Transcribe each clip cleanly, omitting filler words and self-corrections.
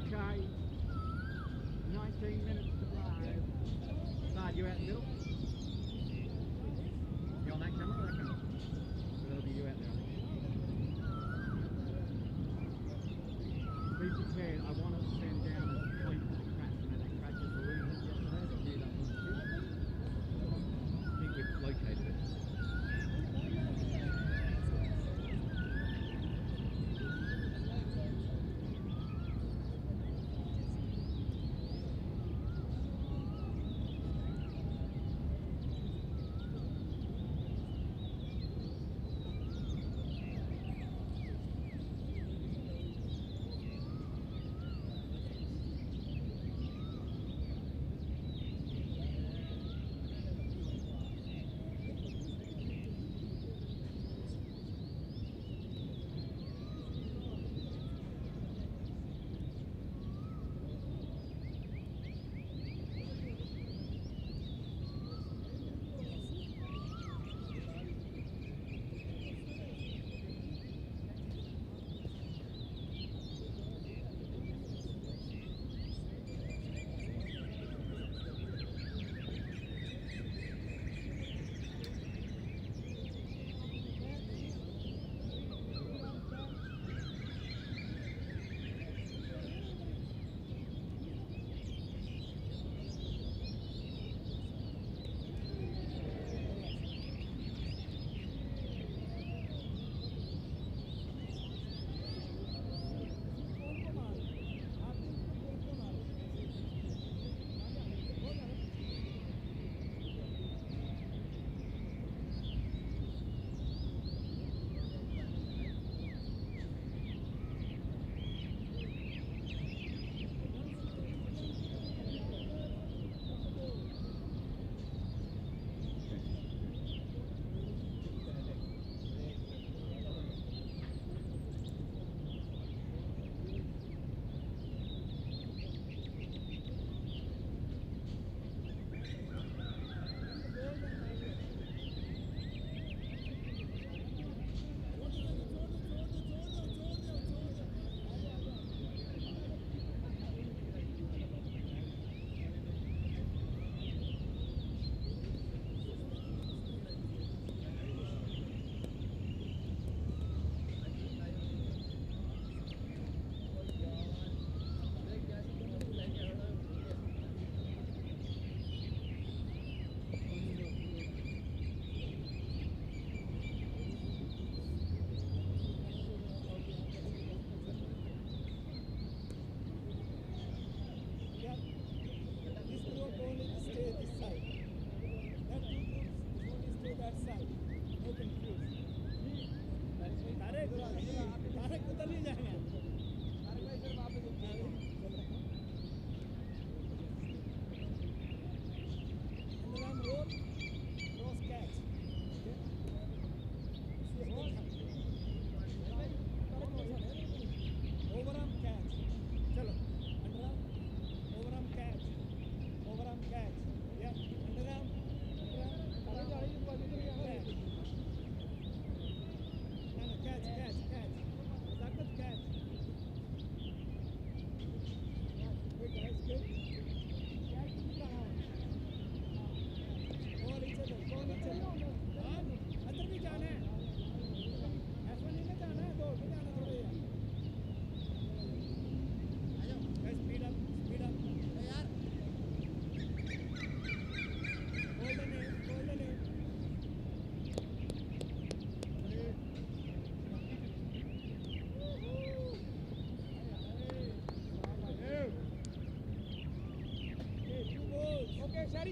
Okay. 19 minutes to go. Bad, you out in the middle? You on that camera or that camera? So that'll be you out there, I think. Be prepared. I want to send down a point to the crash. You know that crash at Kowloon yesterday? That near that one ship? I think we've located it.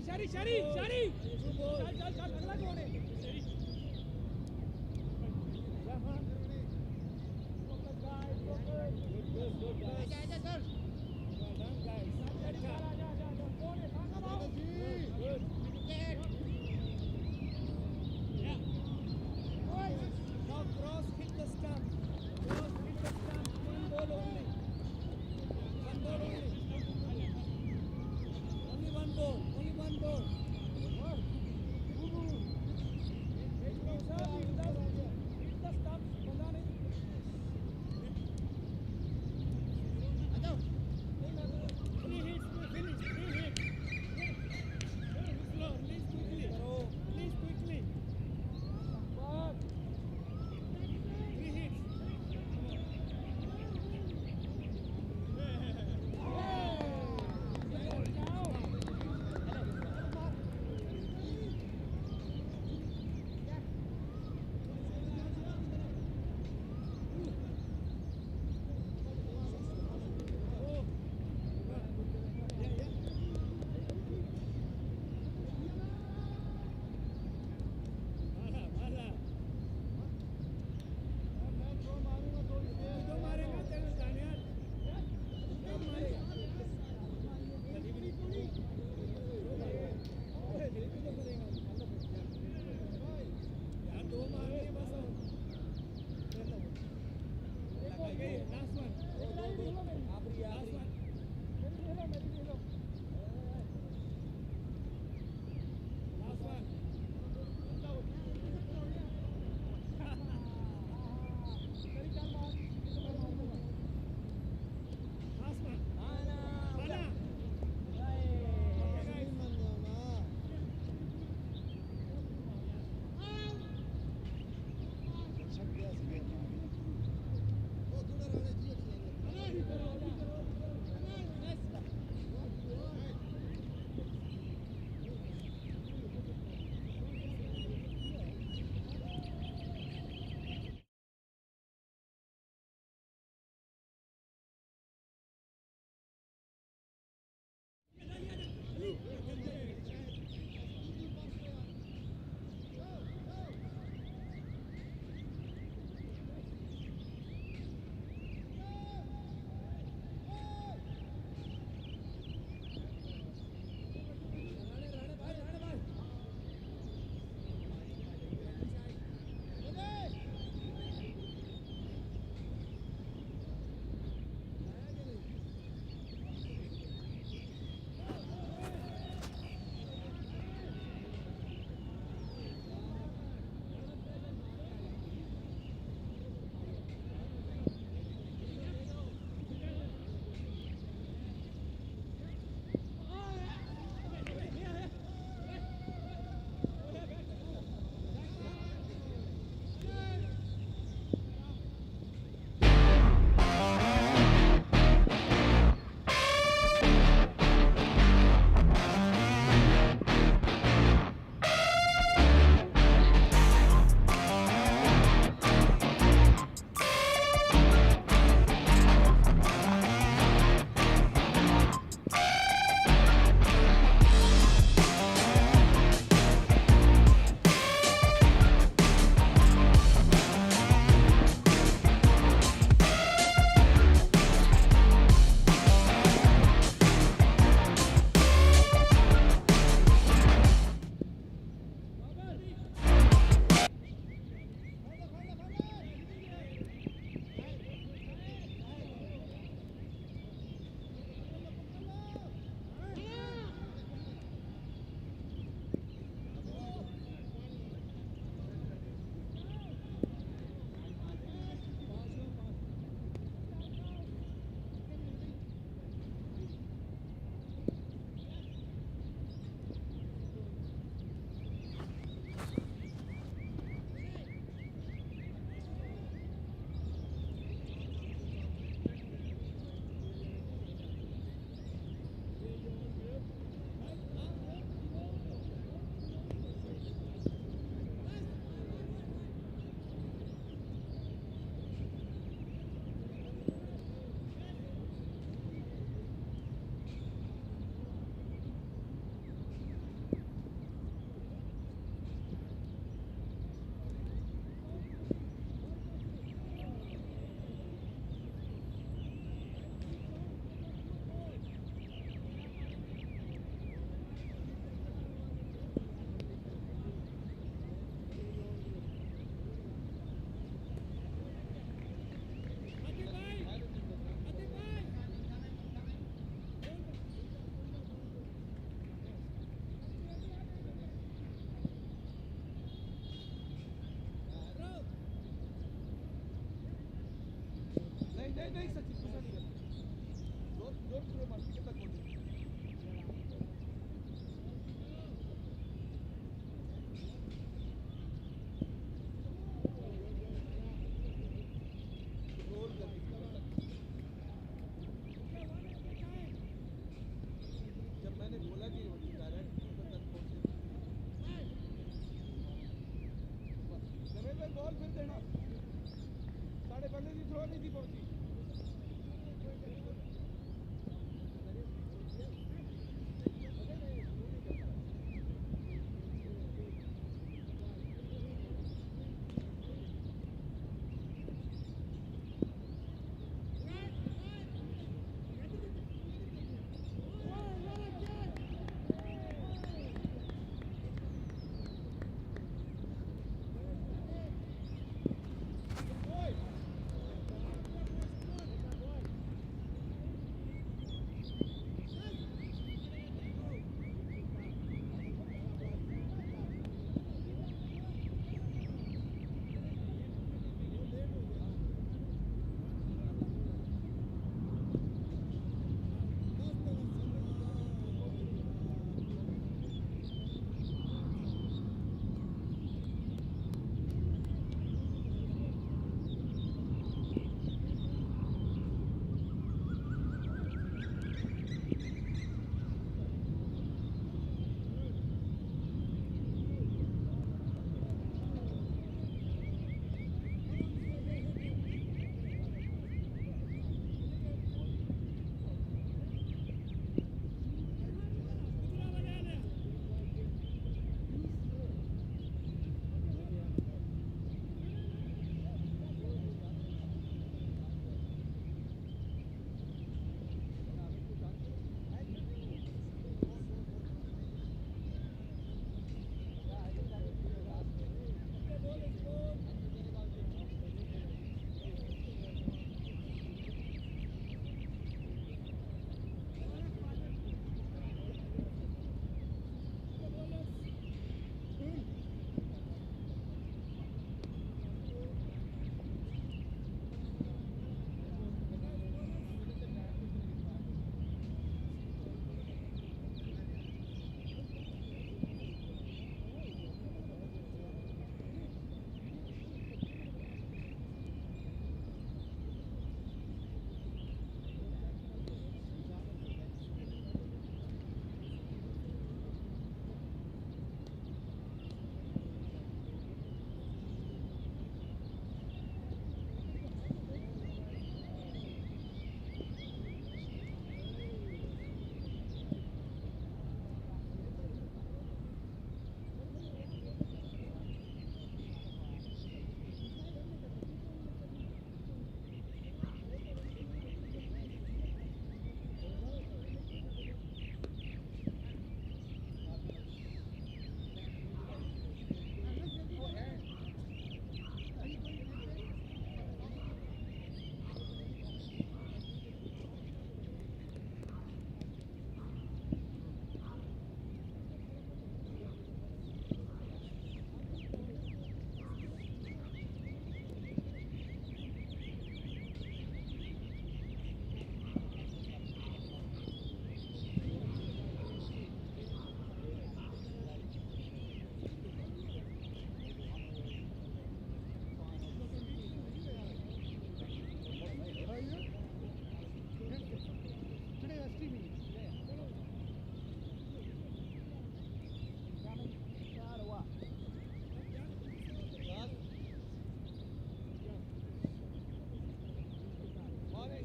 शरी शरी शरी चल चल चल अगला कौन है नहीं सचिन गुस्सा नहीं कर जोर जोर पूरे मार के तक बोल जब मैंने बोला कि डायरेक्ट तक पहुंचे जमीन पे बॉल फिर देना साढ़े पहले की थ्रो नहीं थी पहुंची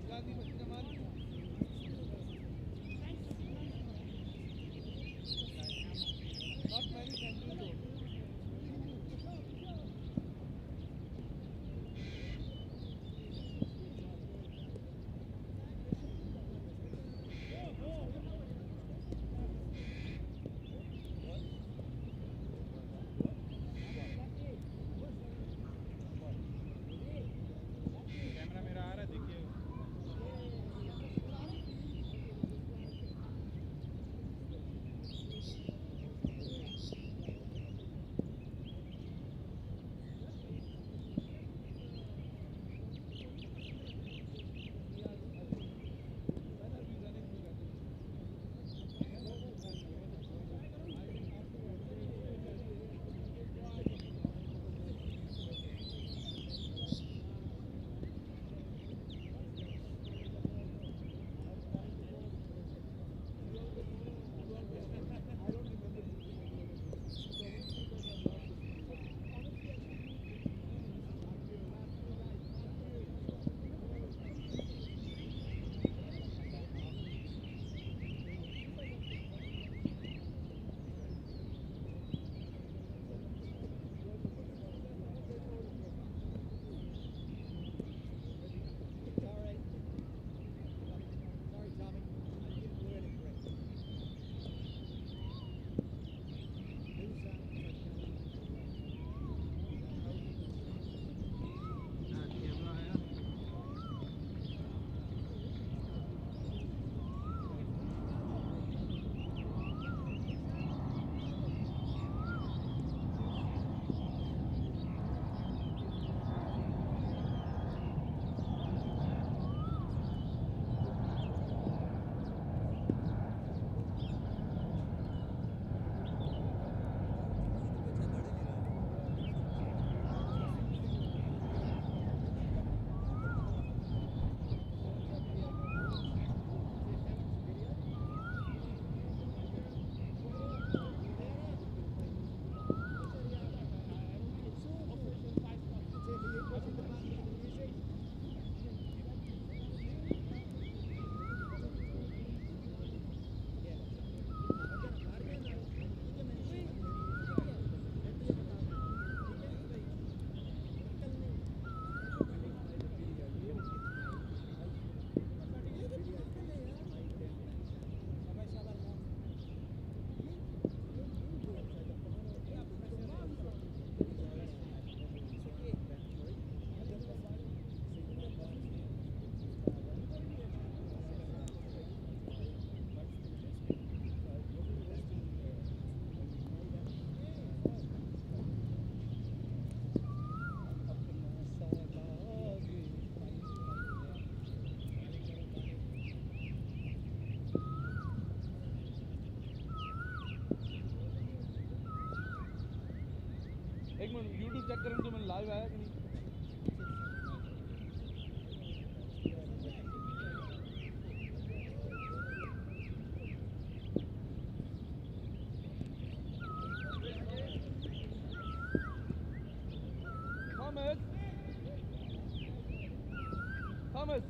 गांधी मशीन मान not many countries though. Camera मेरा आ रहा है देखिए एक मिनट YouTube चेक करें तो मैंने लाइव आया कि नहीं Thomas Thomas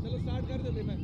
चलो स्टार्ट कर दो मैं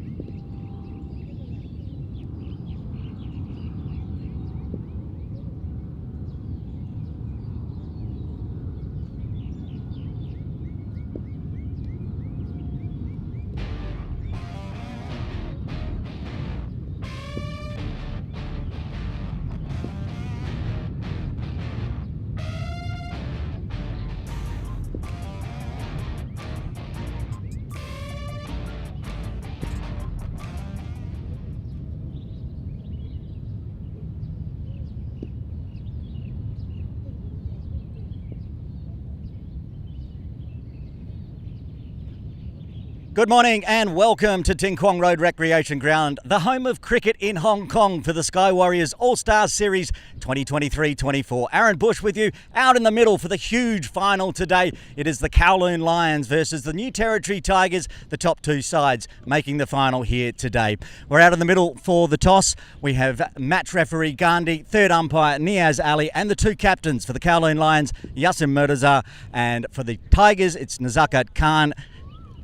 Good morning and welcome to Ting Kwong Road Recreation Ground, the home of cricket in Hong Kong for the Sky Warriors All-Stars Series 2023-24. Aaron Bush with you out in the middle for the huge final today. It is the Kowloon Lions versus the New Territory Tigers, the top two sides making the final here today. We're out in the middle for the toss. We have match referee Gandhi, third umpire Niaz Ali, and the two captains for the Kowloon Lions, Yasim Murtaza, and for the Tigers, it's Nazakat Khan.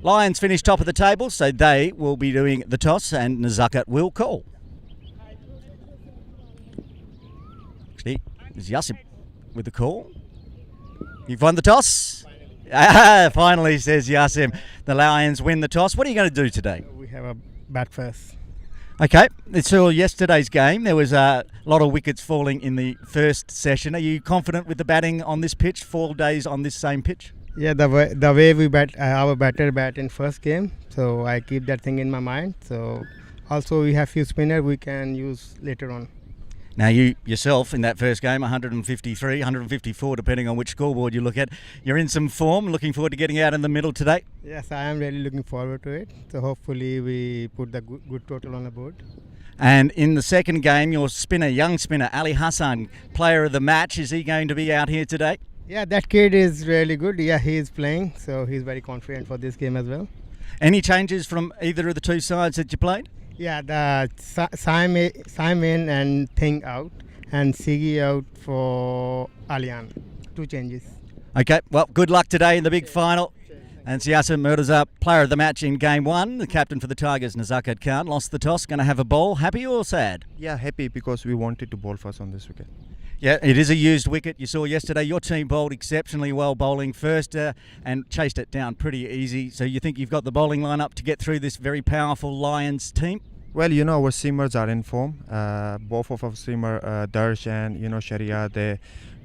Lions finish top of the table, so they will be doing the toss and Nazakat will call. Actually, it's Yasim with the call. You've won the toss? Finally, says Yasim. The Lions win the toss. What are you going to do today? We have a bat first. Okay, it's all yesterday's game. There was a lot of wickets falling in the first session. Are you confident with the batting on this pitch, 4 days on this same pitch? Yeah, the way we bat, our batter bat in first game, so I keep that thing in my mind. So also we have few spinner we can use later on. Now you yourself in that first game, 153, 154, depending on which scoreboard you look at. You're in some form, looking forward to getting out in the middle today? Yes, I am really looking forward to it. So hopefully we put the good total on the board. And in the second game, your spinner, young spinner, Ali Hassan, player of the match, is he going to be out here today? Yeah, that kid is really good. Yeah, he is playing, so he's very confident for this game as well. Any changes from either of the two sides that you played? Yeah, the Simon and Thing out, and Sigi out for Alian. 2 changes. Okay, well, good luck today in the big final. And Yasim Murtaza, player of the match in game 1. The captain for the Tigers, Nazakat Khan, lost the toss. Going to have a bowl. Happy or sad? Yeah, happy because we wanted to bowl first on this wicket. Yeah, it is a used wicket. You saw yesterday your team bowled exceptionally well bowling first and chased it down pretty easy. So you think you've got the bowling lineup to get through this very powerful Lions team? Well, our seamers are in form. Both of our seamer, Darsh and, Sharia, they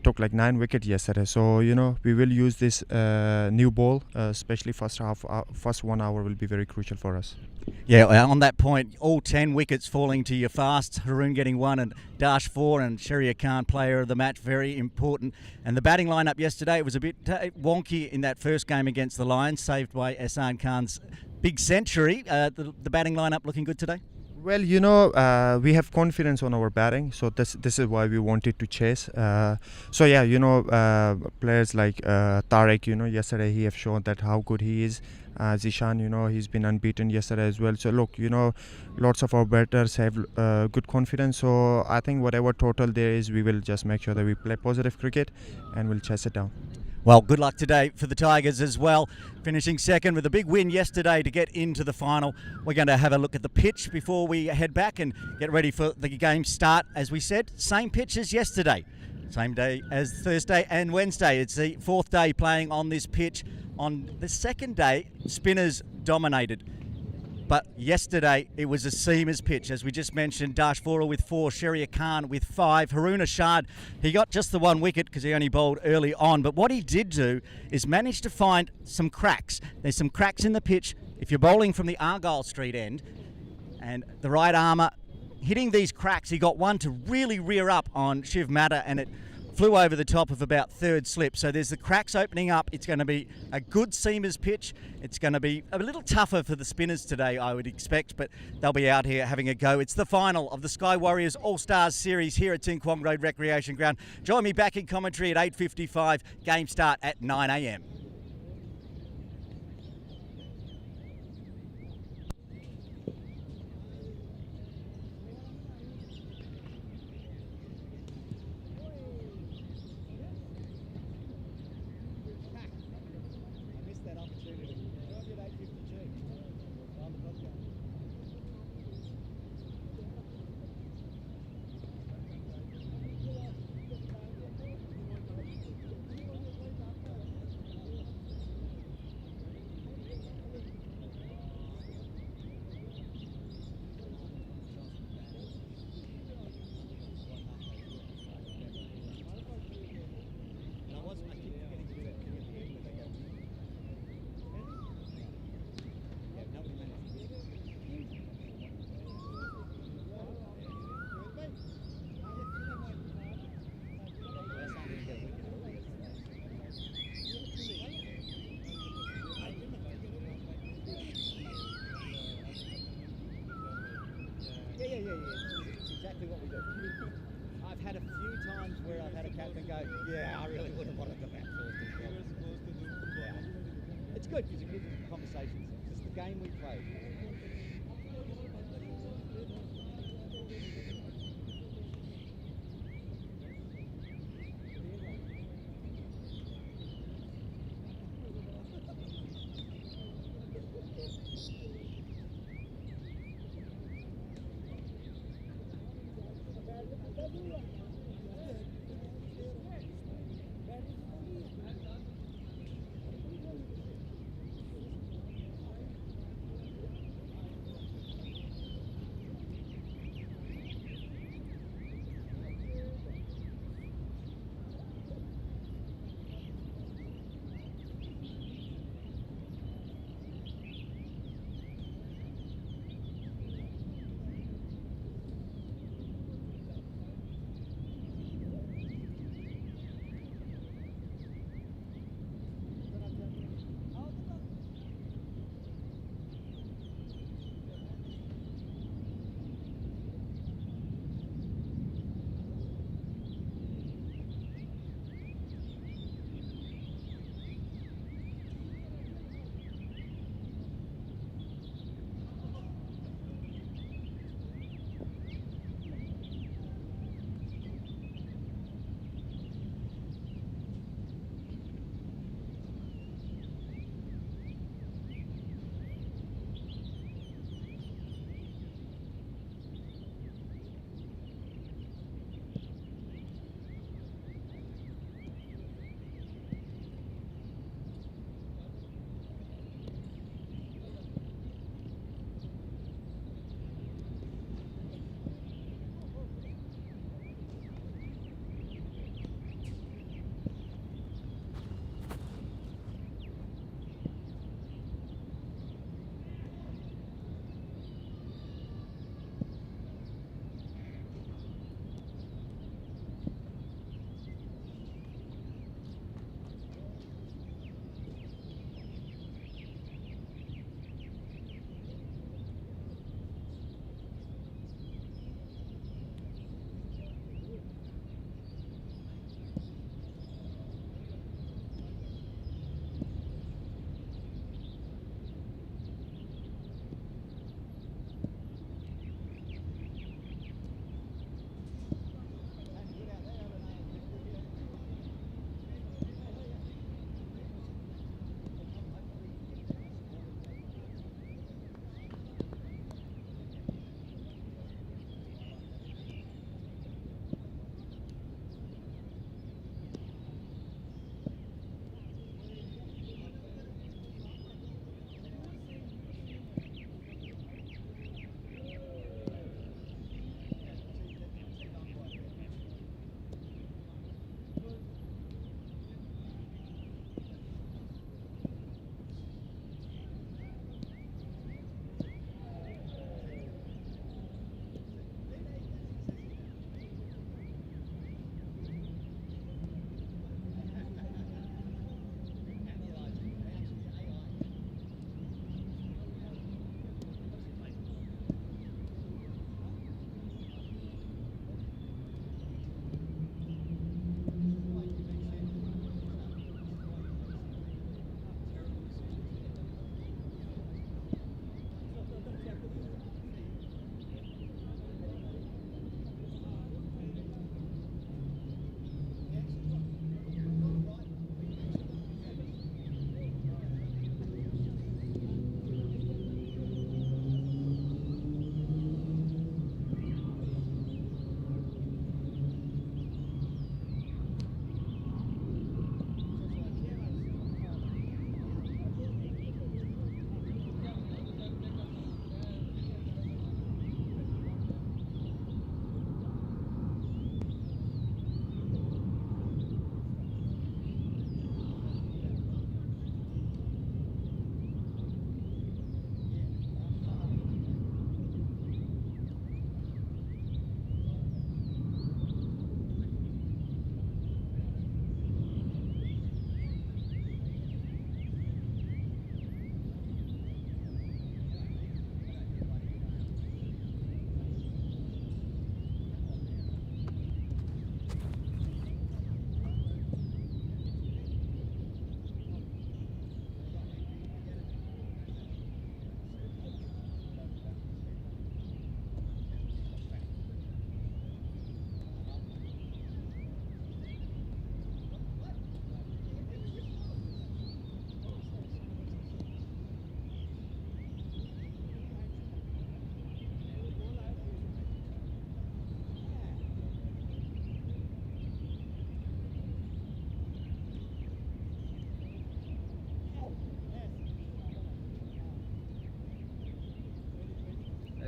took like 9 wickets yesterday. So, we will use this new ball, especially first 1 hour will be very crucial for us. Yeah, on that point, all 10 wickets falling to your fast. Haroon getting 1 and Dash 4 and Sharia Khan, player of the match, very important. And the batting lineup yesterday, it was a bit wonky in that first game against the Lions, saved by Ehsan Khan's big century. The batting lineup looking good today? Well, we have confidence on our batting, so this is why we wanted to chase. Players like Tarek, yesterday he have shown that how good he is. Zishan, he's been unbeaten yesterday as well. So look, lots of our batters have good confidence. So I think whatever total there is, we will just make sure that we play positive cricket and we'll chase it down. Well, good luck today for the Tigers as well. Finishing second with a big win yesterday to get into the final. We're going to have a look at the pitch before we head back and get ready for the game start. As we said, same pitch as yesterday. Same day as Thursday and Wednesday. It's the 4th day playing on this pitch. On the second day, spinners dominated. But yesterday, it was a seamers pitch. As we just mentioned, Dash Vora with 4, Sharia Khan with 5. Haroon Ashad, he got just the 1 wicket because he only bowled early on. But what he did do is manage to find some cracks. There's some cracks in the pitch. If you're bowling from the Argyle Street end, and the right armour hitting these cracks, he got one to really rear up on Shiv Matta, and it flew over the top of about 3rd slip. So there's the cracks opening up. It's going to be a good seamers pitch. It's going to be a little tougher for the spinners today, I would expect, but they'll be out here having a go. It's the final of the Sky Warriors All-Stars Series here at Ting Kwong Road Recreation Ground. Join me back in commentary at 8:55. Game start at 9 a.m. had a few times where I've had a captain go, yeah, I really would have wanted the bat first as well. Yeah. It's good because it gives conversations. It's the game we play.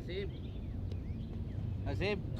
Nazim. Nazim.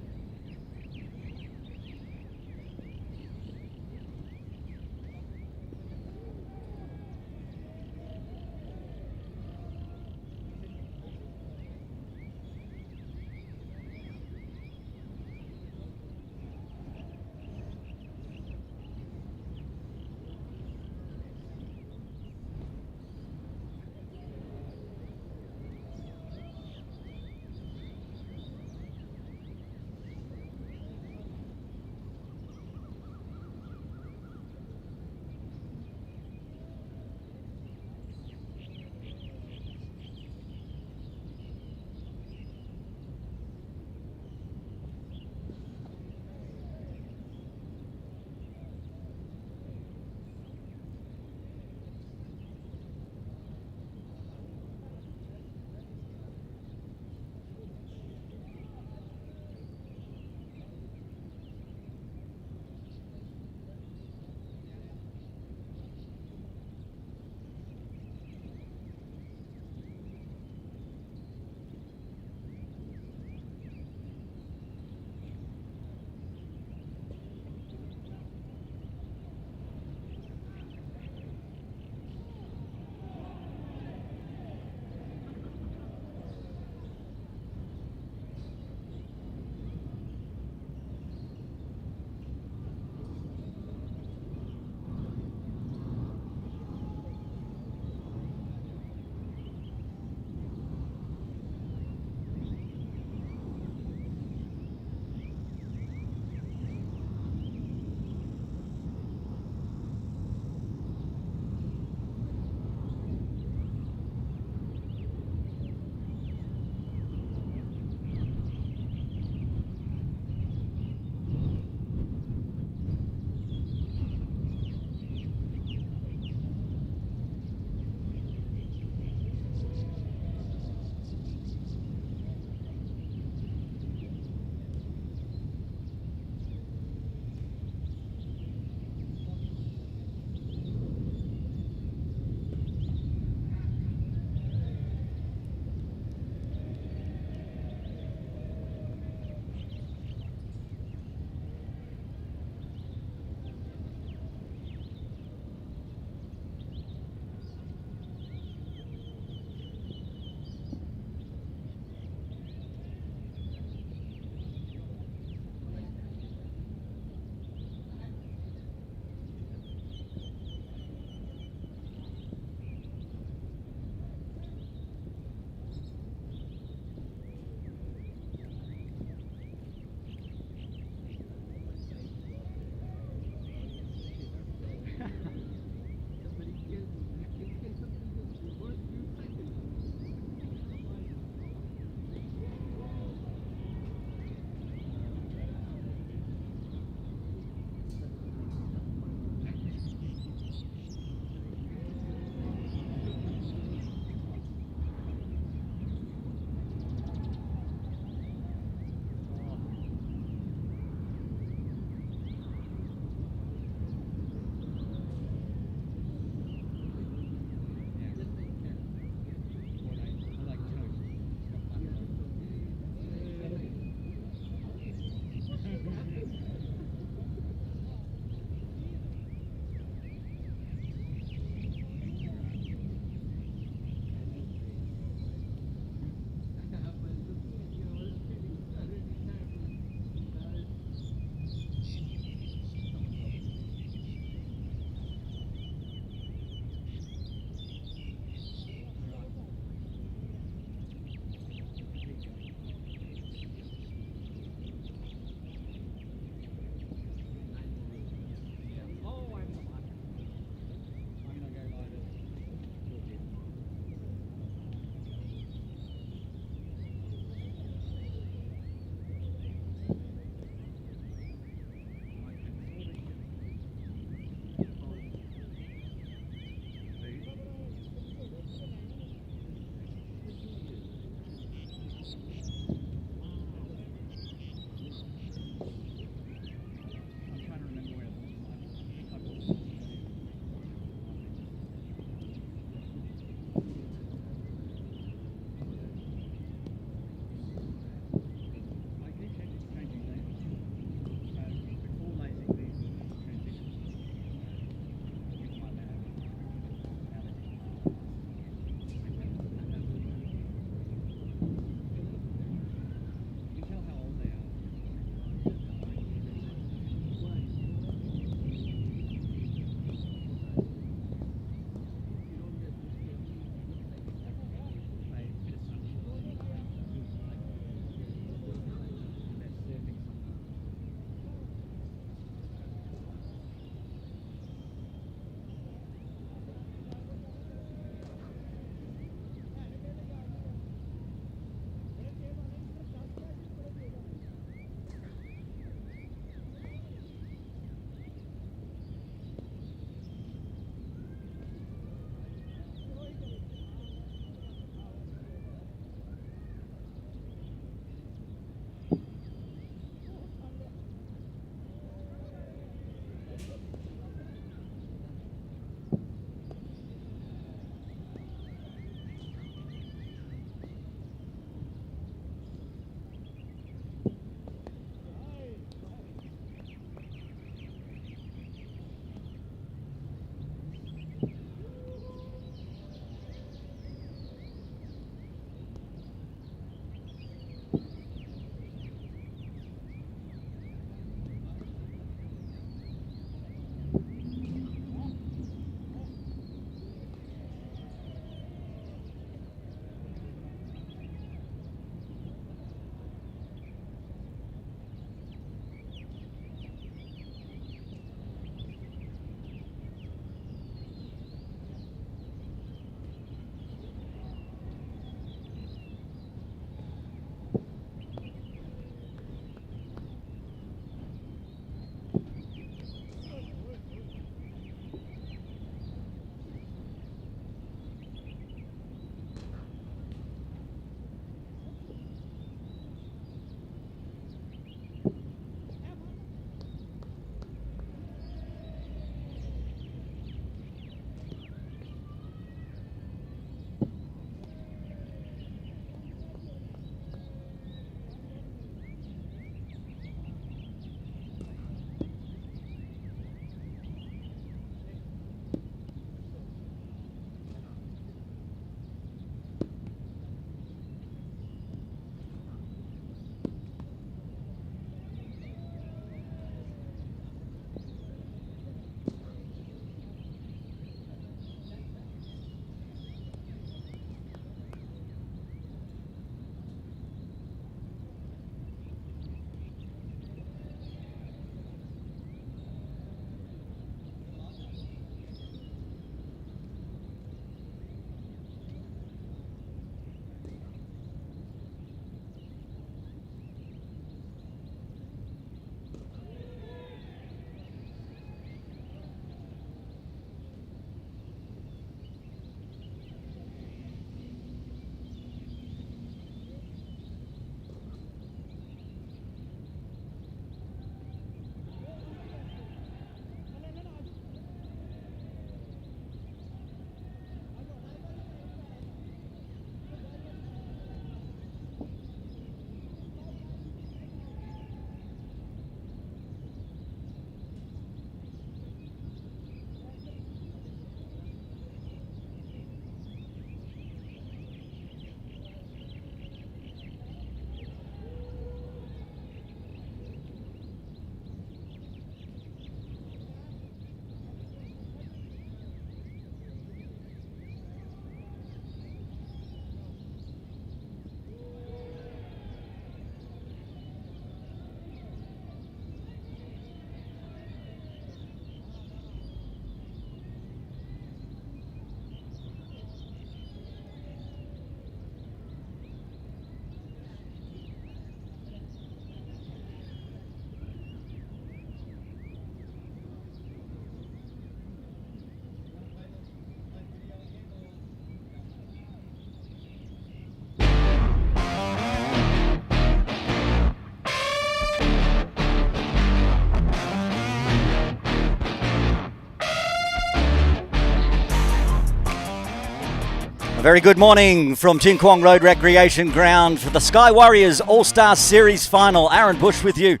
A very good morning from Tin Kwong Road Recreation Ground for the Sky Warriors All-Star Series final. Aaron Bush with you.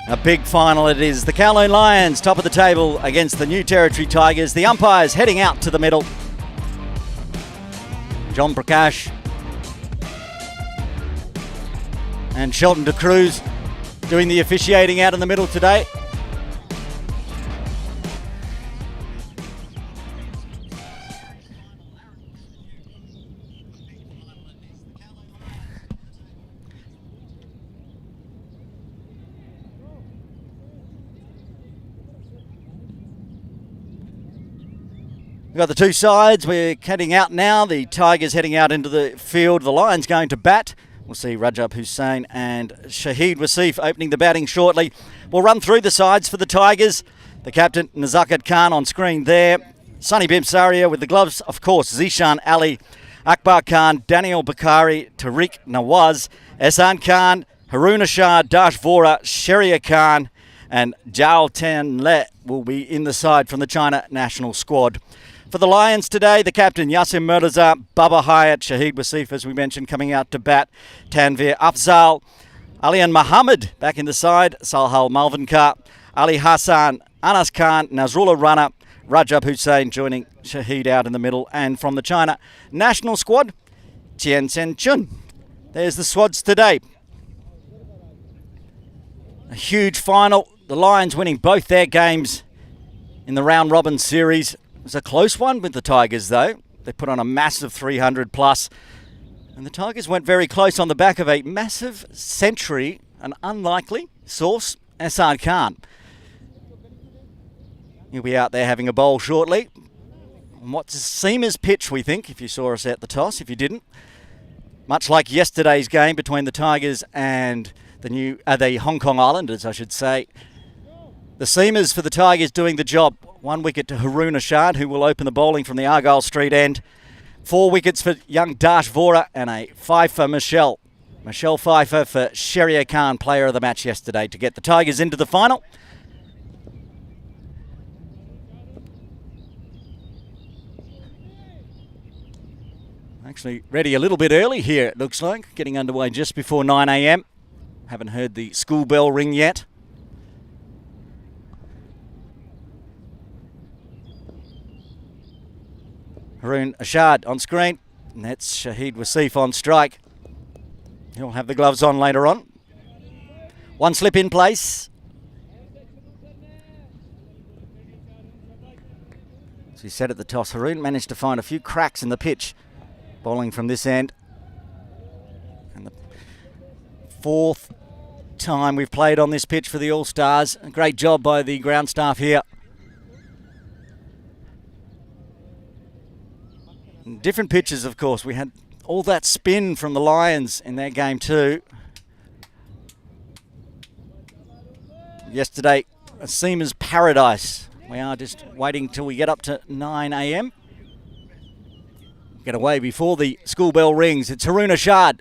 A big final it is. The Kowloon Lions top of the table against the New Territory Tigers. The umpires heading out to the middle. John Prakash and Shelton De Cruz doing the officiating out in the middle today. We've got the two sides. We're heading out now. The Tigers heading out into the field. The Lions going to bat. We'll see Rajab Hussain and Shahid Wasif opening the batting shortly. We'll run through the sides for the Tigers. The captain, Nazakat Khan, on screen there. Sunny Bimsaria with the gloves, of course, Zishan Ali, Akbar Khan, Daniel Bakari, Tariq Nawaz, Ehsan Khan, Harun Ashad, Dash Vora, Sheria Khan, and Zhao Tenle will be in the side from the China national squad. For the Lions today, the captain, Yasim Murtaza, Baba Hayat, Shahid Wasif, as we mentioned, coming out to bat, Tanvir Afzal, Alian Muhammad back in the side, Salhal Malvinkar, Ali Hassan, Anas Khan, Nazrullah Rana, Rajab Hussain joining Shahid out in the middle, and from the China national squad, Tien Sen Chun. There's the squads today. A huge final. The Lions winning both their games in the round robin series. It was a close one with the Tigers, though. They put on a massive 300 plus. And the Tigers went very close on the back of a massive century, an unlikely source, Ehsan Khan. He'll be out there having a bowl shortly. On what's a seamer's pitch, we think, if you saw us at the toss. If you didn't, much like yesterday's game between the Tigers and the Hong Kong Islanders, I should say. The seamers for the Tigers doing the job. 1 wicket to Harun Ashad, who will open the bowling from the Argyle Street end. 4 wickets for young Dash Vora and a 5 for Michelle Pfeiffer for Sheria Khan, player of the match yesterday, to get the Tigers into the final. Actually ready a little bit early here, it looks like. Getting underway just before 9 a.m. Haven't heard the school bell ring yet. Harun Ashad on screen, and that's Shahid Wasif on strike. He'll have the gloves on later on. One slip in place. As he said at the toss, Harun managed to find a few cracks in the pitch, bowling from this end. And the 4th time we've played on this pitch for the All-Stars. A great job by the ground staff here. Different pitches, of course. We had all that spin from the Lions in their game too. Yesterday, a seamer's paradise. We are just waiting till we get up to 9 a.m. Get away before the school bell rings. It's Harun Ashad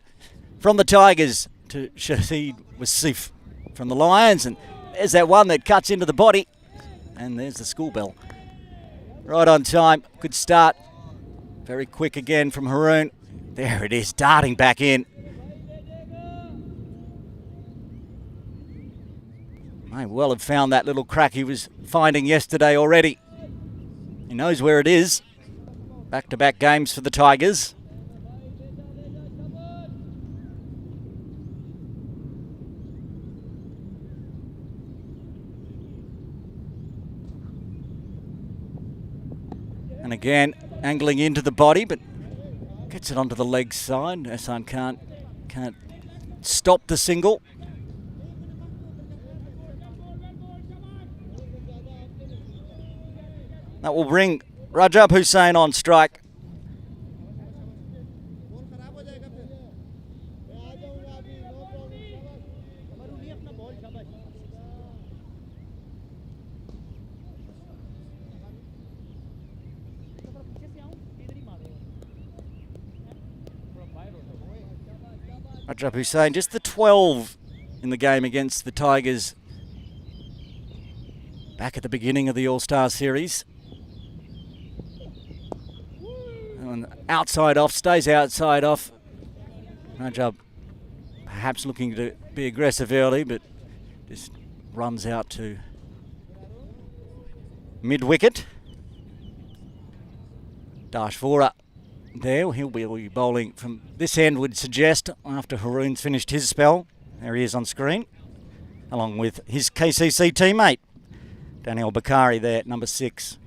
from the Tigers to Shahid Wasif from the Lions. And there's that one that cuts into the body. And there's the school bell. Right on time. Good start. Very quick again from Harun. There it is, darting back in. May well have found that little crack he was finding yesterday already. He knows where it is. Back-to-back games for the Tigers. And again, angling into the body, but gets it onto the leg side. Ehsan can't stop the single. That will bring Rajab Hussain on strike. Rajab Hussain, just the 12 in the game against the Tigers back at the beginning of the All-Star Series. one outside off, stays outside off. Rajab perhaps looking to be aggressive early, but just runs out to mid-wicket. Dashvora there, he'll be bowling from this end, would suggest, after Haroon's finished his spell. There he is on screen, along with his KCC teammate, Daniel Bakari there at number 6.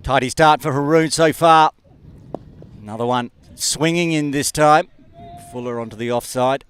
Tidy start for Haroon so far. Another one swinging in this time. Fuller onto the offside.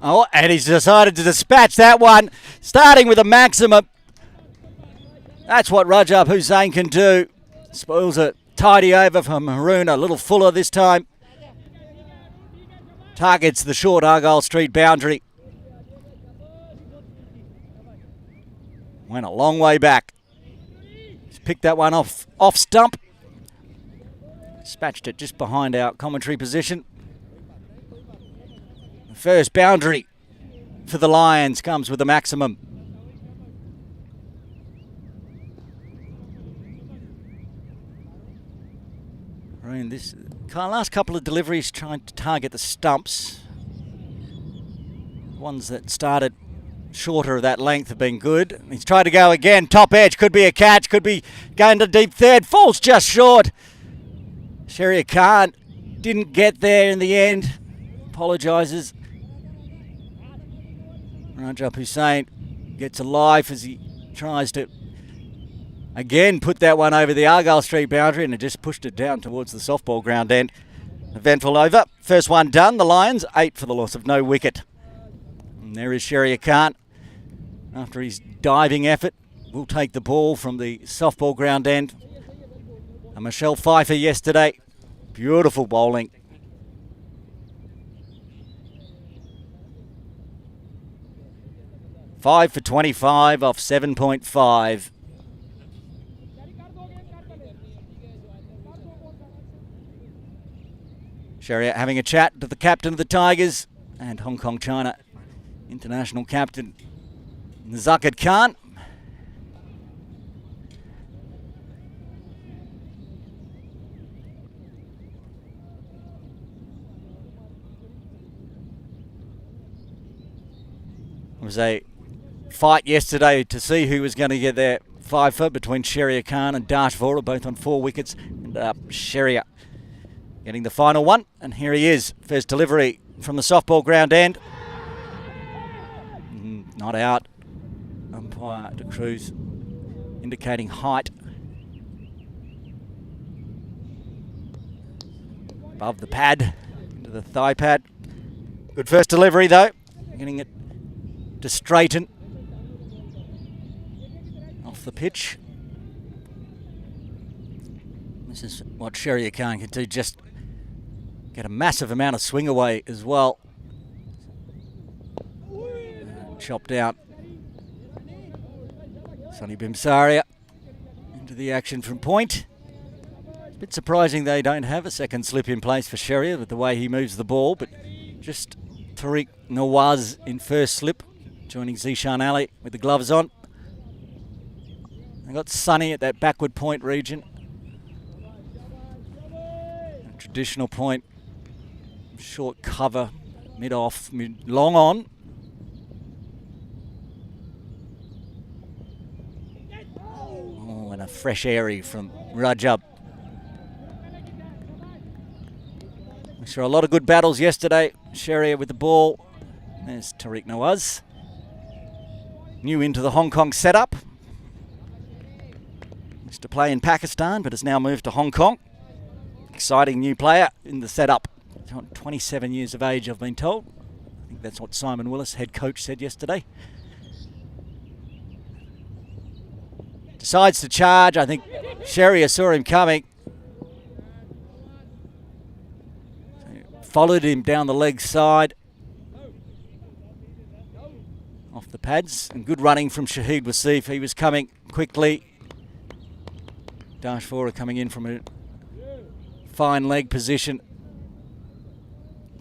Oh, and he's decided to dispatch that one, starting with a maximum. That's what Rajab Hussain can do. Spoils a tidy over from Haroon, a little fuller this time. Targets the short Argyle Street boundary. Went a long way back. He's picked that one off stump. Dispatched it just behind our commentary position. First boundary for the Lions comes with a maximum. This last couple of deliveries trying to target the stumps. Ones that started shorter of that length have been good. He's tried to go again. Top edge, could be a catch, could be going to deep third. Falls just short. Sharia Khan didn't get there in the end. Apologises. Rajab Hussain gets a life as he tries to again put that one over the Argyle Street boundary, and it just pushed it down towards the softball ground end. Eventful over. First one done. The Lions 8 for the loss of no wicket. And there is Sharia Khan. After his diving effort, will take the ball from the softball ground end. And Michelle Pfeiffer yesterday. Beautiful bowling. Five for 25 off 7.5. Sharia having a chat to the captain of the Tigers and Hong Kong China international captain Zakir Khan. It was a fight yesterday to see who was going to get their fifer between Sharia Khan and Dashvora, both on 4 wickets. And Sharia getting the final one. And here he is. First delivery from the softball ground end. Not out. Umpire De Cruz indicating height. Above the pad, into the thigh pad. Good first delivery though. Getting it to straighten off the pitch. This is what Sharia Khan can do, just get a massive amount of swing away as well. Chopped out. Sonny Bimsaria into the action from point. It's a bit surprising they don't have a second slip in place for Sharia with the way he moves the ball, but just Tariq Nawaz in first slip, joining Zishan Ali with the gloves on. They got Sonny at that backward point region. A traditional point, short cover, mid off, mid long on. Oh, and a fresh airy from Rajab. We saw a lot of good battles yesterday. Sharia with the ball. There's Tariq Nawaz. New into the Hong Kong setup. Used to play in Pakistan, but has now moved to Hong Kong. Exciting new player in the setup. 27 years of age, I've been told. I think that's what Simon Willis, head coach, said yesterday. Decides to charge. I think Sherrier saw him coming. Followed him down the leg side. Off the pads. And good running from Shahid Wasif. He was coming quickly. Dashvora coming in from a fine leg position.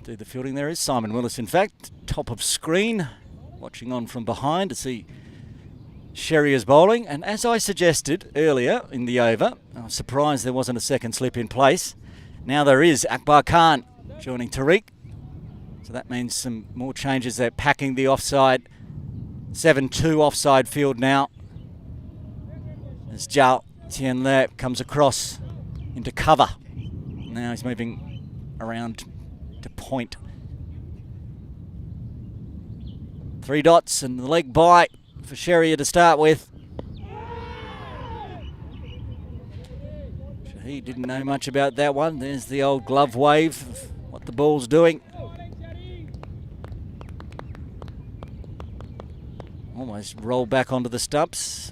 Do the fielding there is Simon Willis, in fact. Top of screen. Watching on from behind to see Sherrier's bowling. And as I suggested earlier in the over, I was surprised there wasn't a second slip in place. Now there is. Akbar Khan joining Tariq. So that means some more changes. They're packing the offside. 7-2 offside field now. As Zhao Tianle comes across into cover. Now he's moving around to point. 3 dots and the leg bye for Sherrier to start with. He didn't know much about that one. There's the old glove wave of what the ball's doing. Almost rolled back onto the stumps.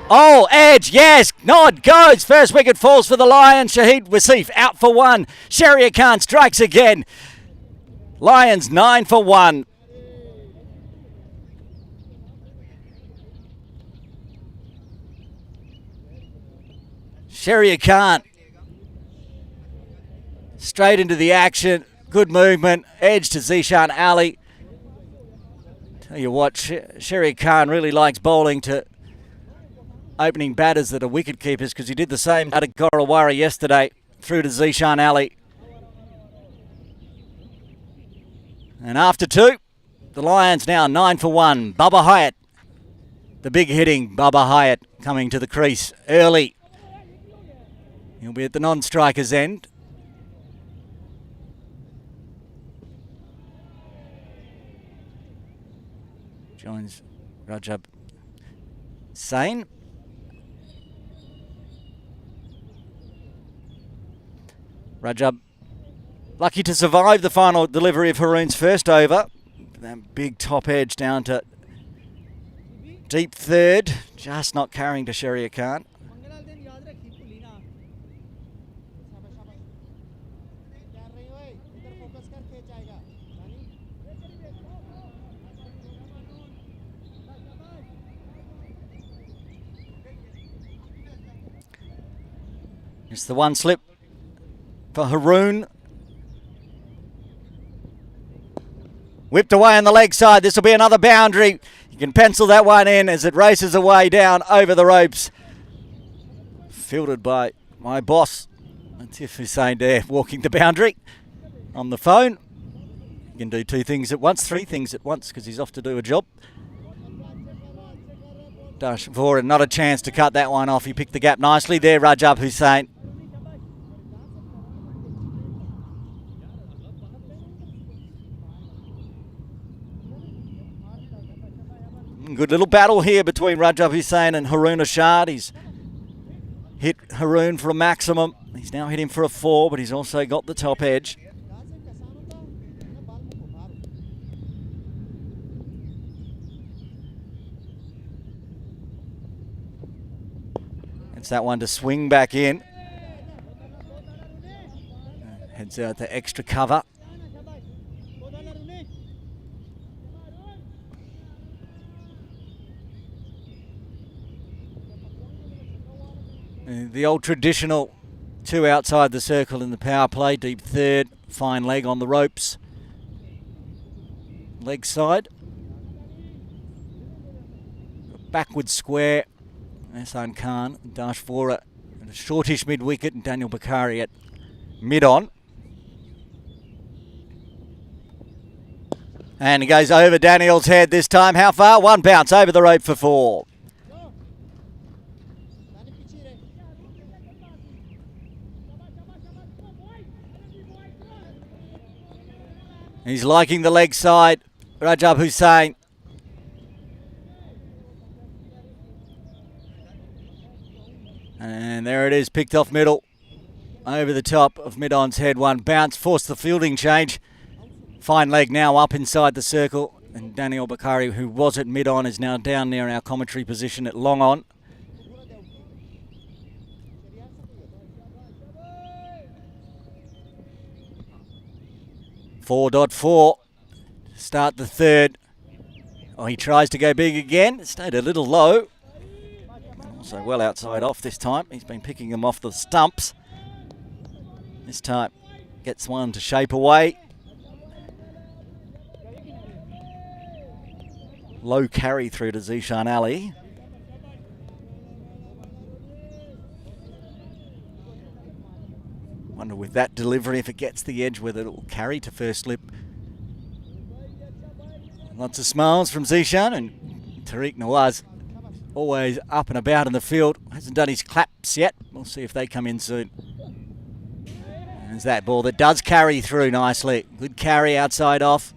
Oh, edge, yes, nod goes. First wicket falls for the Lions. Shahid Wasif out for 1. Sherrier Khan strikes again. Lions 9 for 1. Sherrier Khan straight into the action. Good movement. Edge to Zishan Ali. Tell you what, Sherrier Khan really likes bowling to opening batters that are wicket keepers, because he did the same at Gorawara yesterday through to Zishan Ali. And after 2, the Lions now 9 for 1. Bubba Hyatt, the big hitting Bubba Hyatt, coming to the crease early. He'll be at the non-striker's end. Joins Rajab Sain. Rajab lucky to survive the final delivery of Haroon's first over. That big top edge down to deep third. Just not carrying to Sherrier Khan. It's the one slip for Haroon. Whipped away on the leg side. This will be another boundary. You can pencil that one in as it races away down over the ropes. Fielded by my boss, Latif Hussain there, walking the boundary on the phone. You can do 2 things at once, 3 things at once, because he's off to do a job. Dashvora, not a chance to cut that one off. He picked the gap nicely there, Rajab Hussain. Good little battle here between Rajab Hussain and Haroon Ashad. He's hit Haroon for a maximum. He's now hit him for a 4, but he's also got the top edge. It's that one to swing back in. Heads out to extra cover. The old traditional 2 outside the circle in the power play. Deep third, fine leg on the ropes. Leg side. Backward square. Ahsan Khan, Dashvora at a shortish mid-wicket, and Daniel Bakari at mid-on. And he goes over Daniel's head this time. How far? 1 bounce over the rope for 4. He's liking the leg side. Rajab Hussain. And there it is, picked off middle. Over the top of Mid-on's head. One bounce, forced the fielding change. Fine leg now up inside the circle. And Daniel Bakari, who was at Mid-on, is now down near our commentary position at long on. .4 start the third. Oh, he tries to go big again. Stayed a little low. Also well outside off this time. He's been picking them off the stumps. This time gets one to shape away. Low carry through to Zishan Ali. Wonder with that delivery, if it gets the edge, whether it will carry to first slip. Lots of smiles from Zishan, and Tariq Nawaz always up and about in the field. Hasn't done his claps yet. We'll see if they come in soon. There's that ball that does carry through nicely. Good carry outside off.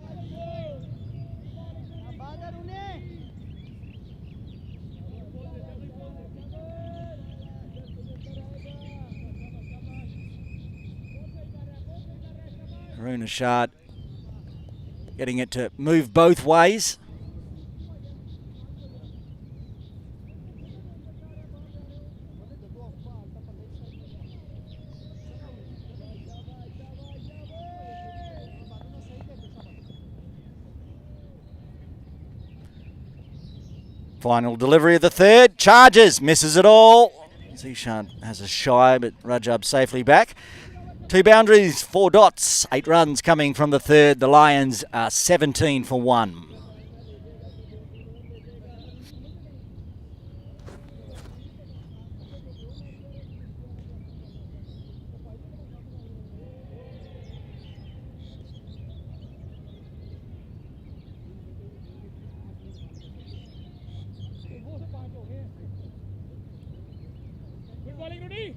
Haroon Ashad getting it to move both ways. Final delivery of the third. Charges, misses it all. Zishan has a shy, but Rajab safely back. 2 boundaries, 4 dots, 8 runs coming from the third. The Lions are 17 for 1. Good bowling, Rudy.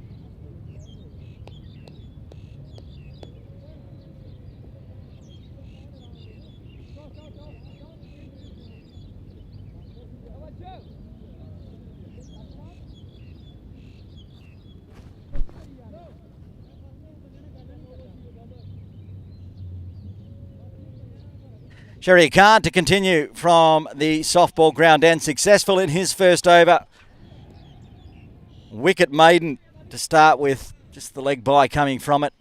Sherry Khan to continue from the softball ground end, successful in his first over. Wicket maiden to start with, just the leg by coming from it.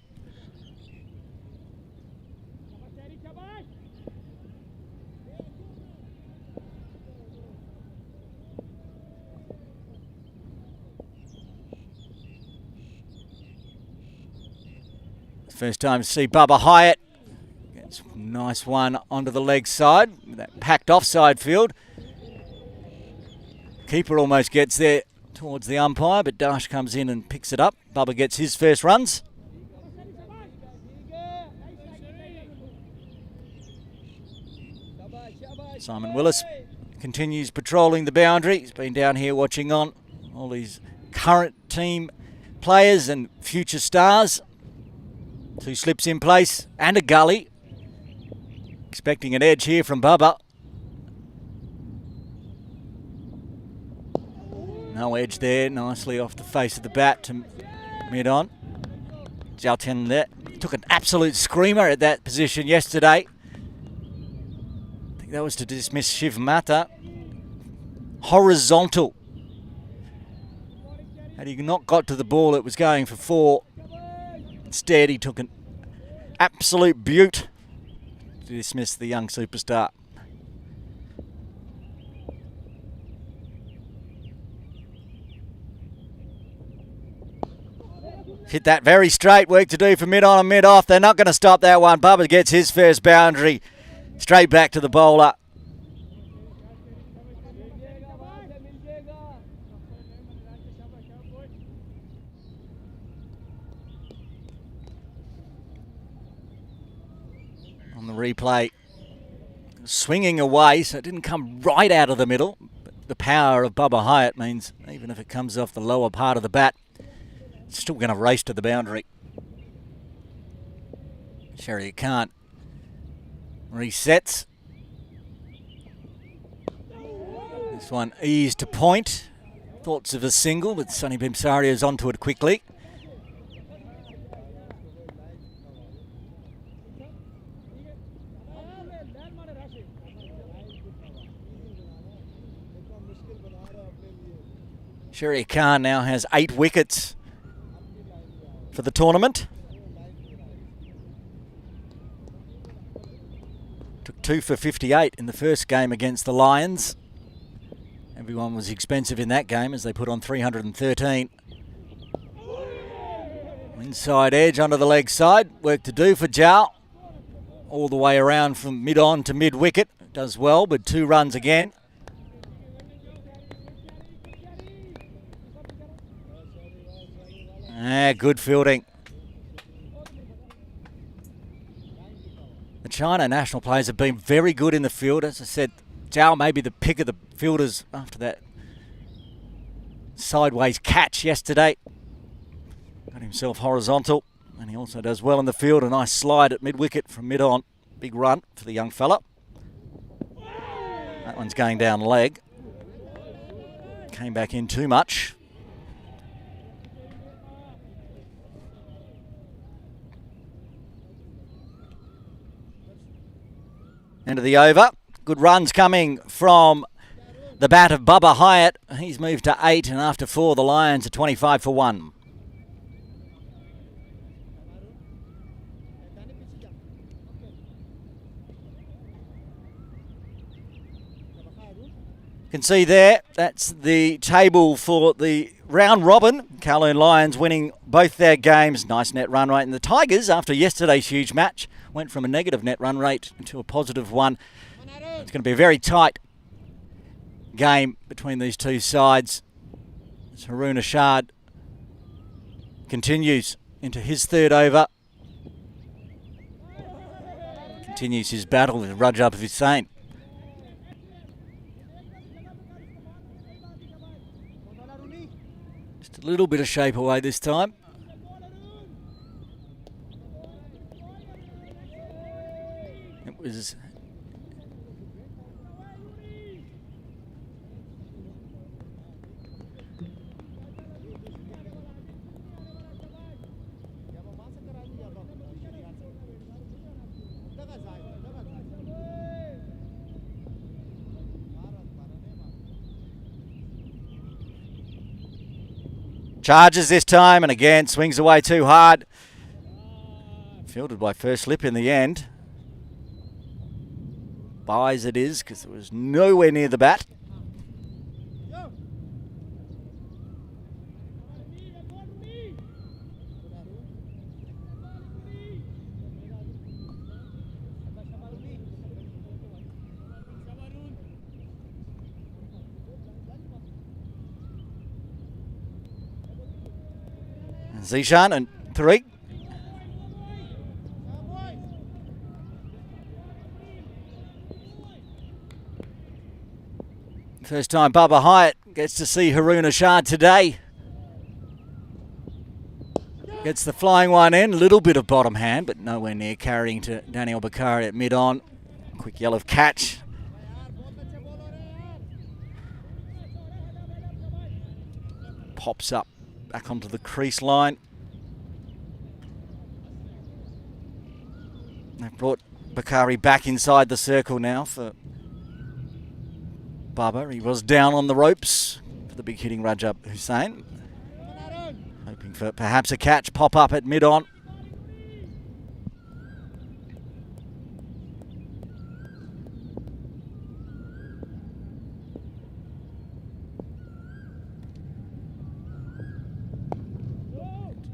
First time to see Bubba Hyatt. Gets a nice one onto the leg side. That packed offside field. Keeper almost gets there towards the umpire, but Dash comes in and picks it up. Bubba gets his first runs. Simon Willis continues patrolling the boundary. He's been down here watching on all these current team players and future stars. 2 slips in place and a gully. Expecting an edge here from Bubba. No edge there, nicely off the face of the bat to Mid-on. Zhao Tian there took an absolute screamer at that position yesterday. I think that was to dismiss Shiv Mata. Horizontal. Had he not got to the ball, it was going for 4. Instead, he took an absolute beaut to dismiss the young superstar. Hit that very straight. Work to do for mid-on and mid-off. They're not going to stop that one. Bubba gets his first boundary. Straight back to the bowler. On the replay, swinging away, so it didn't come right out of the middle. But the power of Bubba Hyatt means even if it comes off the lower part of the bat, it's still going to race to the boundary. Sherry Khan Resets. This one eased to point. Thoughts of a single, but Sonny Bimsario's onto it quickly. Sherry Khan now has 8 wickets for the tournament. Took 2 for 58 in the first game against the Lions. Everyone was expensive in that game as they put on 313. Inside edge onto the leg side. Work to do for Zhao. All the way around from mid-on to mid-wicket. Does well, but 2 runs again. Good fielding. The China national players have been very good in the field. As I said, Zhao may be the pick of the fielders after that sideways catch yesterday. Got himself horizontal, and he also does well in the field. A nice slide at mid-wicket from mid-on. Big run for the young fella. That one's going down leg. Came back in too much. End of the over. Good runs coming from the bat of Bubba Hyatt. He's moved to 8, and after 4, the Lions are 25 for 1. You can see there, that's the table for the round robin. Kowloon Lions winning both their games. Nice net run rate. And the Tigers, after yesterday's huge match, went from a negative net run rate into a positive one. It's going to be a very tight game between these two sides. As Haroon Ashad continues into his 3rd over. Continues his battle with Rajab Hussain. Just a little bit of shape away this time. It was charges this time, and again swings away too hard. Fielded by first slip in the end. Buys it is, because it was nowhere near the bat. Zishan and Tariq. First time Bubba Hyatt gets to see Haroon Ashad today. Gets the flying one in, a little bit of bottom hand, but nowhere near carrying to Daniel Bakari at mid-on. Quick yellow catch. Pops up back onto the crease line. They've brought Bakari back inside the circle now for Bubba. He was down on the ropes for the big hitting Rajab Hussain. Hoping for perhaps a catch, pop up at mid-on.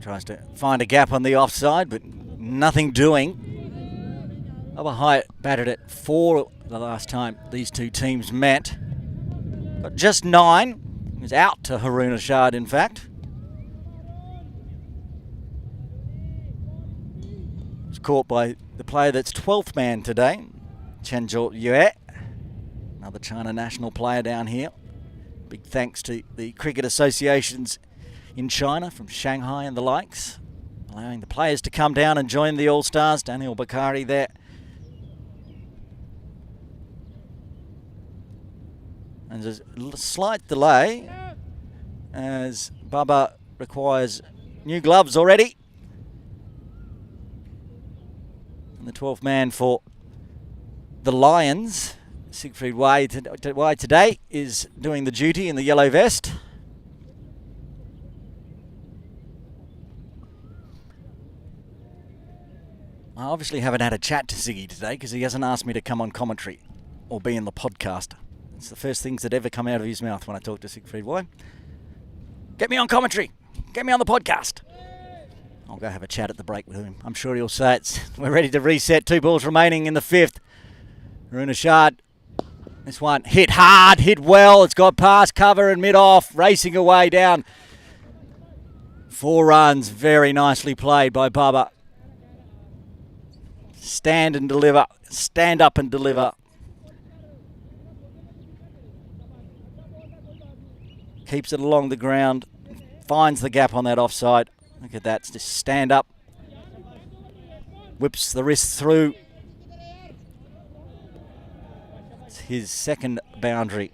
Tries to find a gap on the offside, but nothing doing. Bubba Hyatt batted at 4 the last time these two teams met. Got just 9. He was out to Haroon Ashad, in fact. Was caught by the player that's 12th man today, Chen Zhou Yue. Another China national player down here. Big thanks to the cricket associations in China from Shanghai and the likes, allowing the players to come down and join the All-Stars. Daniel Bakari there And there's a slight delay as Bubba requires new gloves already. And the 12th man for the Lions, Siegfried Wade today, is doing the duty in the yellow vest. I obviously haven't had a chat to Ziggy today because he hasn't asked me to come on commentary or be in the podcast. It's the first things that ever come out of his mouth when I talk to Siegfried Wade. Get me on commentary. Get me on the podcast. I'll go have a chat at the break with him. I'm sure he'll say it. We're ready to reset. 2 balls remaining in the 5th. Runeshard. This one hit hard, hit well. It's got past cover and mid-off. Racing away down. 4 runs. Very nicely played by Bubba. Stand and deliver. Stand up and deliver. Keeps it along the ground. Finds the gap on that offside. Look at that. Just stand up. Whips the wrist through. It's his second boundary.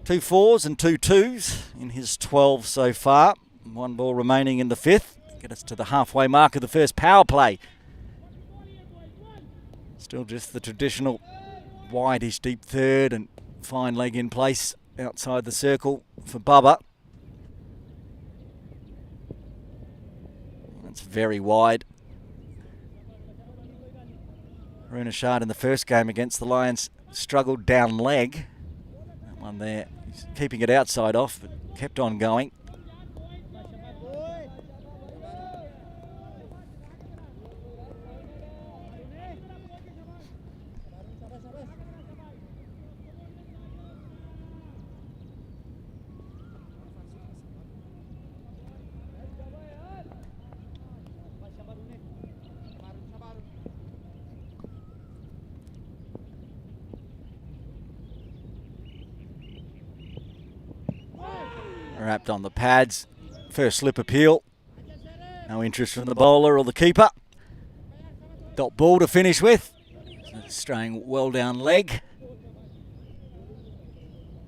2 4s and 2 2s in his 12 so far. 1 ball remaining in the 5th. Get us to the halfway mark of the first power play. Still just the traditional wide-ish deep third and fine leg in place outside the circle for Bubba. That's very wide. Runeshard in the first game against the Lions struggled down leg. That one there, he's keeping it outside off, but kept on going. Wrapped on the pads. First slip appeal. No interest from the bowler or the keeper. Dot ball to finish with. Straying well down leg.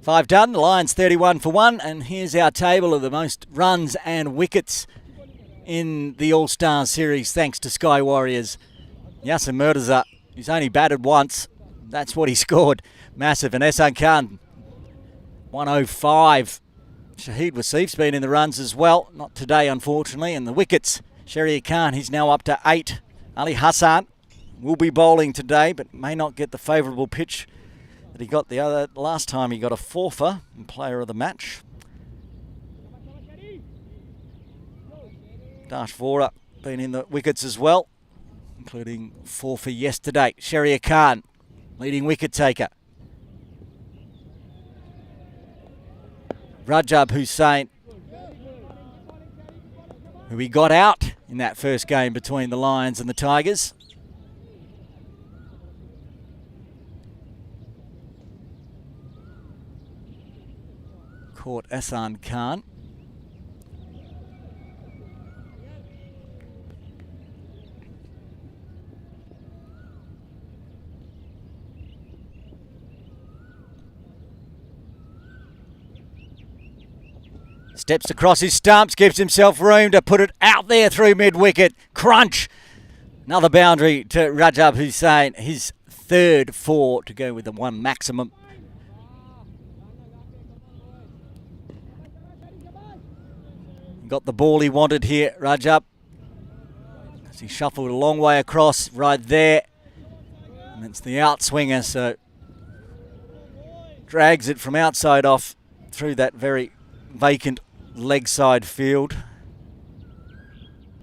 5 done. The Lions 31 for 1. And here's our table of the most runs and wickets in the All-Star Series, thanks to Sky Warriors. Yasser Murtaza, who's only batted once. That's what he scored. Massive. And Ehsan Khan, 105. Shahid Wasif's been in the runs as well. Not today, unfortunately. And the wickets, Shahriar Khan, he's now up to 8. Ali Hassan will be bowling today, but may not get the favourable pitch that he got the last time. He got a 4-for and player of the match. Dash Vora been in the wickets as well, including 4 for yesterday. Shahriar Khan, leading wicket taker. Rajab Hussain, who he got out in that first game between the Lions and the Tigers. Caught Ehsan Khan. Steps across his stumps, gives himself room to put it out there through mid-wicket. Crunch! Another boundary to Rajab Hussain. His 3rd 4 to go with the 1 maximum. Got the ball he wanted here, Rajab. As he shuffled a long way across right there. And it's the outswinger, so drags it from outside off through that very vacant leg side field.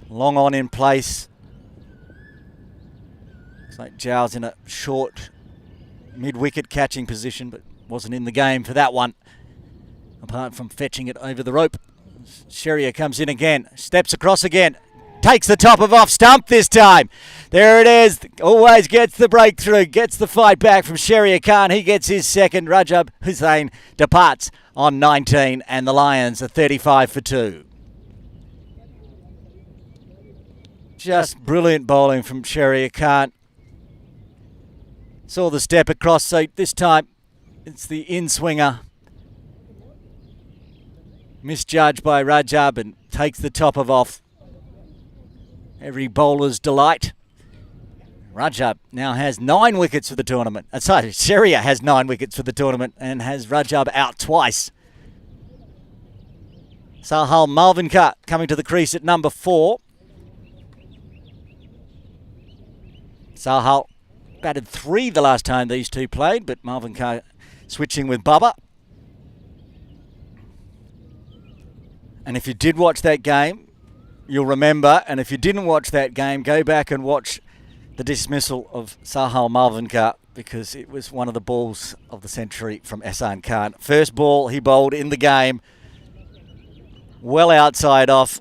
Long on in place. Looks like Zhao's in a short mid-wicket catching position, but wasn't in the game for that one, apart from fetching it over the rope. Shahriar comes in again, steps across again, takes the top of off stump this time. There it is. Always gets the breakthrough, gets the fight back from Shahriar Khan. He gets his second. Rajab Hussain departs on 19, and the Lions are 35 for 2. Just brilliant bowling from Shahriar Khan. Saw the step across, so this time it's the in-swinger. Misjudged by Rajab and takes the topper off. Every bowler's delight. Rajab now has 9 wickets for the tournament. Sorry, Sheria has 9 wickets for the tournament and has Rajab out twice. Sahal Malvinkar coming to the crease at number 4. Sahal batted 3 the last time these two played, but Malvinkar switching with Bubba. And if you did watch that game, you'll remember. And if you didn't watch that game, go back and watch the dismissal of Sahal Malvinkar, because it was one of the balls of the century from Ehsan Khan. First ball he bowled in the game, well outside off.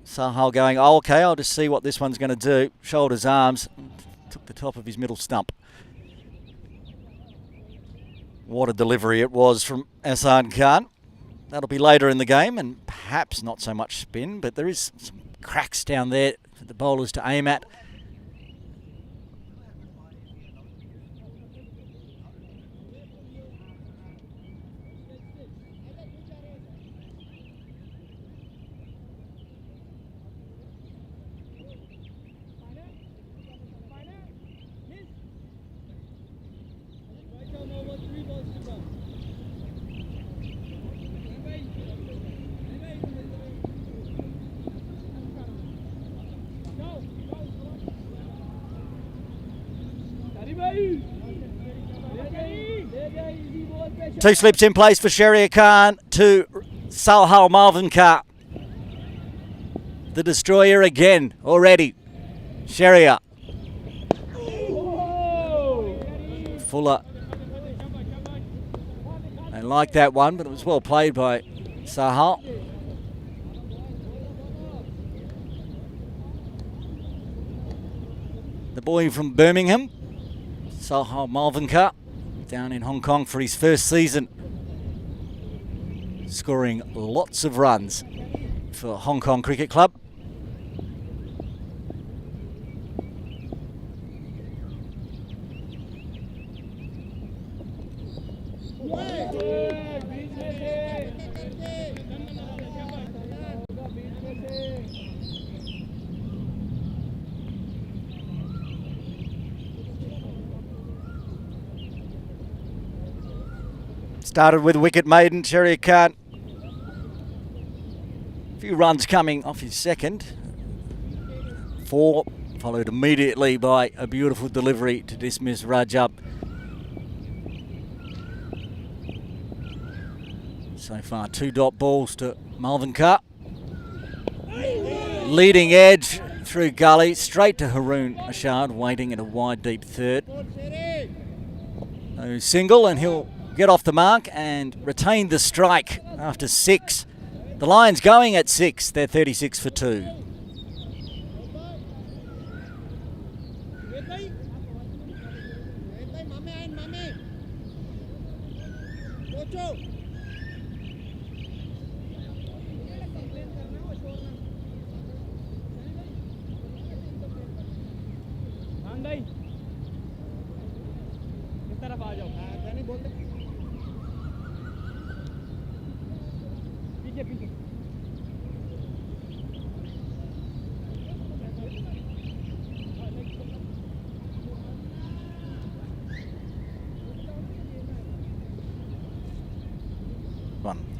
Sahal going, oh, okay, I'll just see what this one's going to do. Shoulders, arms, took the top of his middle stump. What a delivery it was from Ehsan Khan. That'll be later in the game, and perhaps not so much spin, but there is some cracks down there for the bowlers to aim at. Two slips in place for Sheria Khan to Sahal Malvinkar. The destroyer again already. Sheria. Fuller. They like that one, but it was well played by Sahal. The boy from Birmingham, Sahal Malvinkar, down in Hong Kong for his first season, scoring lots of runs for Hong Kong Cricket Club. Started with wicket maiden, Sheria Khan. A few runs coming off his second. 4, followed immediately by a beautiful delivery to dismiss Rajab. So far, 2 dot balls to Malvinkar. Leading edge through gully, straight to Haroon Ashad, waiting at a wide deep third. No single, and he'll get off the mark and retain the strike after 6. The Lions going at 6. They're 36 for 2.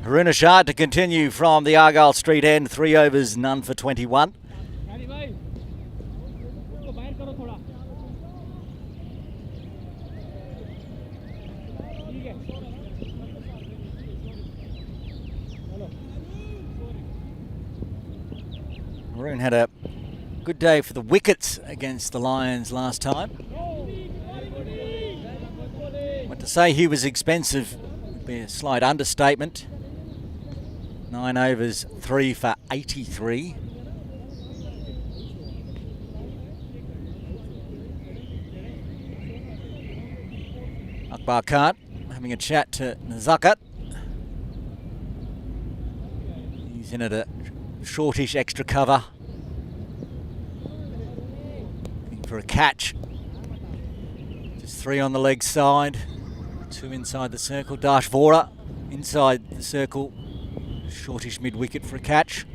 Haroon Ashad to continue from the Argyle Street end. 3 overs, none for 21. Haroon had a good day for the wickets against the Lions last time. But to say he was expensive would be a slight understatement. 9 overs, 3 for 83. Akbar Khan having a chat to Nazakat. He's in at a shortish extra cover. Looking for a catch. Just There's 3 on the leg side, 2 inside the circle. Dash Vora inside the circle, shortish mid-wicket for a catch.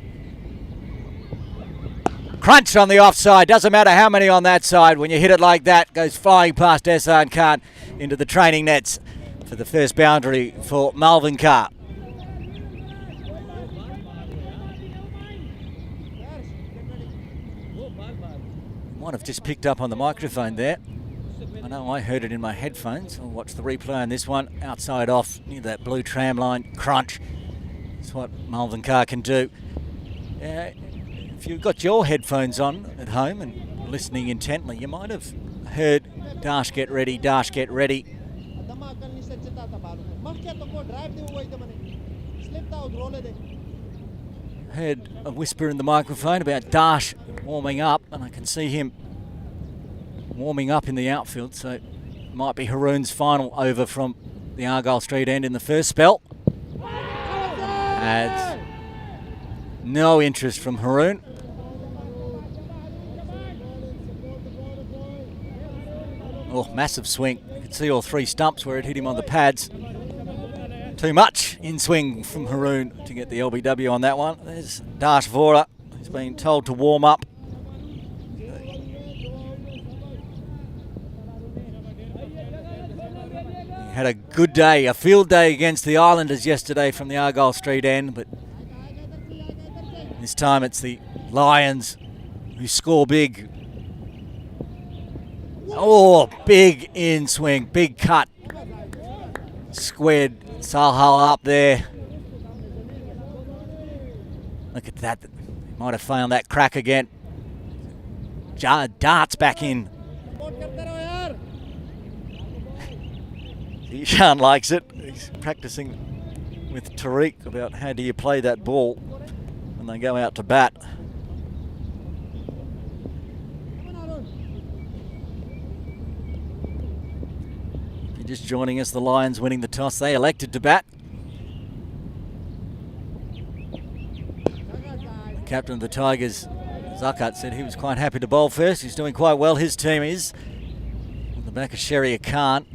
Crunch on the offside, doesn't matter how many on that side. When you hit it like that, goes flying past Ehsan Khan into the training nets for the first boundary for Malvin Carr. Might have just picked up on the microphone there. I know I heard it in my headphones. I'll watch the replay on this one. Outside off near that blue tram line. Crunch. That's what Malvin Carr can do. If you've got your headphones on at home and listening intently, you might have heard Dash get ready, Dash get ready. Heard a whisper in the microphone about Dash warming up, and I can see him warming up in the outfield, so it might be Haroon's final over from the Argyle Street end in the first spell. Adds no interest from Haroon. Oh, massive swing. You can see all 3 stumps where it hit him on the pads. Too much in swing from Haroon to get the LBW on that one. There's Dash Vora. He's been told to warm up. He had a good day, a field day against the Islanders yesterday from the Argyle Street end, but this time it's the Lions who score big. Oh, big in swing, big cut. Squared Salhal up there. Look at that. Might have found that crack again. Darts back in. Ishan likes it. He's practicing with Tariq about how do you play that ball when they go out to bat. Just joining us, the Lions winning the toss. They elected to bat. The captain of the Tigers, Zakat, said he was quite happy to bowl first. He's doing quite well. His team is on the back of Sharia Khan.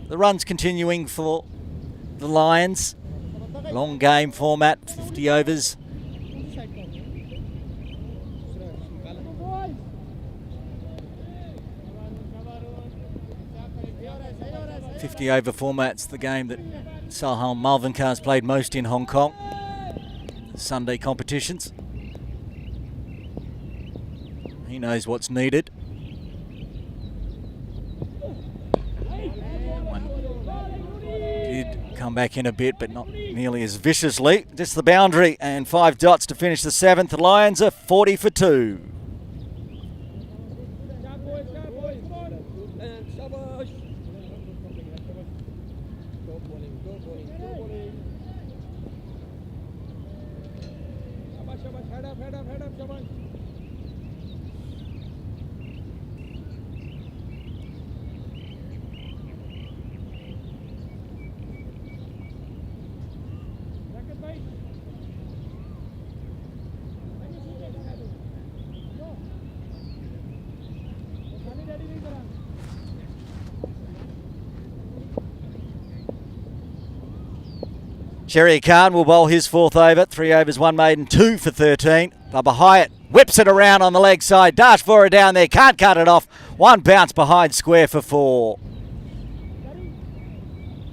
The runs continuing for the Lions. Long game format, 50 overs. 50 over format's the game that Salhal Malvin Carr's played most in Hong Kong. Sunday competitions. He knows what's needed. One did come back in a bit, but not nearly as viciously. Just the boundary and 5 dots to finish the 7th. The Lions are 40 for 2. Sherry Khan will bowl his 4th over. 3 overs, 1 maiden, 2 for 13. Bubba Hyatt whips it around on the leg side. Dash Vora down there, can't cut it off. 1 bounce behind square for 4.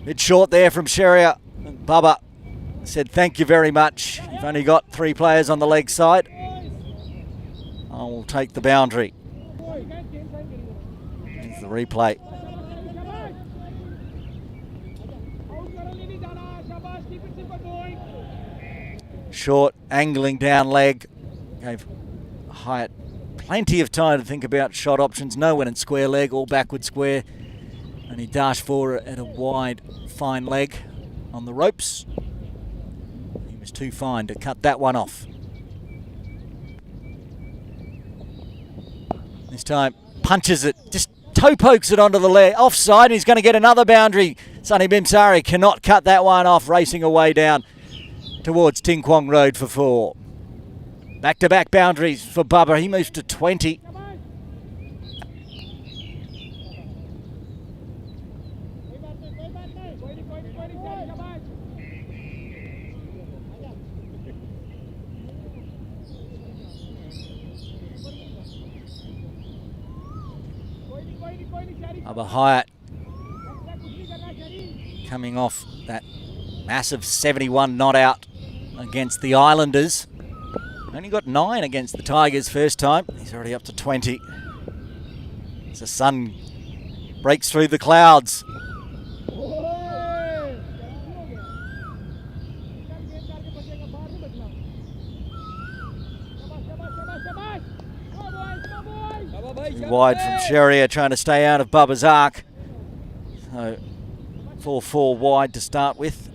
Bit short there from Sheria. Bubba said thank you very much. You've only got 3 players on the leg side. I will take the boundary. Here's the replay. Short, angling down leg. Gave Hyatt plenty of time to think about shot options. No one in square leg, all backward square. And he dashed forward at a wide, fine leg on the ropes. He was too fine to cut that one off. This time, punches it, just toe pokes it onto the leg, offside. He's going to get another boundary. Sonny Bimsari cannot cut that one off, racing away down towards Ting Kwong Road for 4. Back-to-back boundaries for Bubba. He moves to 20. Bubba Hyatt coming off that massive 71 not out against the Islanders. Only got 9 against the Tigers first time. He's already up to 20. As the sun breaks through the clouds. Wide from Sherrier, trying to stay out of Bubba's arc. So 4-4 wide to start with.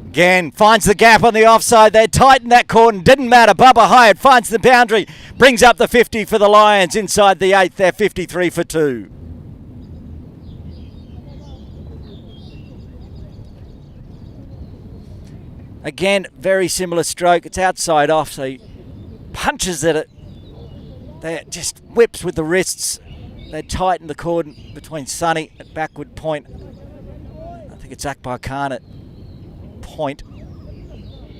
Again, finds the gap on the offside. They tighten that cordon. Didn't matter. Bubba Hyatt finds the boundary. Brings up the 50 for the Lions. Inside the 8th, they're 53 for 2. Again, very similar stroke. It's outside off, so he punches at it. They just whips with the wrists. They tighten the cordon between Sonny at backward point. I think it's Akbar Khan at point.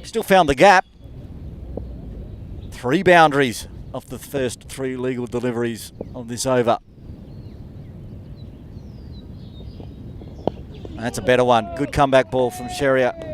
Still found the gap. 3 boundaries off the first 3 legal deliveries of this over. That's a better one. Good comeback ball from Sherrier.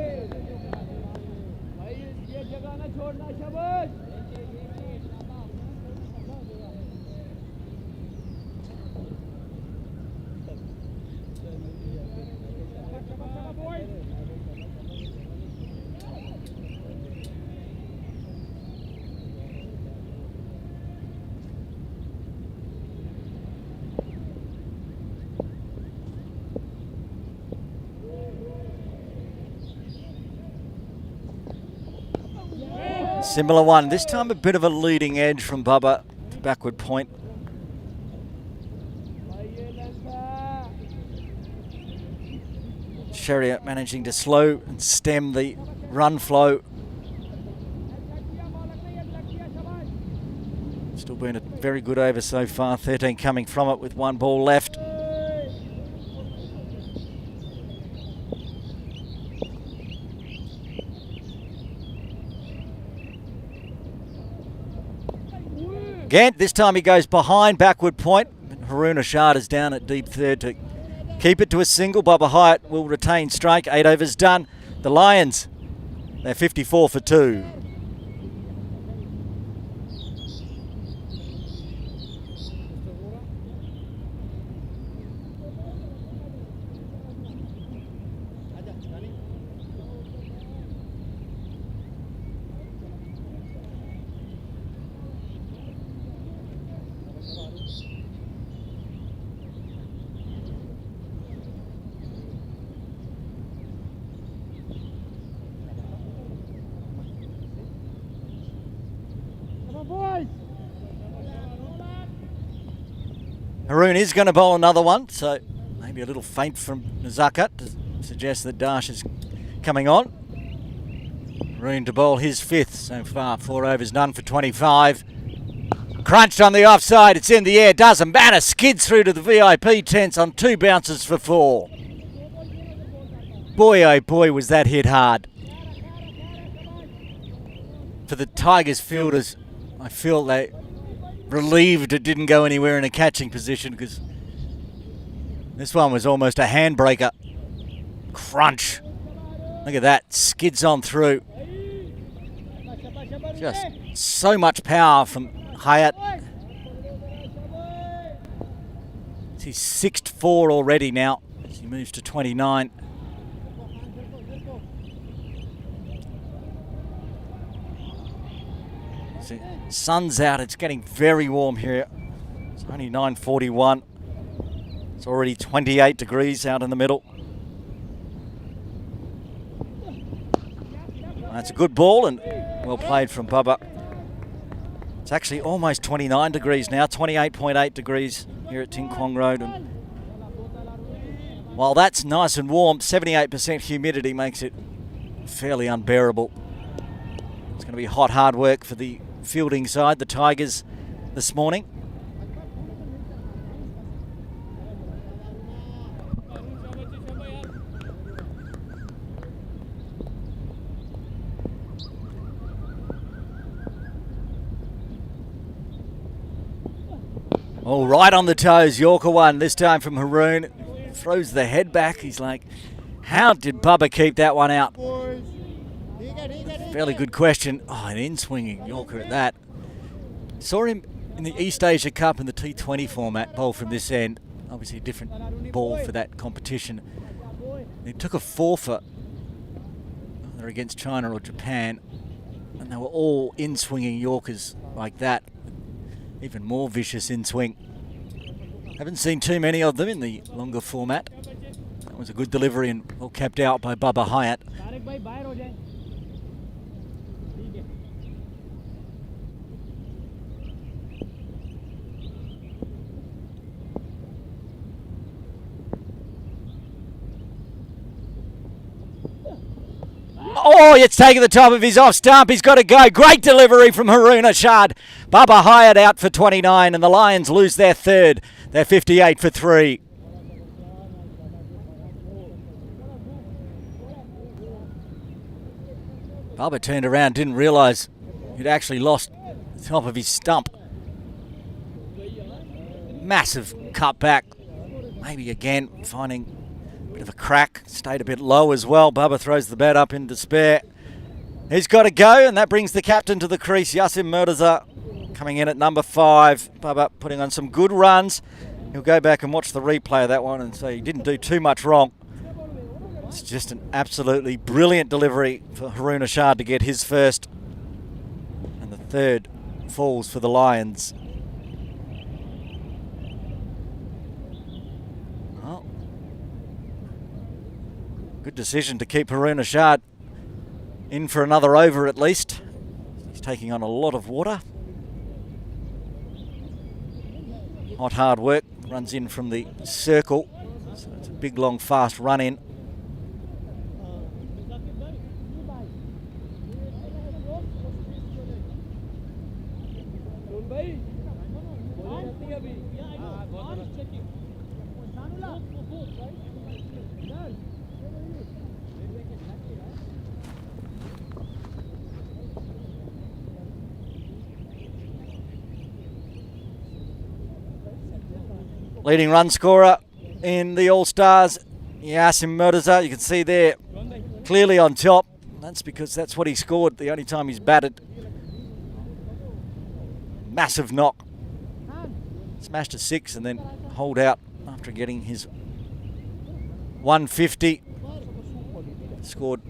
Similar one, this time a bit of a leading edge from Bubba to backward point. Sherrier managing to slow and stem the run flow. Still been a very good over so far, 13 coming from it with 1 ball left. Again, this time he goes behind backward point. Haroon Ashad is down at deep third to keep it to a single. Bubba Hyatt will retain strike. 8 overs done. The Lions, they're 54 for 2. Haroon is going to bowl another one, so maybe a little feint from Nazaka to suggest that Dash is coming on. Haroon to bowl his 5th so far, 4 overs, none for 25. Crunched on the offside, it's in the air, doesn't matter, skids through to the VIP tents on 2 bounces for 4. Boy oh boy was that hit hard. For the Tigers fielders, I feel they relieved it didn't go anywhere in a catching position, because this one was almost a handbreaker. Crunch. Look at that, skids on through. Just so much power from Hyatt. It's his 6th 4 already now as he moves to 29. Sun's out, it's getting very warm here. It's only 9:41. It's already 28 degrees out in the middle. That's a good ball and well played from Bubba. It's actually almost 29 degrees now, 28.8 degrees here at Ting Kwong Road. And while that's nice and warm, 78% humidity makes it fairly unbearable. It's going to be hot, hard work for the fielding side, the Tigers, this morning. All right on the toes, Yorker one, this time from Haroon. Throws the head back. He's like, how did Bubba keep that one out? Fairly good question. Oh, an in-swinging Yorker at that. Saw him in the East Asia Cup in the T20 format, bowl from this end. Obviously a different ball for that competition. He took a forfeit. They're against China or Japan. And they were all in-swinging Yorkers like that. Even more vicious in-swing. Haven't seen too many of them in the longer format. That was a good delivery and well kept out by Bubba Hyatt. Oh, it's taken the top of his off stump. He's got to go. Great delivery from Haroon Ashad. Bubba Hyatt out for 29 and the Lions lose their third. They're 58 for 3. Bubba turned around, didn't realise he'd actually lost the top of his stump. Massive cut back. Maybe again finding a bit of a crack. Stayed a bit low as well. Bubba throws the bat up in despair. He's got to go, and that brings the captain to the crease. Yasim Murtaza coming in at number 5. Bubba putting on some good runs. He'll go back and watch the replay of that one and say he didn't do too much wrong. It's just an absolutely brilliant delivery for Haroon Ashad to get his first. And the third falls for the Lions. Well, good decision to keep Haroon Ashad in for another over at least. He's taking on a lot of water. Hot hard work, runs in from the circle. So it's a big long fast run in. Leading run scorer in the All-Stars, Yasim Murtaza. You can see there, clearly on top. That's because that's what he scored the only time he's batted. Massive knock. Smashed a 6 and then holed out after getting his 150. Scored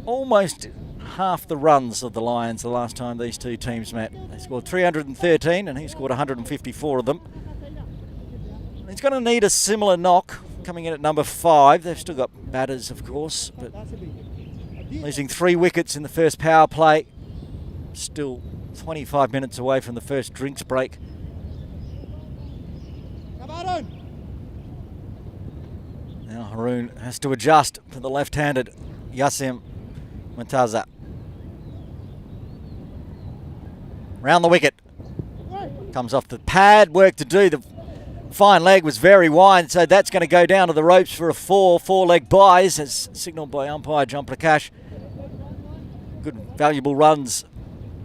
almost half the runs of the Lions the last time these two teams met. They scored 313 and he scored 154 of them. He's going to need a similar knock coming in at number 5. They've still got batters, of course, but losing 3 wickets in the first power play. Still 25 minutes away from the first drinks break. Now Haroon has to adjust to the left-handed Yasim Murtaza. Round the wicket. Comes off the pad, work to do. The fine leg was very wide, so that's going to go down to the ropes for a 4-leg buys as signalled by umpire John Prakash. Good valuable runs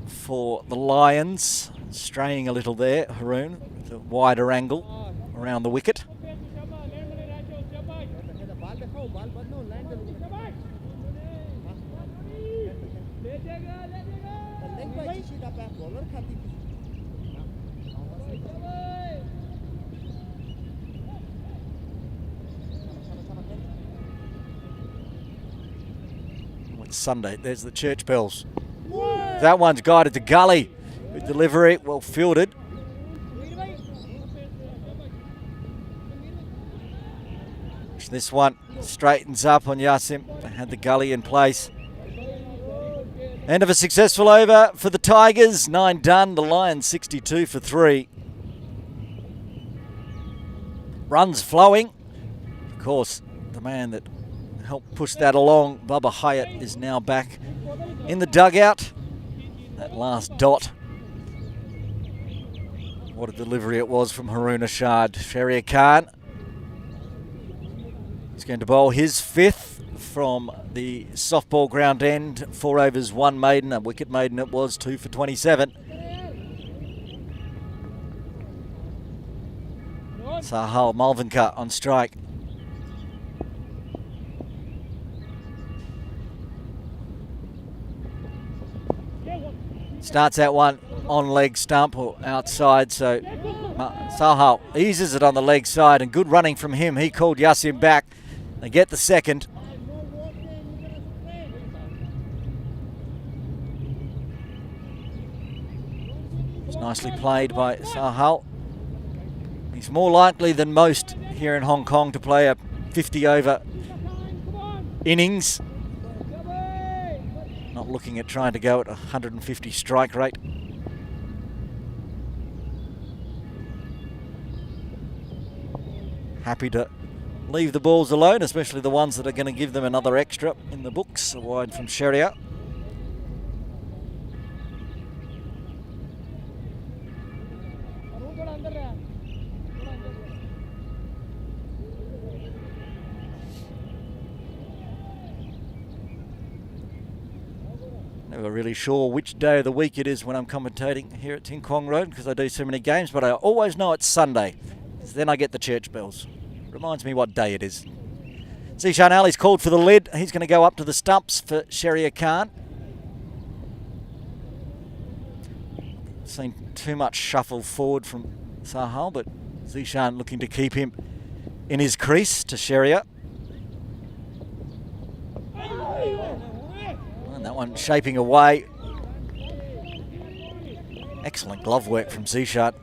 for the Lions. Straying a little there, Haroon, with a wider angle around the wicket. Sunday, there's the church bells. That one's guided to gully. Good delivery, well fielded. This one straightens up on Yasim. They had the gully in place. End of a successful over for the Tigers. 9 done. The Lions 62 for 3. Runs flowing. Of course, the man that helped push that along, Bubba Hyatt, is now back in the dugout. That last dot. What a delivery it was from Haroon Ashad. Shahriar Khan is going to bowl his 5th from the softball ground end. 4 overs, 1 maiden, a wicket maiden it was, 2 for 27. Sahal Malvinka on strike. Starts that one on leg stump or outside, so Sahal eases it on the leg side, and good running from him. He called Yasim back. They get the second. It's nicely played by Sahal. He's more likely than most here in Hong Kong to play a 50-over innings. Not looking at trying to go at 150 strike rate. Happy to leave the balls alone, especially the ones that are going to give them another extra in the books. A wide from Sheria. Never really sure which day of the week it is when I'm commentating here at Ting Kwong Road, because I do so many games, but I always know it's Sunday, because then I get the church bells. Reminds me what day it is. Zishan Ali's called for the lid. He's going to go up to the stumps for Sheria Khan. Seen too much shuffle forward from Sahal, but Zishan looking to keep him in his crease to Sheria. And that one shaping away. Excellent glove work from Zishan.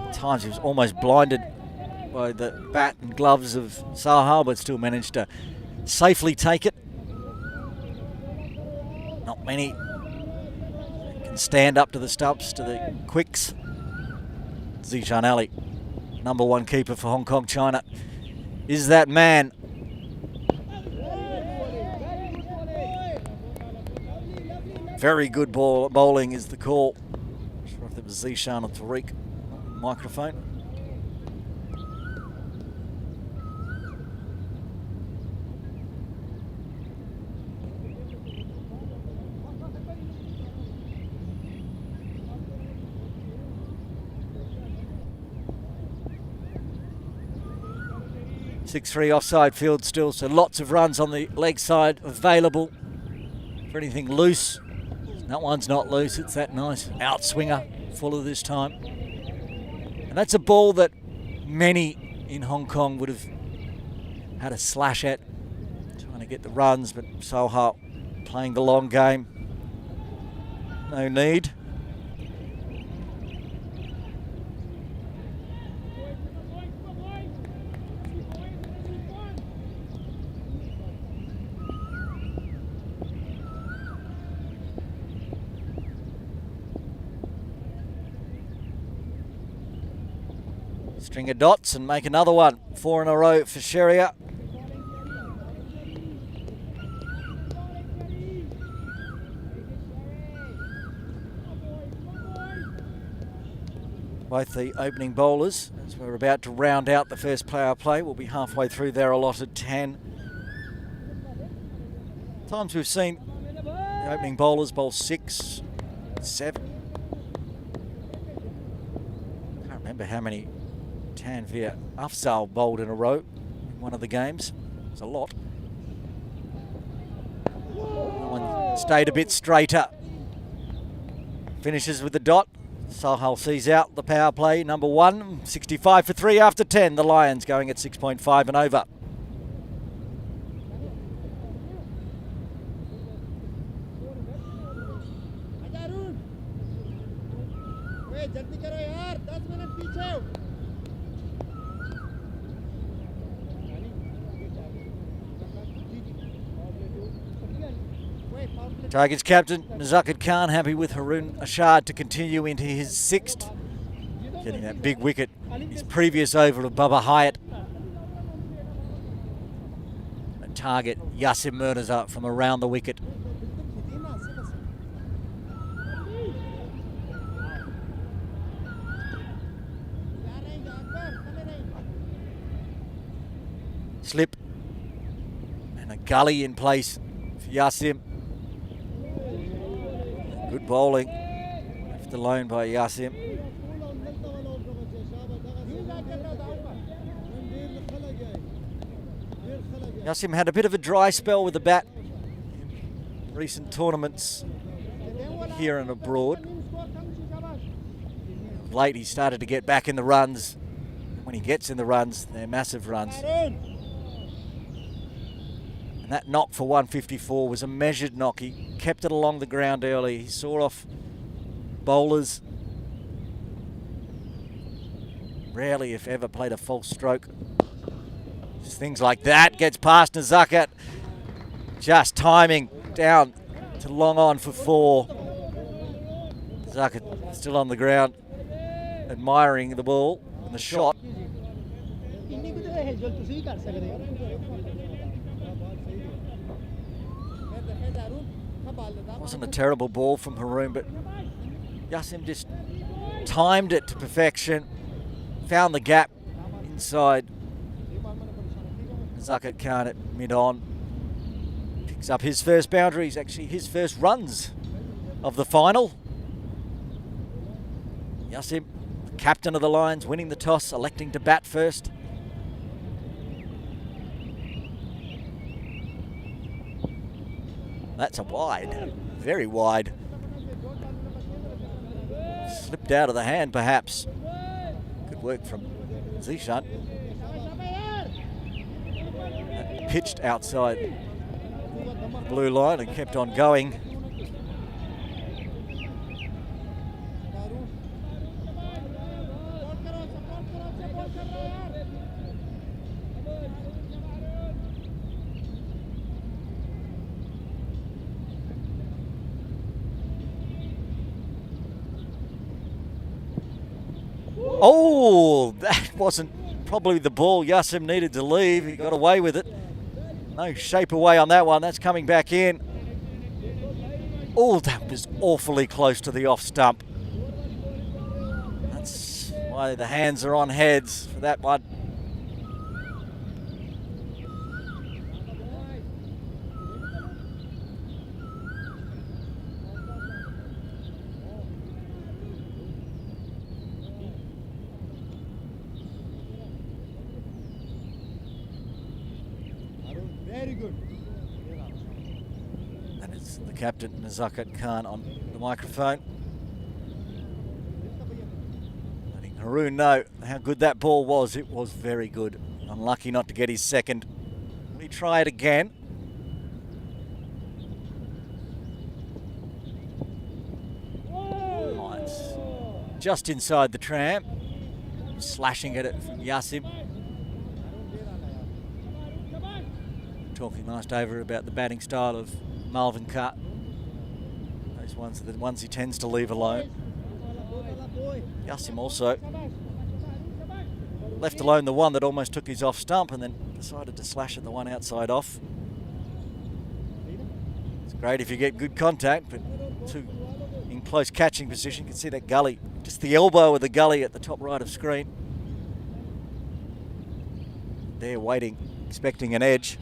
At times he was almost blinded by the bat and gloves of Sahal, but still managed to safely take it. Not many can stand up to the stumps, to the quicks. Zishan Ali, number one keeper for Hong Kong China, is that man. Very good bowling is the call. Not sure if it was Zishan or Tariq on the microphone. Six-3 offside field still, so lots of runs on the leg side available for anything loose. That one's not loose, it's that nice outswinger, Fuller this time. And that's a ball that many in Hong Kong would have had a slash at, trying to get the runs, but Sahal playing the long game. No need. String of dots and make another one. 4 in a row for Sheria. Both the opening bowlers, as we're about to round out the first power play, will be halfway through their allotted 10. Times we've seen the opening bowlers bowl 6, 7. Can't remember how many Tanveer Afzal bowled in a row in one of the games. It's a lot. That one stayed a bit straighter. Finishes with the dot. Sahal sees out the power play, number 1. 65 for 3 after 10. The Lions going at 6.5 and over. Tigers captain Nazakid Khan happy with Haroon Ashad to continue into his 6th. Getting that big wicket, his previous over of Baba Hyatt. And target Yasim Murtaza from around the wicket. Slip and a gully in place for Yasim. Good bowling, left alone by Yasim. Yasim had a bit of a dry spell with the bat in recent tournaments here and abroad. Of late he started to get back in the runs. When he gets in the runs, they're massive runs. And that knock for 154 was a measured knock. He kept it along the ground early. He saw off bowlers. Rarely, if ever, played a false stroke. Just things like that. Gets past Nazakat. Just timing down to long on for 4. Nazakat still on the ground, admiring the ball and the shot. Wasn't a terrible ball from Haroon, but Yasim just timed it to perfection. Found the gap inside. Nazakat Khan at mid-on. Picks up his first boundaries, actually his first runs of the final. Yasim, the captain of the Lions, winning the toss, electing to bat first. That's a wide, very wide. Slipped out of the hand, perhaps. Good work from Zishan. Pitched outside the blue line and kept on going. Oh, that wasn't probably the ball Yasim needed to leave. He got away with it. No shape away on that one. That's coming back in. Oh, that was awfully close to the off stump. That's why the hands are on heads for that one. Very good. And it's the captain, Nazakat Khan, on the microphone. Letting Haroon know how good that ball was. It was very good. Unlucky not to get his second. Will he try it again? Oh, it's just inside the tram. Slashing at it from Yasim. Talking last over about the batting style of Malvin Carr. Those ones are the ones he tends to leave alone. Yasim also left alone the one that almost took his off stump and then decided to slash at the one outside off. It's great if you get good contact, but two in close catching position. You can see that gully, just the elbow of the gully at the top right of screen. They're waiting, expecting an edge.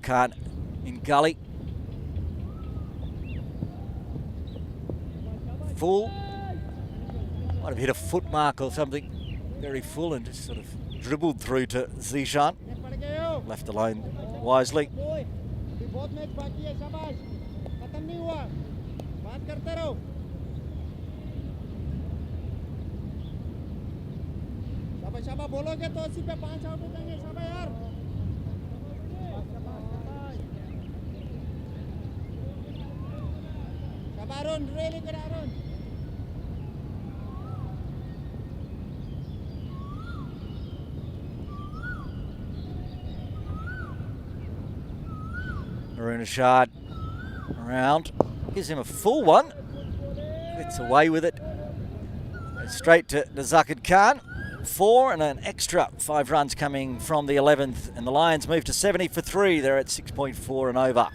Khan in gully. Full. Might have hit a foot mark or something. Very full and just sort of dribbled through to Zishan. Left alone wisely. Arun, really good Arun. Arun Ashad around, gives him a full one, gets away with it. Goes straight to Nazakat Khan. 4 and an extra 5 runs coming from the 11th, and the Lions move to 70 for 3. They're at 6.4 and over.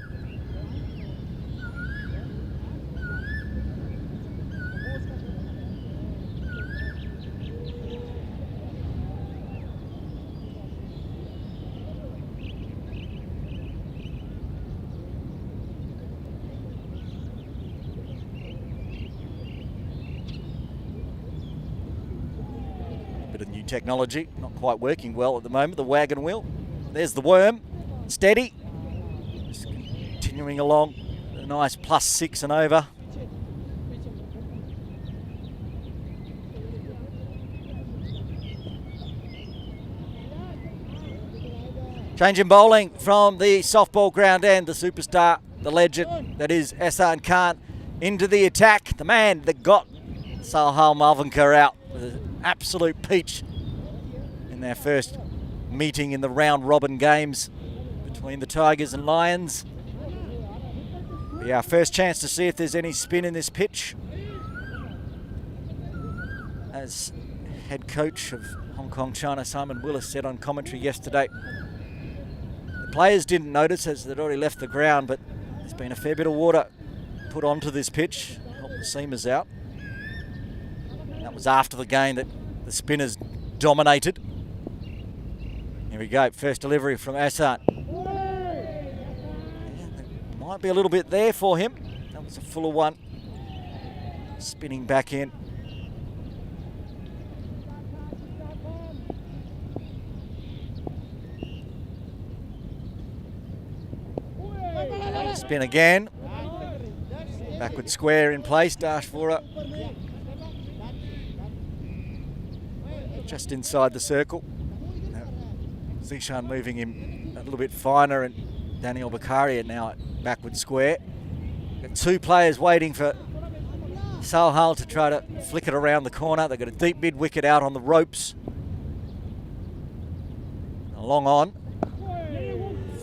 technology, not quite working well at the moment, the wagon wheel. There's the worm, steady. Just continuing along, a nice +6 and over. Change in bowling from the softball ground end, the superstar, the legend that is Ehsan Khan, into the attack. The man that got Sahal Malvinkar out with an absolute peach in their first meeting in the round robin games between the Tigers and Lions. Yeah, first chance to see if there's any spin in this pitch. As head coach of Hong Kong China, Simon Willis, said on commentary yesterday, players didn't notice as they'd already left the ground, but there's been a fair bit of water put onto this pitch, help the seamers out. That was after the game that the spinners dominated. Here we go, first delivery from Ehsan. Yeah, might be a little bit there for him. That was a fuller one. Spinning back in. Spin again. Backward square in place, Dash Vora. Just inside the circle. Zishan moving him a little bit finer, and Daniel Bakari now at backward square. Got two players waiting for Sahal to try to flick it around the corner. They've got a deep mid wicket out on the ropes. Long on.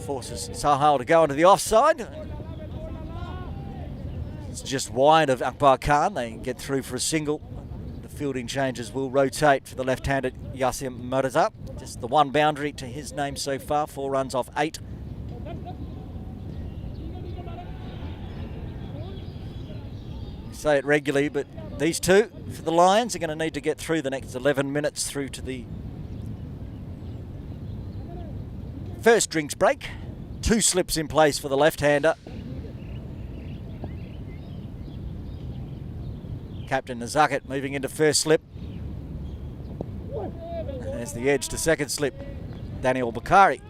Forces Sahal to go into the offside. It's just wide of Akbar Khan. They get through for a single. The fielding changes will rotate for the left-handed Yasim Mirza. Just the one boundary to his name so far, 4 runs off 8. We say it regularly, but these two for the Lions are going to need to get through the next 11 minutes through to the first drinks break. 2 slips in place for the left-hander. Captain Nazaket moving into first slip. And there's the edge to second slip. Daniel Bakari.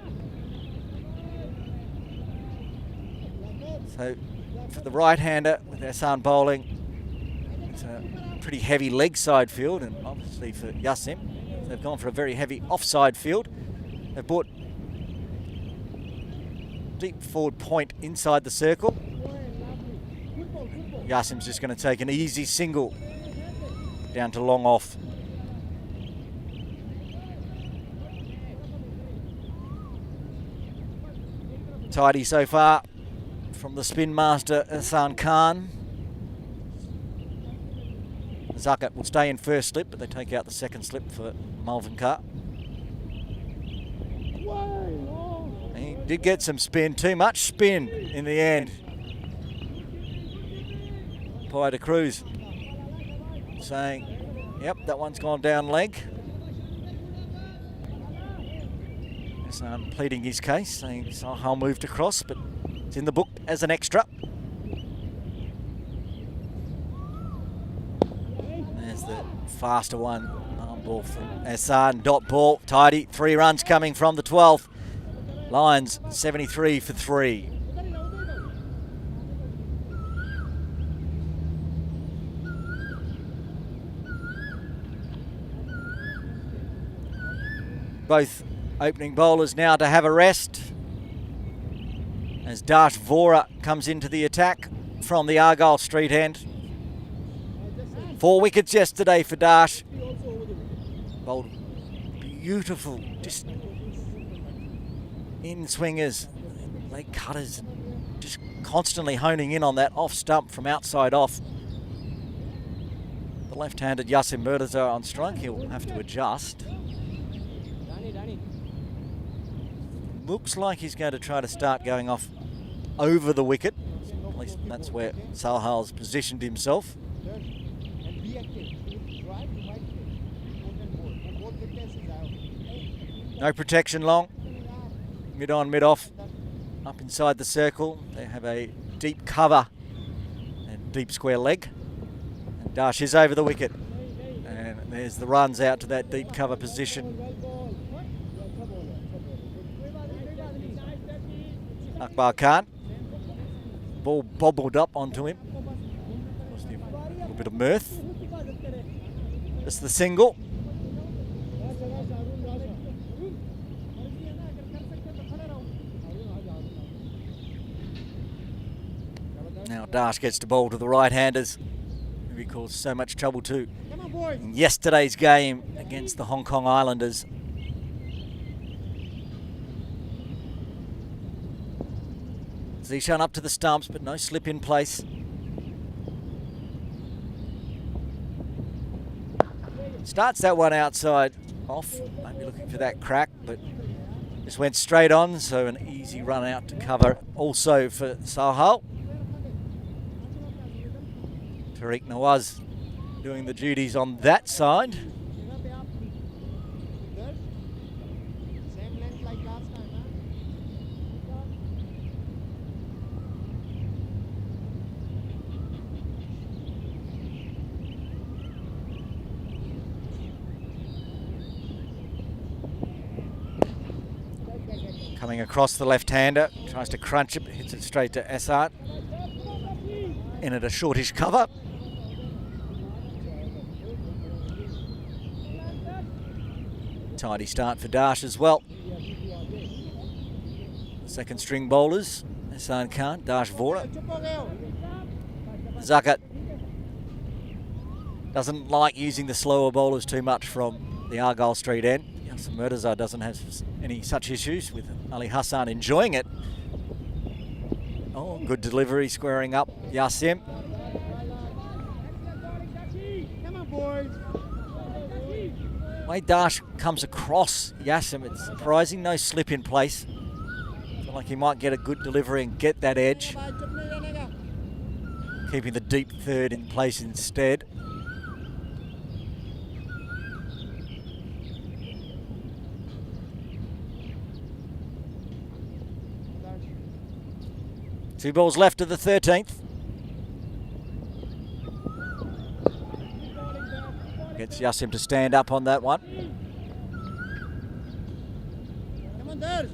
So for the right-hander with Ehsan bowling, it's a pretty heavy leg side field, and obviously for Yasim, they've gone for a very heavy offside field. They've brought deep forward point inside the circle. Yasim's just going to take an easy single down to long off. Tidy so far from the spin master Ehsan Khan. Zakat will stay in first slip, but they take out the second slip for Malvinkar. He did get some spin, too much spin in the end. Umpire Cruz saying, yep, that one's gone down leg. Pleading his case, saying Sahal moved across, but it's in the book as an extra. There's the faster one, arm ball from Ehsan, dot ball, tidy, 3 runs coming from the 12th. Lions 73 for 3. Both opening bowlers now to have a rest as Dash Vora comes into the attack from the Argyle Street end. 4 wickets yesterday for Dash. Bowled beautiful, just in swingers, leg cutters, just constantly honing in on that off stump from outside off. The left-handed Yasim Mirza on strike, he'll have to adjust. Looks like he's going to try to start going off over the wicket. At least that's where Sahal's positioned himself. No protection long. Mid on, mid off. Up inside the circle. They have a deep cover and deep square leg. And Dash is over the wicket. And There's the runs out to that deep cover position. Akbar Khan. Ball bobbled up onto him. Cost him a little bit of mirth. It's the single. Now Dash gets to bowl to the right-handers, who he caused so much trouble to in yesterday's game against the Hong Kong Islanders. Zishan up to the stumps, but no slip in place. Starts that one outside off, maybe looking for that crack, but just went straight on, so an easy run out to cover also for Sahal. Tariq Nawaz doing the duties on that side. Coming across the left-hander, tries to crunch it, but hits it straight to Essart. In at a shortish cover. Tidy start for Dash as well. Second string bowlers, Hassan Khan, Dash Vora. Zakat doesn't like using the slower bowlers too much from the Argyle Street end. Yasser Murtaza doesn't have any such issues, with Ali Hassan enjoying it. Oh, good delivery, squaring up Yasim. Come on, boys. The way Dash comes across Yasim, it's surprising, no slip in place. Feel like he might get a good delivery and get that edge. Keeping the deep third in place instead. Two balls left of the 13th. Gets Yasim to stand up on that one. Come on, Darsh.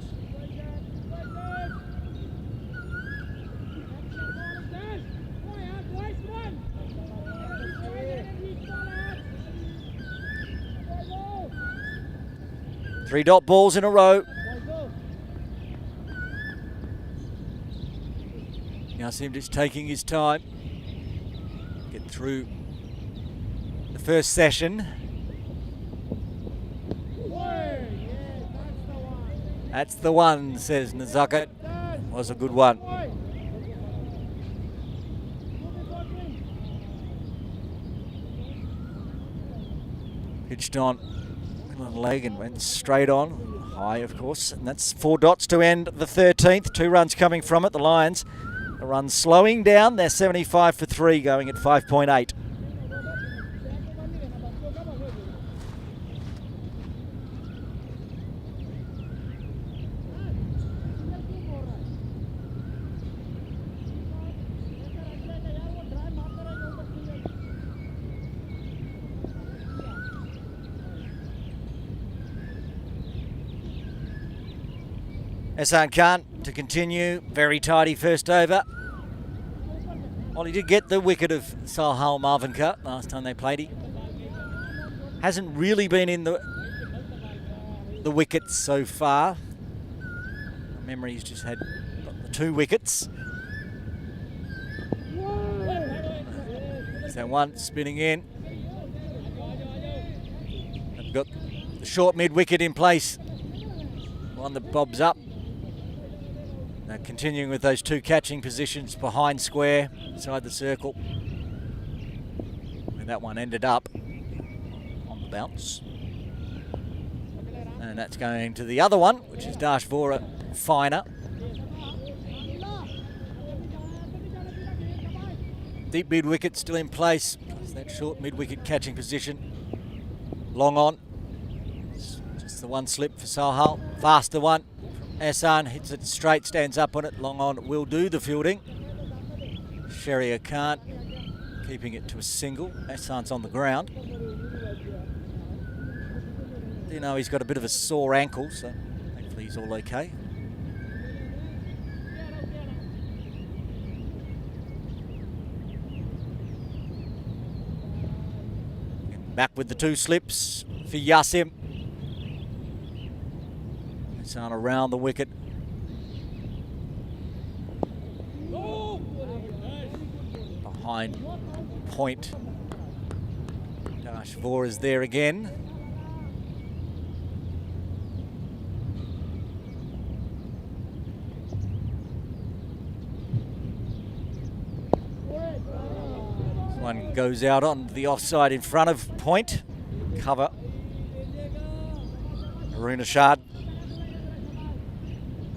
3 dot balls in a row. Yasim just taking his time. Get through the first session. That's the one, says Nazakat. Was a good one. Pitched on leg and went straight on. High, of course. And that's 4 dots to end the 13th. 2 runs coming from it. The Lions, the run slowing down. They're 75 for 3, going at 5.8. Hassan Khan to continue. Very tidy first over. Well, he did get the wicket of Sahal Marvinkar last time they played. He hasn't really been in the wickets so far. From memory, he's just had the 2 wickets. So one spinning in. They've got the short mid wicket in place. One that bobs up. Now continuing with those 2 catching positions behind square, inside the circle. And that one ended up on the bounce. And that's going to the other one, which is Dash Vora finer. Deep mid wicket still in place. Plus that short mid wicket catching position. Long on. Just the one slip for Sahal. Faster one. Hassan hits it straight, stands up on it. Long on will do the fielding. Sharia Khan keeping it to a single. Hassan's on the ground. You know, he's got a bit of a sore ankle, so hopefully he's all okay. Back with the 2 slips for Yasim. It's on around the wicket. Behind point. Dashvor is there again. One goes out on the offside in front of point. Cover. Arunashad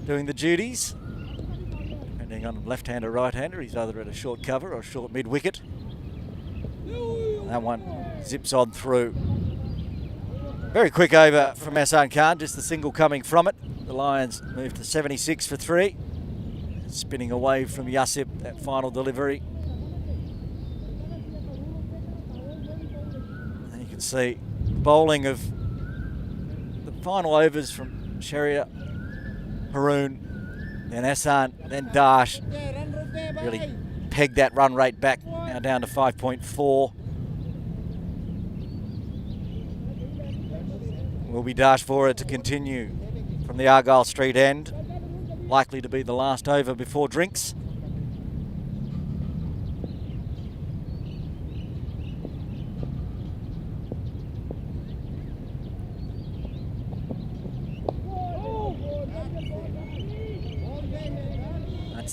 doing the duties. Depending on left-hander or right-hander, he's either at a short cover or a short mid-wicket. That one zips on through. Very quick over from Hassan Khan, just the single coming from it. The Lions move to 76 for 3. Spinning away from Yasip, that final delivery. See bowling of the final overs from Sharia, Haroon, then Hassan, then Dash. Really pegged that run rate back, now down to 5.4. Will be Dash for it to continue from the Argyle Street end. Likely to be the last over before drinks.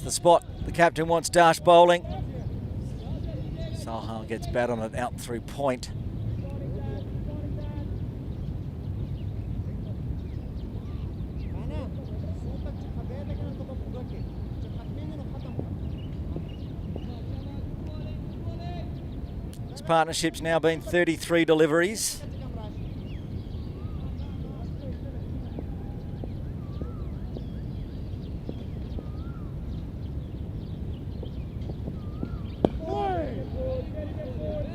The spot the captain wants Dash bowling. Salhal gets bat on it out through point. This partnership's now been 33 deliveries.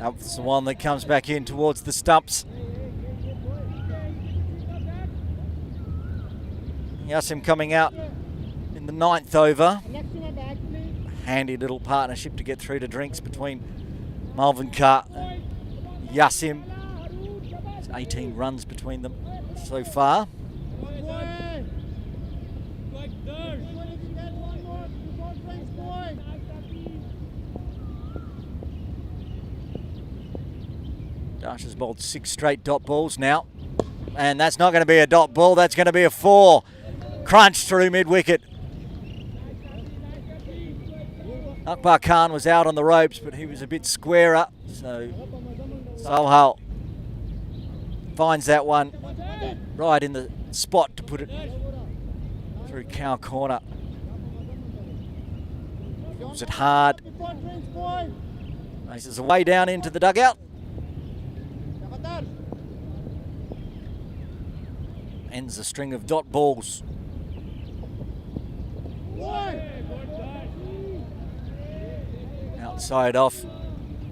That's the one that comes back in towards the stumps. Yasim coming out in the 9th over. Handy little partnership to get through to drinks between Malvin Carr and Yasim. It's 18 runs between them so far. Dash has bowled 6 straight dot balls now. And that's not going to be a dot ball, that's going to be a 4. Crunch through mid-wicket. Akbar Khan was out on the ropes, but he was a bit squarer. So Salhal finds that one right in the spot to put it through cow corner. Was it hard? Races away down into the dugout. Ends a string of dot balls. Outside off.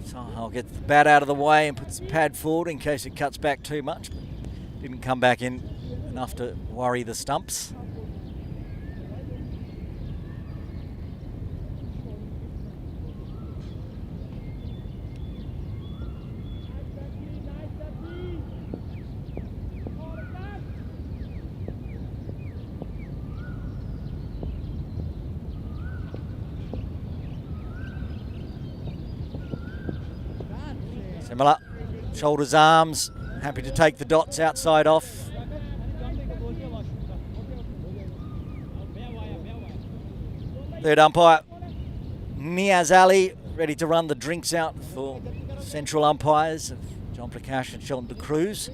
Salhal gets the bat out of the way and puts the pad forward in case it cuts back too much. Didn't come back in enough to worry the stumps. Similar, shoulders, arms, happy to take the dots outside off. Third umpire, Niaz Ali, ready to run the drinks out for central umpires of John Prakash and Sheldon de Cruz.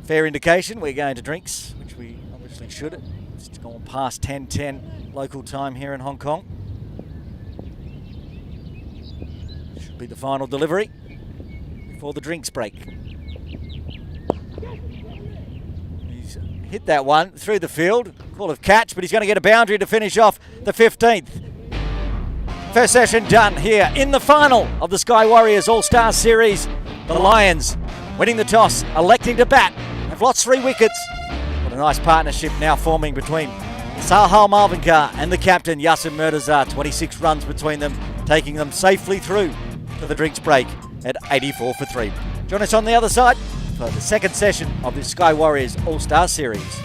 Fair indication we're going to drinks, which we obviously should. It's gone past 10:10 local time here in Hong Kong. Should be the final delivery before the drinks break. He's hit that one through the field, call of catch, but he's going to get a boundary to finish off the 15th. First session done here in the final of the Sky Warriors All-Star Series. The Lions winning the toss, electing to bat. Have lost 3 wickets. What a nice partnership now forming between Sahal Malvinkar and the captain Yasin Murtaza. 26 runs between them, taking them safely through to the drinks break at 84 for 3. Join us on the other side for the second session of the Sky Warriors All-Star Series.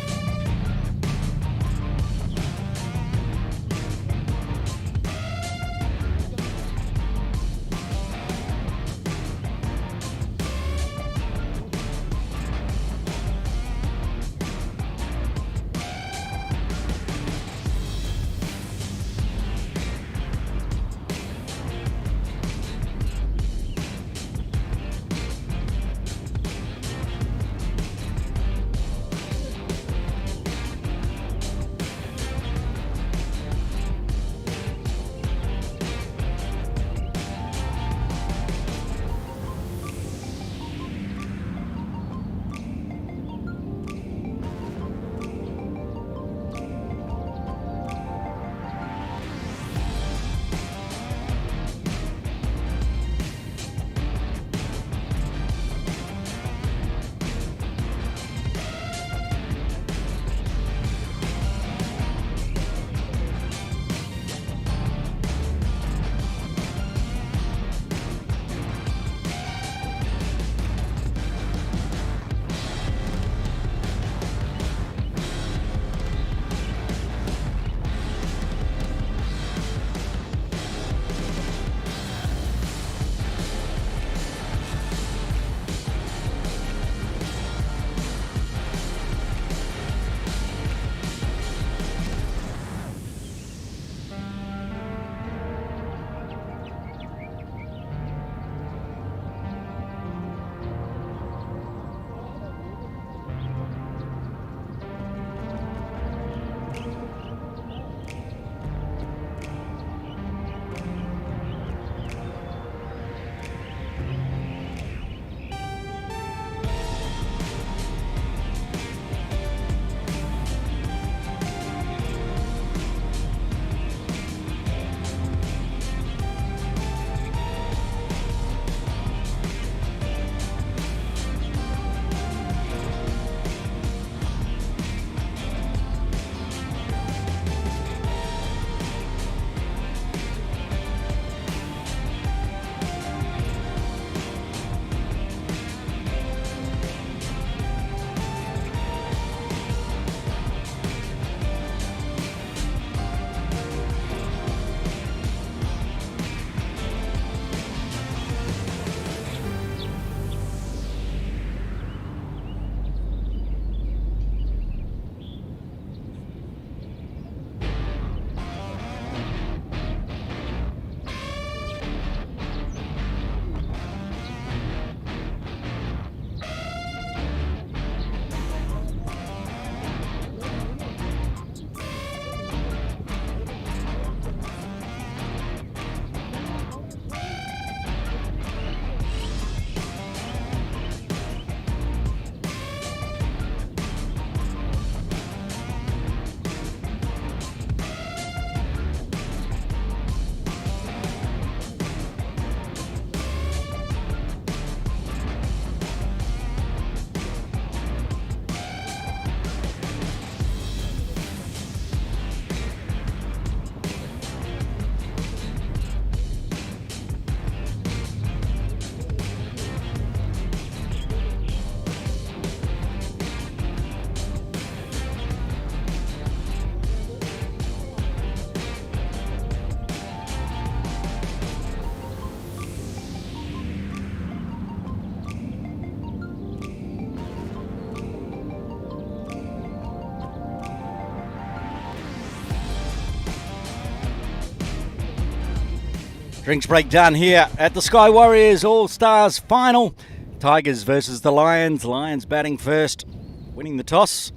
Drinks break done here at the Sky Warriors All-Stars final. Tigers versus the Lions. Lions batting first, winning the toss.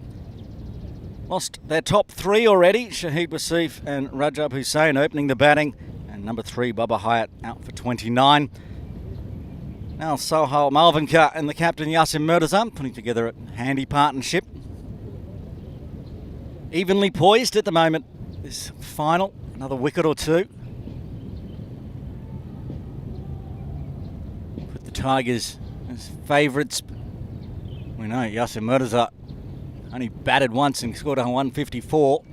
Lost their top 3 already. Shahid Wasif and Rajab Hussain opening the batting. And number 3, Bubba Hyatt, out for 29. Now Sohail Malvinkar and the captain Yasin Murtaza putting together a handy partnership. Evenly poised at the moment, this final. Another wicket or two. Put the Tigers as favourites We know Yasin Murtaza only batted once and scored a 154.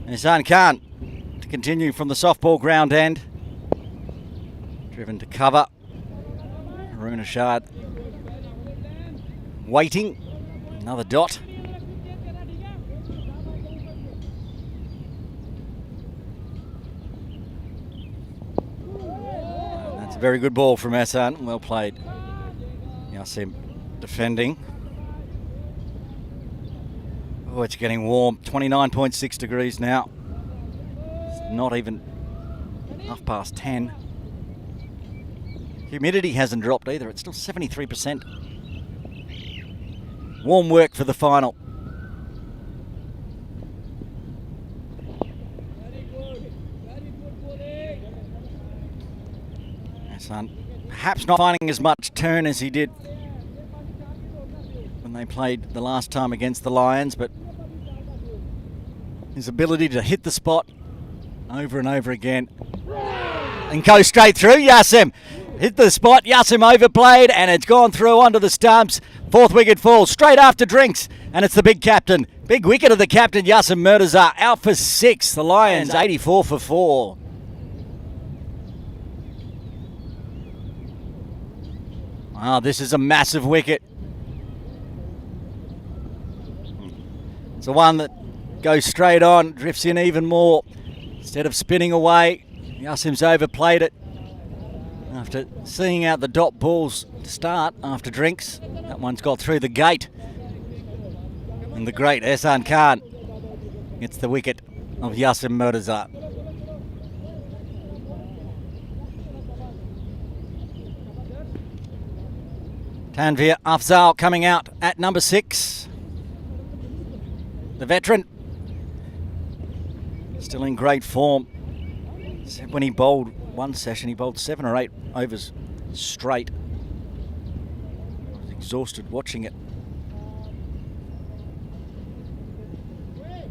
Ihsan Khan to continue from the softball ground end. Driven to cover. Harun Ashad waiting. Another dot. That's a very good ball from Ihsan. Well played. Yasim defending. Oh, it's getting warm. 29.6 degrees now. It's not even 10:30. Humidity hasn't dropped either. It's still 73%. Warm work for the final. Hassan perhaps not finding as much turn as he did when they played the last time against the Lions, but his ability to hit the spot over and over again and go straight through. Yasim hit the spot. Yasim overplayed and it's gone through onto the stumps. Fourth wicket falls straight after drinks, and it's the big captain. Big wicket of the captain, Yasim Murtaza, out for 6. The Lions 84 for 4. Wow, this is a massive wicket. It's the one that goes straight on, drifts in even more. Instead of spinning away, Yasim's overplayed it. After seeing out the dot balls to start after drinks, that one's got through the gate. And the great Ihsan Khan gets the wicket of Yasim Murtaza. Tanveer Afzal coming out at number 6. The veteran, still in great form. When he bowled one session, he bowled 7 or 8 overs straight. I was exhausted watching it. I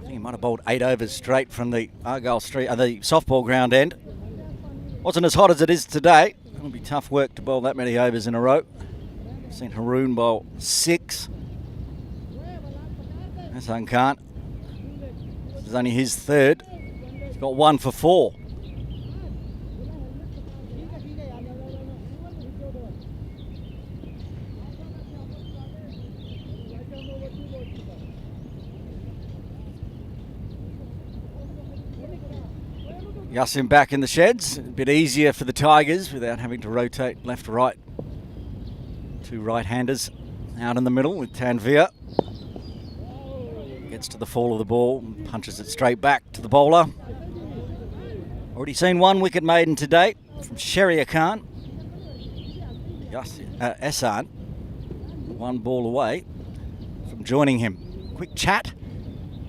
think he might have bowled 8 overs straight from the Argyle Street, the softball ground end. Wasn't as hot as it is today. It'll be tough work to bowl that many overs in a row. I've seen Haroon bowl 6. Ihsan Khan. This is only his 3rd. He's got 1 for 4. Yasim back in the sheds. A bit easier for the Tigers without having to rotate left to right. 2 right-handers out in the middle with Tanveer. Gets to the fall of the ball and punches it straight back to the bowler. Already seen 1 wicket maiden to date from Sheria Khan. Ihsan, 1 ball away from joining him. Quick chat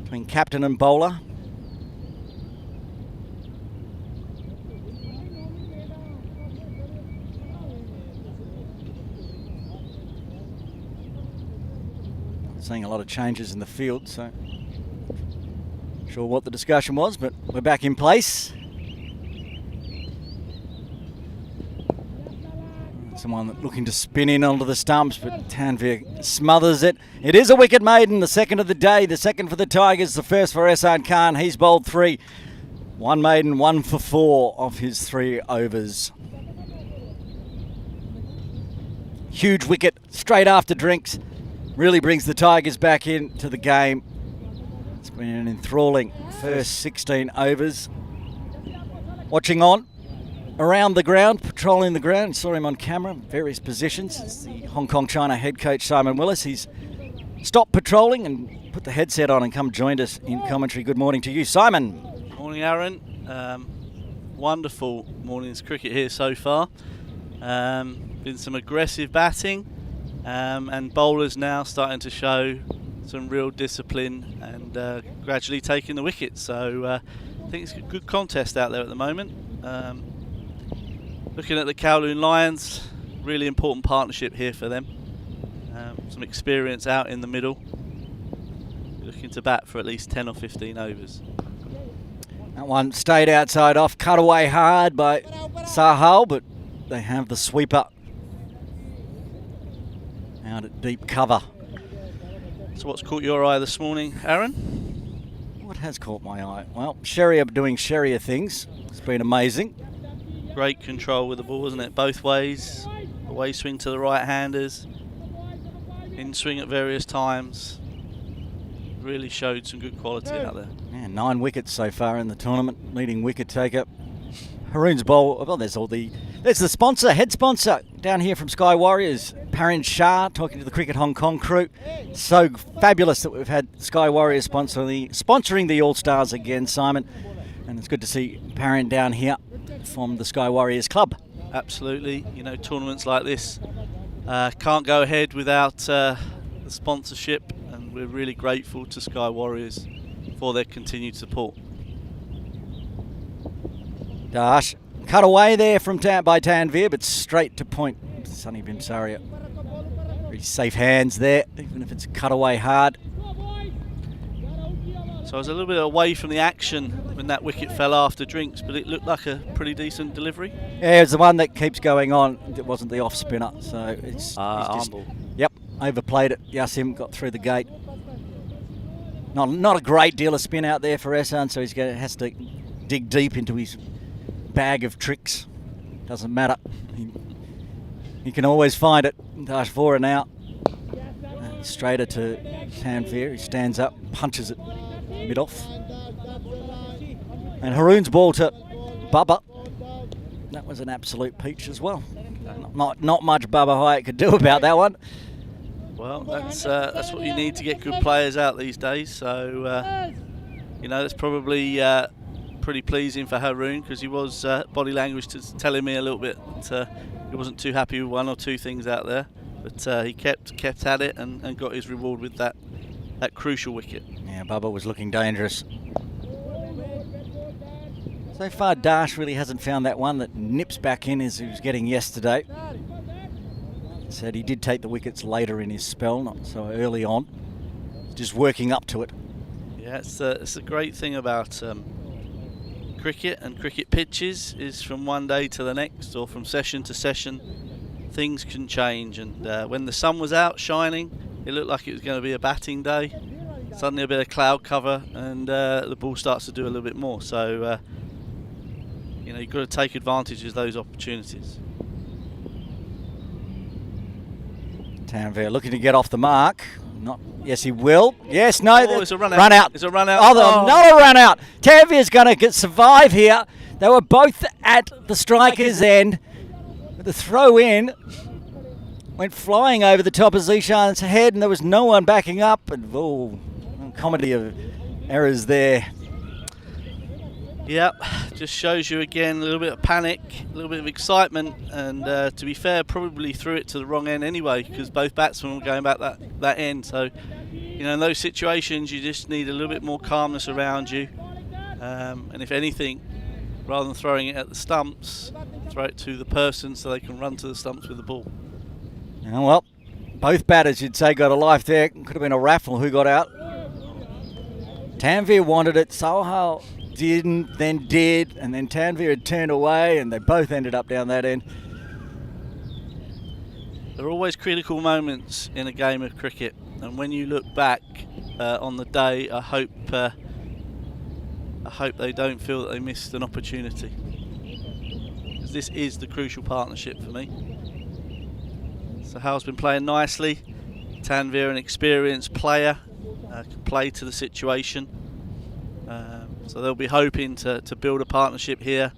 between captain and bowler. Seeing a lot of changes in the field, so not sure what the discussion was, but we're back in place. Someone looking to spin in onto the stumps, but Tanveer smothers it. It is a wicket maiden, the 2nd of the day, the 2nd for the Tigers, the 1st for Ihsan Khan. He's bowled 3. 1 maiden, 1 for 4 of his 3 overs. Huge wicket straight after drinks. Really brings the Tigers back into the game. It's been an enthralling first 16 overs. Watching on around the ground, patrolling the ground. Saw him on camera, various positions. It's the Hong Kong China head coach Simon Willis. He's stopped patrolling and put the headset on and come joined us in commentary. Good morning to you, Simon. Morning, Aaron. Wonderful morning's cricket here so far. Been some aggressive batting. and bowlers now starting to show some real discipline and gradually taking the wicket. So I think it's a good contest out there at the moment. Looking at the Kowloon Lions, really important partnership here for them. Some experience out in the middle, looking to bat for at least 10 or 15 overs. That one stayed outside off, cut away hard by Sahal, but they have the sweeper out at deep cover. So what's caught your eye this morning, Aaron? What has caught my eye? Well, Sherrier doing Sherrier things. It's been amazing. Great control with the ball, isn't it? Both ways. Away swing to the right-handers. In swing at various times. Really showed some good quality out there. Yeah, 9 wickets so far in the tournament. Leading wicket taker. Haroon's bowl. Well, there's the sponsor, head sponsor down here from Sky Warriors, Parin Shah, talking to the Cricket Hong Kong crew. So fabulous that we've had Sky Warriors sponsoring the All-Stars again, Simon. And it's good to see Parin down here from the Sky Warriors club. Absolutely. You know, tournaments like this can't go ahead without the sponsorship, and we're really grateful to Sky Warriors for their continued support. Dash cut away there by Tanvir, but straight to point. Sunny Bimsaria. Very safe hands there, even if it's cut away hard. So I was a little bit away from the action when that wicket fell after drinks, but it looked like a pretty decent delivery. Yeah, it's the one that keeps going on. It wasn't the off spinner, so it's arm just, ball. Yep, overplayed it. Yasim got through the gate. Not a great deal of spin out there for Ehsan, so has to dig deep into his bag of tricks. Doesn't matter. He can always find it. Dash for and out. Straighter to Tanvir. He stands up, punches it mid-off. And Haroon's ball to Bubba. That was an absolute peach as well. Not much Bubba Hyatt could do about that one. Well, that's what you need to get good players out these days. So, you know, that's probably pretty pleasing for Haroon, because he was body language telling me a little bit that he wasn't too happy with one or two things out there. But he kept at it and got his reward with that crucial wicket. Yeah, Bubba was looking dangerous. So far, Dash really hasn't found that one that nips back in as he was getting yesterday. Said he did take the wickets later in his spell, not so early on. Just working up to it. Yeah, it's a great thing about cricket and cricket pitches is from one day to the next, or from session to session, things can change. And when the sun was out shining, it looked like it was going to be a batting day. Suddenly a bit of cloud cover, and the ball starts to do a little bit more. So you know, you've got to take advantage of those opportunities. Tanvir looking to get off the mark. Yes, he will. Yes, no. Oh, it's a run out. Run out. It's a run out. Oh, another run out. Tanvir's going to survive here. They were both at the striker's end. The throw in went flying over the top of Zishan's head, and there was no one backing up. And comedy of errors there. Yep, just shows you again a little bit of panic, a little bit of excitement, and to be fair, probably threw it to the wrong end anyway, because both batsmen were going back that end. So, you know, in those situations, you just need a little bit more calmness around you, and if anything, rather than throwing it at the stumps, throw it to the person so they can run to the stumps with the ball. Oh, well, both batters, you'd say, got a life there. Could have been a raffle who got out. Tanvir wanted it, Sohail didn't, then did, and then Tanvir had turned away, and they both ended up down that end. There are always critical moments in a game of cricket, and when you look back on the day, I hope they don't feel that they missed an opportunity, because this is the crucial partnership for me. Sohail's been playing nicely. Tanvir, an experienced player, can play to the situation. So they'll be hoping to build a partnership here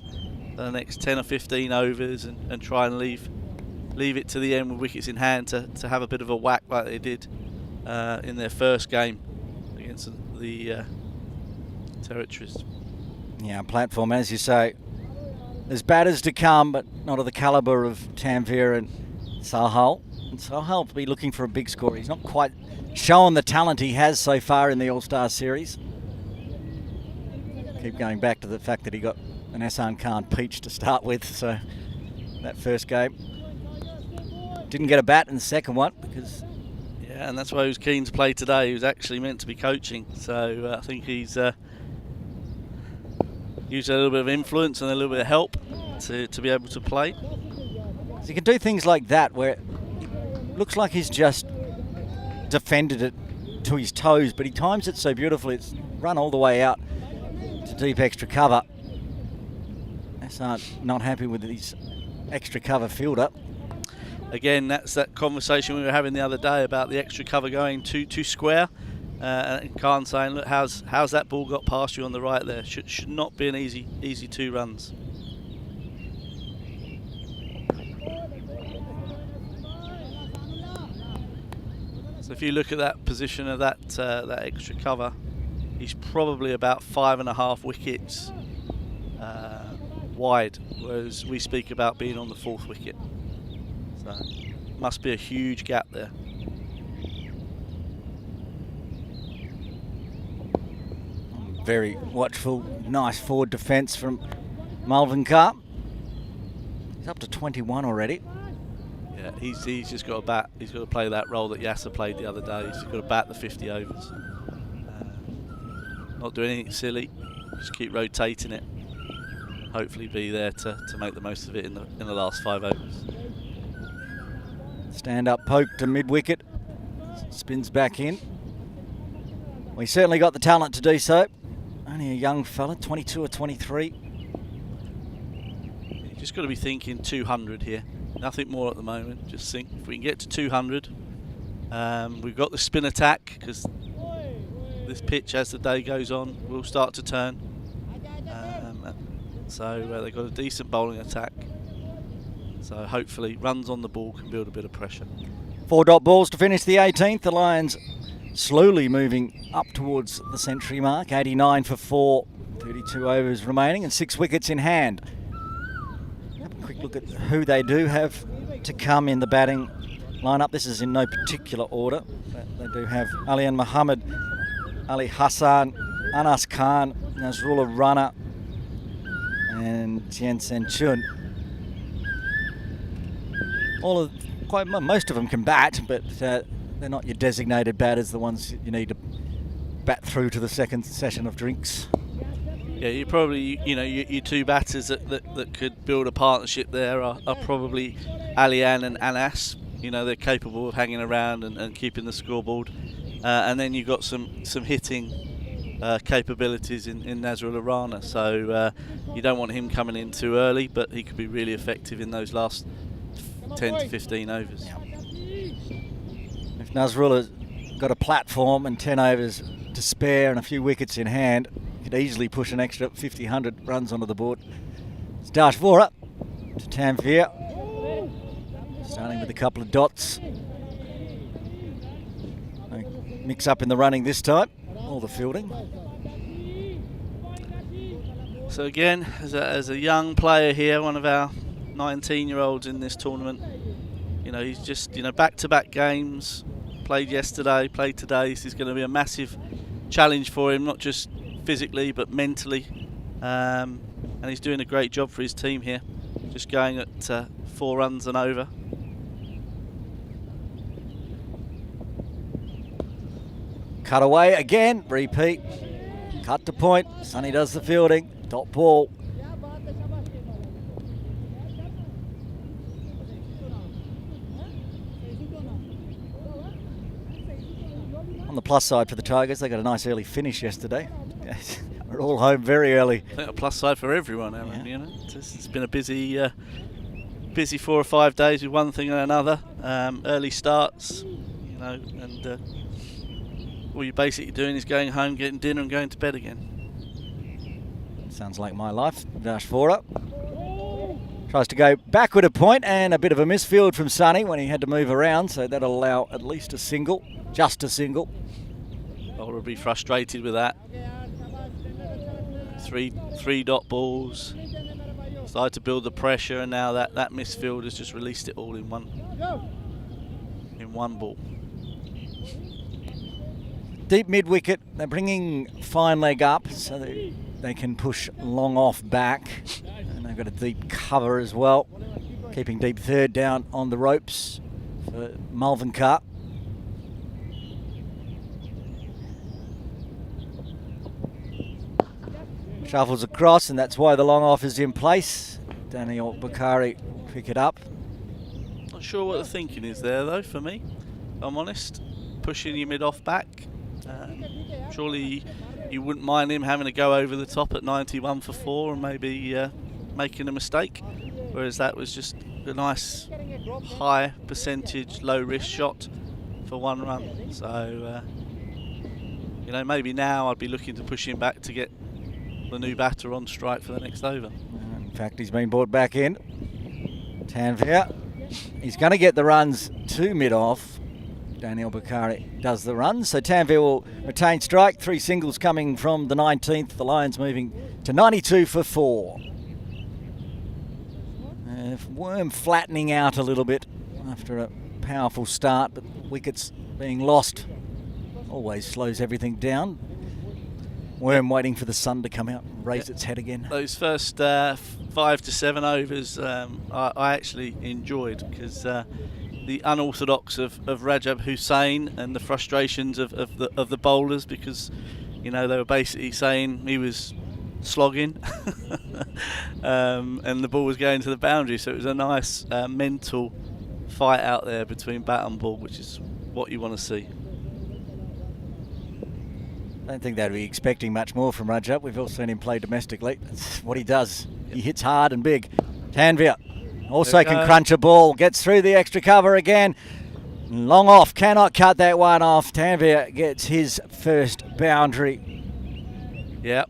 for the next 10 or 15 overs and try and leave it to the end with wickets in hand to have a bit of a whack like they did in their first game against the Territories. Yeah, platform, as you say. There's batters to come, but not of the calibre of Tanvir and Sohail. And so I'll be looking for a big score. He's not quite shown the talent he has so far in the All-Star Series. Keep going back to the fact that he got an Hassan Khan peach to start with, so that first game. Didn't get a bat in the second one because... Yeah, and that's why he was keen to play today. He was actually meant to be coaching, so I think he's used a little bit of influence and a little bit of help to be able to play. So he can do things like that where it looks like he's just defended it to his toes, but he times it so beautifully. It's run all the way out to deep extra cover. Hassan not happy with his extra cover fielder. Again, that's that conversation we were having the other day about the extra cover going too square. And Khan saying, look, how's that ball got past you on the right there? Should not be an easy 2 runs. So if you look at that position of that extra cover, he's probably about 5.5 wickets wide, whereas we speak about being on the 4th wicket. So must be a huge gap there. Very watchful, nice forward defence from Malvin Carr. He's up to 21 already. Yeah, he's just got to bat. He's got to play that role that Yasser played the other day. He's got to bat the 50 overs. Not do anything silly. Just keep rotating it. Hopefully be there to make the most of it in the last 5 overs. Stand up poke to mid-wicket. Spins back in. We certainly got the talent to do so. Only a young fella, 22 or 23. You just got to be thinking 200 here. Nothing more at the moment. Just think if we can get to 200. We've got the spin attack because this pitch, as the day goes on, will start to turn. So they've got a decent bowling attack. So hopefully runs on the ball can build a bit of pressure. 4 dot balls to finish the 18th. The Lions slowly moving up towards the century mark. 89 for 4, 32 overs remaining and 6 wickets in hand. Have a quick look at who they do have to come in the batting lineup. This is in no particular order, but they do have Alian Muhammad, Ali Hassan, Anas Khan, Nazrullah Rana and Tien Sen Chun. Most of them can bat, but they're not your designated batters, the ones you need to bat through to the second session of drinks. Yeah, you probably, your 2 batters that could build a partnership there are probably Alian and Anas. They're capable of hanging around and keeping the scoreboard. And then you've got some hitting capabilities in Nazrullah Rana. So you don't want him coming in too early, but he could be really effective in those last 10 to 15 overs. Yeah. If Nazrullah's got a platform and 10 overs to spare and a few wickets in hand, he could easily push an extra 50, 100 runs onto the board. It's Dash Vora to Tanveer, starting with a couple of dots. No mix up in the running this time, all the fielding. So again, as a young player here, one of our 19-year-olds in this tournament, he's just back-to-back games, played yesterday, played today. This is going to be a massive challenge for him, not just physically but mentally, and he's doing a great job for his team here, just going at 4 runs and over. Cut away again, repeat, cut to point, Sonny does the fielding, dot ball. On the plus side for the Tigers, they got a nice early finish yesterday. We're all home very early. I think a plus side for everyone, Aaron. Yeah. It's been a busy 4 or 5 days with one thing and another. Early starts, and all you're basically doing is going home, getting dinner, and going to bed again. Sounds like my life. Dash Vora tries to go backward a point, and a bit of a misfield from Sonny when he had to move around, so that'll allow at least a single. Just a single. Bowler will be frustrated with that. 3 dot balls. Started to build the pressure, and now that misfield has just released it all in one. in 1 ball. Deep mid-wicket, they're bringing fine leg up so that they can push long off back. And they've got a deep cover as well. Keeping deep third down on the ropes for Malvern Carr. Shuffles across, and that's why the long off is in place. Daniel Bakari pick it up. Not sure what the thinking is there though, for me, if I'm honest. Pushing your mid-off back. Surely you wouldn't mind him having to go over the top at 91 for 4 and maybe making a mistake. Whereas that was just a nice high percentage, low risk shot for 1 run. So, you know, maybe now I'd be looking to push him back to get the new batter on strike for the next over. In fact, he's been brought back in. Tanvir, he's going to get the runs to mid-off. Daniel Bakari does the runs, so Tanvir will retain strike. 3 singles coming from the 19th. The Lions moving to 92 for 4. Worm flattening out a little bit after a powerful start, but wickets being lost always slows everything down. Worm waiting for the sun to come out and raise its head again. Those first 5 to 7 overs I actually enjoyed, because the unorthodox of Rajab Hussain and the frustrations of the bowlers, because you know they were basically saying he was slogging and the ball was going to the boundary, so it was a nice mental fight out there between bat and ball, which is what you want to see. I don't think they'd be expecting much more from Rajab. We've all seen him play domestically. That's what he does. He hits hard and big. Tanvir also can crunch a ball. Gets through the extra cover again. Long off. Cannot cut that one off. Tanvir gets his first boundary. Yeah.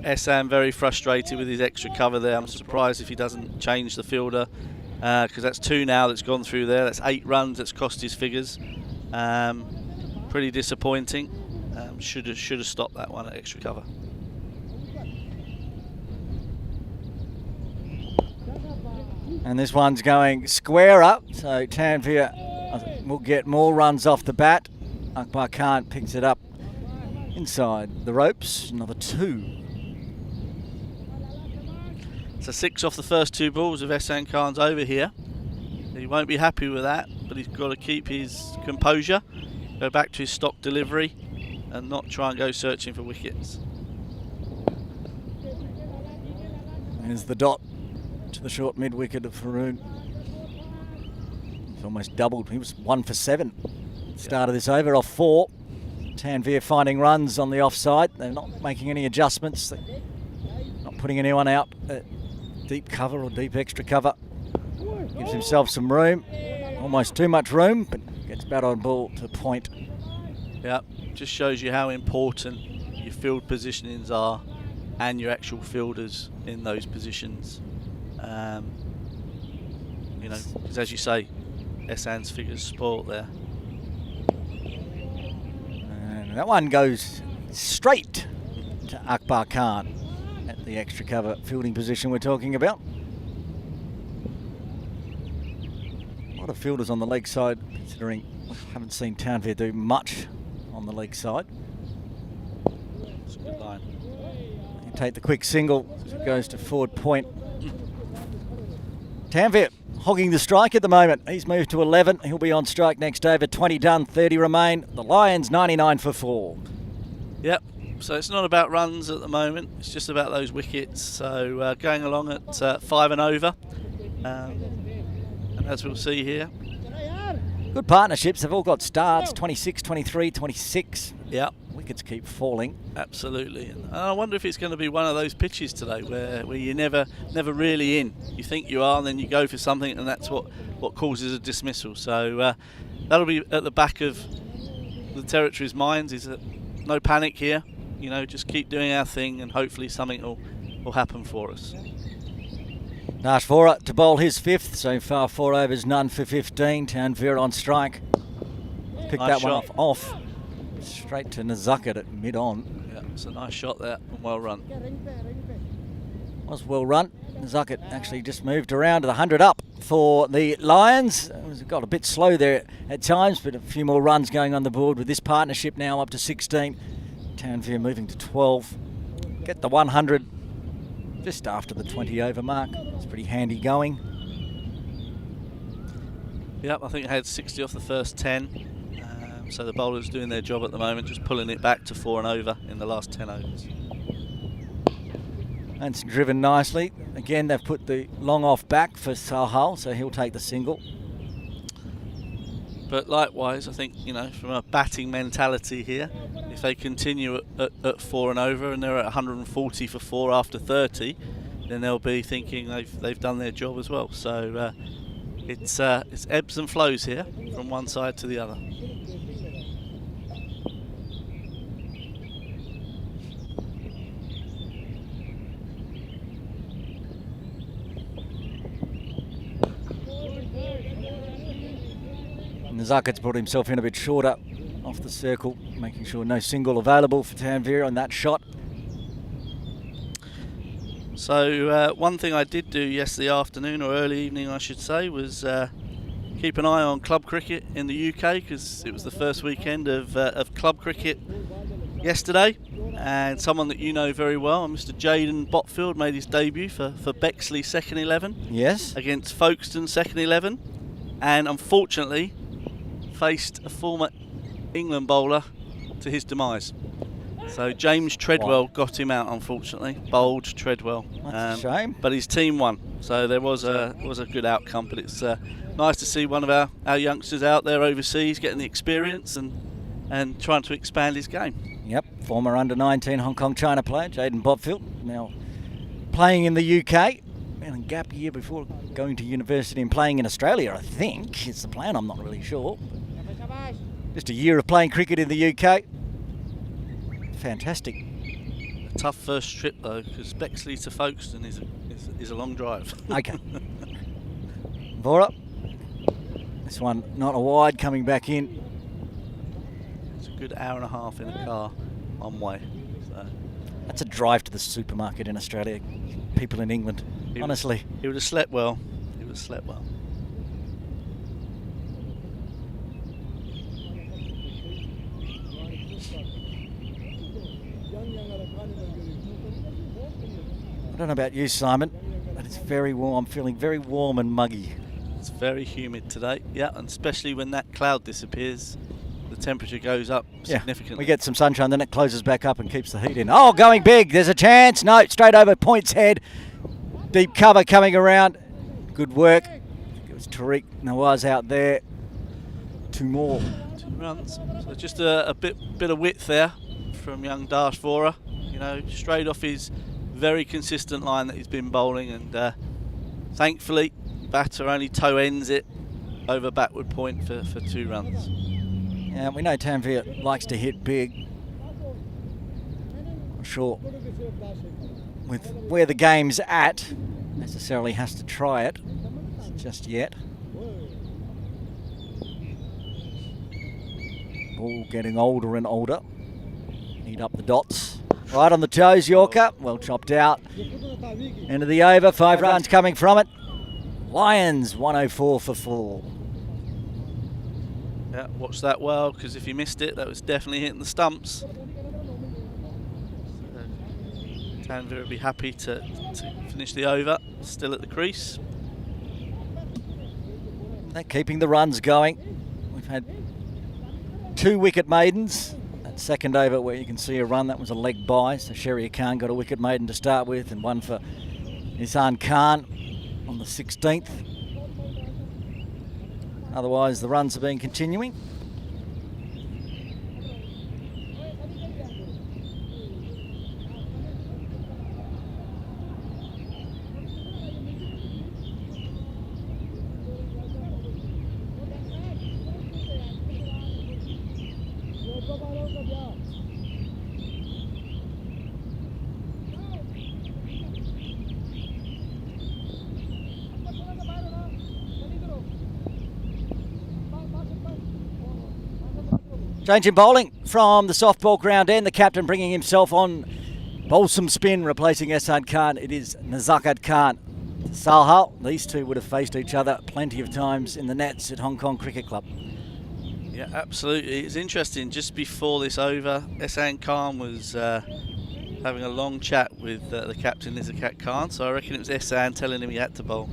Ehsan very frustrated with his extra cover there. I'm surprised if he doesn't change the fielder, because that's 2 now that's gone through there. That's 8 runs that's cost his figures. Pretty disappointing. Should have stopped that one at extra cover. And this one's going square up, so Tanvir will get more runs off the bat. Akbar Khan picks it up inside the ropes. Another 2. So 6 off the first 2 balls of Ehsan Khan's over here. He won't be happy with that, but he's got to keep his composure, go back to his stock delivery, and not try and go searching for wickets. There's the dot to the short mid-wicket of Haroon. He's almost doubled. He was 1 for 7. Start of this over off 4. Tanvir finding runs on the offside. They're not making any adjustments. They're not putting anyone out at deep cover or deep extra cover. Gives himself some room. Almost too much room, but gets bat on ball to point. Yeah, just shows you how important your field positionings are and your actual fielders in those positions. You know, because as you say, Ehsan's figures spoiled there. And that one goes straight to Akbar Khan at the extra cover fielding position we're talking about. A lot of fielders on the leg side, considering we haven't seen Tanvir do much on the leg side. It's a good line. You take the quick single as it goes to forward point. Tanvir hogging the strike at the moment. He's moved to 11. He'll be on strike next over. 20 done, 30 remain. The Lions 99 for 4. Yep. So it's not about runs at the moment. It's just about those wickets. So going along at 5 and over. And as we'll see here. Good partnerships. They've all got starts. 26, 23, 26. Yeah. Wickets keep falling. Absolutely. And I wonder if it's going to be one of those pitches today where you're never really in. You think you are, and then you go for something, and that's what causes a dismissal. So that'll be at the back of the territory's minds, is that no panic here. You know, just keep doing our thing, and hopefully something will happen for us. Nash Vora to bowl his 5th. So far 4 overs, none for 15. Tanvir on strike. Picked Nice that one shot. off. Straight to Nazucket at mid-on. Yeah, it's a nice shot there and well run. Was well run. Zuckett actually just moved around to the 100 up for the Lions. It got a bit slow there at times, but a few more runs going on the board with this partnership now up to 16. Townview moving to 12. Get the 100 just after the 20 over mark. It's pretty handy going. Yep, I think I had 60 off the first 10. So the bowlers doing their job at the moment, just pulling it back to 4 and over in the last 10 overs. And it's driven nicely. Again, they've put the long off back for Sahal, so he'll take the single. But likewise, I think, you know, from a batting mentality here, if they continue at 4 and over and they're at 140 for 4 after 30, then they'll be thinking they've done their job as well. So it's ebbs and flows here from one side to the other. Zuckett's brought himself in a bit shorter off the circle, making sure no single available for Tanveer on that shot. So one thing I did do yesterday afternoon, or early evening I should say, was keep an eye on club cricket in the UK, because it was the first weekend of club cricket yesterday, and someone that you know very well, Mr. Jaden Botfield, made his debut for Bexley second 11. Yes. Against Folkestone second 11, and unfortunately faced a former England bowler to his demise. So James Treadwell got him out, unfortunately. Bowled Treadwell. That's a shame. But his team won, so there was a good outcome. But it's nice to see one of our youngsters out there overseas getting the experience and trying to expand his game. Yep, former under-19 Hong Kong China player, Jaden Botfield, now playing in the UK. And a gap year before going to university and playing in Australia, I think, is the plan. I'm not really sure. Just a year of playing cricket in the UK. Fantastic. A tough first trip though, because Bexley to Folkestone is a long drive. Okay. Vora. This one not a wide, coming back in. It's a good hour and a half in a car one way. So. That's a drive to the supermarket in Australia. People in England, honestly. He would have slept well. He would have slept well. I don't know about you, Simon, but it's very warm. I'm feeling very warm and muggy. It's very humid today, yeah, and especially when that cloud disappears, the temperature goes up significantly. We get some sunshine, then it closes back up and keeps the heat in. Oh, going big. There's a chance. No, straight over Point's head. Deep cover coming around. Good work. It was Tariq Nawaz out there. 2 more. 2 runs. So just a bit of width there from young Dash Vora. You know, straight off his very consistent line that he's been bowling, and thankfully batter only toe ends it over backward point for 2 runs. Yeah, we know Tanveer likes to hit big. Not sure with where the game's at necessarily has to try it just yet. Ball getting older and older. Need up the dots. Right on the toes, Yorker. Well chopped out. End of the over. 5 runs coming from it. Lions 104 for 4. Yeah, watch that well, because if you missed it, that was definitely hitting the stumps. Tanveer will be happy to finish the over, still at the crease. They're keeping the runs going. We've had 2 wicket maidens. That second over where you can see a run, that was a leg by. So Sherry Khan got a wicket maiden to start with, and one for Ihsan Khan on the 16th. Otherwise, the runs have been continuing. Changing bowling from the softball ground end. The captain bringing himself on. Bowls some spin, replacing Ihsan Khan. It is Nazakat Khan Salha, these two would have faced each other plenty of times in the nets at Hong Kong Cricket Club. Yeah, absolutely. It's interesting, just before this over, Ehsan Khan was having a long chat with the captain, Izakat Khan, so I reckon it was Ehsan telling him he had to bowl.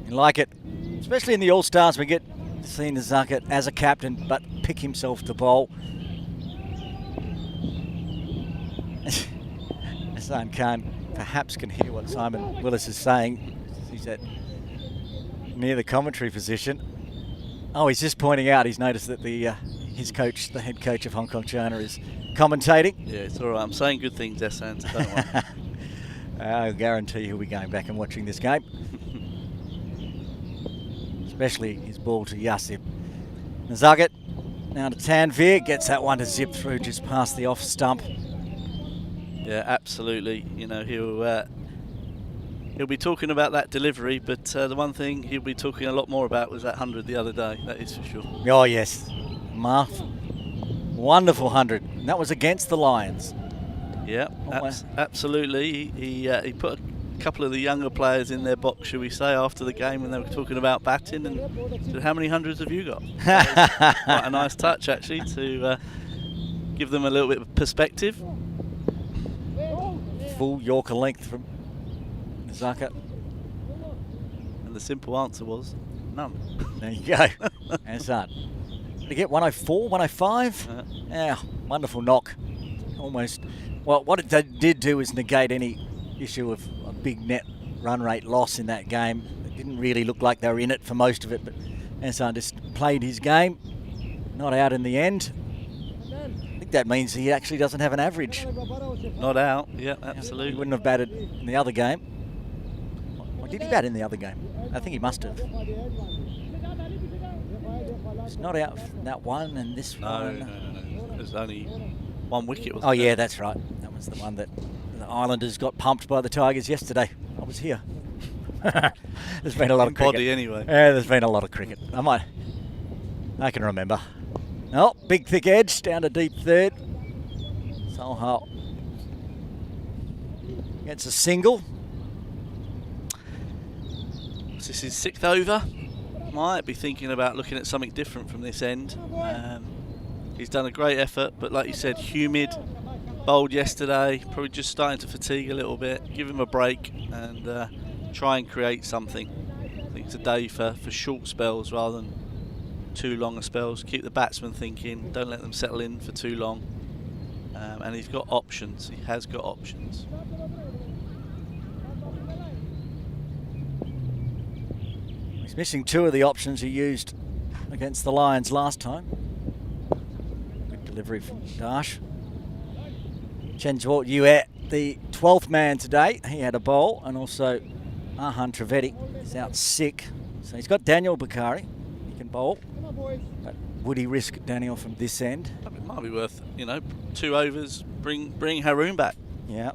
You like it, especially in the All-Stars, we get seen Izakat as a captain, but pick himself to bowl. Ehsan Khan perhaps can hear what Simon Willis is saying. He's at near the commentary position. Oh, he's just pointing out, he's noticed that his coach, the head coach of Hong Kong China, is commentating. Yeah, it's all right. I'm saying good things, Ehsan, so don't worry. I guarantee he'll be going back and watching this game. Especially his ball to Yasib. Nazagat now to Tanvir, gets that one to zip through just past the off stump. Yeah, absolutely. You know, he'll be talking about that delivery, but the one thing he'll be talking a lot more about was that 100 the other day, that is for sure. Oh yes, wonderful 100. And that was against the Lions. Yeah, absolutely. He put a couple of the younger players in their box, shall we say, after the game when they were talking about batting, and said, how many hundreds have you got? Quite a nice touch, actually, to give them a little bit of perspective. Full Yorker length from Zakat. And the simple answer was none. There you go. That's that. Did he get 104, 105? Yeah, wonderful knock. Almost. Well, what it did do is negate any issue of a big net run rate loss in that game. It didn't really look like they were in it for most of it, but Ehsan just played his game, not out in the end. I think that means he actually doesn't have an average. Not out, yeah, absolutely. He wouldn't have batted in the other game. Or did he bat in the other game? I think he must have. It's not out from that one and this one. No. There's only one wicket. Oh yeah, that's right. That was the one that the Islanders got pumped by the Tigers yesterday. I was here. There's been a lot of cricket. Body anyway. Yeah, there's been a lot of cricket. I can remember. Oh, big thick edge down to deep third. Salha gets a single. This is 6th over. Might be thinking about looking at something different from this end. He's done a great effort, but like you said, humid, bowled yesterday, probably just starting to fatigue a little bit. Give him a break and try and create something. I think today for short spells rather than too long spells. Keep the batsman thinking, don't let them settle in for too long. And he's got options, he has got options. He's missing 2 of the options he used against the Lions last time. Good delivery from Dash. Chenjwal Yue, the 12th man today, he had a bowl, and also Ahan Trivedi is out sick. So he's got Daniel Bakari, he can bowl. But would he risk Daniel from this end? It might be worth, 2 overs, bring Haroon back. Yeah,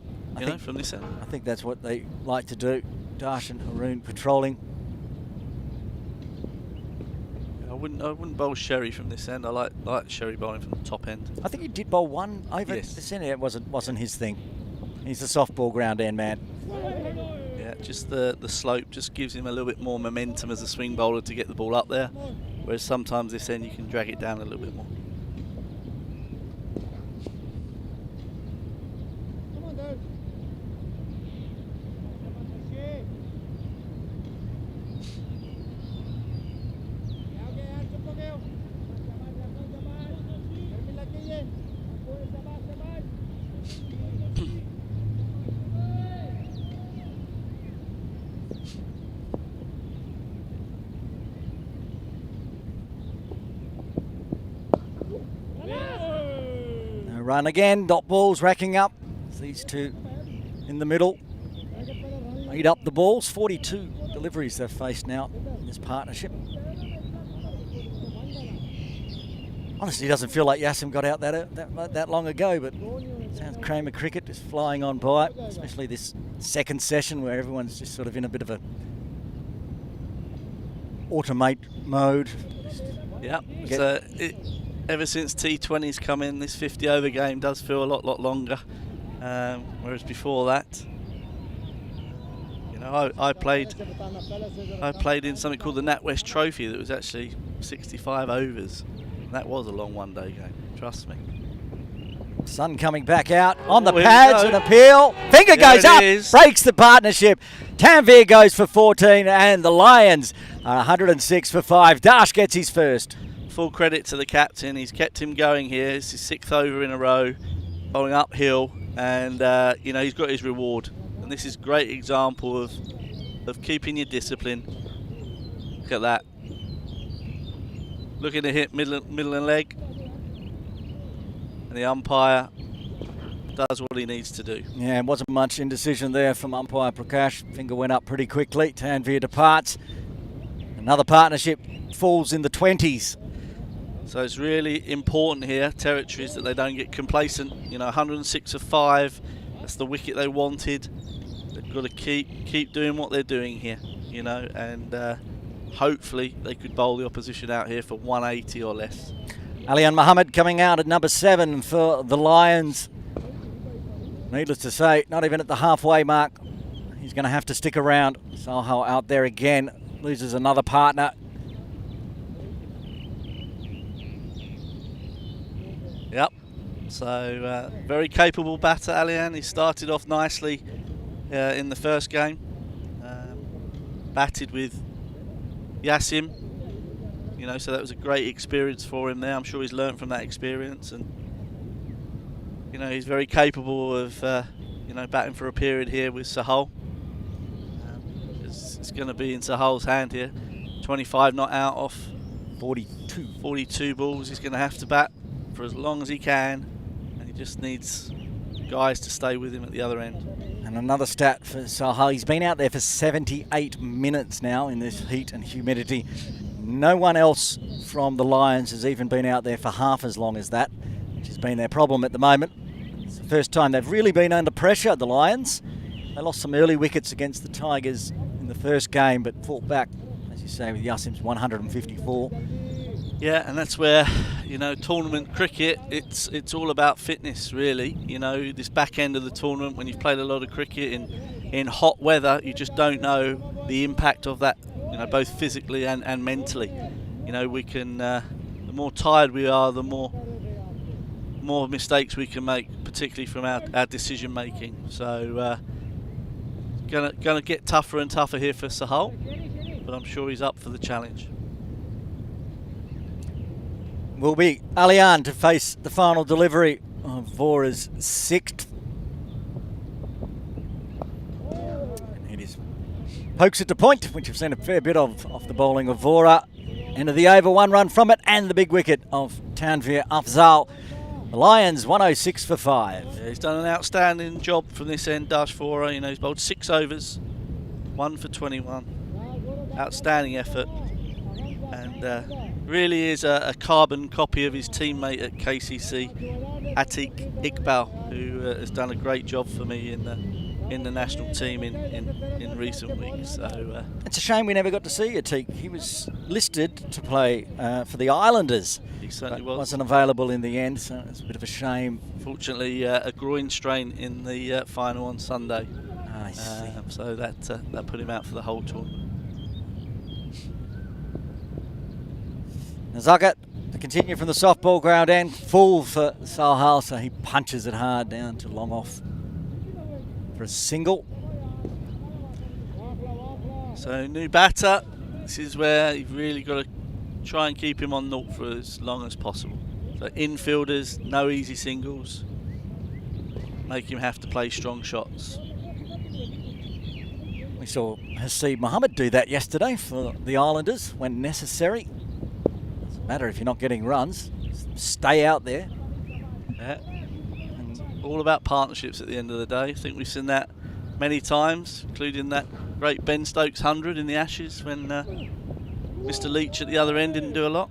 from this end. I think that's what they like to do. Dash and Haroon patrolling. I wouldn't bowl Sherry from this end. I like Sherry bowling from the top end. I think he did bowl one over this end. It wasn't his thing. He's a softball ground end man. Yeah, just the slope just gives him a little bit more momentum as a swing bowler to get the ball up there. Whereas sometimes this end you can drag it down a little bit more. Run again, dot balls racking up. These two in the middle eat up the balls. 42 deliveries they've faced now in this partnership. Honestly, it doesn't feel like Yassim got out that long ago, but sounds Kramer cricket just flying on by, especially this second session where everyone's just sort of in a bit of a automate mode. Yeah, so ever since T20's come in, this 50 over game does feel a lot longer, whereas before that know, I played in something called the NatWest Trophy that was actually 65 overs. And that was a long one-day game, trust me. Sun coming back out on the Oh, here we pads, go. an appeal. Finger There goes it up, is. breaks the partnership. Tanvir goes for 14 and the Lions are 106 for 5. Dash gets his first. Full credit to the captain. He's kept him going here. It's his 6th over in a row, bowling uphill, and you know, he's got his reward. And this is a great example of keeping your discipline. Look at that. Looking to hit middle and leg. And the umpire does what he needs to do. Yeah, it wasn't much indecision there from umpire Prakash. Finger went up pretty quickly. Tanvir departs. Another partnership falls in the 20s. So it's really important here, territories, that they don't get complacent. You know, 106 of 5. That's the wicket they wanted. They've got to keep doing what they're doing here, you know, and hopefully they could bowl the opposition out here for 180 or less. Alian Mohammed coming out at number 7 for the Lions. Needless to say, not even at the halfway mark. He's going to have to stick around. Sahal out there again, loses another partner. Yep. So very capable batter, Alian. He started off nicely in the first game. Batted with Yasim. You know, so that was a great experience for him there. I'm sure he's learnt from that experience, and you know, he's very capable of you know, batting for a period here with Sahal. It's going to be in Sahal's hand here. 25 not out off 42 balls. He's going to have to bat for as long as he can, and he just needs guys to stay with him at the other end. And another stat for Sahal, he's been out there for 78 minutes now in this heat and humidity. No one else from the Lions has even been out there for half as long as that, which has been their problem at the moment. It's the first time they've really been under pressure, the Lions. They lost some early wickets against the Tigers in the first game, but fought back, as you say, with Yasim's 154. Yeah, and that's where, you know, tournament cricket, it's all about fitness, really. You know, this back end of the tournament, when you've played a lot of cricket in hot weather, you just don't know the impact of that, you know, both physically and mentally. You know, we can, the more tired we are, the more mistakes we can make, particularly from our decision making. So, gonna get tougher and tougher here for Sahal, but I'm sure he's up for the challenge. Will be Alian to face the final delivery of Vora's 6th. And it is pokes it to point, which we've seen a fair bit of off the bowling of Vora. End of the over, 1 run from it, and the big wicket of Tanvir Afzal. The Lions 106 for 5. Yeah, he's done an outstanding job from this end, Dash Vora. You know, he's bowled 6 overs, 1 for 21. Outstanding effort, and really is a carbon copy of his teammate at KCC, Atiq Iqbal, who has done a great job for me in the national team in recent weeks. So It's a shame we never got to see Atiq. He was listed to play for the Islanders. he certainly But was. wasn't available in the end, so it's a bit of a shame. Fortunately, a groin strain in the final on Sunday, I see. so that put him out for the whole tournament. Nazaka to continue from the softball ground end, full for Sahal, so he punches it hard down to long off for a single. So new batter. This is where you've really got to try and keep him on naught for as long as possible. So infielders, no easy singles. Make him have to play strong shots. We saw Haseeb Mohammed do that yesterday for the Islanders when necessary. Doesn't matter if you're not getting runs, stay out there. Yeah. And all about partnerships at the end of the day. I think we've seen that many times, including that great Ben Stokes 100 in the Ashes when Mr. Leach at the other end didn't do a lot.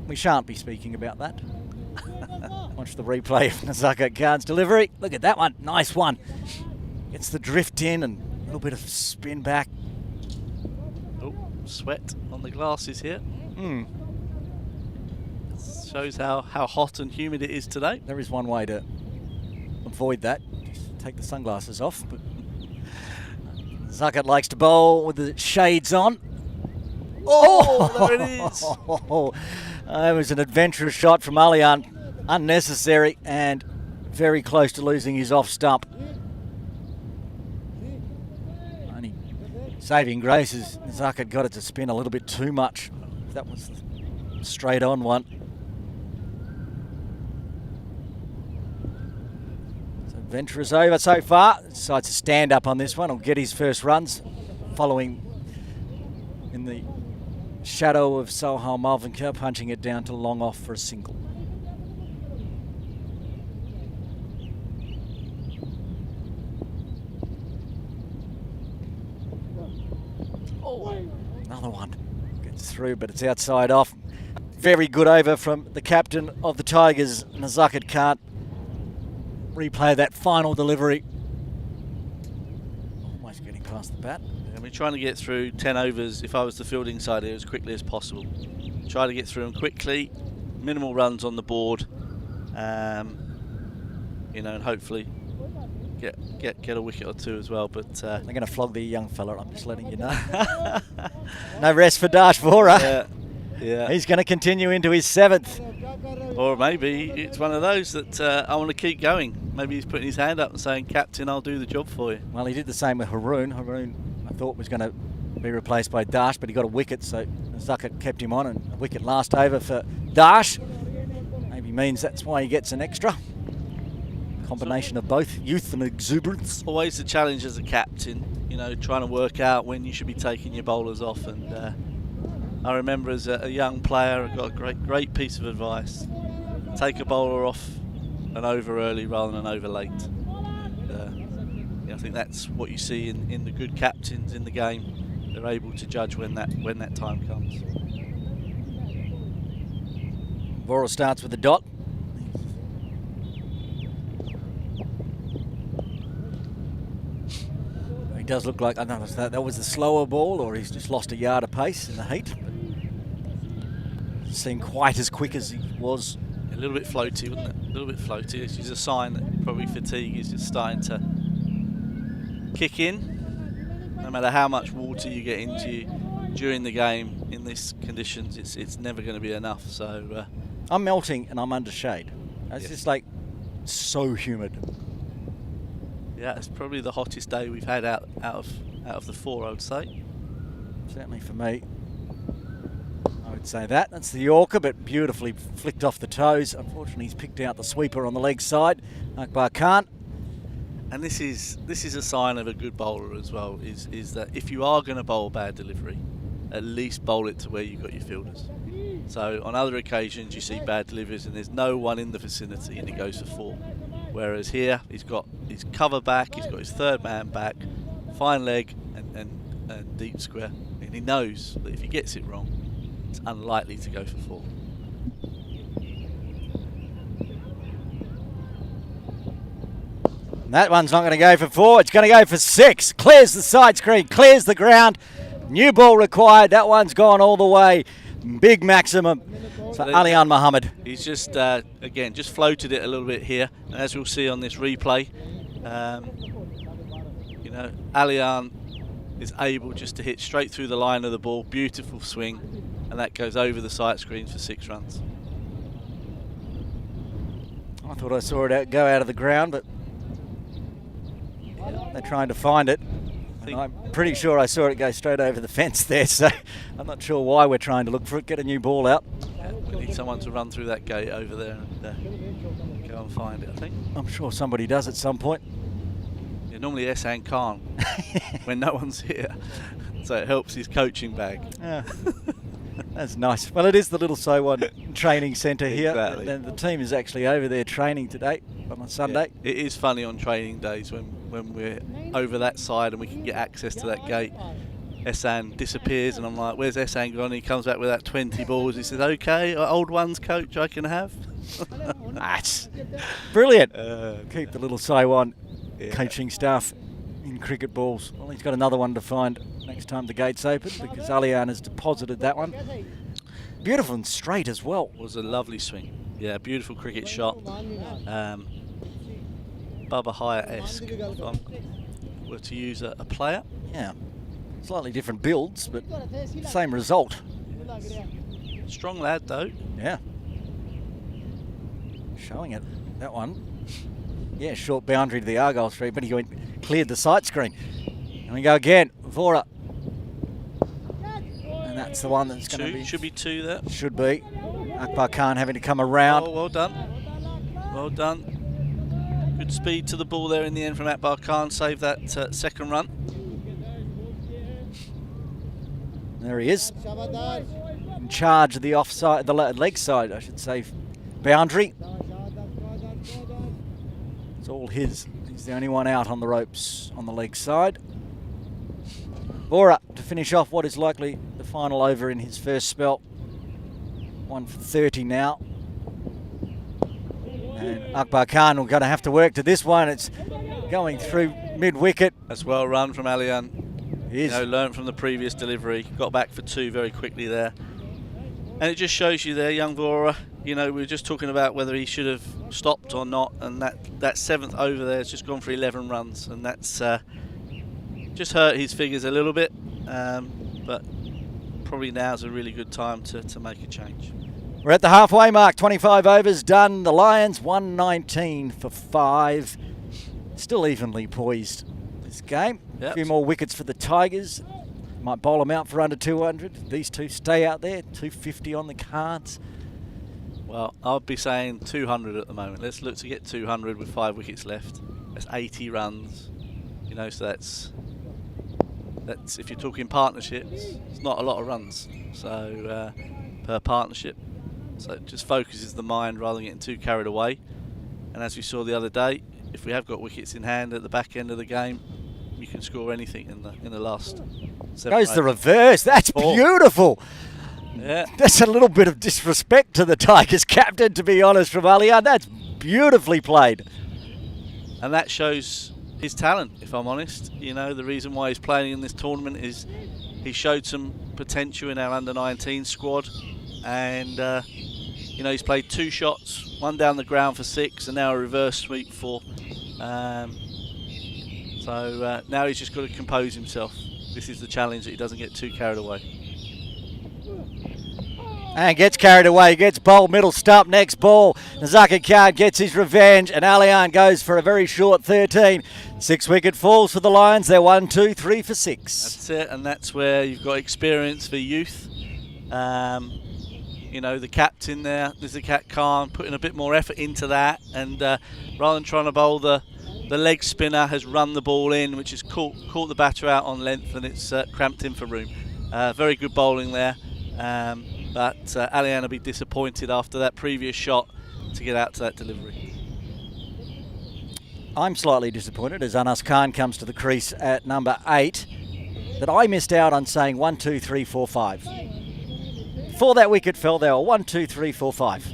We shan't be speaking about that. Watch the replay of Nazaka Khan's delivery. Look at that one, nice one. Gets the drift in and a little bit of spin back. Oh, sweat on the glasses here. Shows how hot and humid it is today. There is one way to avoid that. Just take the sunglasses off. But Zuckett likes to bowl with the shades on. Oh, there it is. It was an adventurous shot from Alian. Unnecessary and very close to losing his off stump. Only saving grace is Zuckett got it to spin a little bit too much. That was the straight on one. So adventurous over so far. Decides to stand up on this one. Will get his first runs following in the shadow of Sohail Malvinkar, punching it down to long off for a single. Another one gets through, but it's outside off. Very good over from the captain of the Tigers. Zuckett can't replay that final delivery. Almost getting past the bat. We're trying to get through 10 overs, if I was the fielding side here, as quickly as possible. Try to get through them quickly, minimal runs on the board, you know, and hopefully get a wicket or two as well. But they're going to flog the young fella, I'm just letting you know. No rest for Dash Vora. Yeah. He's going to continue into his 7th. Or maybe it's one of those that I want to keep going. Maybe he's putting his hand up and saying, Captain, I'll do the job for you. Well, he did the same with Haroon. Haroon, I thought, was going to be replaced by Dash, but he got a wicket, so Zuckett kept him on, and a wicket last over for Dash. Maybe means that's why he gets an extra. Combination of both youth and exuberance. Always the challenge as a captain, you know, trying to work out when you should be taking your bowlers off. And I remember as a young player, I got a great piece of advice: take a bowler off an over early rather than an over late. And, I think that's what you see in the good captains in the game. They're able to judge when that time comes. Vora starts with the dot. He does look like, I don't know if that was the slower ball or he's just lost a yard of pace in the heat. Doesn't seem quite as quick as he was. A little bit floaty, wasn't it? A little bit floaty. This is a sign that probably fatigue is just starting to kick in. No matter how much water you get into you during the game in these conditions, it's never going to be enough. So I'm melting and I'm under shade. It's just like so humid. Yeah, it's probably the hottest day we've had out of the 4, I would say. Certainly for me, I would say that. That's the Yorker, but beautifully flicked off the toes. Unfortunately, he's picked out the sweeper on the leg side. Akbar Khan. And this is a sign of a good bowler as well, is that if you are going to bowl bad delivery, at least bowl it to where you've got your fielders. So on other occasions you see bad deliveries and there's no one in the vicinity and it goes for 4. Whereas here he's got his cover back, he's got his third man back, fine leg and deep square, and he knows that if he gets it wrong, it's unlikely to go for 4. That one's not going to go for 4, it's going to go for 6. Clears the side screen, clears the ground. New ball required, that one's gone all the way. Big maximum for Alian Mohammed. He's just, again, just floated it a little bit here. And as we'll see on this replay, you know, Alian is able just to hit straight through the line of the ball. Beautiful swing. And that goes over the sight screens for 6 runs. I thought I saw it go out of the ground, but they're trying to find it. And I'm pretty sure I saw it go straight over the fence there, so I'm not sure why we're trying to look for it. Get a new ball out. Yeah, we need someone to run through that gate over there and go and find it, I think. I'm sure somebody does at some point. Yeah, normally Ehsan can't when no one's here, so it helps his coaching bag. Yeah. That's nice. Well, it is the Little Sowon training centre here. Exactly. And the team is actually over there training today on a Sunday. Yeah, it is funny on training days when we're over that side and we can get access to that gate. Ehsan disappears and I'm like, where's Ehsan gone? And he comes back with that 20 balls. He says, okay, old ones, coach, I can have. That's brilliant. Keep the Little Sowon coaching staff in cricket balls. Well, he's got another one to find next time the gate's open because Alian has deposited that one. Beautiful and straight as well. Was a lovely swing. Yeah, beautiful cricket shot. Bubba Hyatt-esque if I were to use a player. Yeah. Slightly different builds, but same result. Strong lad though. Yeah. Showing it. That one. Yeah, short boundary to the Argyle Street, but he cleared the sight screen. And we go again. Vora. And that's the one that's going to be... Should be 2 there. Should be. Akbar Khan having to come around. Oh, well done. Well done. Good speed to the ball there in the end from Akbar Khan. Save that second run. There he is. In charge of the offside, the leg side, I should say. Boundary. It's all his. He's the only one out on the ropes on the leg side. Vora to finish off what is likely the final over in his first spell. 1 for 30 now. And Akbar Khan will going to have to work to this one. It's going through mid-wicket. That's well run from Alian. He is. Learned from the previous delivery. Got back for 2 very quickly there. And it just shows you there, young Vora, we were just talking about whether he should have stopped or not, and that 7th over there has just gone for 11 runs, and that's just hurt his figures a little bit, but probably now's a really good time to make a change. We're at the halfway mark, 25 overs done. The Lions 119 for 5. Still evenly poised this game. Yep. A few more wickets for the Tigers. Might bowl them out for under 200. These two stay out there, 250 on the cards. Well, I would be saying 200 at the moment. Let's look to get 200 with 5 wickets left. That's 80 runs. So that's if you're talking partnerships, it's not a lot of runs. So per partnership. So it just focuses the mind rather than getting too carried away. And as we saw the other day, if we have got wickets in hand at the back end of the game, you can score anything in the last 7 Goes the overs. reverse. That's beautiful. Yeah. That's a little bit of disrespect to the Tigers captain, to be honest, from Alian. That's beautifully played. And that shows his talent, if I'm honest. The reason why he's playing in this tournament is he showed some potential in our under-19 squad. And, he's played 2 shots, 1 down the ground for 6, and now a reverse sweep for 4. So now he's just got to compose himself. This is the challenge, that he doesn't get too carried away. And gets carried away, gets bowled, middle stump, next ball. Nazaka Khan gets his revenge, and Alian goes for a very short 13. 6 wicket falls for the Lions. They're 1, 2, 3 for 6. That's it, and that's where you've got experience for youth. The captain there, Nazaka Khan, putting a bit more effort into that, and rather than trying to bowl the leg spinner, has run the ball in, which has caught the batter out on length, and it's cramped in for room. Very good bowling there. But Alian will be disappointed after that previous shot to get out to that delivery. I'm slightly disappointed as Anas Khan comes to the crease at number 8 that I missed out on saying 1, 2, 3, 4, 5. Before that wicket fell, they were 1, 2, 3, 4, 5.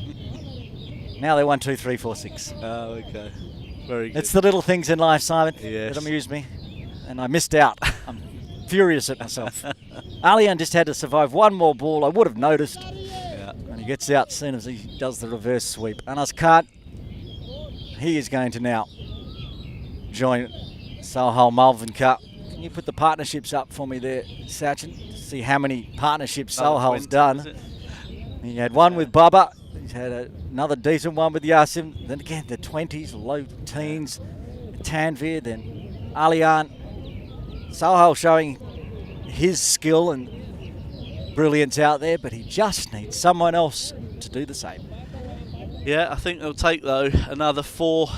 Now they're 1, 2, 3, 4, 6. Oh, okay. Very good. It's the little things in life, Simon, Yes. that amuse me. And I missed out. I'm furious at myself. Alian just had to survive one more ball. I would have noticed. Yeah. And he gets out as soon as he does the reverse sweep. Anas Khan, he is going to now join Sohail Malvinkar. Can you put the partnerships up for me there, Sachin? See how many partnerships Sohail's done. He had one with Bubba. He's had another decent one with Yasim. Then again, the 20s, low teens. Tanvir, then Alian. Sohail showing his skill and brilliance out there, but he just needs someone else to do the same. Yeah, I think they'll take, though, another four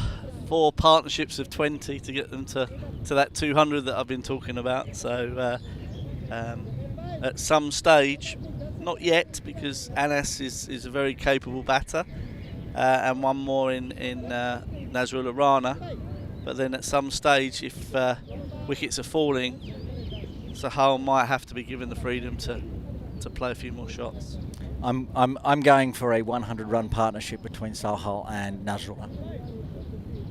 partnerships of 20 to get them to that 200 that I've been talking about. So at some stage, not yet, because Anas is a very capable batter, and one more in Nazrul Rana. But then at some stage, if wickets are falling, Sohail might have to be given the freedom to play a few more shots. I'm going for a 100-run partnership between Sohail and Nazrul.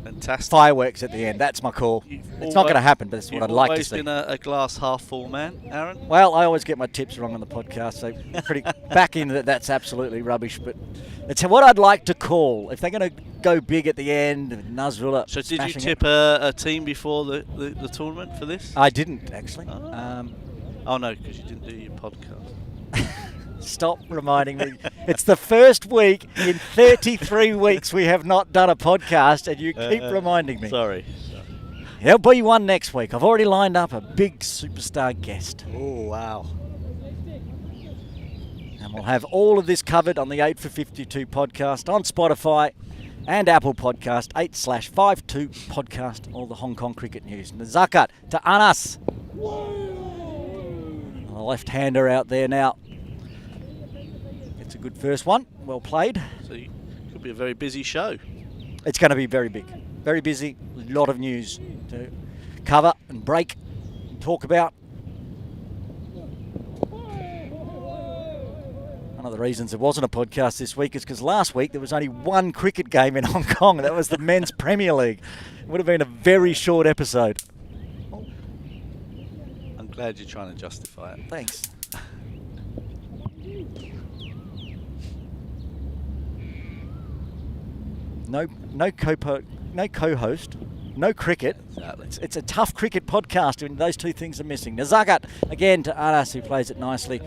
Fantastic. Fireworks at the end. That's my call. It's not going to happen, but that's what I'd like to see. You've always been a glass half full man, Aaron. Well, I always get my tips wrong on the podcast, so pretty back in that's absolutely rubbish. But It's what I'd like to call. If they're going to go big at the end, Nazrullah. So did you smashing tip a team before the tournament for this? I didn't, actually. Oh no, because you didn't do your podcast. Stop reminding me. It's the first week in 33 weeks we have not done a podcast, and you keep reminding me. Sorry. There'll be one next week. I've already lined up a big superstar guest. Oh, wow. And we'll have all of this covered on the 8 for 52 podcast on Spotify and Apple Podcast, 8/52 podcast, all the Hong Kong cricket news. Nazakat to Anas. The left-hander out there now. It's a good first one. Well played. So it could be a very busy show. It's going to be very big. Very busy. A lot of news to cover and break and talk about. One of the reasons there wasn't a podcast this week is because last week there was only one cricket game in Hong Kong. That was the Men's Premier League. It would have been a very short episode. I'm glad you're trying to justify it. Thanks. No co-host, no cricket. Exactly. It's a tough cricket podcast, and those two things are missing. Nazakat again to Anas, who plays it nicely.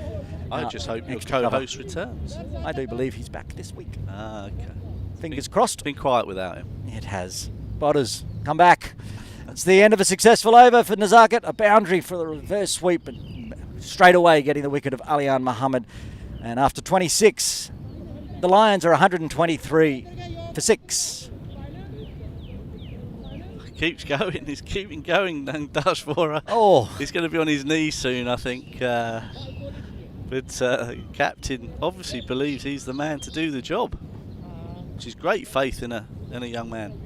I just hope your extra cover. co-host returns. I do believe he's back this week. Okay. Fingers crossed. It's been quiet without him. It has. Botters, come back. It's the end of a successful over for Nazakat. A boundary for the reverse sweep, and straight away getting the wicket of Alian Muhammad. And after 26, the Lions are 123 for 6. Keeps going. He's keeping going. Dashvora. Oh. He's going to be on his knees soon, I think. But captain obviously believes he's the man to do the job, which is great faith in a young man.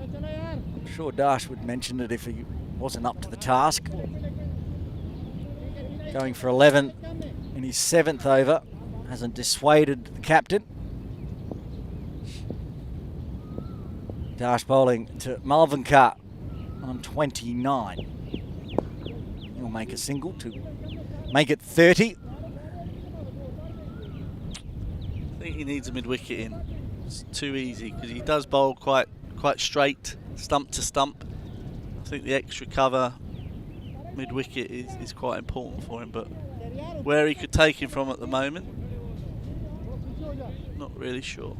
I'm sure Dash would mention it if he wasn't up to the task. Going for 11 in his 7th over. Hasn't dissuaded the captain. Dash bowling to Malvin Carr on 29. He'll make a single to make it 30. I think he needs a mid-wicket in. It's too easy because he does bowl quite straight, stump to stump. I think the extra cover mid-wicket is quite important for him, but where he could take him from at the moment, not really sure.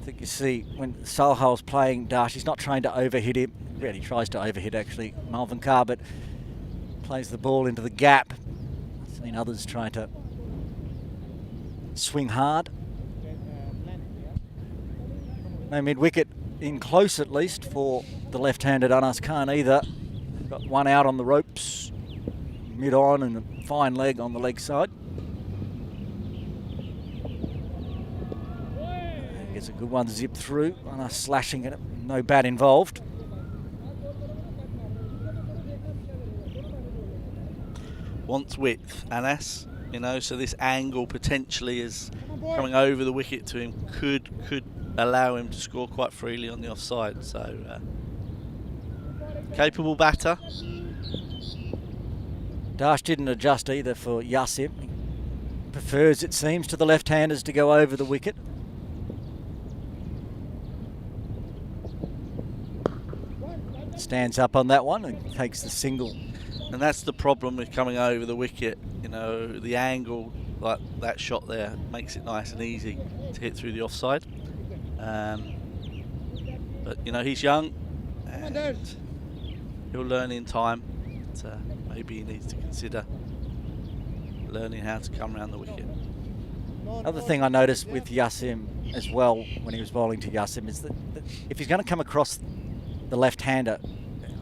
I think you see when Salhal's playing Dash, he's not trying to overhit him. Really tries to overhit actually Malvin Carr, but plays the ball into the gap. I've seen others try to swing hard. No mid-wicket in close at least for the left-handed Anas Khan either. Got one out on the ropes, mid-on, and a fine leg on the leg side. Gets a good one zip through. Anas slashing it, no bat involved. Wants width, Anas, so this angle potentially is coming over the wicket to him could allow him to score quite freely on the offside. So capable batter. Dash didn't adjust either for Yasim. He prefers, it seems, to the left-handers to go over the wicket. Stands up on that one and takes the single. And that's the problem with coming over the wicket. The angle, like that shot there, makes it nice and easy to hit through the offside. But he's young and he'll learn in time. But, maybe he needs to consider learning how to come around the wicket. Other thing I noticed with Yasim as well when he was bowling to Yasim is that if he's going to come across the left-hander,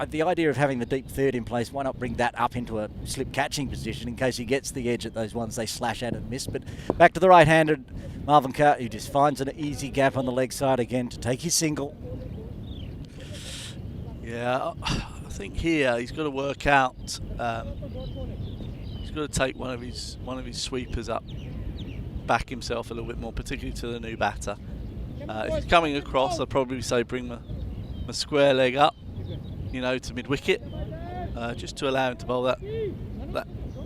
the idea of having the deep third in place, why not bring that up into a slip catching position in case he gets the edge at those ones they slash at and miss. But back to the right-handed Marvin Carr, who just finds an easy gap on the leg side again to take his single. Yeah, I think here he's got to work out. He's got to take one of his sweepers up, back himself a little bit more, particularly to the new batter. If he's coming across, I'd probably say bring my square leg up, to mid-wicket, just to allow him to bowl that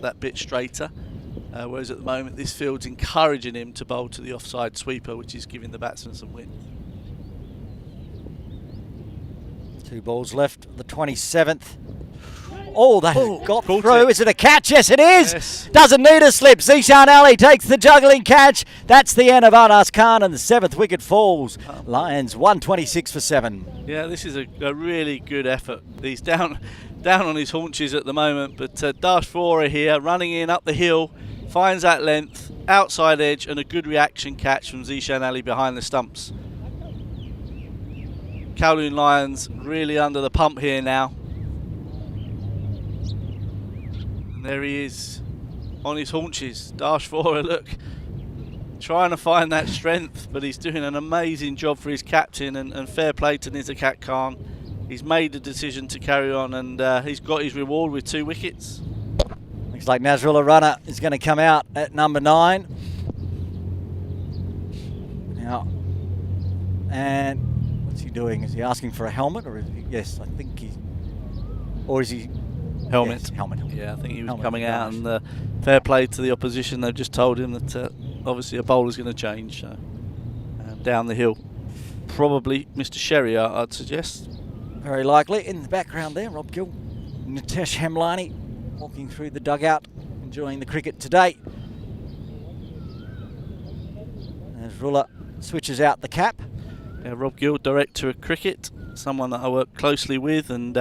that bit straighter. Whereas at the moment this field's encouraging him to bowl to the offside sweeper, which is giving the batsman some width. 2 balls left, the 27th. Oh, that got caught through. it. Is it a catch? Yes, it is. Yes. Doesn't need a slip. Zishan Ali takes the juggling catch. That's the end of Anas Khan, and the 7th wicket falls. Lions 126 for 7. Yeah, this is a really good effort. He's down on his haunches at the moment, but Dash Vora here, running in up the hill, finds that length, outside edge, and a good reaction catch from Zishan Ali behind the stumps. Kowloon Lions really under the pump here now. And there he is on his haunches. Dash Vora, look, trying to find that strength, but he's doing an amazing job for his captain, and fair play to Nizakat Khan. He's made the decision to carry on, and he's got his reward with 2 wickets. Looks like Nazrullah Runner is going to come out at number 9. Now, and what's he doing? Is he asking for a helmet, or is he, yes, I think he's, or is he? Helmet. Yes, helmet. Yeah, I think he was Helmet coming for out, Dash. and fair play to the opposition. They've just told him that obviously a bowler's going to change. So down the hill, probably Mr. Sherrier, I'd suggest. Very likely. In the background there, Rob Gill, Nitesh Hemlani walking through the dugout, enjoying the cricket today. Nazrullah switches out the cap. Yeah, Rob Gill, director of cricket, someone that I work closely with, and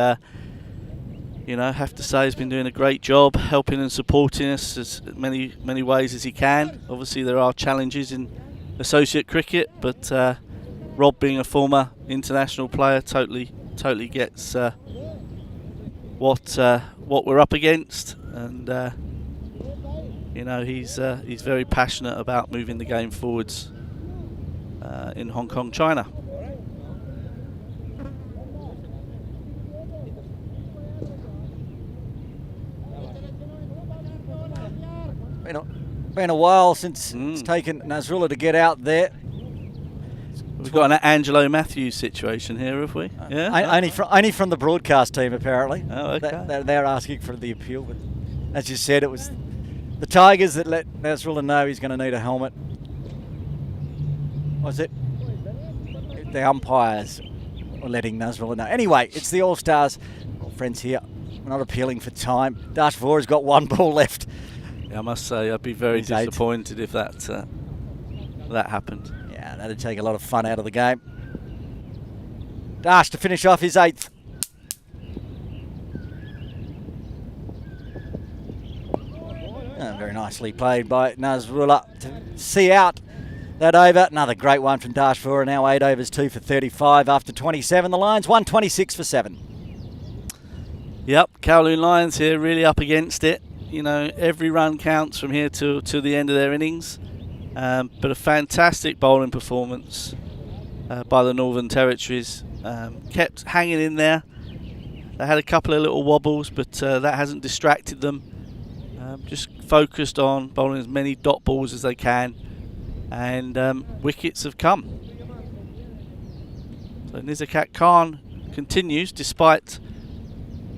you know, have to say he's been doing a great job helping and supporting us as many ways as he can. Obviously there are challenges in associate cricket, but Rob, being a former international player, totally gets what we're up against, and you know, he's very passionate about moving the game forwards in Hong Kong, China. Been a while since it's taken Nazrullah to get out there. We've got an Angelo Matthews situation here, have we? Yeah. Only from the broadcast team, apparently. Oh, okay. They're asking for the appeal, but as you said, it was the Tigers that let Nazrullah know he's going to need a helmet. Was it? The umpires were letting Nazrullah know. Anyway, it's the All-Stars. Well, friends here, we're not appealing for time. Dash Vora's got 1 ball left. Yeah, I must say, I'd be very He's 8. disappointed if that happened. Yeah, that'd take a lot of fun out of the game. Dash to finish off his 8th. Very nicely played by Nazrullah to see out that over. Another great one from Dash Vora. Now 8 overs, 2 for 35 after 27. The Lions 126 for 7. Yep, Kowloon Lions here really up against it. You know, every run counts from here to the end of their innings. But a fantastic bowling performance by the Northern Territories. Kept hanging in there. They had a couple of little wobbles, but that hasn't distracted them. Just focused on bowling as many dot balls as they can, and wickets have come. So Nizakat Khan continues despite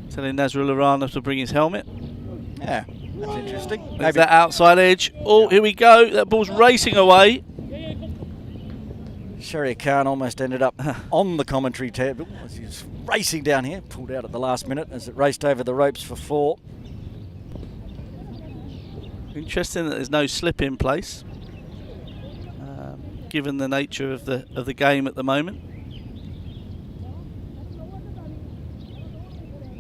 telling Nazrullah Rana to bring his helmet. Yeah, that's interesting. There's that outside edge. Oh, here we go. That ball's racing away. Sherry Khan almost ended up on the commentary table as he was racing down here. Pulled out at the last minute as it raced over the ropes for 4. Interesting that there's no slip in place, given the nature of the game at the moment.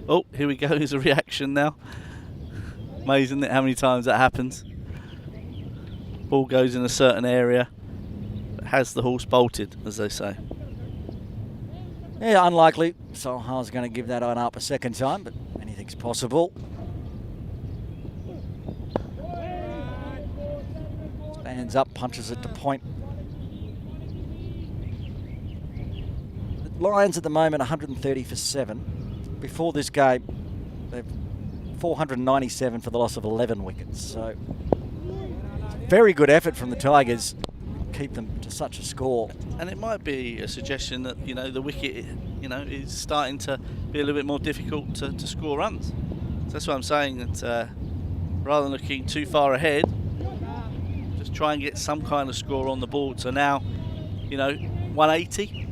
Oh, here we go. Here's a reaction now. Amazing how many times that happens. Ball goes in a certain area, but has the horse bolted, as they say. Yeah, unlikely. Solhar's going to give that one up a second time, but anything's possible. Stands up, punches it to point. The Lions at the moment 130 for 7. Before this game, they've 497 for the loss of 11 wickets. So, very good effort from the Tigers. Keep them to such a score. And it might be a suggestion that, you know, the wicket, you know, is starting to be a little bit more difficult to score runs. So that's why I'm saying that rather than looking too far ahead, just try and get some kind of score on the board. So now, 180.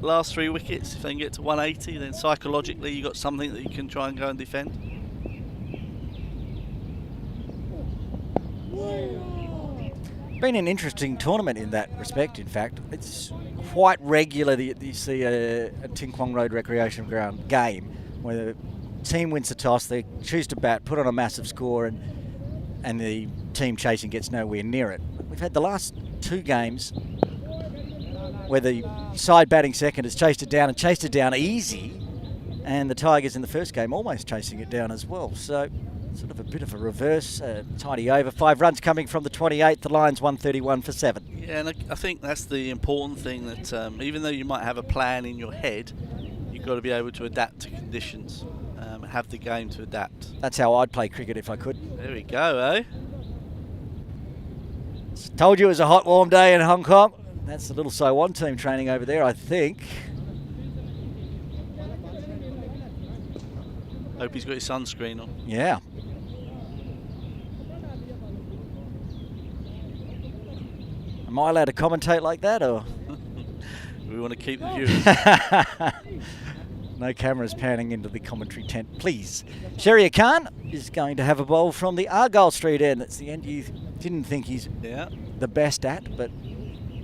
Last 3 wickets. If they can get to 180, then psychologically you've got something that you can try and go and defend. Been an interesting tournament in that respect. In fact, it's quite regular that you see a Ting Kwong Road Recreation Ground game where the team wins the toss, they choose to bat, put on a massive score, and the team chasing gets nowhere near it. We've had the last 2 games where the side batting second has chased it down easy, and the Tigers in the first game almost chasing it down as well. So sort of a bit of a reverse, tidy over. 5 runs coming from the 28th, the Lions 131 for 7. Yeah, and I think that's the important thing, that even though you might have a plan in your head, you've got to be able to adapt to conditions, have the game to adapt. That's how I'd play cricket if I could. There we go, eh? Told you it was a hot, warm day in Hong Kong. That's the little Saiwan team training over there, I think. Hope he's got his sunscreen on. Yeah. Am I allowed to commentate like that, or? We want to keep the viewers. No cameras panning into the commentary tent, please. Sherry Khan is going to have a bowl from the Argyle Street end. That's the end you didn't think he's the best at, but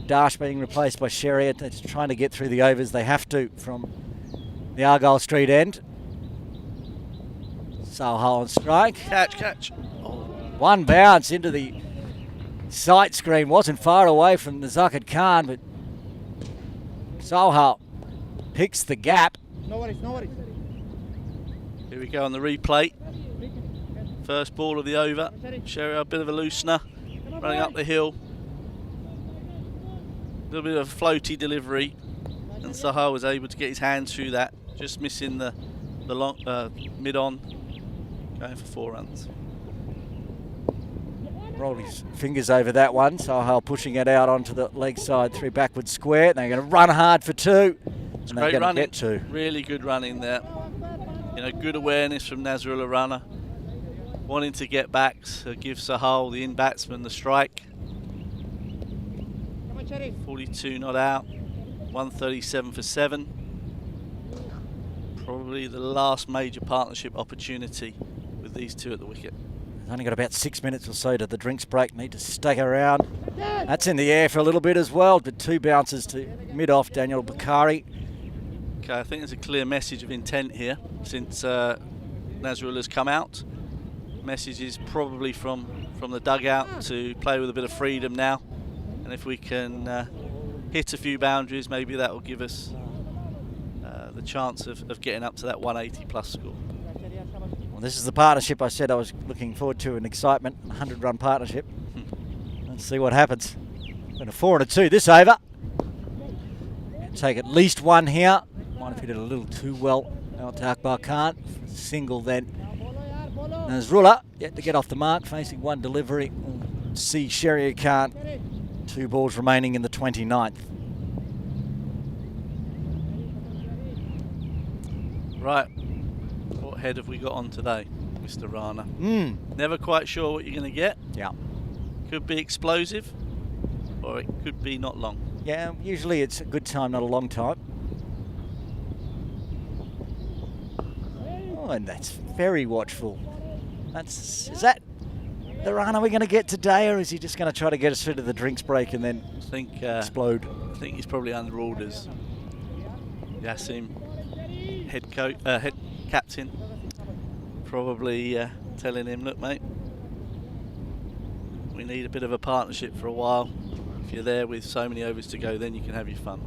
Dash being replaced by Sherry. They're just trying to get through the overs they have to from the Argyle Street end. Sohail on strike. Catch. Oh. One bounce into the sight screen. Wasn't far away from the Zakir Khan, but Sohail picks the gap. No worries. Here we go on the replay. First ball of the over. Sherry, a bit of a loosener. Running up the hill. A little bit of a floaty delivery. And Sohail was able to get his hands through that. Just missing the long mid-on. Going for 4 runs. Rolled his fingers over that one. Sohail pushing it out onto the leg side through backward square. They're going to run hard for 2. And they're going to get 2. Really good running there. Good awareness from Nazrullah Rana. Wanting to get back to give Sohail, the in-batsman, the strike. 42 not out. 137 for 7. Probably the last major partnership opportunity with these 2 at the wicket. Only got about 6 minutes or so to the drinks break. Need to stagger around. That's in the air for a little bit as well, but 2 bounces to mid-off Daniel Bukhari. Okay, I think there's a clear message of intent here since Nazrullah's come out. Message is probably from the dugout to play with a bit of freedom now. And if we can hit a few boundaries, maybe that will give us the chance of getting up to that 180 plus score. Well, this is the partnership I said I was looking forward to, an excitement, 100-run partnership. Let's see what happens. Got a 4 and a 2 this over. Take at least 1 here. Might have hit it a little too well out to Akbar Khan. Single then. Nazrullah yet to get off the mark, facing 1 delivery. We'll see Sherry Khan. 2 balls remaining in the 29th. Right, what head have we got on today, Mr. Rana? Never quite sure what you're going to get. Yeah. Could be explosive, or it could be not long. Yeah, usually it's a good time, not a long time. Oh, and that's very watchful. Is that the Rana we're going to get today, or is he just going to try to get us through to the drinks break and then explode? I think he's probably under orders. Yassim, head captain, probably telling him, look mate, we need a bit of a partnership for a while. If you're there with so many overs to go, then you can have your fun.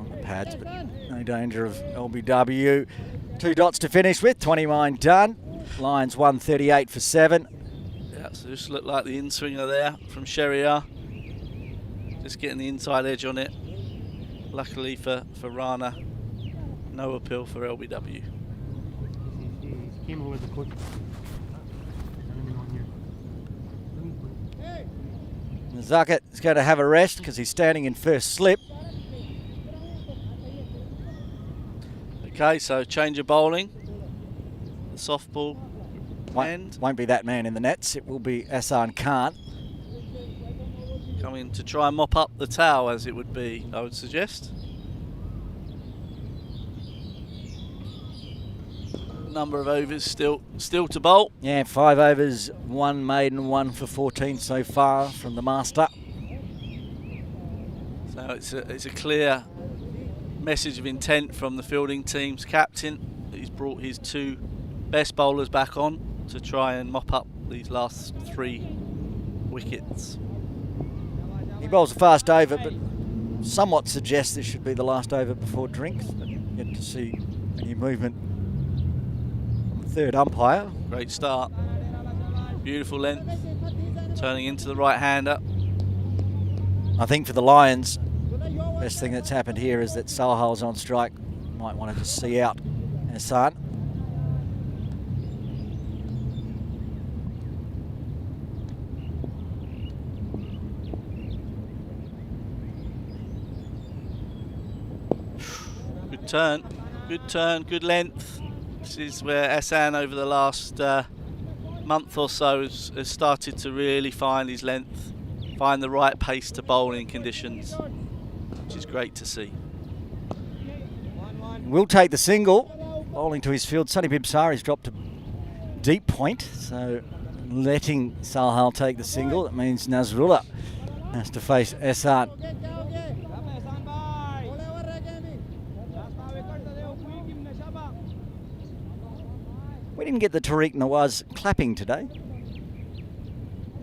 On the pads, but no danger of LBW. 2 dots to finish with, 29 done. Lions 138 for 7. Yeah, so just looked like the in-swinger there from Sheriar. Just getting the inside edge on it. Luckily for Rana, no appeal for LBW. Zakir is going to have a rest because he's standing in first slip. Okay, so change of bowling. The softball end. Won't be that man in the nets. It will be Hassan Khan. Coming to try and mop up the towel, as it would be, I would suggest. Number of overs still to bowl. Yeah, 5 overs, 1 maiden, 1 for 14 so far from the master. So it's a clear message of intent from the fielding team's captain. He's brought his 2 best bowlers back on to try and mop up these last 3 wickets. He bowls a fast over, but somewhat suggests this should be the last over before drinks. But yet to see any movement from the third umpire. Great start. Beautiful length. Turning into the right-hander. I think for the Lions, best thing that's happened here is that Sahal's on strike. Might want to just see out Hassan. Good turn, good length. This is where Hassan over the last month or so has started to really find his length, find the right pace to bowl in conditions, which is great to see. Will take the single, bowling to his field. Sonny Bibsari's dropped a deep point, so letting Sahal take the single. That means Nazrullah has to face Hassan. We didn't get the Tariq Nawaz clapping today.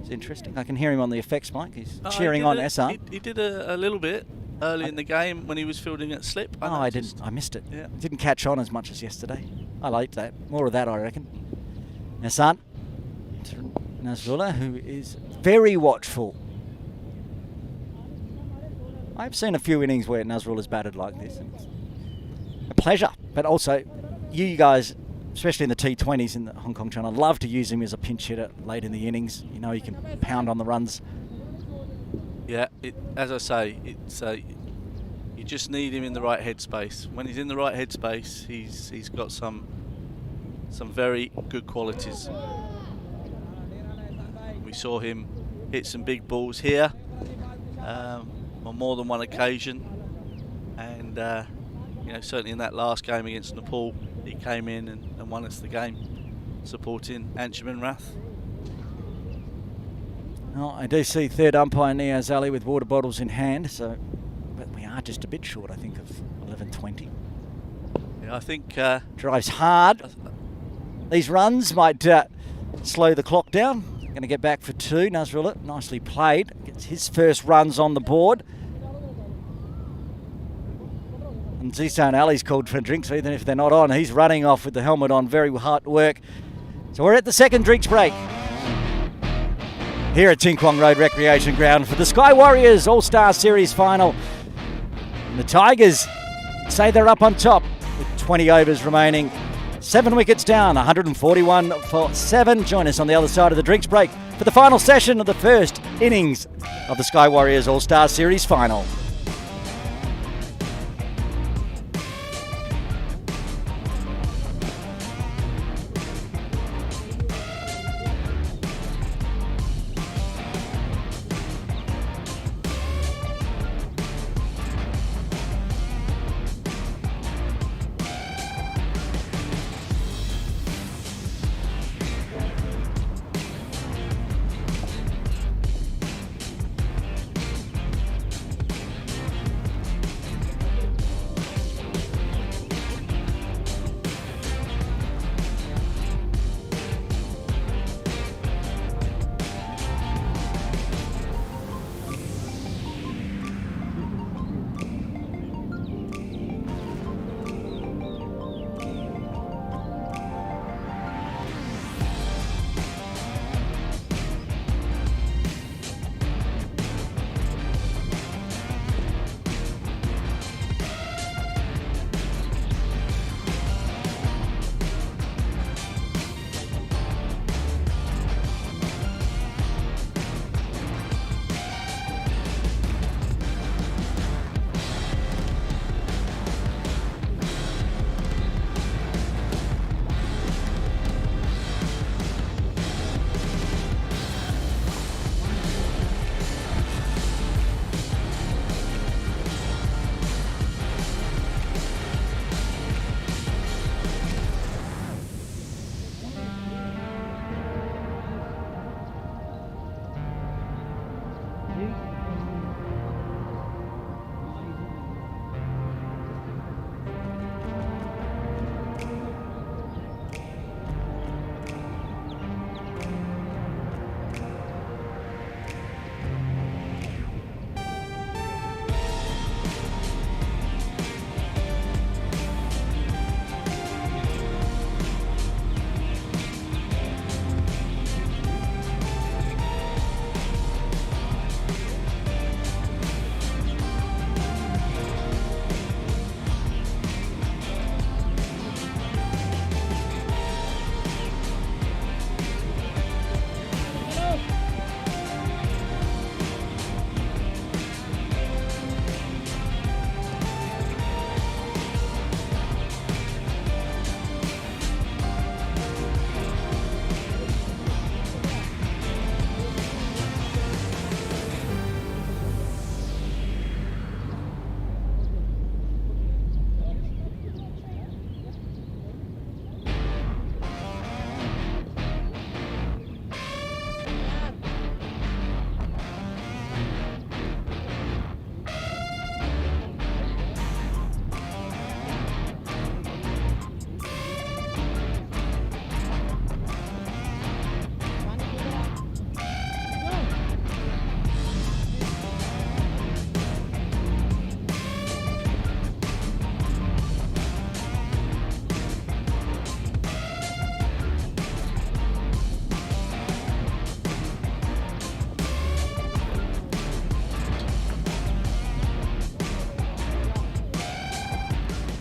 It's interesting. I can hear him on the effects mic. He's cheering on Hassan. He did a little bit early in the game when he was fielding at slip. I didn't. I missed it. Yeah. Didn't catch on as much as yesterday. I liked that. More of that, I reckon. Hassan Nazrullah, who is very watchful. I've seen a few innings where Nazrullah's batted like this. And it's a pleasure, but also you guys, especially in the T20s in the Hong Kong channel, love to use him as a pinch hitter late in the innings. You know, he can pound on the runs. Yeah, as I say, it's you just need him in the right headspace. When he's in the right headspace, he's got some very good qualities. We saw him hit some big balls here on more than one occasion, and you know, certainly in that last game against Nepal, he came in and won us the game, supporting Anshuman Rath. Well, I do see third umpire Niaz Ali with water bottles in hand, so but we are just a bit short, I think, of 11:20. Yeah, I think drives hard. These runs might slow the clock down. Going to get back for 2. Nazrullah, nicely played. Gets his first runs on the board. And Zisan Ali's called for drinks, even if they're not on. He's running off with the helmet on. Very hard work. So we're at the second drinks break here at Ting Kwong Road Recreation Ground for the Sky Warriors All-Star Series final. And the Tigers say they're up on top with 20 overs remaining. 7 wickets down, 141 for 7. Join us on the other side of the drinks break for the final session of the first innings of the Sky Warriors All-Star Series final.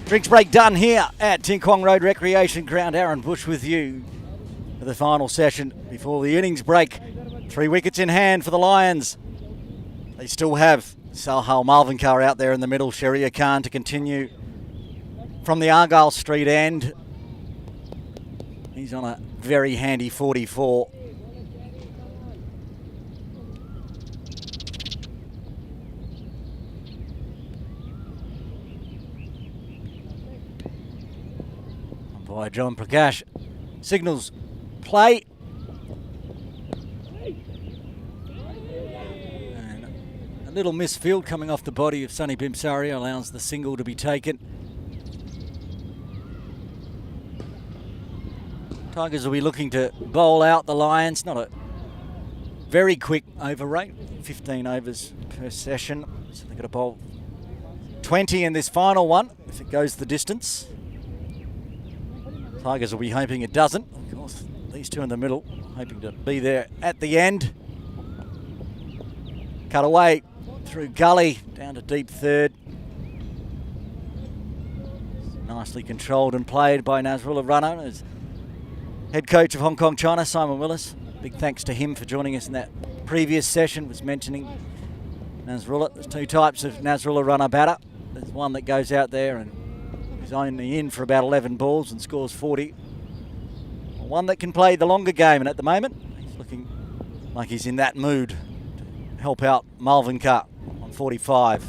Drinks break done here at Ting Kwong Road Recreation Ground. Aaron Bush with you for the final session before the innings break. 3 wickets in hand for the Lions. They still have Sahal Malvinkar out there in the middle. Sharia Khan to continue from the Argyle Street end. He's on a very handy 44. By John Prakash signals play. And a little misfield coming off the body of Sunny Bimsari allows the single to be taken. Tigers will be looking to bowl out the Lions. Not a very quick over rate, 15 overs per session. So they've got to bowl 20 in this final one if it goes the distance. Tigers will be hoping it doesn't. Of course, these two in the middle, hoping to be there at the end. Cut away through gully, down to deep third. Nicely controlled and played by Nasrullah Rana, as head coach of Hong Kong China, Simon Willis. Big thanks to him for joining us in that previous session, was mentioning Nasrullah. There's two types of Nasrullah Rana batter. There's one that goes out there and is only in for about 11 balls and scores 40. One that can play the longer game, and at the moment he's looking like he's in that mood to help out Malvinkar on 45.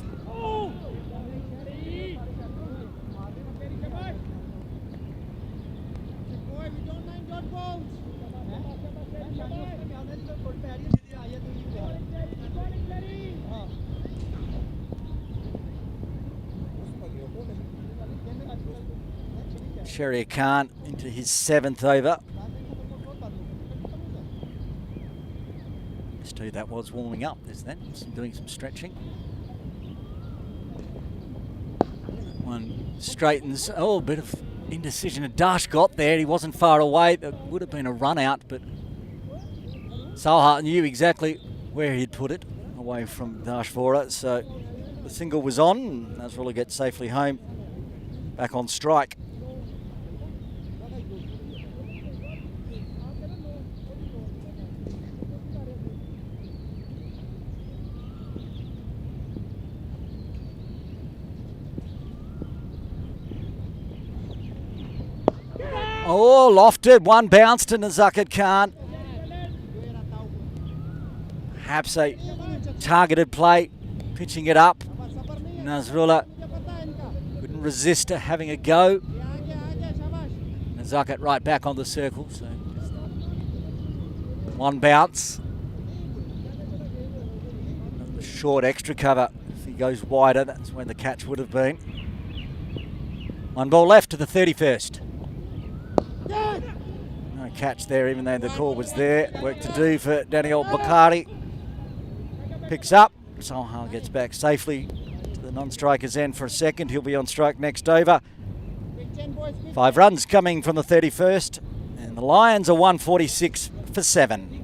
Sharia Khan into his 7th over. Stu, that was warming up, isn't that? Doing some stretching. One straightens. Oh, a bit of indecision. Dash got there. He wasn't far away. It would have been a run out, but Salha knew exactly where he'd put it, away from Dash Vora. So the single was on, and Nasrullah gets safely home, back on strike. Oh, lofted, one bounce to Nazakat Khan. Perhaps a targeted play, pitching it up. Nasrullah couldn't resist to having a go. Nazakat right back on the circle, so one bounce. short extra cover. If he goes wider, that's where the catch would have been. One ball left to the 31st. No catch there, even though the call was there. Work to do for Daniel Bakari. Picks up. Salha gets back safely to the non-striker's end for a second. He'll be on strike next over. 5 runs coming from the 31st. And the Lions are 146 for 7.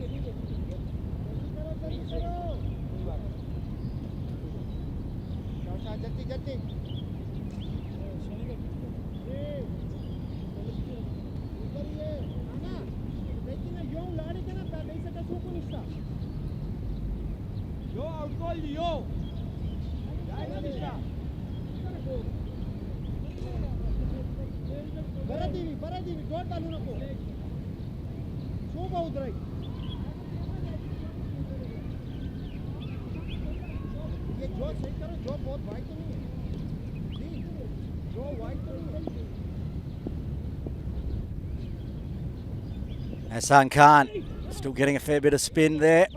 Hassan Khan still getting a fair bit of spin there.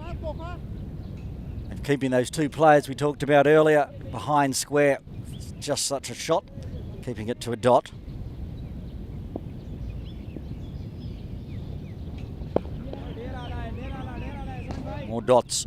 And keeping those 2 players we talked about earlier behind square. It's just such a shot. Keeping it to a dot. More dots.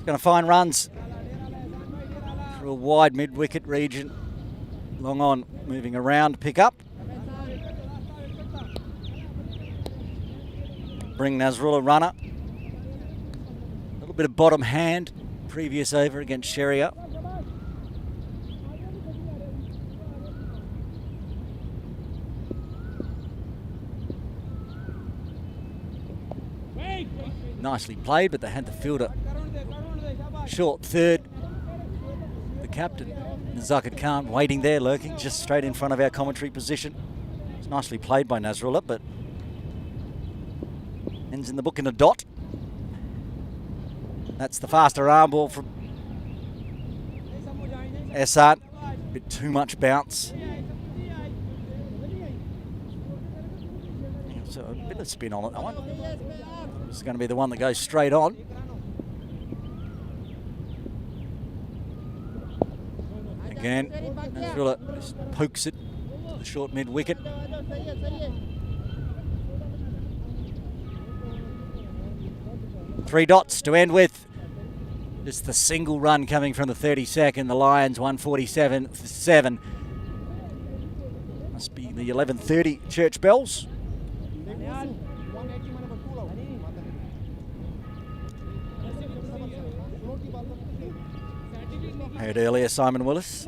Going to find runs through a wide mid-wicket region. Long on, moving around, pick up. Bring Nasrullah runner. A little bit of bottom hand, previous over against Sheria. Nicely played, but they had the fielder short third. The captain, Nazakit Khan, waiting there, lurking just straight in front of our commentary position. It's nicely played by Nasrullah, but ends in the book in a dot. That's the faster arm ball from Essart. A bit too much bounce. So a bit of spin on it, that one. This is going to be the one that goes straight on. Again, Nasrullah just pokes it to the short mid-wicket. 3 dots to end with. Just the single run coming from the 32nd. The Lions 147 for 7. Must be the 11:30 church bells. Heard earlier Simon Willis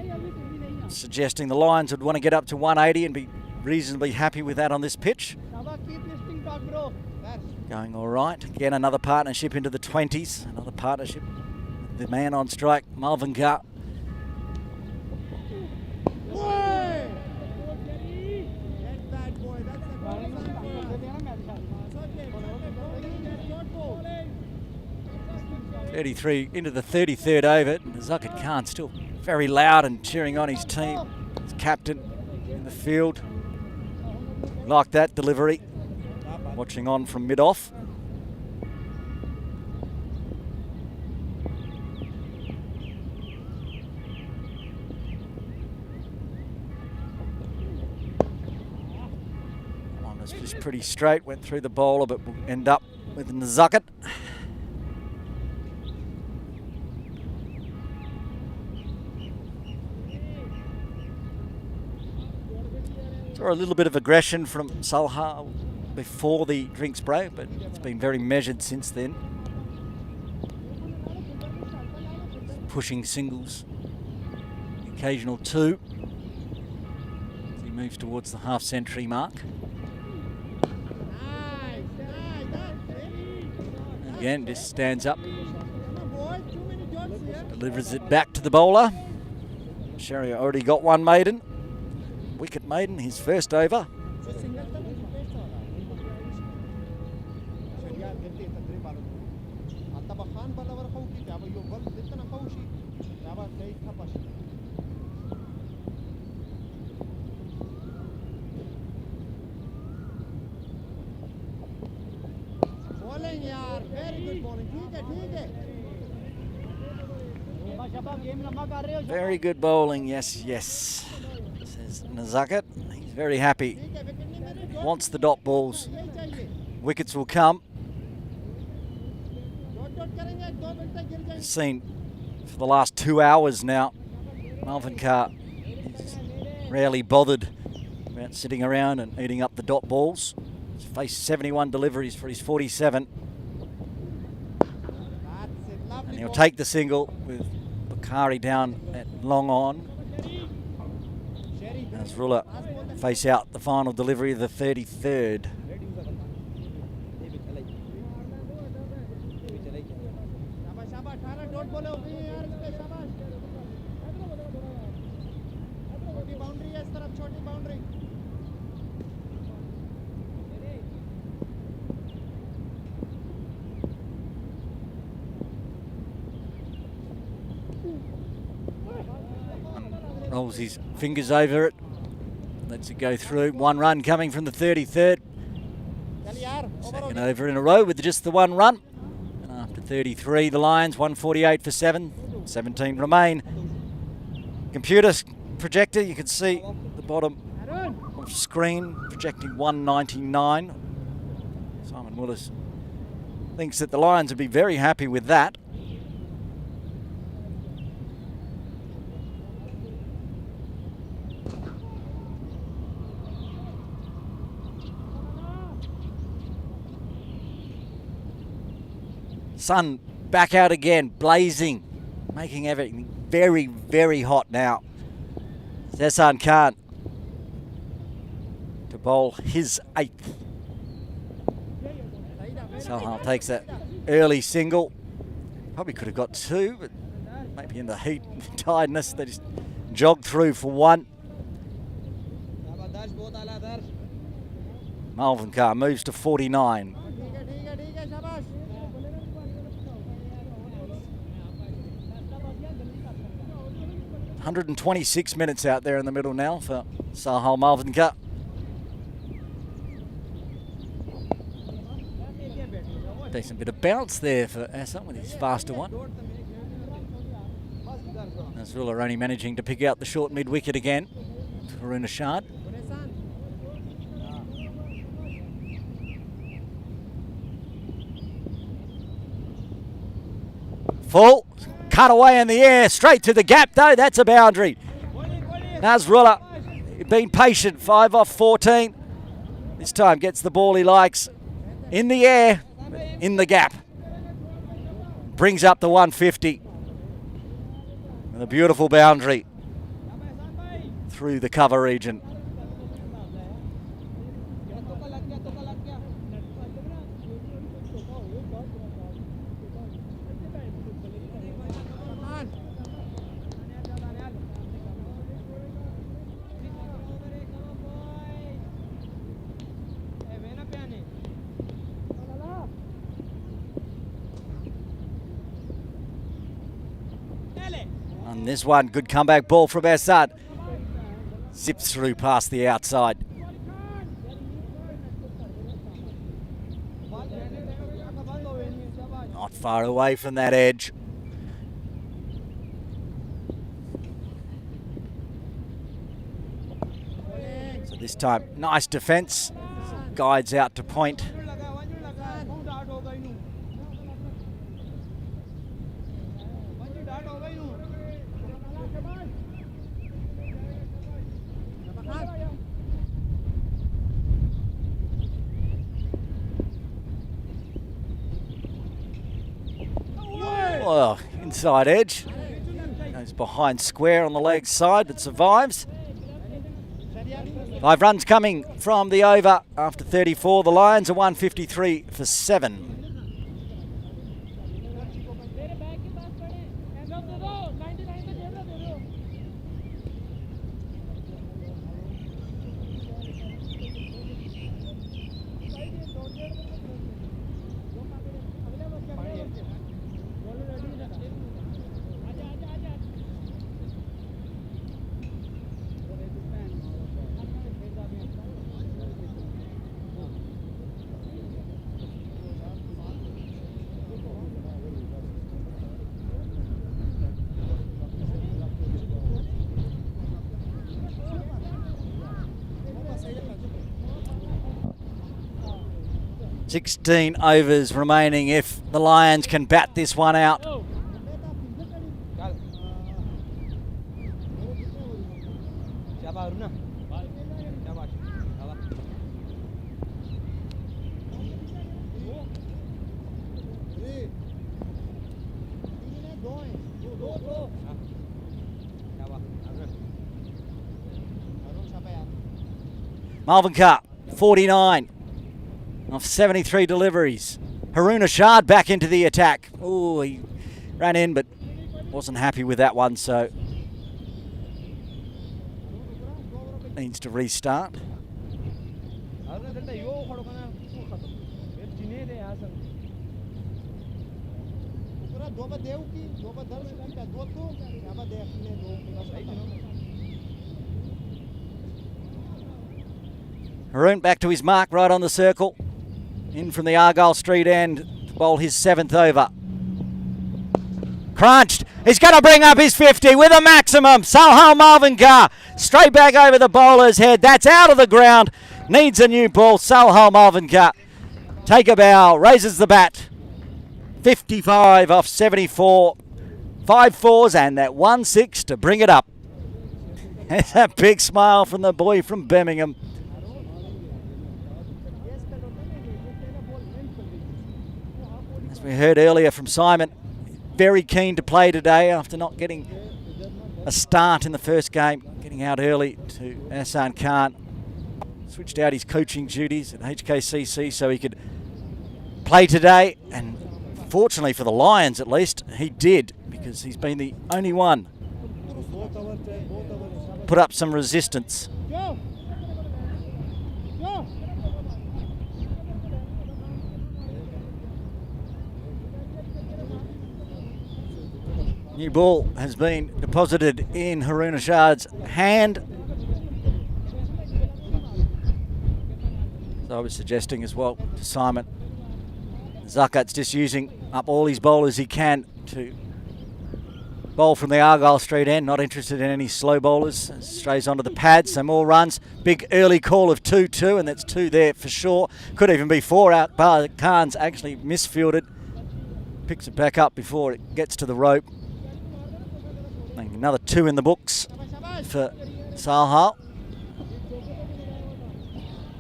suggesting the Lions would want to get up to 180 and be reasonably happy with that on this pitch. Going all right. Again, another partnership into the 20s. Another partnership. The man on strike, Malvin Gar. .33 into the 33rd over. Nazakit Khan still very loud and cheering on his team. His captain in the field. Like that delivery. Watching on from mid-off. One was just pretty straight, went through the bowler, but will end up with Nazakit. Saw a little bit of aggression from Salha before the drinks break, but it's been very measured since then. Pushing singles, the occasional 2 as he moves towards the half-century mark. Again, just stands up, delivers it back to the bowler. Sheria already got one maiden. Wicket maiden, his first over. Bowling यार, very good bowling. ठीक है. Very good bowling, yes. Says Nazakat. He's very happy. Wants the dot balls. Wickets will come. Seen for the last 2 hours now. Malvin Carr is rarely bothered about sitting around and eating up the dot balls. He's faced 71 deliveries for his 47. And he'll take the single with Bakari down at long on. Nasrullah face out the final delivery of the 33rd. Rolls his fingers over it, lets it go through. 1 run coming from the 33rd. Second over in a row with just the 1 run. And after 33, the Lions 148 for 7. 17 remain. Computer projector, you can see the bottom of screen projecting 199. Simon Willis thinks that the Lions would be very happy with that. Sun back out again, blazing, making everything very, very hot now. Zessan Khan to bowl his 8th. Sahal takes that early single. Probably could have got 2, but maybe in the heat and tiredness, they just jogged through for 1. Malvin Carr moves to 49. 126 minutes out there in the middle now for Sahal Malvin Carr. Decent bit of bounce there for Assam with his faster one. Nasrullah only managing to pick out the short mid wicket again. Harun Ashad. Full. Cut away in the air, straight to the gap though, that's a boundary. Nasrullah, been patient, 5 off 14. This time gets the ball he likes in the air, in the gap. Brings up the 150. And a beautiful boundary through the cover region. And this one, good comeback ball from Assad. Zips through past the outside. Not far away from that edge. So this time, nice defence. Guides out to point. Well, inside edge. Goes behind square on the leg side, but survives. 5 runs coming from the over after 34. The Lions are 153 for 7. 16 overs remaining if the Lions can bat this one out. Malvin Carr, 49 of 73 deliveries. Haroon Ashard back into the attack. Oh, he ran in but wasn't happy with that one, so needs to restart. Haroon back to his mark right on the circle. In from the Argyle Street end to bowl his 7th over. Crunched. He's going to bring up his 50 with a maximum. Salhal Malvin Carr straight back over the bowler's head. That's out of the ground. Needs a new ball. Salhal Malvin Carr. Take a bow. Raises the bat. 55 off 74. 5 fours and that 1-6 to bring it up. There's a big smile from the boy from Birmingham. As we heard earlier from Simon, very keen to play today after not getting a start in the first game, getting out early to Ahsan Khan. Switched out his coaching duties at HKCC so he could play today, and fortunately for the Lions at least, he did, because he's been the only one put up some resistance. New ball has been deposited in Haroon Ashard's hand. So I was suggesting as well to Simon, Zakat's just using up all his bowlers he can to bowl from the Argyle Street end. Not interested in any slow bowlers. Strays onto the pad, so more runs. Big early call of 2-2, and that's 2 there for sure. Could even be 4 out, but Khan's actually misfielded. Picks it back up before it gets to the rope. Another 2 in the books for Salhal.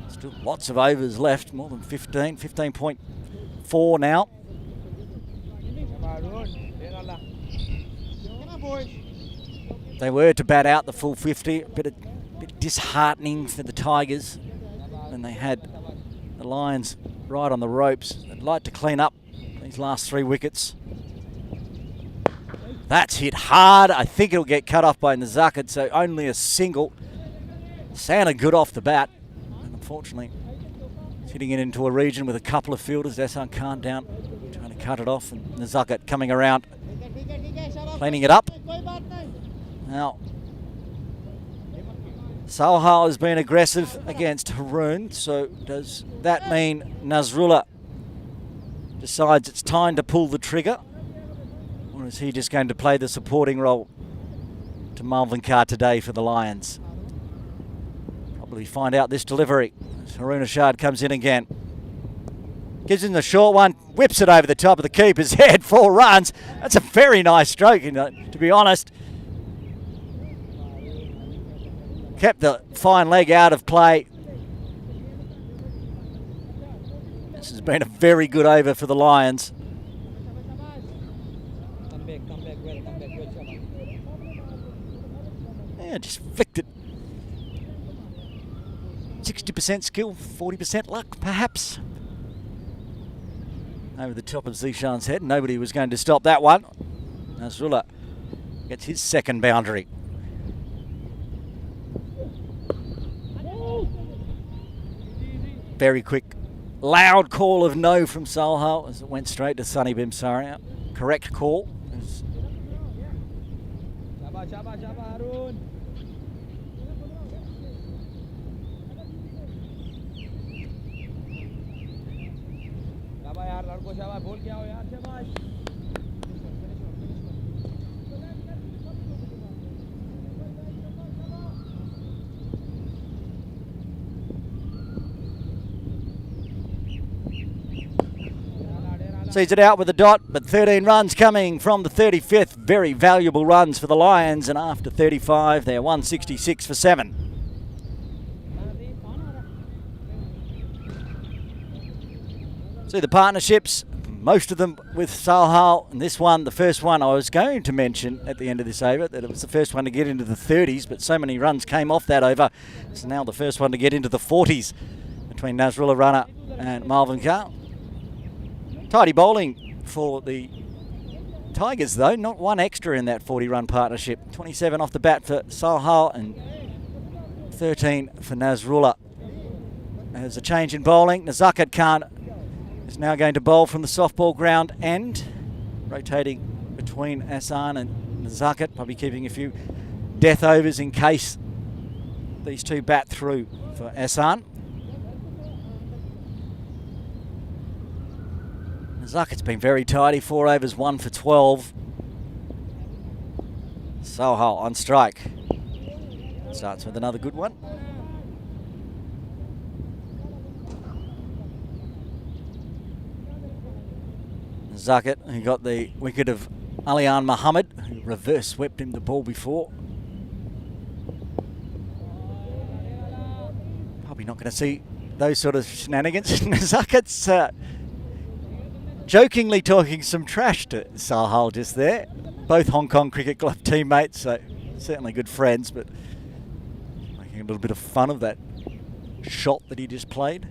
Still lots of overs left, more than 15, 15.4 now. They were to bat out the full 50, a bit disheartening for the Tigers when they had the Lions right on the ropes. They'd like to clean up these last 3 wickets. That's hit hard. I think it'll get cut off by Nazakat, so only a single. Sounded good off the bat. And unfortunately, it's hitting it into a region with a couple of fielders. Ahsan Khan down, trying to cut it off, and Nazakat coming around, cleaning it up. Now, Salhal has been aggressive against Haroon, so does that mean Nazrullah decides it's time to pull the trigger? Or is he just going to play the supporting role to Malvin Carr today for the Lions? Probably find out this delivery as Haroon Ashard comes in again. Gives him the short one, whips it over the top of the keeper's head, 4 runs. That's a very nice stroke, to be honest. Kept the fine leg out of play. This has been a very good over for the Lions. Yeah, just flicked it. 60% skill, 40% luck, perhaps. Over the top of Zishan's head. Nobody was going to stop that one. Nazrullah gets his 2nd boundary. Very quick, loud call of no from Salhal as it went straight to Sunny Bimsaria. Correct call. Sees it out with a dot, but 13 runs coming from the 35th. Very valuable runs for the Lions, and after 35, they're 166 for 7. See the partnerships, most of them with Salhal, and this one, the first one I was going to mention at the end of this over, that it was the first one to get into the 30s, but so many runs came off that over. It's now the first one to get into the 40s between Nasrullah Rana and Marvin Carr. Tidy bowling for the Tigers though, not one extra in that 40-run partnership. 27 off the bat for Salhal and 13 for Nasrullah. There's a change in bowling. Nazakat Khan is now going to bowl from the softball ground end, rotating between Ahsan and Nazakat, probably keeping a few death overs in case these two bat through for Ahsan. Nazakat's been very tidy, 4 overs, 1 for 12. Salhal on strike. Starts with another good one. Nazakat, who got the wicket of Alian Muhammad, who reverse swept him the ball before. Probably not going to see those sort of shenanigans. Nazakat's jokingly talking some trash to Salhal just there. Both Hong Kong Cricket Club teammates, so certainly good friends, but making a little bit of fun of that shot that he just played.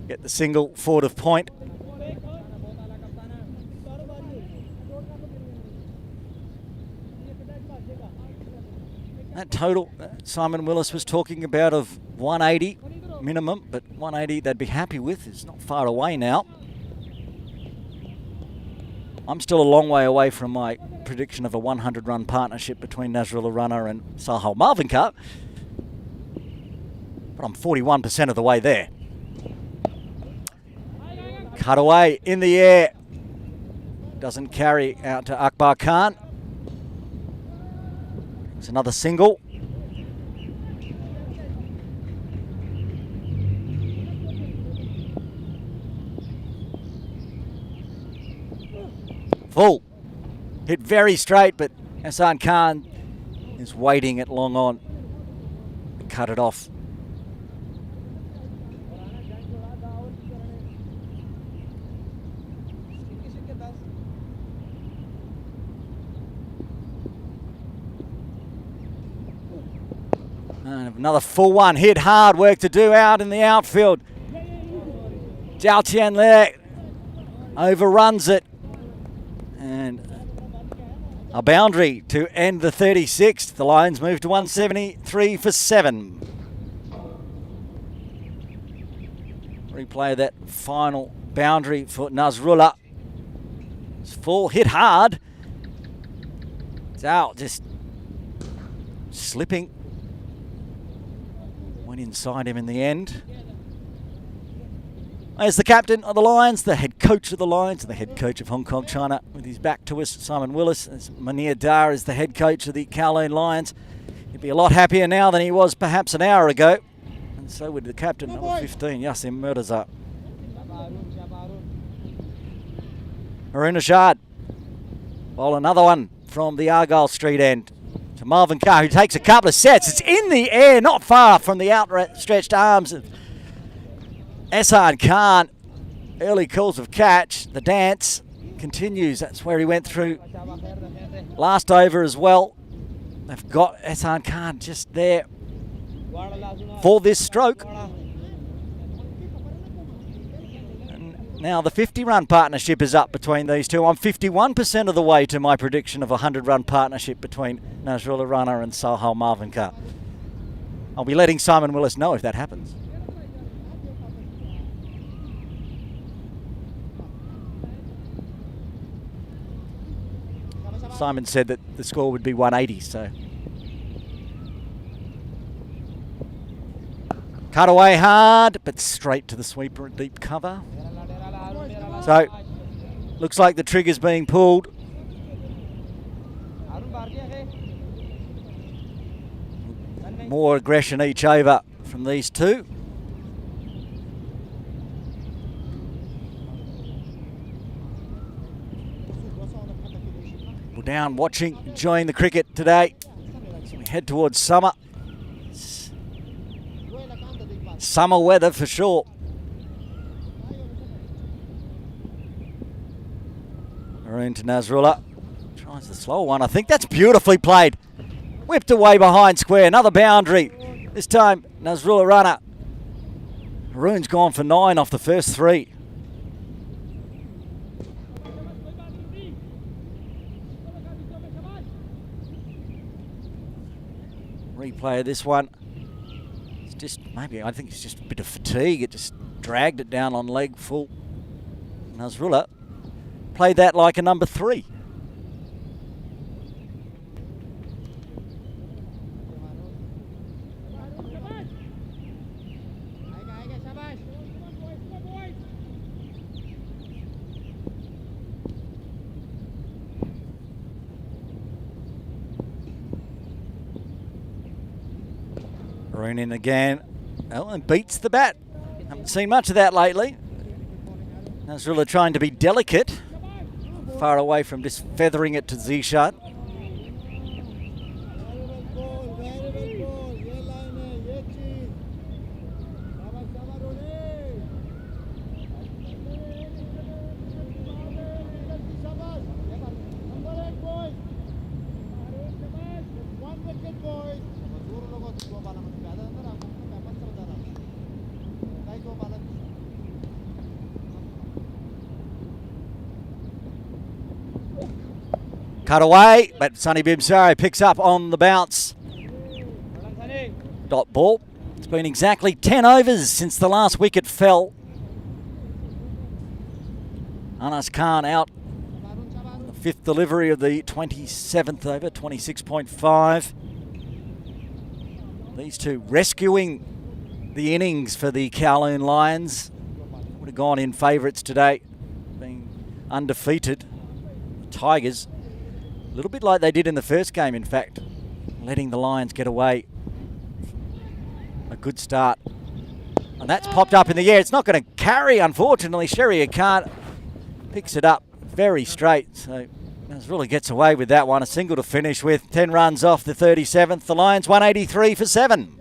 Get the single forward of point. That total Simon Willis was talking about of 180 minimum, but 180 they'd be happy with. It's not far away now. I'm still a long way away from my prediction of a 100-run partnership between Nasrullah Rana and Salhal Marvinkar, but I'm 41% of the way there. Cut away in the air. Doesn't carry out to Akbar Khan. It's another single. Full. Hit very straight, but Ahsan Khan is waiting at long on. Cut it off. And another full one, hit hard, work to do out in the outfield. Zhao Tianle overruns it. And a boundary to end the 36th. The Lions move to 173 for 7. Replay of that final boundary for Nasrullah. It's full, hit hard. Zhao just slipping. Went inside him in the end. There's the captain of the Lions, the head coach of the Lions, and the head coach of Hong Kong China with his back to us, Simon Willis. As Munir Dar is the head coach of the Kowloon Lions. He'd be a lot happier now than he was perhaps an hour ago. And so would the captain, number 15, Yassim Murtaza. Harun Ashad. Bowl another one from the Argyle Street end to Marvin Carr, who takes a couple of sets. It's in the air, not far from the outstretched arms of Ahsan Khan. Early calls of catch. The dance continues. That's where he went through last over as well. They've got Ahsan Khan just there for this stroke. And now the 50-run partnership is up between these two. I'm 51% of the way to my prediction of a 100-run partnership between Nasrullah Rana and Salhal Marvinkar. I'll be letting Simon Willis know if that happens. Simon said that the score would be 180, so. Cut away hard, but straight to the sweeper at deep cover. So, looks like the trigger's being pulled. More aggression each over from these two. We're down watching, enjoying the cricket today as we head towards summer. Summer weather for sure. Maroon to Nasrullah. Tries the slow one. I think that's beautifully played. Whipped away behind square. Another boundary. This time, Nasrullah runner. Maroon's gone for 9 off the first 3. Replay of this one. It's just, maybe, I think it's just a bit of fatigue. It just dragged it down on leg full. Nasrullah played that like a number 3. Maroon in again. Oh, and beats the bat. Haven't seen much of that lately. Nasrullah trying to be delicate. Far away from just feathering it to Zishan. Cut away, but Sunny Bimsari picks up on the bounce. Dot ball. It's been exactly 10 overs since the last wicket fell. Anas Khan out. The 5th delivery of the 27th over, 26.5. These two rescuing the innings for the Kowloon Lions. Would have gone in favourites today, being undefeated. The Tigers, a little bit like they did in the first game, in fact, letting the Lions get away. A good start. And that's popped up in the air. It's not going to carry, unfortunately. Sherry Khan picks it up very straight. So Nasrullah gets away with that one. A single to finish with. 10 runs off the 37th. The Lions 183 for 7.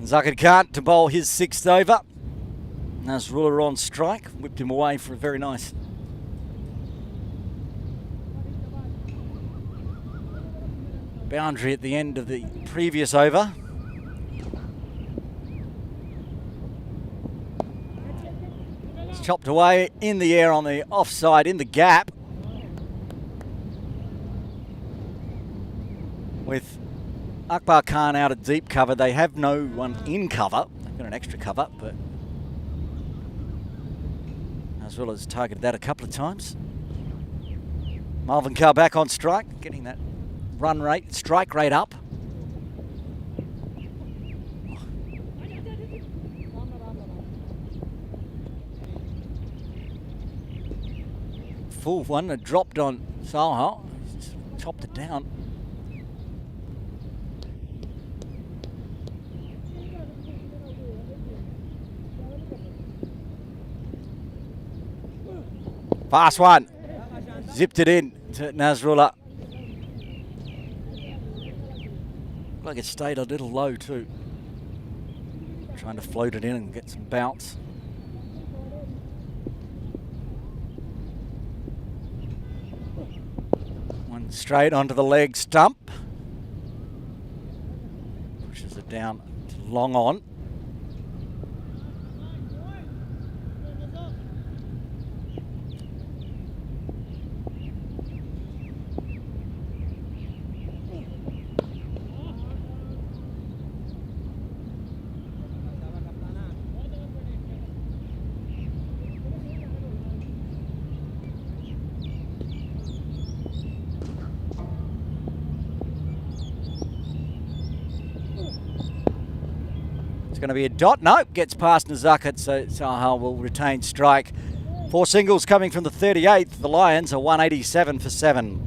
Zakir Khan to bowl his 6th over. Nasrullah on strike, whipped him away for a very nice boundary at the end of the previous over. It's chopped away in the air on the offside in the gap. With Akbar Khan out at deep cover, they have no one in cover. They've got an extra cover, but Nasrullah's targeted that a couple of times. Marvin Carr back on strike, getting that run rate, strike rate up. Full one, it dropped on Salha, chopped it down. Fast one. Zipped it in to Nasrullah. Like it stayed a little low too. Trying to float it in and get some bounce. One straight onto the leg stump. Pushes it down to long on. going to be a dot. No, gets past Nazaka, so Sahal will retain strike. 4 singles coming from the 38th. The Lions are 187 for 7.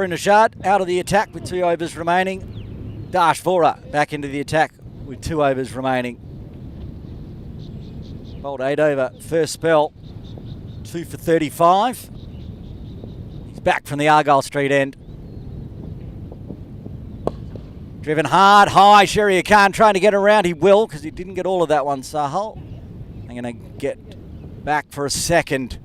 Nishad out of the attack with 2 overs remaining. Dash Vora back into the attack with 2 overs remaining. Bowled 8 over first spell, 2 for 35. He's back from the Argyle Street end. Driven hard, high. Sherry Khan trying to get around. He will, because he didn't get all of that one, Sahal. I'm going to get back for a second.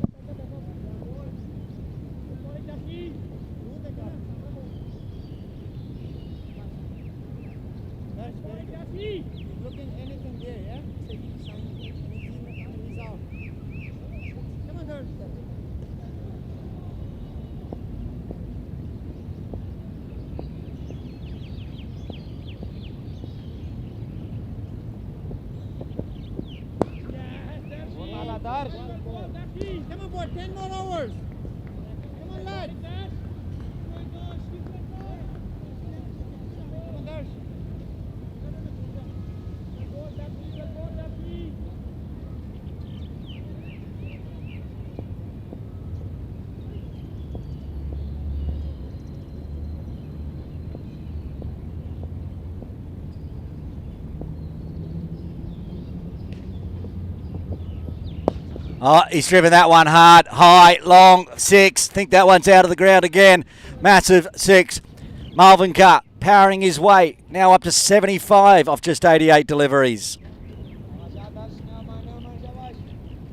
Come on, boy, 10 more hours. Come on, lad. Come on, Dash. Oh, he's driven that one hard, high, long, 6. Think that one's out of the ground again. Massive 6. Marvin Carr powering his way, now up to 75 off just 88 deliveries.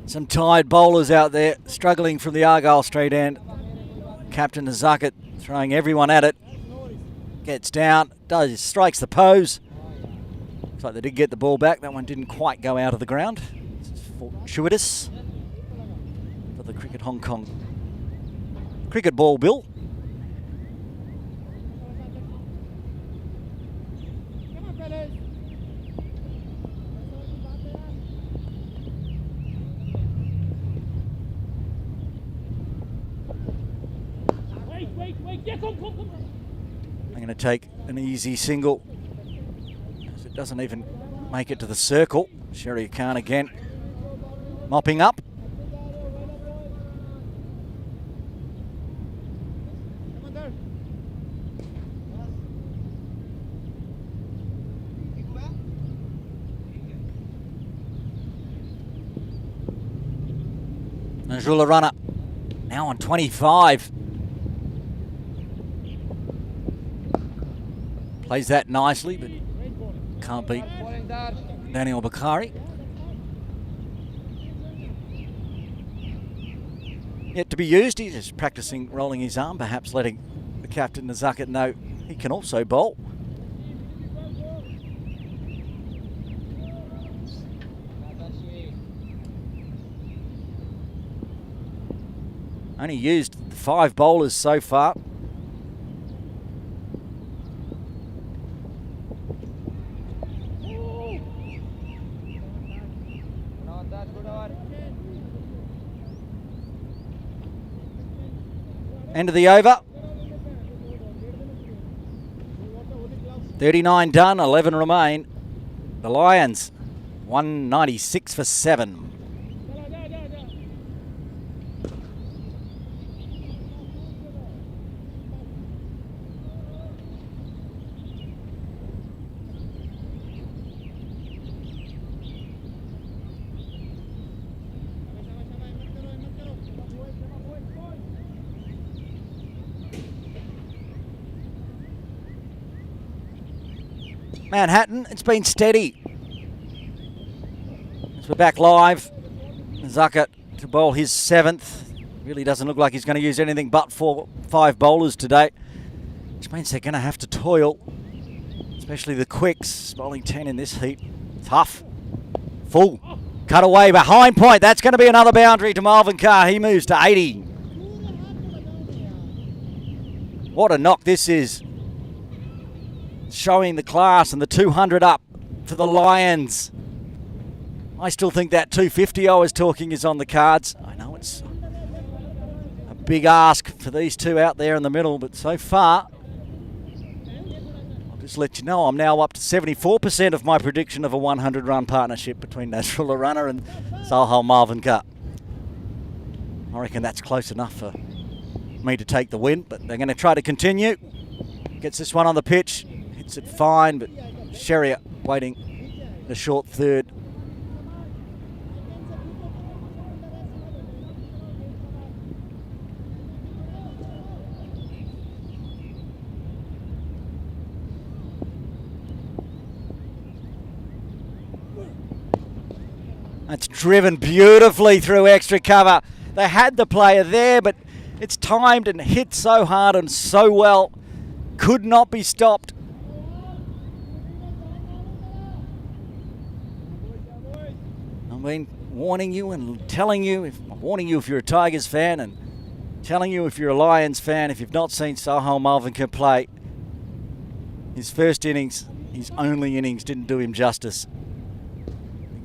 Some tired bowlers out there struggling from the Argyle Street end. Captain Nazaka throwing everyone at it. Gets down, strikes the pose. Looks like they did get the ball back. That one didn't quite go out of the ground. It's fortuitous. The Cricket Hong Kong cricket ball, Bill. Come on, fellas. Wait. Yeah, come. I'm going to take an easy single, as it doesn't even make it to the circle. Sherry Khan again mopping up. Najula runner now on 25. Plays that nicely, but can't beat Daniel Bakari. Yet to be used, he's just practicing rolling his arm, perhaps letting the captain Nazaka know he can also bowl. Only used 5 bowlers so far. End of the over. 39 done, 11 remain. The Lions, 196 for 7. Manhattan, it's been steady. As we're back live Zucker to bowl his 7th. Really doesn't look like he's going to use anything but 5 bowlers today, which means they're going to have to toil, especially the quicks. Bowling 10 in this heat. Tough. Full. Cut away behind point. That's going to be another boundary to Marvin Carr. He moves to 80. What a knock this is. Showing the class, and the 200 up for the Lions. I still think that 250 I was talking is on the cards. I know it's a big ask for these two out there in the middle, but so far, I'll just let you know, I'm now up to 74% of my prediction of a 100-run partnership between Nasrullah Runner and Sahal Marvin Carr. I reckon that's close enough for me to take the win, but they're going to try to continue. Gets this one on the pitch, hits it fine, but Sherrier waiting a short third. That's driven beautifully through extra cover. They had the player there, but it's timed and hit so hard and so well. Could not be stopped. I've been warning you and telling you, warning you if you're a Tigers fan, and telling you if you're a Lions fan, if you've not seen Sahal Marvin play, his first innings, his only innings, didn't do him justice.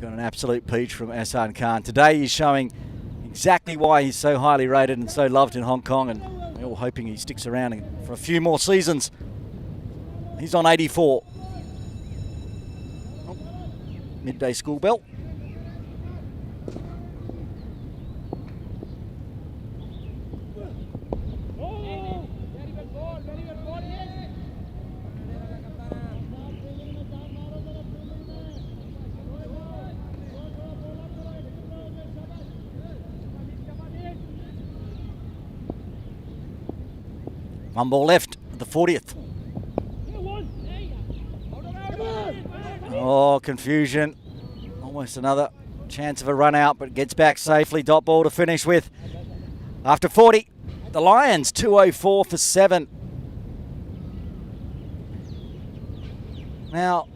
Got an absolute peach from Ahsan Khan. Today he's showing exactly why he's so highly rated and so loved in Hong Kong, and we're all hoping he sticks around for a few more seasons. He's on 84. Oh, midday school bell. One ball left at the 40th. Oh, confusion. Almost another chance of a run out, but gets back safely. Dot ball to finish with. After 40, the Lions 204 for 7. Now,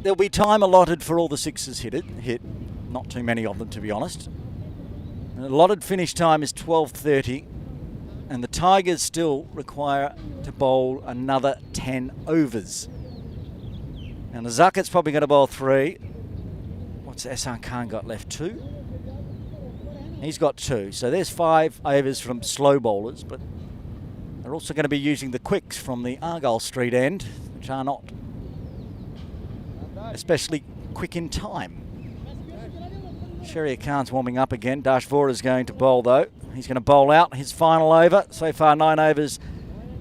there'll be time allotted for all the sixes hit. Not too many of them, to be honest. And allotted finish time is 12:30. And the Tigers still require to bowl another 10 overs. And the Zucker's probably going to bowl 3. What's Ahsan Khan got left? 2? He's got 2. So there's 5 overs from slow bowlers, but they're also going to be using the quicks from the Argyle Street end, which are not especially quick in time. Sherrier Khan's warming up again. Dash Vora's going to bowl though. He's going to bowl out his final over. So far 9 overs,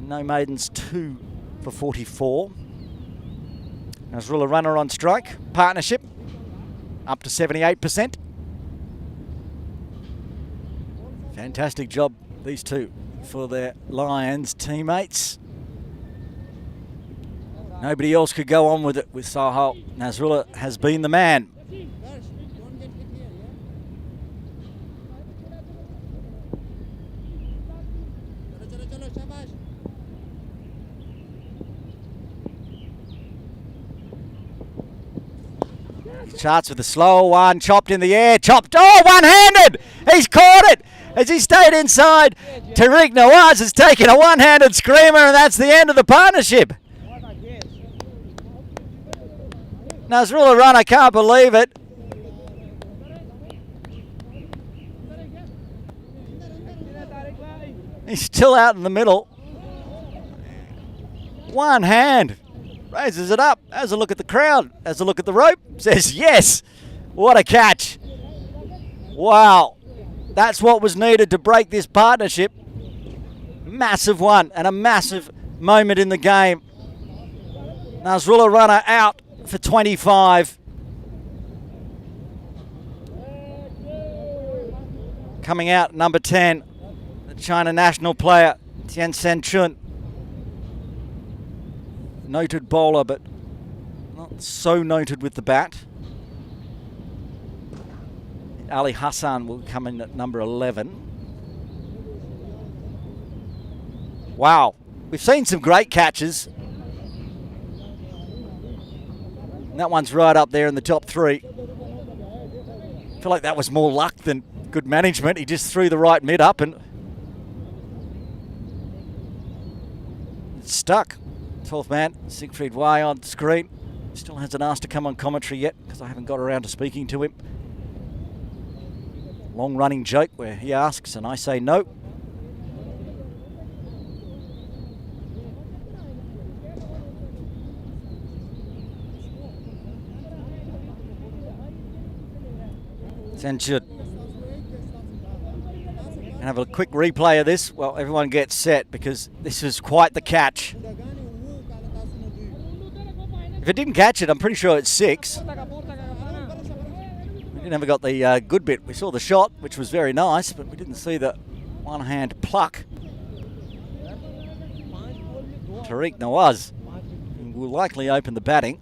no maidens, 2 for 44. Nasrullah Runner on strike. Partnership up to 78%. Fantastic job, these two, for their Lions teammates. Nobody else could go on with it with Sahal. Nasrullah has been the man. Starts with a slow one, chopped in the air, chopped, oh, one-handed! He's caught it as he stayed inside. Tariq Nawaz has taken a one-handed screamer, and that's the end of the partnership. Nasrullah Runner can't believe it. He's still out in the middle. One hand. Raises it up, has a look at the crowd, has a look at the rope, says yes. What a catch. Wow. That's what was needed to break this partnership. Massive one and a massive moment in the game. Nasrullah Runner out for 25. Coming out, number 10, the China national player, Tian Sen Chun. Noted bowler, but not so noted with the bat. Ali Hassan will come in at number 11. Wow, we've seen some great catches. And that one's right up there in the top 3. I feel like that was more luck than good management. He just threw the right mid up and it's stuck. 12th man, Siegfried Way on screen. Still hasn't asked to come on commentary yet because I haven't got around to speaking to him. Long running joke where he asks and I say no. Censured. And have a quick replay of this. Well, everyone gets set because this is quite the catch. If it didn't catch it, I'm pretty sure it's 6. We never got the good bit. We saw the shot, which was very nice, but we didn't see the one-hand pluck. Tariq Nawaz will likely open the batting.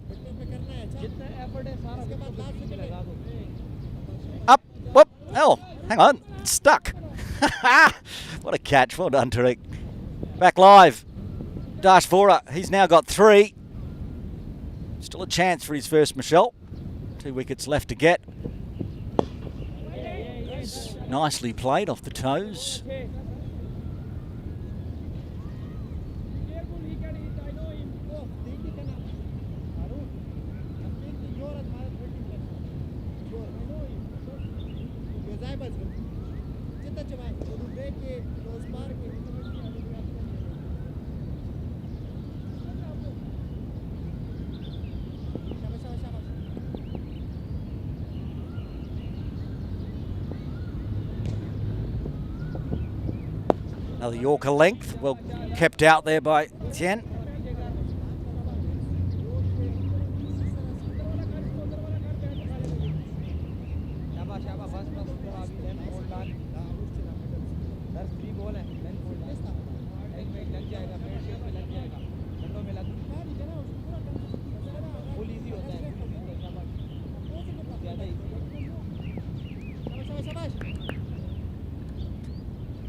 Up, whoop, oh, hang on, it's stuck. What a catch, well done Tariq. Back live, Dash Vora, he's now got 3. Still a chance for his first Michelle. 2 wickets left to get. Nicely played off the toes. Another Yorker length, well kept out there by Tien.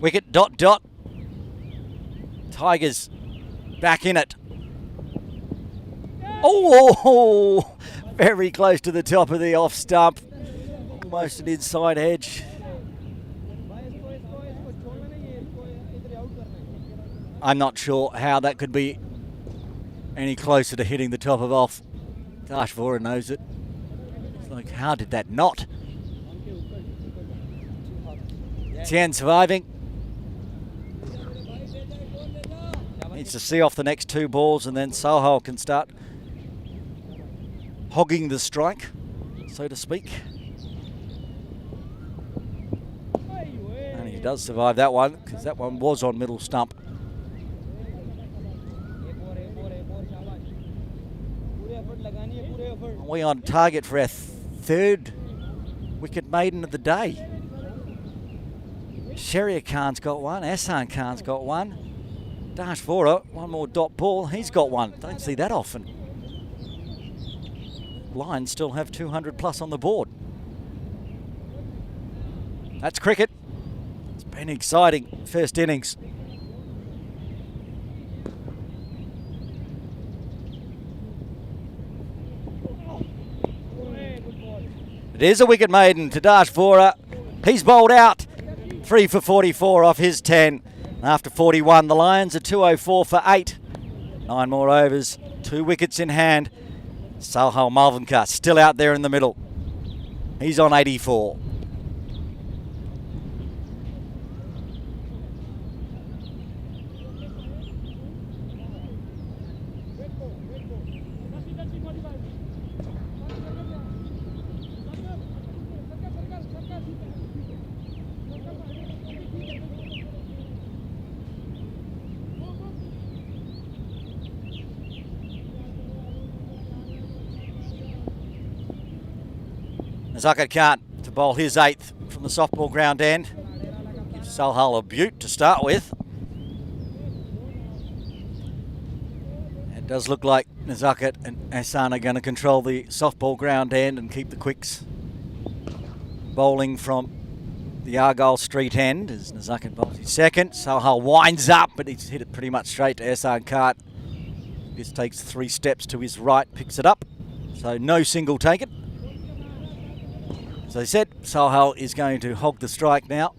Wicket, dot, dot. Tigers back in it. Oh, very close to the top of the off stump. Almost an inside edge. I'm not sure how that could be any closer to hitting the top of off. Dash Vora knows it. It's like, how did that not? Tien surviving. Needs to see off the next 2 balls and then Sohail can start hogging the strike, so to speak. And he does survive that one because that one was on middle stump. Are we on target for our 3rd wicket maiden of the day? Sharia Khan's got one, Ehsan Khan's got one. Dash Vora, one more dot ball, he's got one. Don't see that often. Lions still have 200 plus on the board. That's cricket. It's been exciting first innings. It is a wicket maiden to Dash Vora. He's bowled out. 3 for 44 off his 10. After 41, the Lions are 204 for 8. 9 more overs, 2 wickets in hand. Sohail Malvinkar still out there in the middle. He's on 84. Zakat Khan to bowl his 8th from the softball ground end. Gives Sohail a beaut to start with. It does look like Nazakat and Ehsan are going to control the softball ground end and keep the quicks. bowling from the Argyle Street end as Nazaka bowls his second. Sohail winds up, but he's hit it pretty much straight to Ehsan Khan. Just takes 3 steps to his right, picks it up. So no single taken. As I said, Sohail is going to hog the strike now.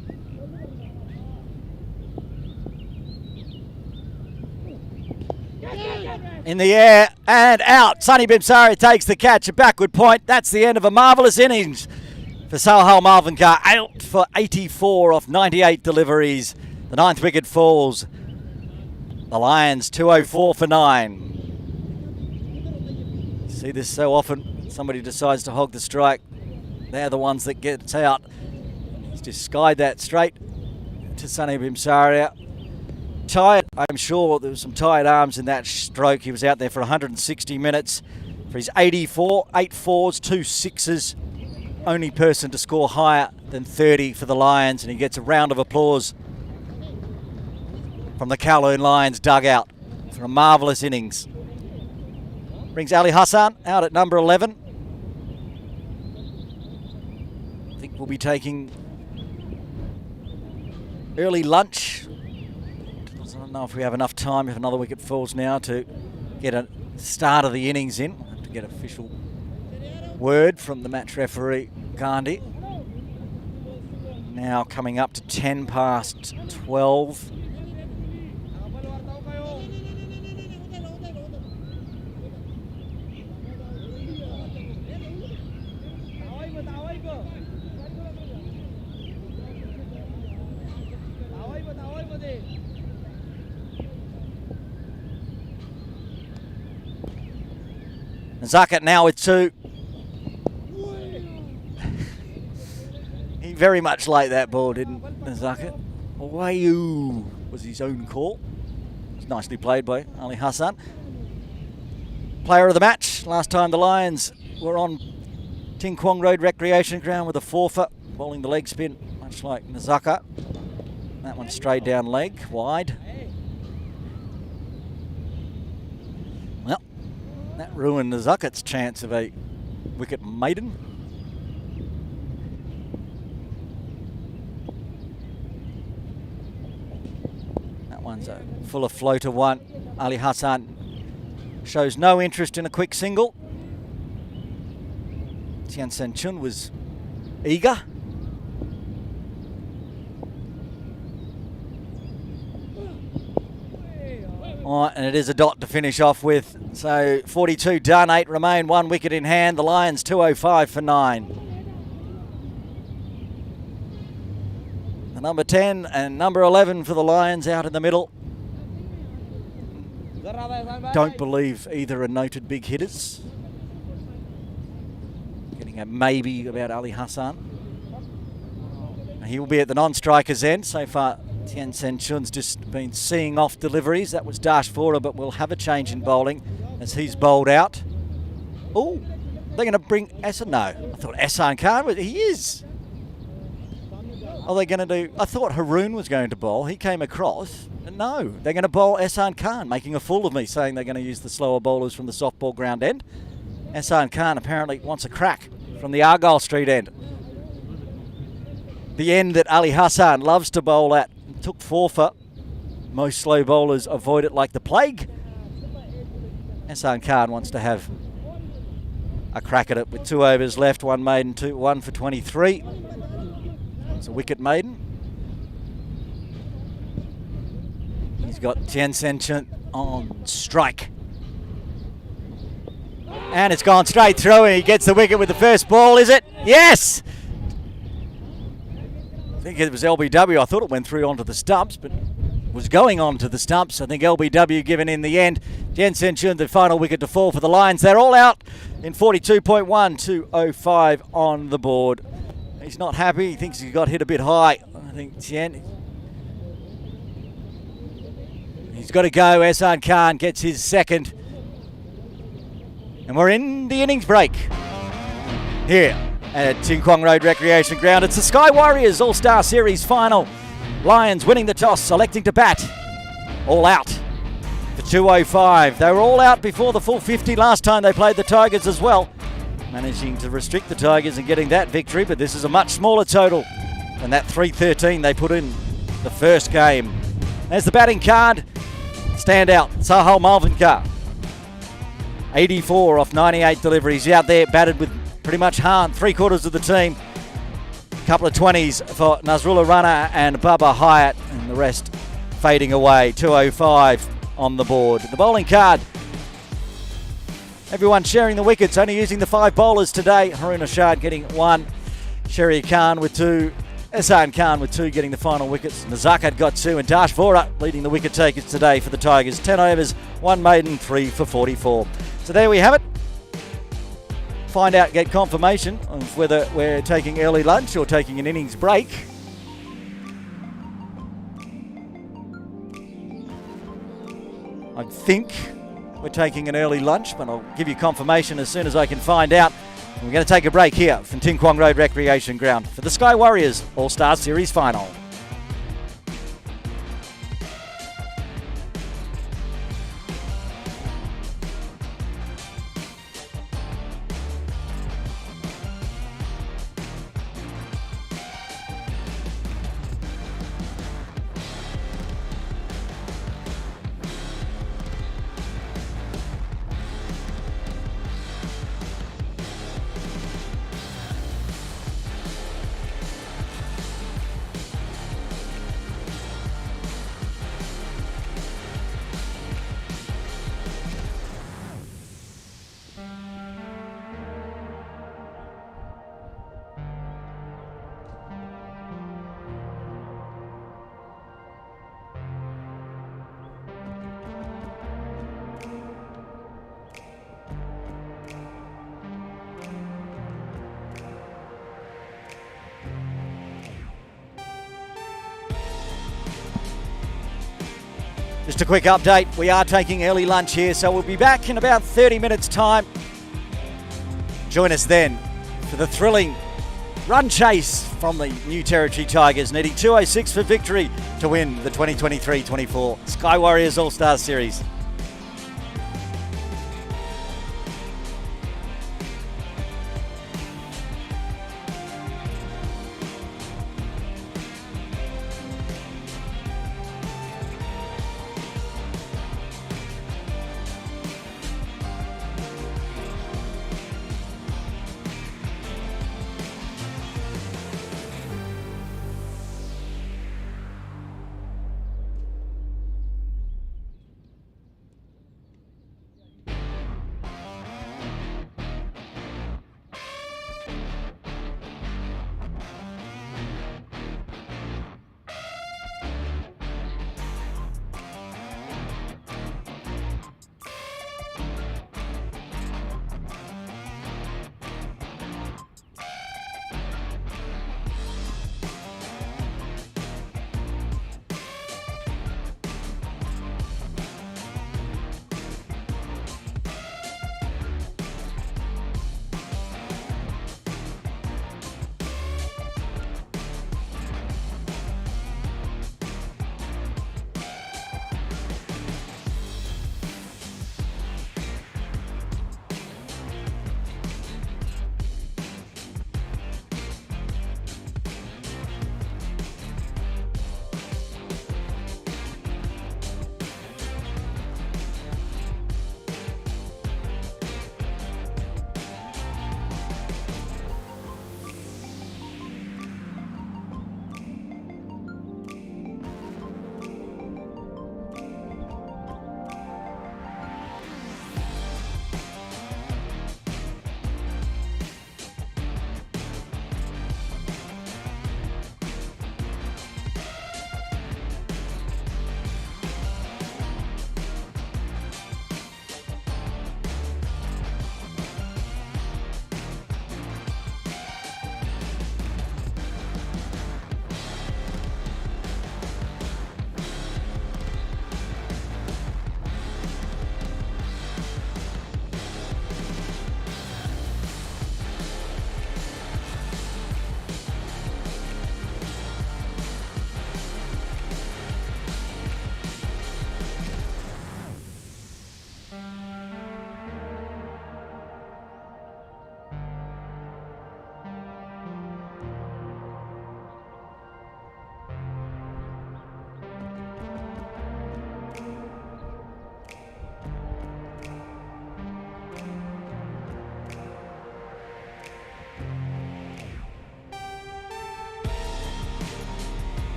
In the air and out. Sunny Bimsari takes the catch, a backward point. That's the end of a marvellous innings for Sohail Malvinkar, out for 84 off 98 deliveries. The 9th wicket falls. The Lions 204 for 9. See this so often. Somebody decides to hog the strike. They're the ones that get out. He's just skied that straight to Sunny Bimsaria. Tired, I'm sure there was some tired arms in that stroke. He was out there for 160 minutes for his 84, 8 4s, 2 6s. Only person to score higher than 30 for the Lions, and he gets a round of applause from the Kowloon Lions dugout for a marvellous innings. Brings Ali Hassan out at number 11. I think we'll be taking early lunch. I don't know if we have enough time if another wicket falls now to get a start of the innings in. We'll have to get official word from the match referee, Gandhi. Now coming up to 10 past 12. Zakat now with 2. He very much liked that ball, didn't Zakat? Wayu was his own call. It's nicely played by Ali Hassan. Player of the match. Last time the Lions were on Ting Kwong Road Recreation Ground with a 4-for, bowling the leg spin, much like Nazaka. That one straight down leg, wide. Well, that ruined Nazakat's chance of a wicket maiden. That one's a fuller floater one. Ali Hassan shows no interest in a quick single. Tian Sen Chun was eager. All right, and it is a dot to finish off with. So 42 done, 8 remain, 1 wicket in hand. The Lions 205 for 9. The number 10 and number 11 for the Lions out in the middle. Don't believe either are noted big hitters. Getting a maybe about Ali Hassan. He will be at the non-strikers end. So far, Tian Sen Chun's just been seeing off deliveries. That was Dash Fora, but we'll have a change in bowling as he's bowled out. Oh, they're going to bring Ehsan. No, I thought Ehsan Khan was. He is. Are they going to do? I thought Haroon was going to bowl. He came across. And no, they're going to bowl Ehsan Khan, making a fool of me, saying they're going to use the slower bowlers from the softball ground end. Ehsan Khan apparently wants a crack from the Argyle Street end. The end that Ali Hassan loves to bowl at. Took 4-for. Most slow bowlers avoid it like the plague. Ehsan Khan wants to have a crack at it with 2 overs left, 1 maiden, 1 for 23. It's a wicket maiden. He's got Tian Sen Chun on strike. And it's gone straight through and he gets the wicket with the first ball, is it? Yes! I think it was LBW. I thought it went through onto the stumps, but was going on to the stumps. I think LBW given in the end. Tian Sen Chun, the final wicket to fall for the Lions. They're all out in 42.1, 205 on the board. He's not happy. He thinks he got hit a bit high. I think Tian. He's got to go. Ehsan Khan gets his second. And we're in the innings break here at Ting Kwong Road Recreation Ground. It's the Sky Warriors All-Star Series final. Lions winning the toss, selecting to bat. All out for 205. They were all out before the full 50 last time they played the Tigers as well. managing to restrict the Tigers and getting that victory, but this is a much smaller total than that 313 they put in the first game. There's the batting card. Standout, Sahal Malvinkar. 84 off 98 deliveries. He's out there, batted with pretty much Hahn, 3/4 of the team. A couple of 20s for Nazrullah Rana and Bubba Hyatt, and the rest fading away. 205 on the board. The bowling card. Everyone sharing the wickets, only using the 5 bowlers today. Harun Ashad getting 1. Sherry Khan with 2. Ehsan Khan with 2 getting the final wickets. Nazakat got 2, and Dash Vora leading the wicket takers today for the Tigers. 10 overs, 1 maiden, 3 for 44. So there we have it. Find out, get confirmation of whether we're taking early lunch or taking an innings break. I think we're taking an early lunch, but I'll give you confirmation as soon as I can find out. We're going to take a break here from Tin Kwong Road Recreation Ground for the Sky Warriors All-Star Series Final. Just a quick update, we are taking early lunch here, so we'll be back in about 30 minutes time. Join us then for the thrilling run chase from the New Territory Tigers, needing 206 for victory to win the 2023-24 Sky Warriors All-Star Series.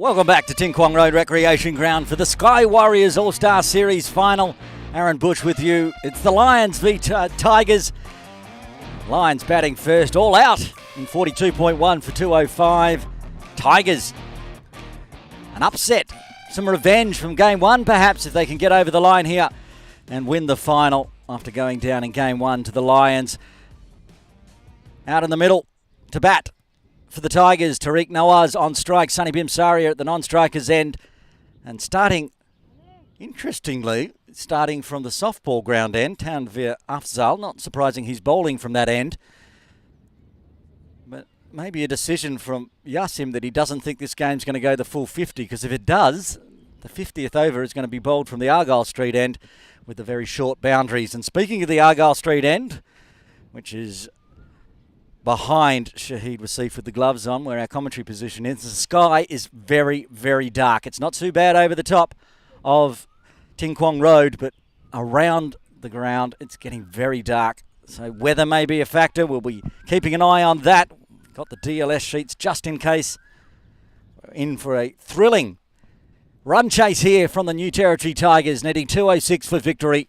Welcome back to Ting Kwong Road Recreation Ground for the Sky Warriors All-Star Series final. Aaron Bush with you. It's the Lions v Tigers. Lions batting first, all out in 42.1 for 205. Tigers, an upset. Some revenge from game one, perhaps, if they can get over the line here and win the final after going down in game one to the Lions. Out in the middle to bat for the Tigers, Tariq Nawaz on strike, Sonny Bimsaria at the non-striker's end. And starting, interestingly, starting from the softball ground end, Tanvir Afzal, not surprising he's bowling from that end. But maybe a decision from Yasim that he doesn't think this game's going to go the full 50, because if it does, the 50th over is going to be bowled from the Argyle Street end with the very short boundaries. And speaking of the Argyle Street end, which is behind Shahid Wasif with the gloves on, where our commentary position is, the sky is very, very dark. It's not too bad over the top of Ting Kwong Road, but around the ground it's getting very dark. So weather may be a factor. We'll be keeping an eye on that. Got the DLS sheets just in case. We're in for a thrilling run chase here from the New Territory Tigers, netting 206 for victory.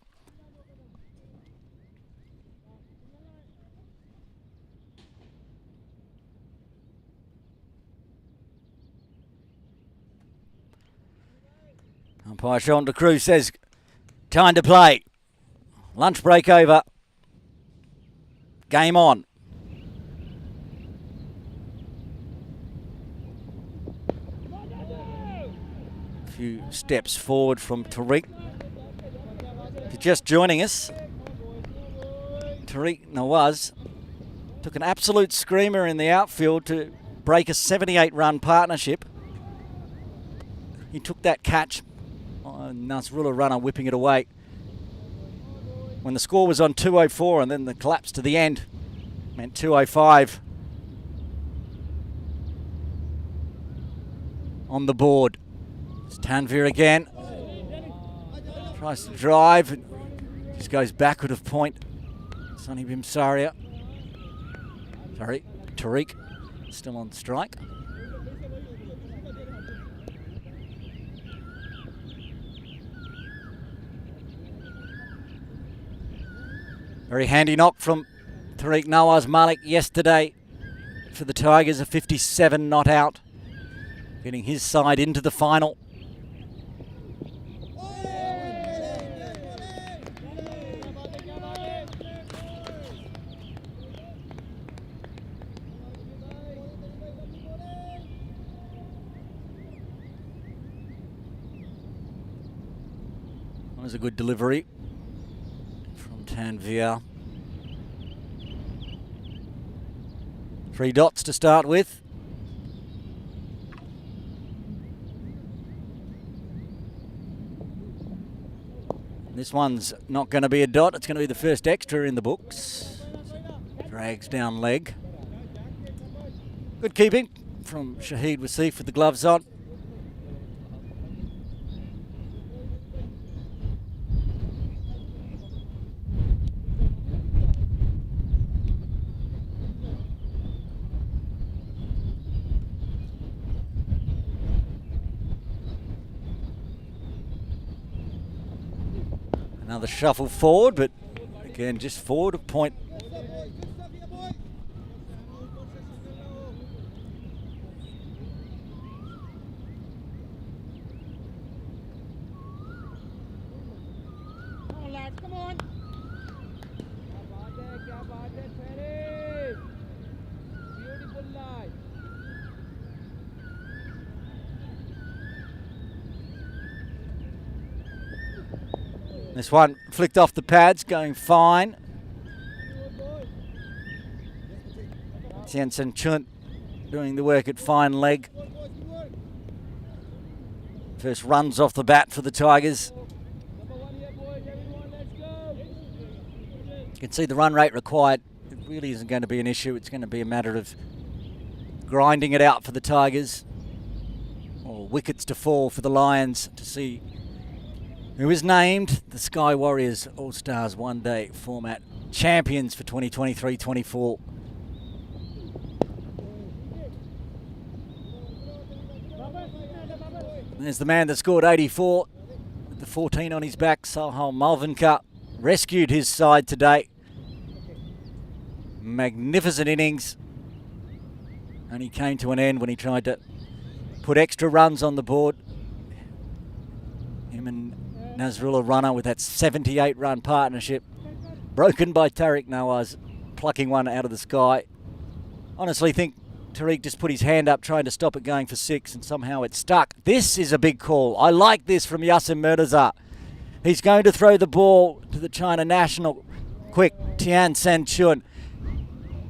Umpire Sean de Cruz says, time to play. Lunch break over. Game on. A few steps forward from Tariq. If you're just joining us, Tariq Nawaz took an absolute screamer in the outfield to break a 78-run partnership. He took that catch. Nasrullah runner whipping it away when the score was on 204, and then the collapse to the end meant 205 on the board. It's Tanvir again, tries to drive, just goes backward of point. Sonny Bimsaria, sorry, Tariq still on strike. Very handy knock from Tariq Nawaz Malik yesterday for the Tigers, a 57 not out, getting his side into the final. That was a good delivery from Tanvir. 3 dots to start with. This one's not going to be a dot. It's going to be the first extra in the books. Drags down leg. Good keeping from Shahid Wasif with the gloves on. Another shuffle forward, but again, just forward of point. Come on, lads, come on. Beautiful line. This one flicked off the pads, going fine. Tiansen Chunt doing the work at fine leg. First runs off the bat for the Tigers. You can see the run rate required. It really isn't going to be an issue. It's going to be a matter of grinding it out for the Tigers, or wickets to fall for the Lions, to see who is named the Sky Warriors All-Stars one-day format champions for 2023-24. There's the man that scored 84 with the 14 on his back. Sohail Malvinka rescued his side today. Magnificent innings. Only came to an end when he tried to put extra runs on the board. Him and Nazrullah Rana with that 78-run partnership. Broken by Tariq Nawaz, plucking one out of the sky. Honestly think Tariq just put his hand up trying to stop it going for 6 and somehow it stuck. This is a big call. I like this from Yasser Mirza. He's going to throw the ball to the China national. Quick, Tian Sanchun.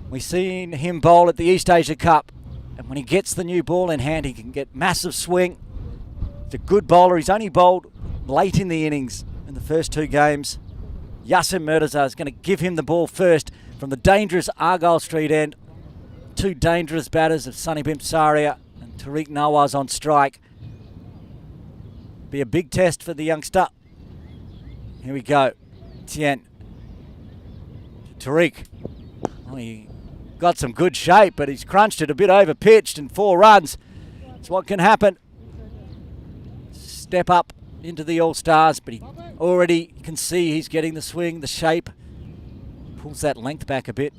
We've seen him bowl at the East Asia Cup. And when he gets the new ball in hand, he can get massive swing. He's a good bowler. He's only bowled late in the innings in the first 2 games. Yasser Mirza is going to give him the ball first from the dangerous Argyle Street end. 2 dangerous batters of Sunny Bimsaria and Tariq Nawaz on strike. Be a big test for the youngster. Here we go. Tien. Tariq. Oh, he got some good shape, but he's crunched it a bit over pitched and 4 runs. It's what can happen. Step up into the All-Stars, but he already can see he's getting the swing, the shape. Pulls that length back a bit.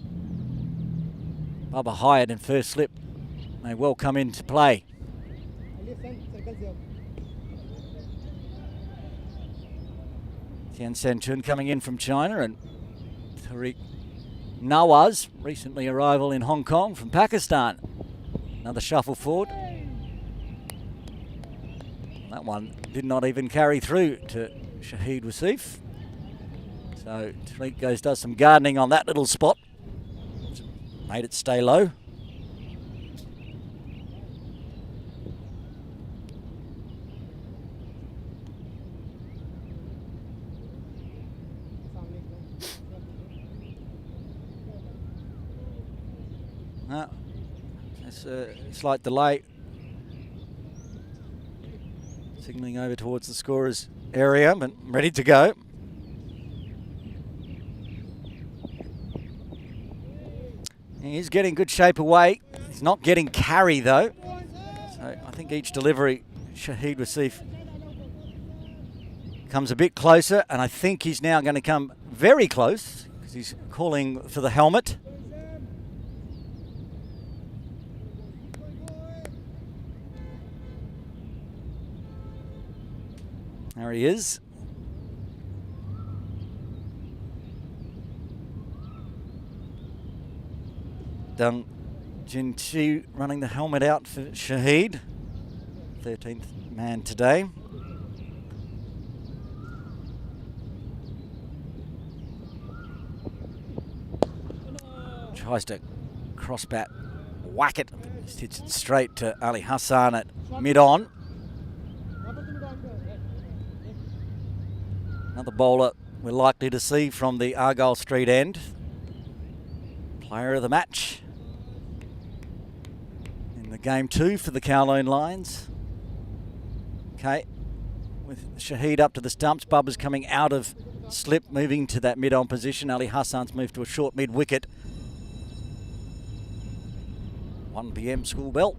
Bubba Hyatt in first slip may well come into play. Tian Sanchun coming in from China, and Tariq Nawaz, recently arrival in Hong Kong from Pakistan. Another shuffle forward. That one did not even carry through to Shahid Wasif. So Tariq does some gardening on that little spot. Made it stay low. It's a slight delay. Signalling over towards the scorer's area, but ready to go. He's getting good shape away. He's not getting carry though. So I think each delivery, Shahid Wasif comes a bit closer, and I think he's now going to come very close because he's calling for the helmet. There he is. Deng Jinchi running the helmet out for Shahid. 13th man today. Tries to cross bat, whack it. Just hits it straight to Ali Hassan at mid-on. Another bowler we're likely to see from the Argyle Street end. Player of the match in the game 2 for the Kowloon Lions. Okay, with Shahid up to the stumps, Bubba's coming out of slip, moving to that mid-on position. Ali Hassan's moved to a short mid-wicket. 1 PM school bell.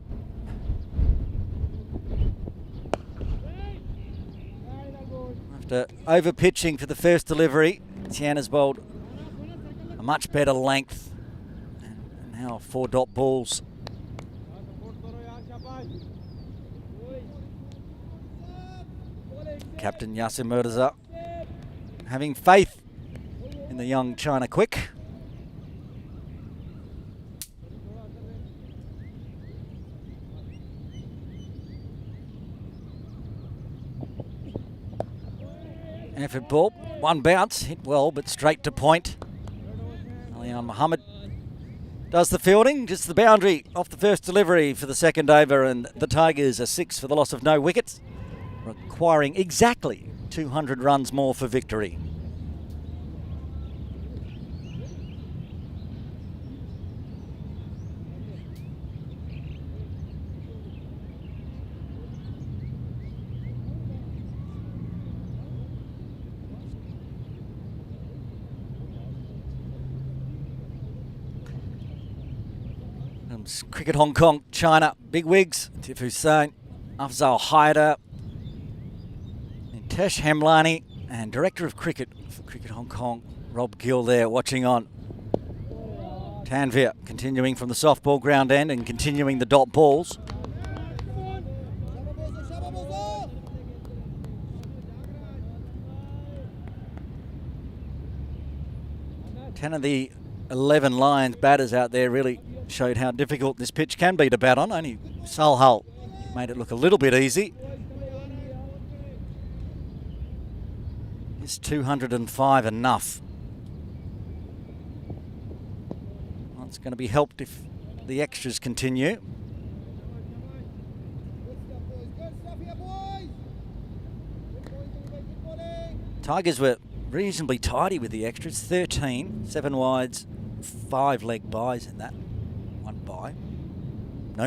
After over-pitching for the first delivery, Tiana's bowled a much better length. And now 4 dot balls. Captain Yasser Mirza having faith in the young China quick. Effort ball, 1 bounce, hit well, but straight to point. Alian Muhammad does the fielding, just the boundary off the first delivery for the second over, and the Tigers are 6 for the loss of no wickets, requiring exactly 200 runs more for victory. Cricket Hong Kong, China, big wigs, Tiff Hussain, Afzal Haider, Tesh Hemlani and Director of Cricket for Cricket Hong Kong, Rob Gill there watching on. Tanvir continuing from the softball ground end and continuing the dot balls. Ten of the 11 Lions batters out there really showed how difficult this pitch can be to bat on. Only Salhal made it look a little bit easy. Is 205 enough? Well, it's going to be helped if the extras continue. Tigers were reasonably tidy with the extras. 13, 7 wides, 5 leg byes in that. 1 bye.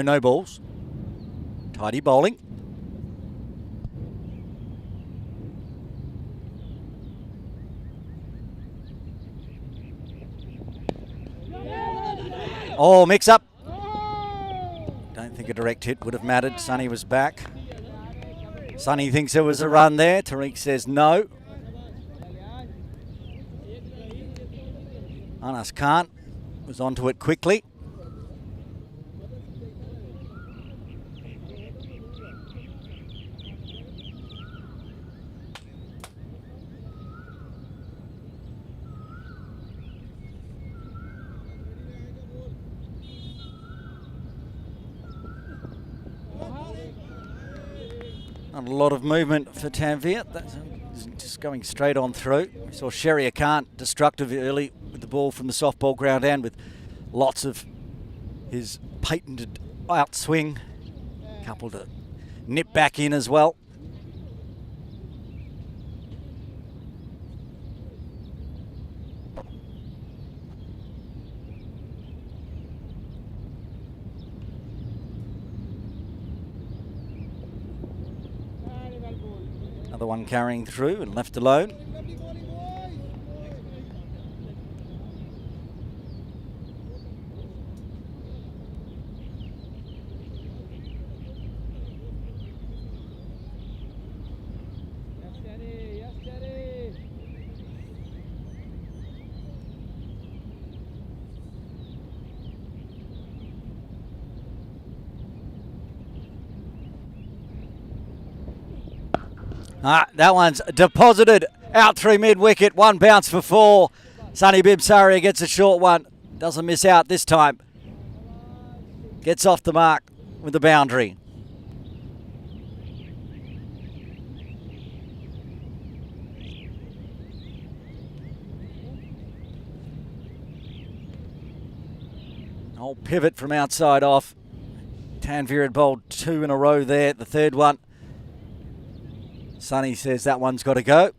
No balls. Tidy bowling. Oh, mix up. Don't think a direct hit would have mattered. Sonny was back. Sonny thinks there was a run there. Tariq says no. Anas Khan was onto it quickly. Not a lot of movement for Tanvir. That's just going straight on through. We saw Sherry Khan destructive early with the ball from the softball ground end with lots of his patented outswing. Couple to nip back in as well. Another one carrying through and left alone. That one's deposited out through mid-wicket. 1 bounce for 4. Sunny Bibsaria gets a short one. Doesn't miss out this time. Gets off the mark with the boundary. Old pivot from outside off. Tanvir had bowled 2 in a row there. The third one. Sonny says that one's got to go.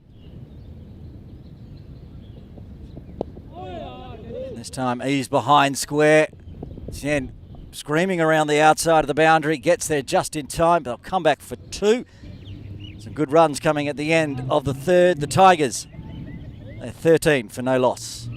And this time ease behind square. Chen screaming around the outside of the boundary. Gets there just in time. They'll come back for 2. Some good runs coming at the end of the third. The Tigers, they're 13 for no loss.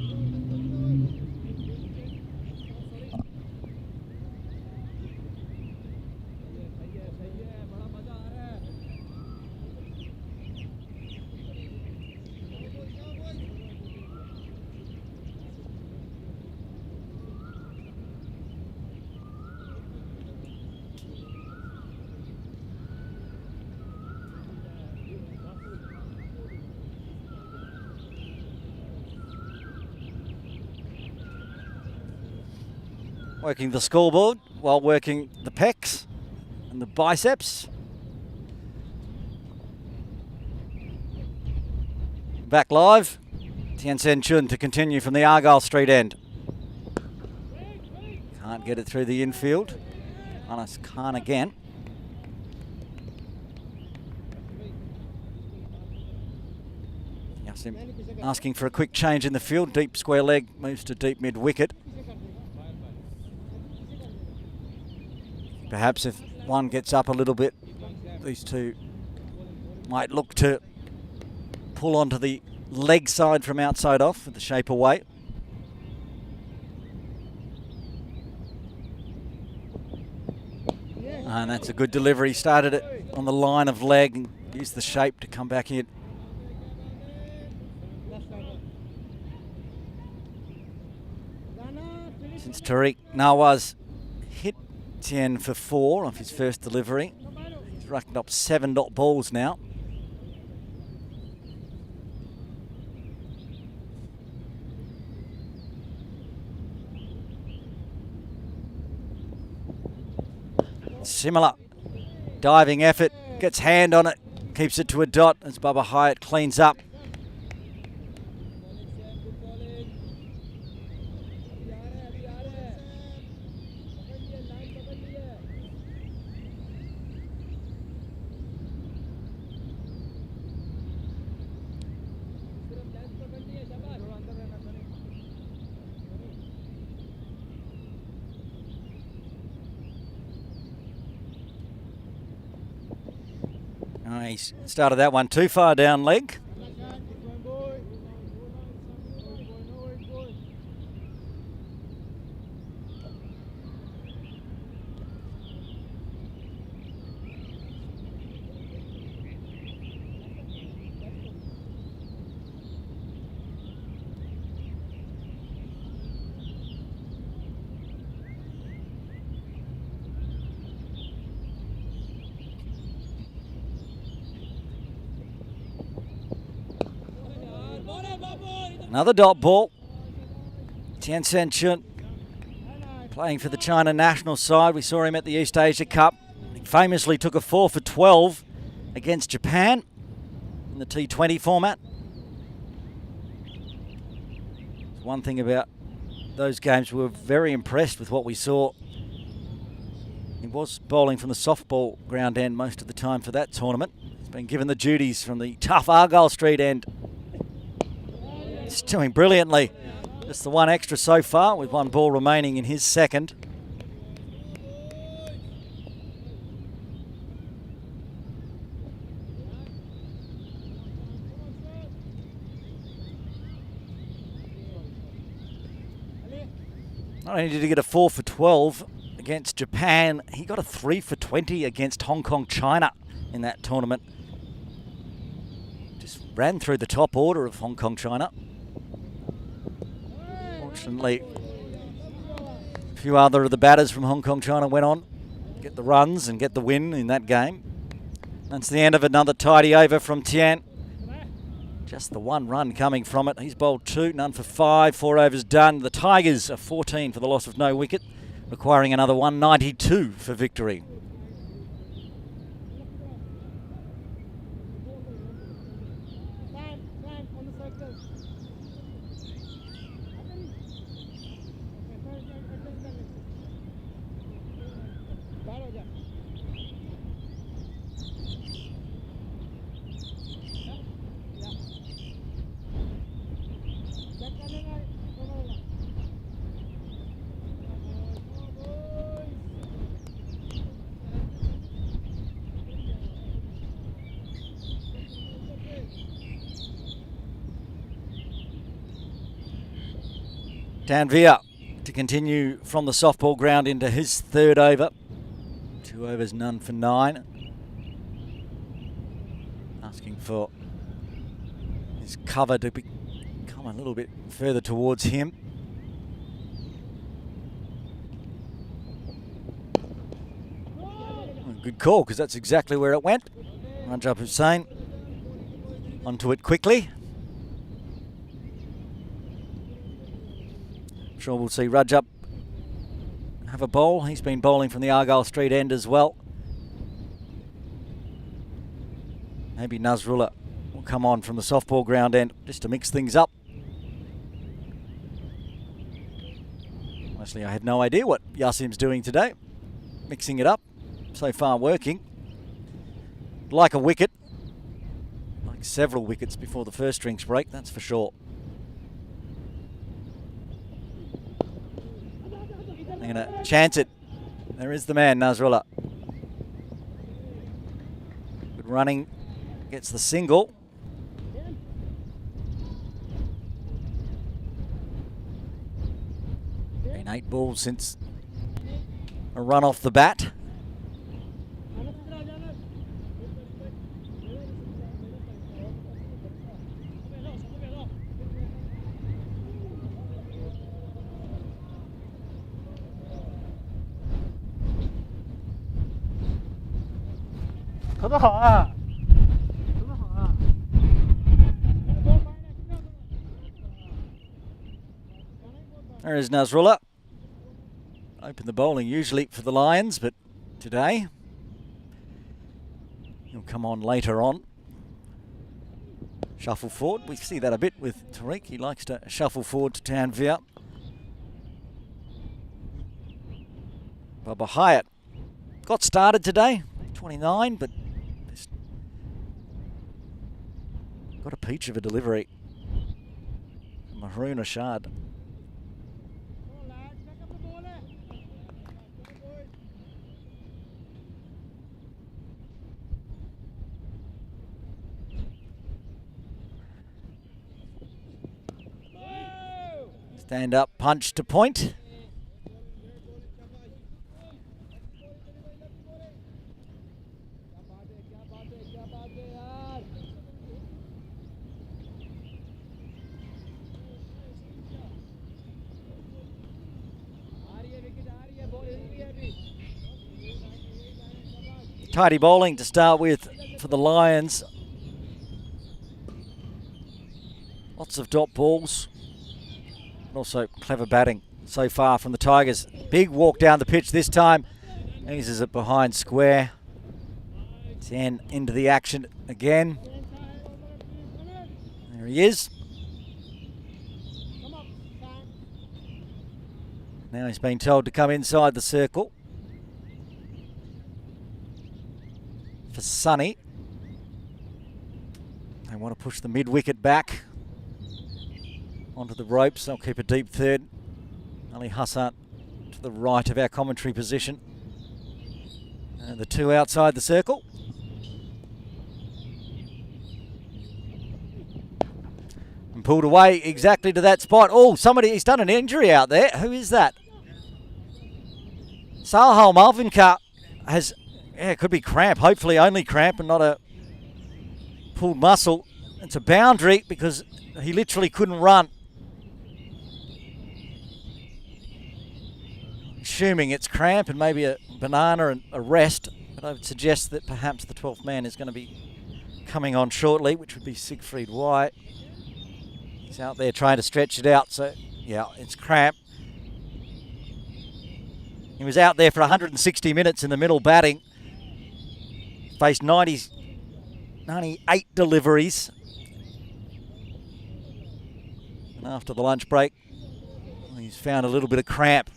Working the scoreboard while working the pecs and the biceps. Back live. Tien Sen Chun to continue from the Argyle Street end. Can't get it through the infield. Anas Khan again. Asking for a quick change in the field. Deep square leg moves to deep mid wicket. Perhaps if one gets up a little bit, these two might look to pull onto the leg side from outside off with the shape away. And that's a good delivery. Started it on the line of leg and use the shape to come back in. Since Tariq Nawaz hit Tien for 4 off his first delivery, he's racked up 7 dot balls now. Similar diving effort, gets hand on it, keeps it to a dot as Bubba Hyatt cleans up. He's started that one too far down leg. Another dot ball. Tien Sen Chun playing for the China national side. We saw him at the East Asia Cup. He famously took a 4 for 12 against Japan in the T20 format. One thing about those games, we were very impressed with what we saw. He was bowling from the softball ground end most of the time for that tournament. He's been given the duties from the tough Argyle Street end. He's doing brilliantly. Just the one extra so far with 1 ball remaining in his second. Not only did he get a 4 for 12 against Japan, he got a 3 for 20 against Hong Kong China in that tournament. Just ran through the top order of Hong Kong China. Fortunately, a few other of the batters from Hong Kong China went on to get the runs and get the win in that game. That's the end of another tidy over from Tien. Just the 1 run coming from it. He's bowled 2, none for 5, 4 overs done. The Tigers are 14 for the loss of no wicket, requiring another 192 for victory. Tanvir to continue from the softball ground into his 3rd over. 2 overs, none for 9. Asking for his cover to come a little bit further towards him. Good call, because that's exactly where it went. Rajab Hussain onto it quickly. Sure we'll see Rajab have a bowl. He's been bowling from the Argyle Street end as well. Maybe Nazrullah will come on from the softball ground end just to mix things up. Honestly, I have no idea what Yasim's doing today. Mixing it up. So far working. Like a wicket. Like several wickets before the first drinks break, that's for sure. They're going to chance it. There is the man, Nazrullah. Good running. Gets the single. Been 8 balls since a run off the bat. There is Nasrullah. Open the bowling usually for the Lions, but today he'll come on later on. Shuffle forward. We see that a bit with Tariq. He likes to shuffle forward to Tanvir. Bubba Hyatt got started today, 29, but just got a peach of a delivery. Maroon Ashad. Stand up, punch to point. Tidy bowling to start with for the Lions. Lots of dot balls. And also clever batting so far from the Tigers. Big walk down the pitch this time. Eases it behind square. 10 into the action again. There he is. Now he's been told to come inside the circle. For Sonny. They want to push the mid-wicket back onto the ropes. They'll keep a deep third. Ali Hassan to the right of our commentary position. And the two outside the circle. And pulled away exactly to that spot. Oh, he's done an injury out there. Who is that? Sahal Malvinkar has, it could be cramp. Hopefully only cramp and not a pulled muscle. It's a boundary because he literally couldn't run. Assuming it's cramp and maybe a banana and a rest, but I would suggest that perhaps the 12th man is going to be coming on shortly, which would be Siegfried White. He's out there trying to stretch it out, so yeah, it's cramp. He was out there for 160 minutes in the middle batting. Faced 98 deliveries. And after the lunch break, he's found a little bit of cramp.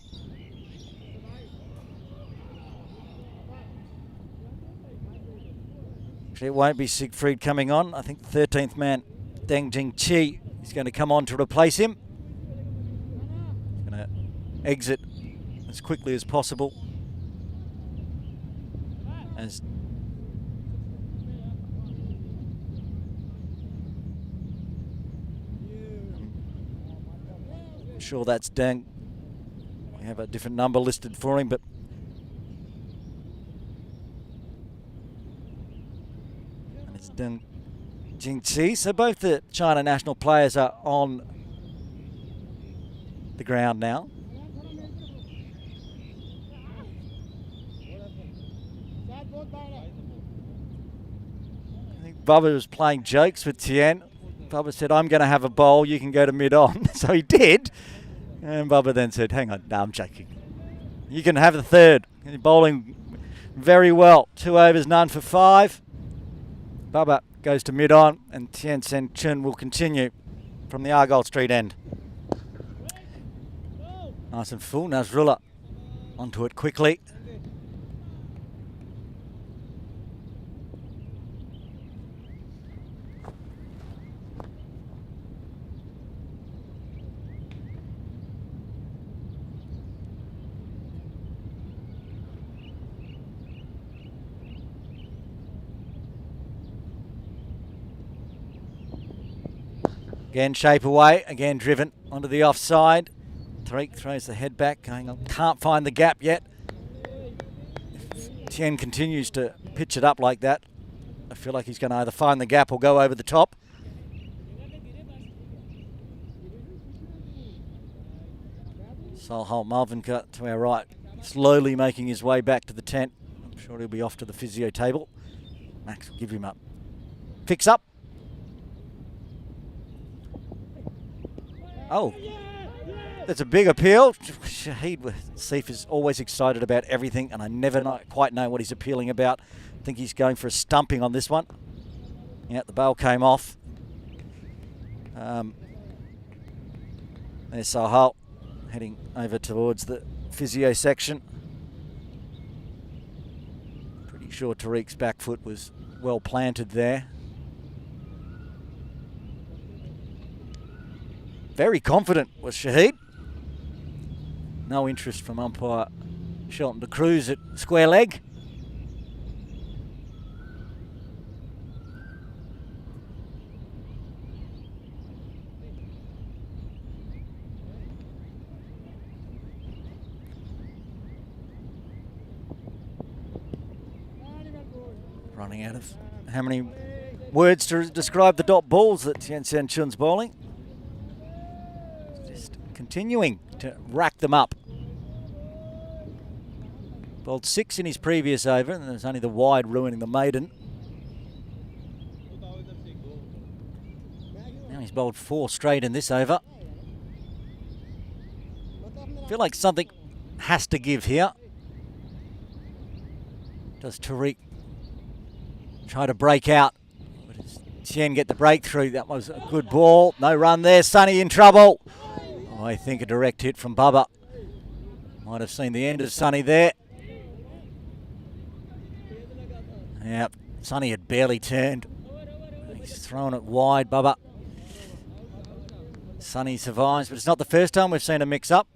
Actually, it won't be Siegfried coming on. I think the 13th man, Deng Jingqi, is going to come on to replace him. He's going to exit as quickly as possible. As I'm sure that's Deng. We have a different number listed for him, but it's Deng Jingqi. So both the China national players are on the ground now. I think Bubba was playing jokes with Tien. Bubba said, I'm going to have a bowl, you can go to mid-on. So he did. And Bubba then said, hang on, no, I'm joking. You can have the third. You're bowling very well. 2 overs, none for 5. Bubba goes to mid-on and Tien Sen Chun will continue from the Argyle Street end. Nice and full. Nasrullah onto it quickly. Again, shape away, again driven onto the offside. Tariq throws the head back, going on, can't find the gap yet. If Tien continues to pitch it up like that, I feel like he's going to either find the gap or go over the top. Salhal Malvinkar to our right, slowly making his way back to the tent. I'm sure he'll be off to the physio table. Max will give him up. Picks up. Oh, that's a big appeal. Shahid Seif is always excited about everything, and I never quite know what he's appealing about. I think he's going for a stumping on this one. Yeah, the bail came off. There's Sahal heading over towards the physio section. Pretty sure Tariq's back foot was well planted there. Very confident was Shahid. No interest from umpire Shelton de Cruz at square leg. Running out of how many words to describe the dot balls that Tien Sen Chun's bowling. Just continuing to rack them up. Bowled 6 in his previous over, and there's only the wide ruining the maiden. Now he's bowled 4 straight in this over. I feel like something has to give here. Does Tariq try to break out? Does Tien get the breakthrough? That was a good ball. No run there. Sonny in trouble. Oh, I think a direct hit from Bubba. Might have seen the end of Sonny there. Yep, Sonny had barely turned. He's thrown it wide, Bubba. Sonny survives, but it's not the first time we've seen a mix-up.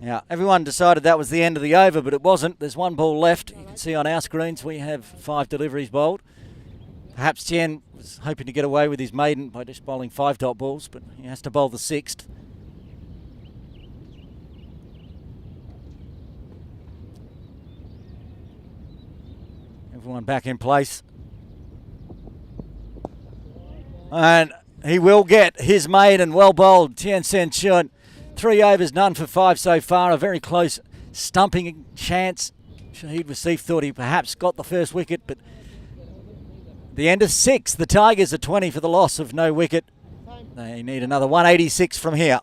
Now, everyone decided that was the end of the over, but it wasn't. There's 1 ball left. You can see on our screens we have 5 deliveries bowled. Perhaps Tien was hoping to get away with his maiden by just bowling 5 dot balls, but he has to bowl the 6th. Everyone back in place. And he will get his maiden. Well bowled, Tien Sen Chun. 3 overs, none for 5 so far. A very close stumping chance. Shahid Wasif thought he perhaps got the first wicket, but the end of 6. The Tigers are 20 for the loss of no wicket. They need another 186 from here.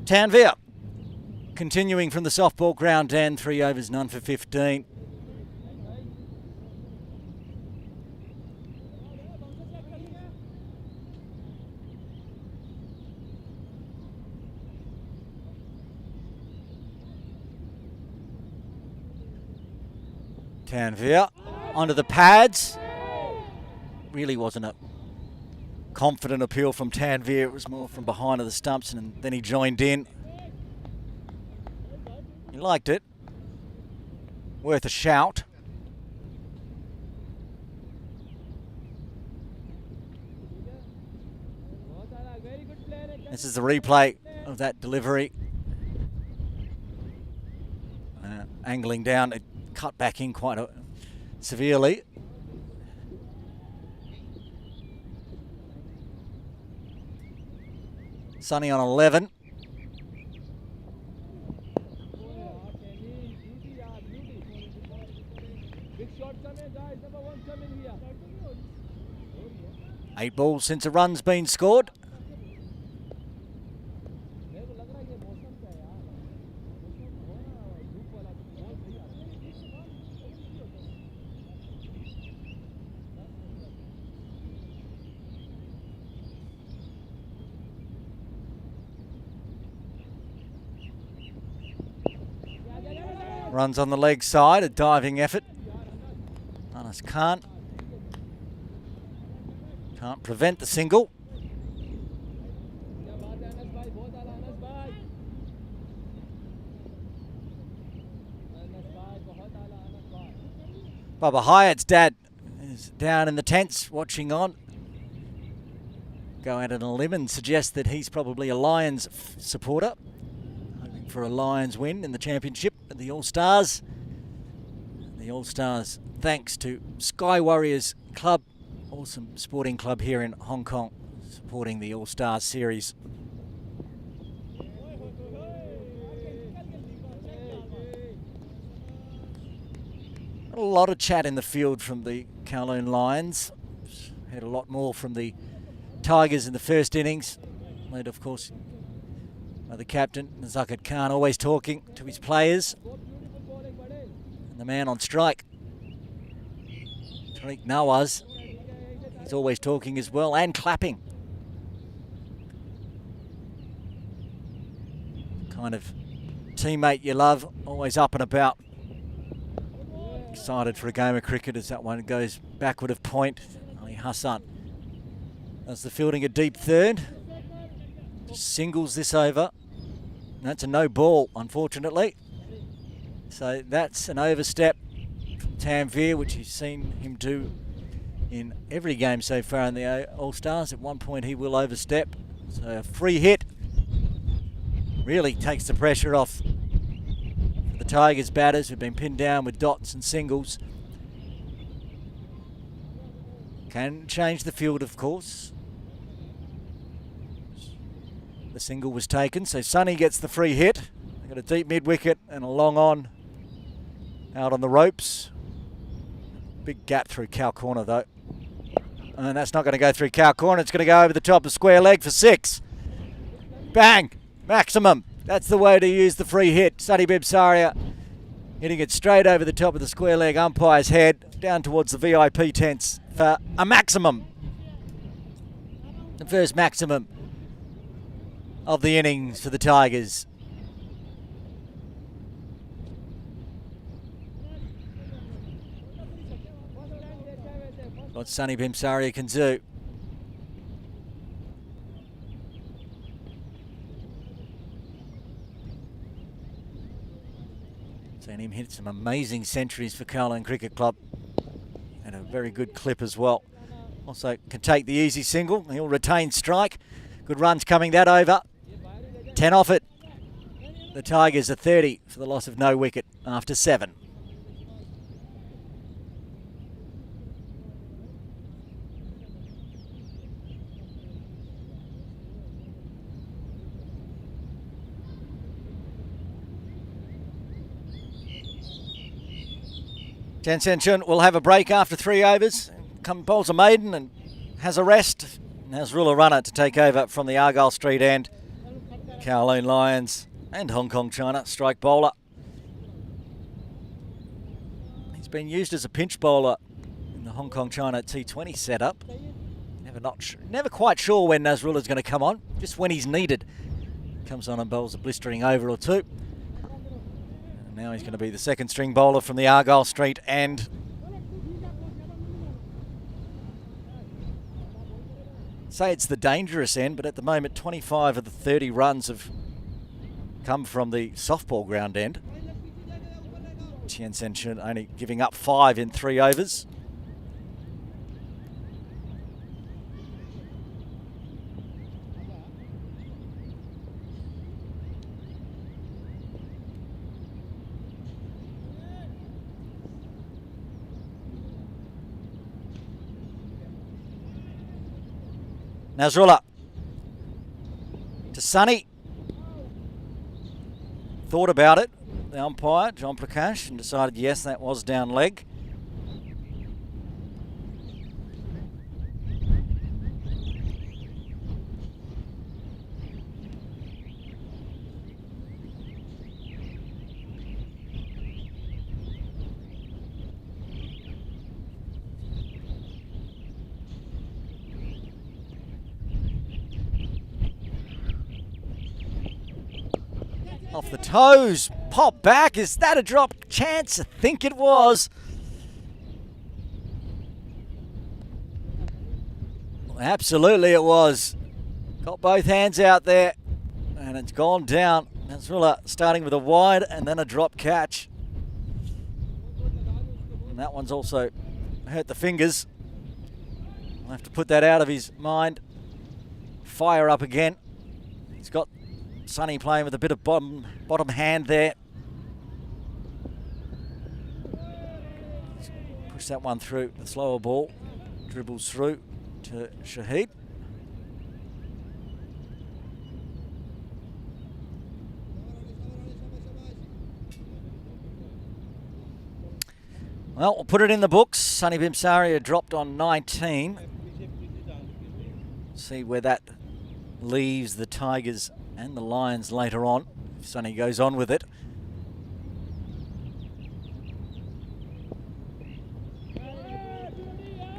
Tanvir continuing from the softball ground end, 3 overs, none for 15. Tanvir onto the pads. Really wasn't a confident appeal from Tanvir. It was more from behind of the stumps, and then he joined in. He liked it. Worth a shout. This is the replay of that delivery. Angling down, it cut back in quite severely. Sonny on 11. Eight balls since a run's been scored. Runs on the leg side, a diving effort. Anas Khan Can't prevent the single. Bubba Hyatt's dad is down in the tents watching on. Go out on a limb and suggest that he's probably a Lions supporter, hoping for a Lions win in the championship at the All-Stars. The All-Stars, thanks to Sky Warriors Club, awesome sporting club here in Hong Kong, supporting the All-Stars series. A lot of chat in the field from the Kowloon Lions. Heard a lot more from the Tigers in the first innings. Led, of course, by the captain, Zakat Khan, always talking to his players. And the man on strike, Tariq Nawaz, he's always talking as well and clapping. Kind of teammate you love, always up and about. Excited for a game of cricket as that one goes backward of point. Ali Hassan does the fielding a deep third. Singles this over. That's a no ball, unfortunately. So that's an overstep from Tanvir, which you've seen him do in every game so far in the All-Stars. At one point he will overstep. So a free hit really takes the pressure off the Tigers batters, who've been pinned down with dots and singles. Can change the field, of course. The single was taken, so Sonny gets the free hit. They've got a deep mid-wicket and a long on out on the ropes. Big gap through cow corner, though. And that's not going to go through cow corner. It's going to go over the top of square leg for 6. Bang! Maximum. That's the way to use the free hit. Sunny Bibsaria hitting it straight over the top of the square leg umpire's head, down towards the VIP tents for a maximum. The first maximum of the innings for the Tigers. What Sunny Bimsaria can do. Seen him hit some amazing centuries for Kowloon Cricket Club. And a very good clip as well. Also can take the easy single. He'll retain strike. Good runs coming that over. 10 off it. The Tigers are 30 for the loss of no wicket after 7. Chen Sen Chun will have a break after 3 overs. Bowls a maiden and has a rest. Nasrullah runner to take over from the Argyle Street end. Kowloon Lions and Hong Kong China strike bowler. He's been used as a pinch bowler in the Hong Kong China T20 setup. Never quite sure when Nasrullah's going to come on, just when he's needed. Comes on and bowls a blistering over or 2. And now he's going to be the second string bowler from the Argyle Street end. Say it's the dangerous end, but at the moment 25 of the 30 runs have come from the softball ground end. Tien Sen Chun only giving up 5 in 3 overs. Nasrullah to Sunny. Thought about it, the umpire, John Prakash, and decided yes, that was down leg. Off the toes, pop back. Is that a drop chance? I think it was. Absolutely it was. Got both hands out there and it's gone down. Nasrullah starting with a wide and then a drop catch. And that one's also hurt the fingers. I'll have to put that out of his mind. Fire up again. He's got Sonny playing with a bit of bottom hand there. Push that one through, the slower ball. Dribbles through to Shahid. Well, we'll put it in the books. Sunny Bimsaria dropped on 19. See where that leaves the Tigers and the Lions later on, if Sunny goes on with it.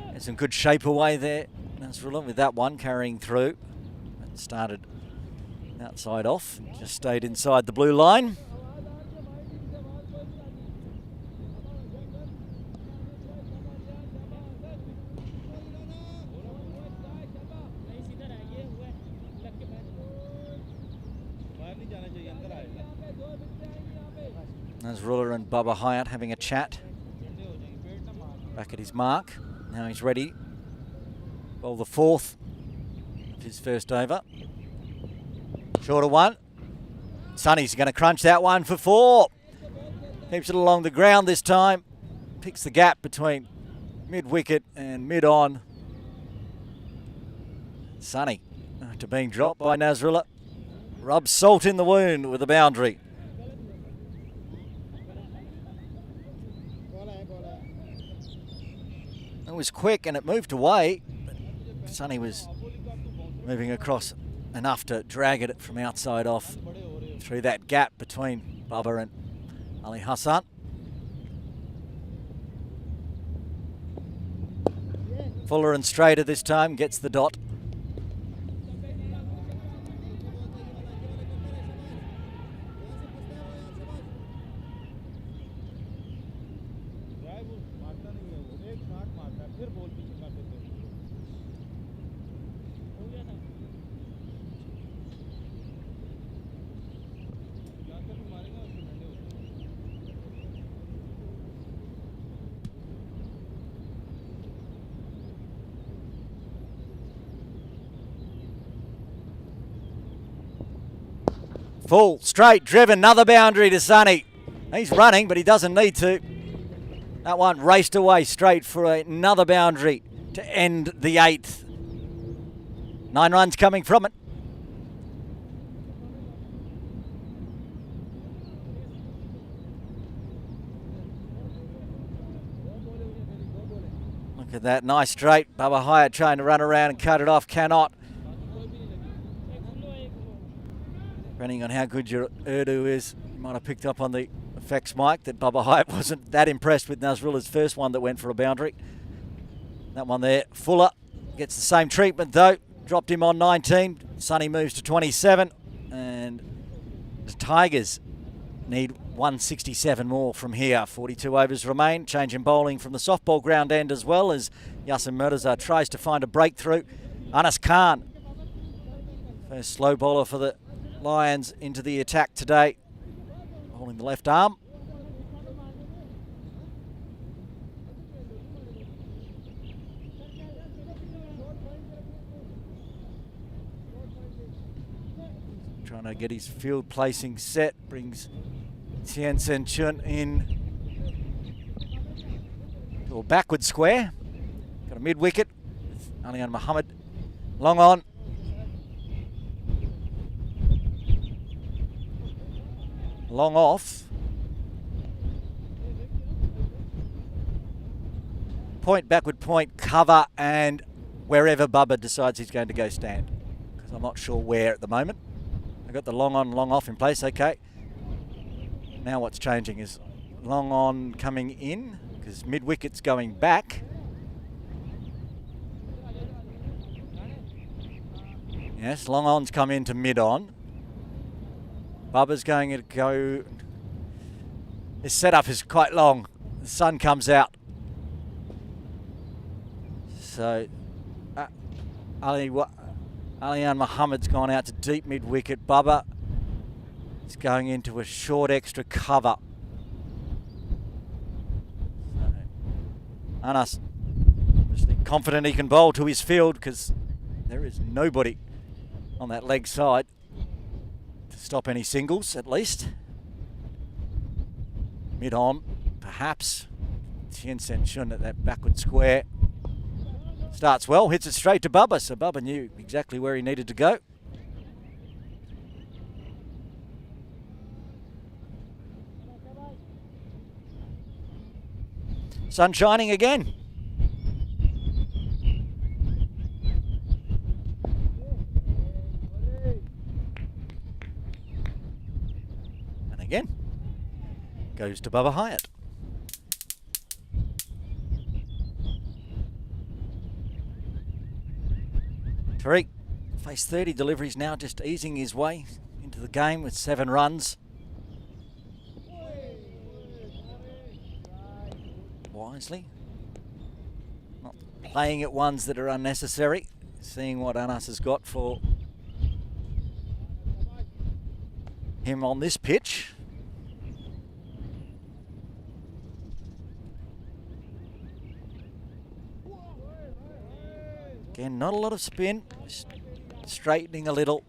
There's some good shape away there, Nasrullah, with that one carrying through. It started outside off, just stayed inside the blue line. Nasrullah and Bubba Hyatt having a chat. Back at his mark. Now he's ready. Well, the fourth of his first over. Shorter one. Sonny's going to crunch that one for 4. Keeps it along the ground this time. Picks the gap between mid-wicket and mid-on. Sonny, after being dropped by Nasrullah, rubs salt in the wound with a boundary. It was quick and it moved away, but Sonny was moving across enough to drag it from outside off through that gap between Bubba and Ali Hassan. Fuller and straighter this time, gets the dot. Full, straight, driven, another boundary to Sonny. He's running, but he doesn't need to. That one raced away straight for another boundary to end the 8th. 9 runs coming from it. Look at that, nice straight. Bubba Hyatt trying to run around and cut it off, cannot. Depending on how good your Urdu is, you might have picked up on the effects mic that Bubba Hyatt wasn't that impressed with Nasrullah's first one that went for a boundary. That one there, Fuller gets the same treatment though, dropped him on 19. Sonny moves to 27, and the Tigers need 167 more from here. 42 overs remain, change in bowling from the softball ground end as well as Yasin Mirza tries to find a breakthrough. Anas Khan, first slow bowler for the Lions into the attack today, holding the left arm. Trying to get his field placing set, brings Tien Sen Chun in to a backward square. Got a mid wicket with Alian Muhammad long on. Long off. Point, backward point, cover, and wherever Bubba decides he's going to go stand. Because I'm not sure where at the moment. I've got the long on, long off in place, okay. Now what's changing is long on coming in, because mid-wicket's going back. Yes, long on's come into mid-on. Bubba's going to go. His setup is quite long. The sun comes out. So Alian Muhammad's gone out to deep mid-wicket. Bubba is going into a short extra cover. So, Anas obviously confident he can bowl to his field because there is nobody on that leg side to stop any singles, at least. Mid-on, perhaps. Tien Sen Chun at that backward square. Starts well, hits it straight to Bubba, so Bubba knew exactly where he needed to go. Sun shining again. And again, goes to Bubba Hyatt. Tariq faced 30 deliveries now, just easing his way into the game with 7 runs. Wisely. Not playing at ones that are unnecessary. Seeing what Anas has got for him on this pitch. Again, not a lot of spin, just straightening a little.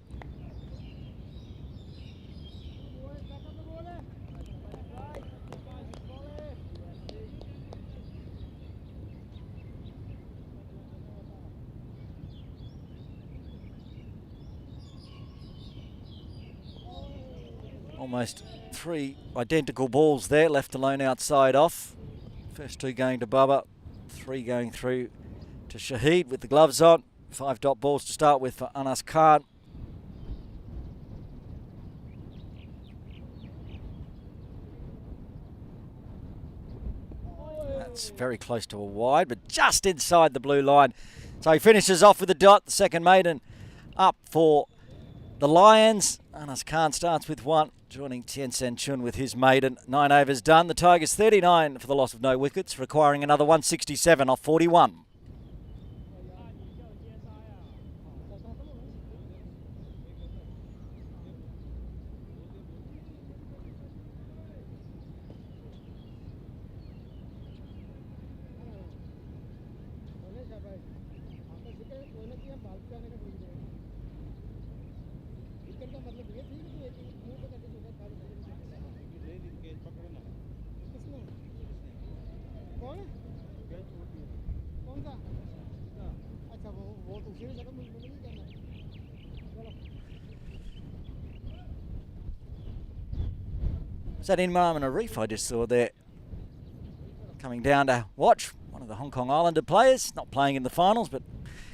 Almost 3 identical balls there, left alone outside off. First 2 going to Bubba, 3 going through to Shahid with the gloves on. 5 dot balls to start with for Anas Khan. That's very close to a wide, but just inside the blue line. So he finishes off with a dot, the second maiden up for the Lions. Anas Khan starts with 1, joining Tien Sen Chun with his maiden. 9 overs done. The Tigers 39 for the loss of no wickets, requiring another 167 off 41. Is that Imran and Arif I just saw there? Coming down to watch one of the Hong Kong Islander players, not playing in the finals, but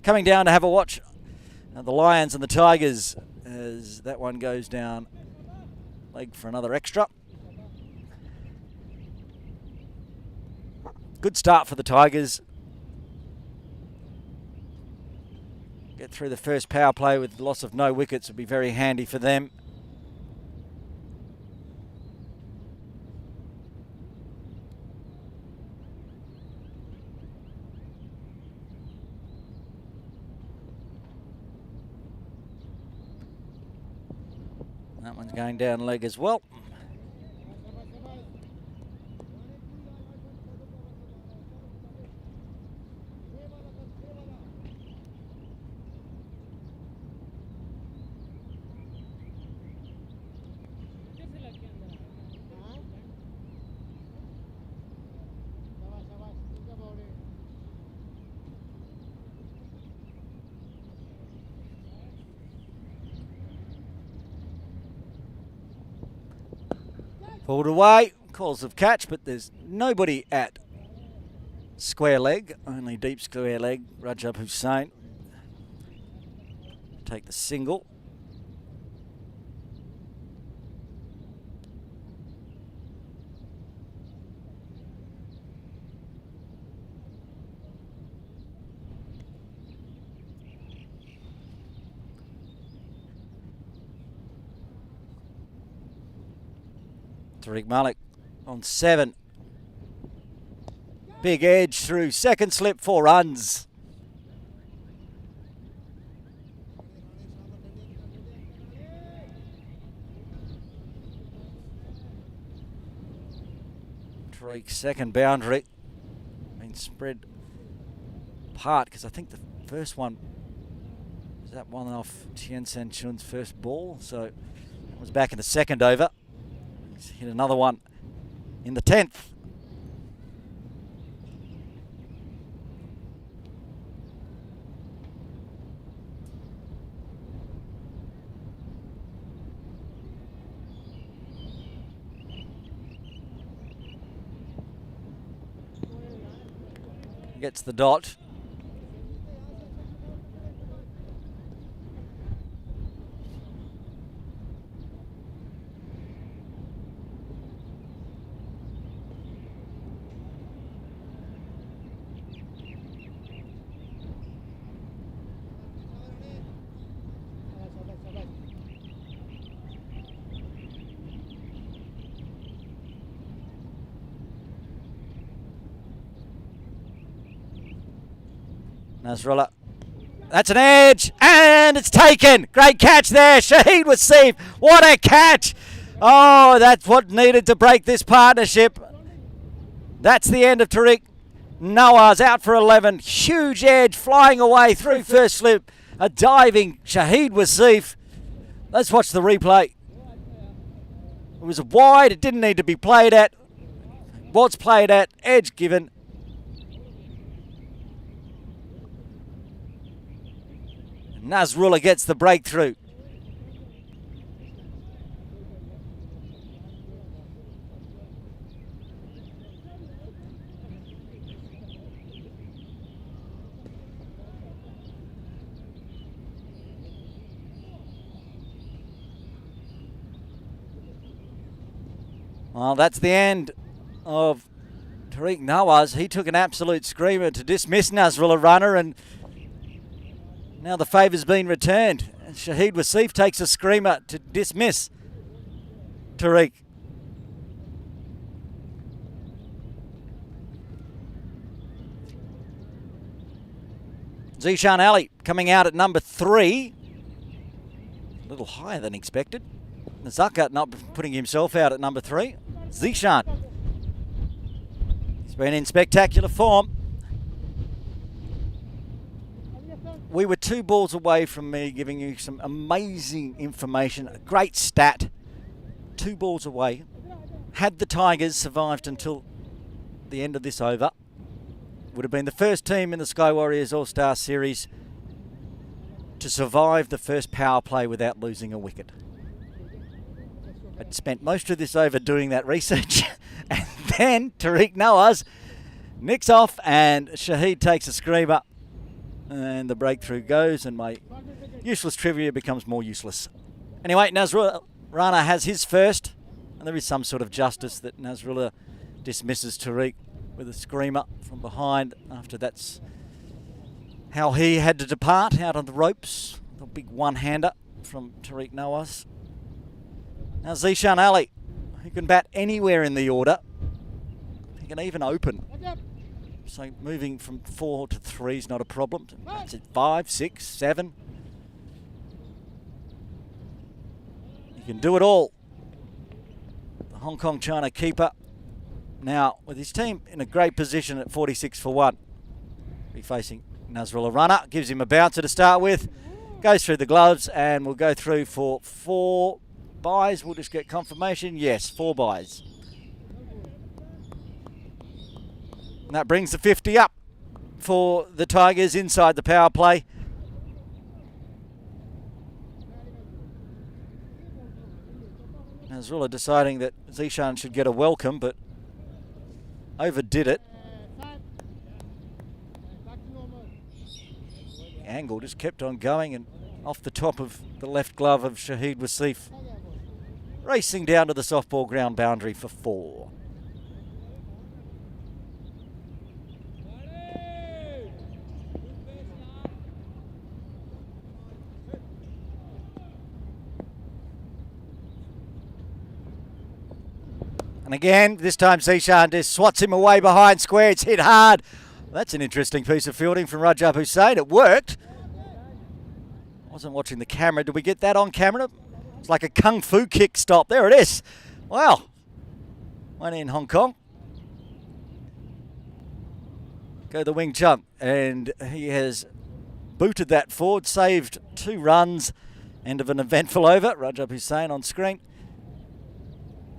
coming down to have a watch. The Lions and the Tigers, as that one goes down leg for another extra. Good start for the Tigers. Get through the first power play with the loss of no wickets would be very handy for them. That one's going down leg as well. Pulled away, calls of catch, but there's nobody at square leg, only deep square leg. Rajab Hussain take the single. Tariq Malik on 7. Big edge through second slip, 4 runs. Tariq's second boundary. Been spread apart because I think the first one was that one off Tien San Chun's first ball. So it was back in the second over. He's hit another one in the 10th. Gets the dot. Nasrullah. That's an edge, and it's taken. Great catch there. Shahid Wasif. What a catch. Oh, that's what needed to break this partnership. That's the end of Tariq Nawaz, out for 11. Huge edge, flying away through first slip. A diving Shahid Wasif. Let's watch the replay. It was wide. It didn't need to be played at. Was played at. Edge given. Nasrullah gets the breakthrough. Well, that's the end of Tariq Nawaz. He took an absolute screamer to dismiss Nasrullah runner, and now the favour's been returned. Shahid Wasif takes a screamer to dismiss Tariq. Zishan Ali coming out at number 3. A little higher than expected. Zakat not putting himself out at number 3. Zishan. He's been in spectacular form. We were 2 balls away from me giving you some amazing information. A great stat. 2 balls away. Had the Tigers survived until the end of this over, would have been the first team in the Sky Warriors All-Star Series to survive the first power play without losing a wicket. I'd spent most of this over doing that research. And then Tariq Nawaz nicks off and Shahid takes a screamer. And the breakthrough goes, and my useless trivia becomes more useless. Anyway, Nasrullah Rana has his first, and there is some sort of justice that Nasrullah dismisses Tariq with a screamer from behind. After that's how he had to depart out on the ropes. The big one-hander from Tariq Nawaz. Now Zishan Ali, who can bat anywhere in the order. He can even open. So moving from 4 to 3 is not a problem. That's it, 5, 6, 7. You can do it all. The Hong Kong China keeper now with his team in a great position at 46 for 1. Be facing Nasrullah Rana. Gives him a bouncer to start with. Goes through the gloves and we'll go through for 4 buys. We'll just get confirmation. Yes, 4 buys. And that brings the 50 up for the Tigers inside the power play. Nasrullah deciding that Zishan should get a welcome, but overdid it. The angle just kept on going and off the top of the left glove of Shahid Wasif. Racing down to the softball ground boundary for 4. And again, this time Zishan just swats him away behind square. It's hit hard. That's an interesting piece of fielding from Rajab Hussain. It worked. I wasn't watching the camera. Did we get that on camera? It's like a kung fu kick stop. There it is. Wow. One in Hong Kong. go the Wing Chun, and he has booted that forward, saved 2 runs. End of an eventful over. Rajab Hussain on screen.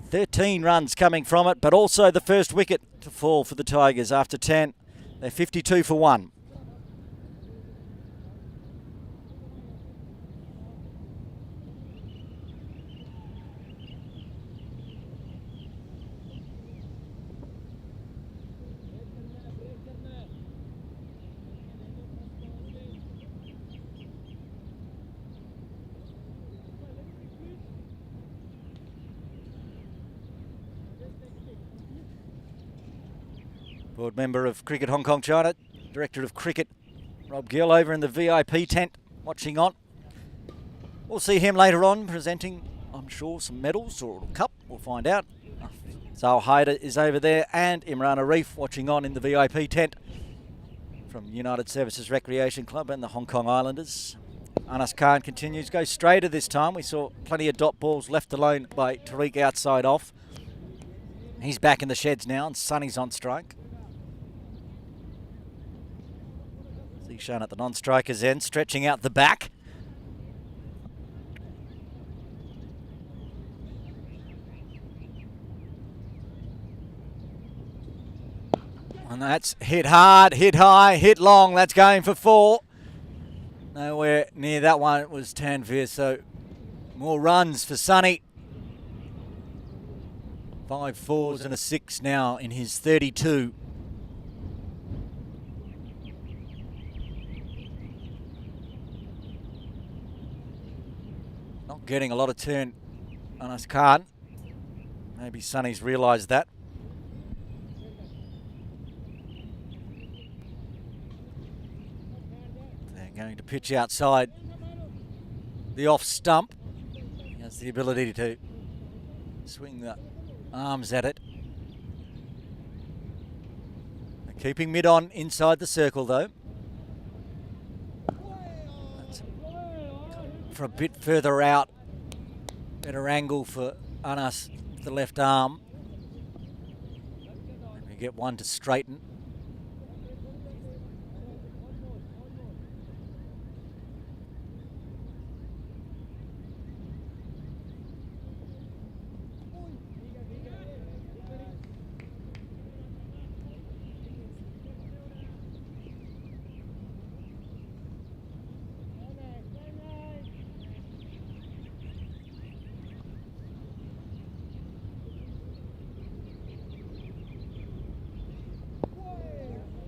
13 runs coming from it, but also the first wicket to fall for the Tigers after 10. They're 52 for 1. Board member of Cricket Hong Kong China, Director of Cricket Rob Gill over in the VIP tent watching on. We'll see him later on presenting, I'm sure, some medals or a cup. We'll find out. Zal Haider is over there and Imran Arif watching on in the VIP tent from United Services Recreation Club and the Hong Kong Islanders. Anas Khan continues, goes straighter this time. We saw plenty of dot balls left alone by Tariq outside off. He's back in the sheds now and Sonny's on strike. Shown at the non-striker's end, stretching out the back. And that's hit hard, hit high, hit long. That's going for 4. Nowhere near that one. It was Tanvir, so more runs for Sonny. 5 4s and a 6 now in his 32. Getting a lot of turn on us, Khan. Maybe Sonny's realised that. They're going to pitch outside the off stump. He has the ability to swing the arms at it. They're keeping mid on inside the circle though. For a bit further out, better angle for Anas, the left arm. And we get one to straighten.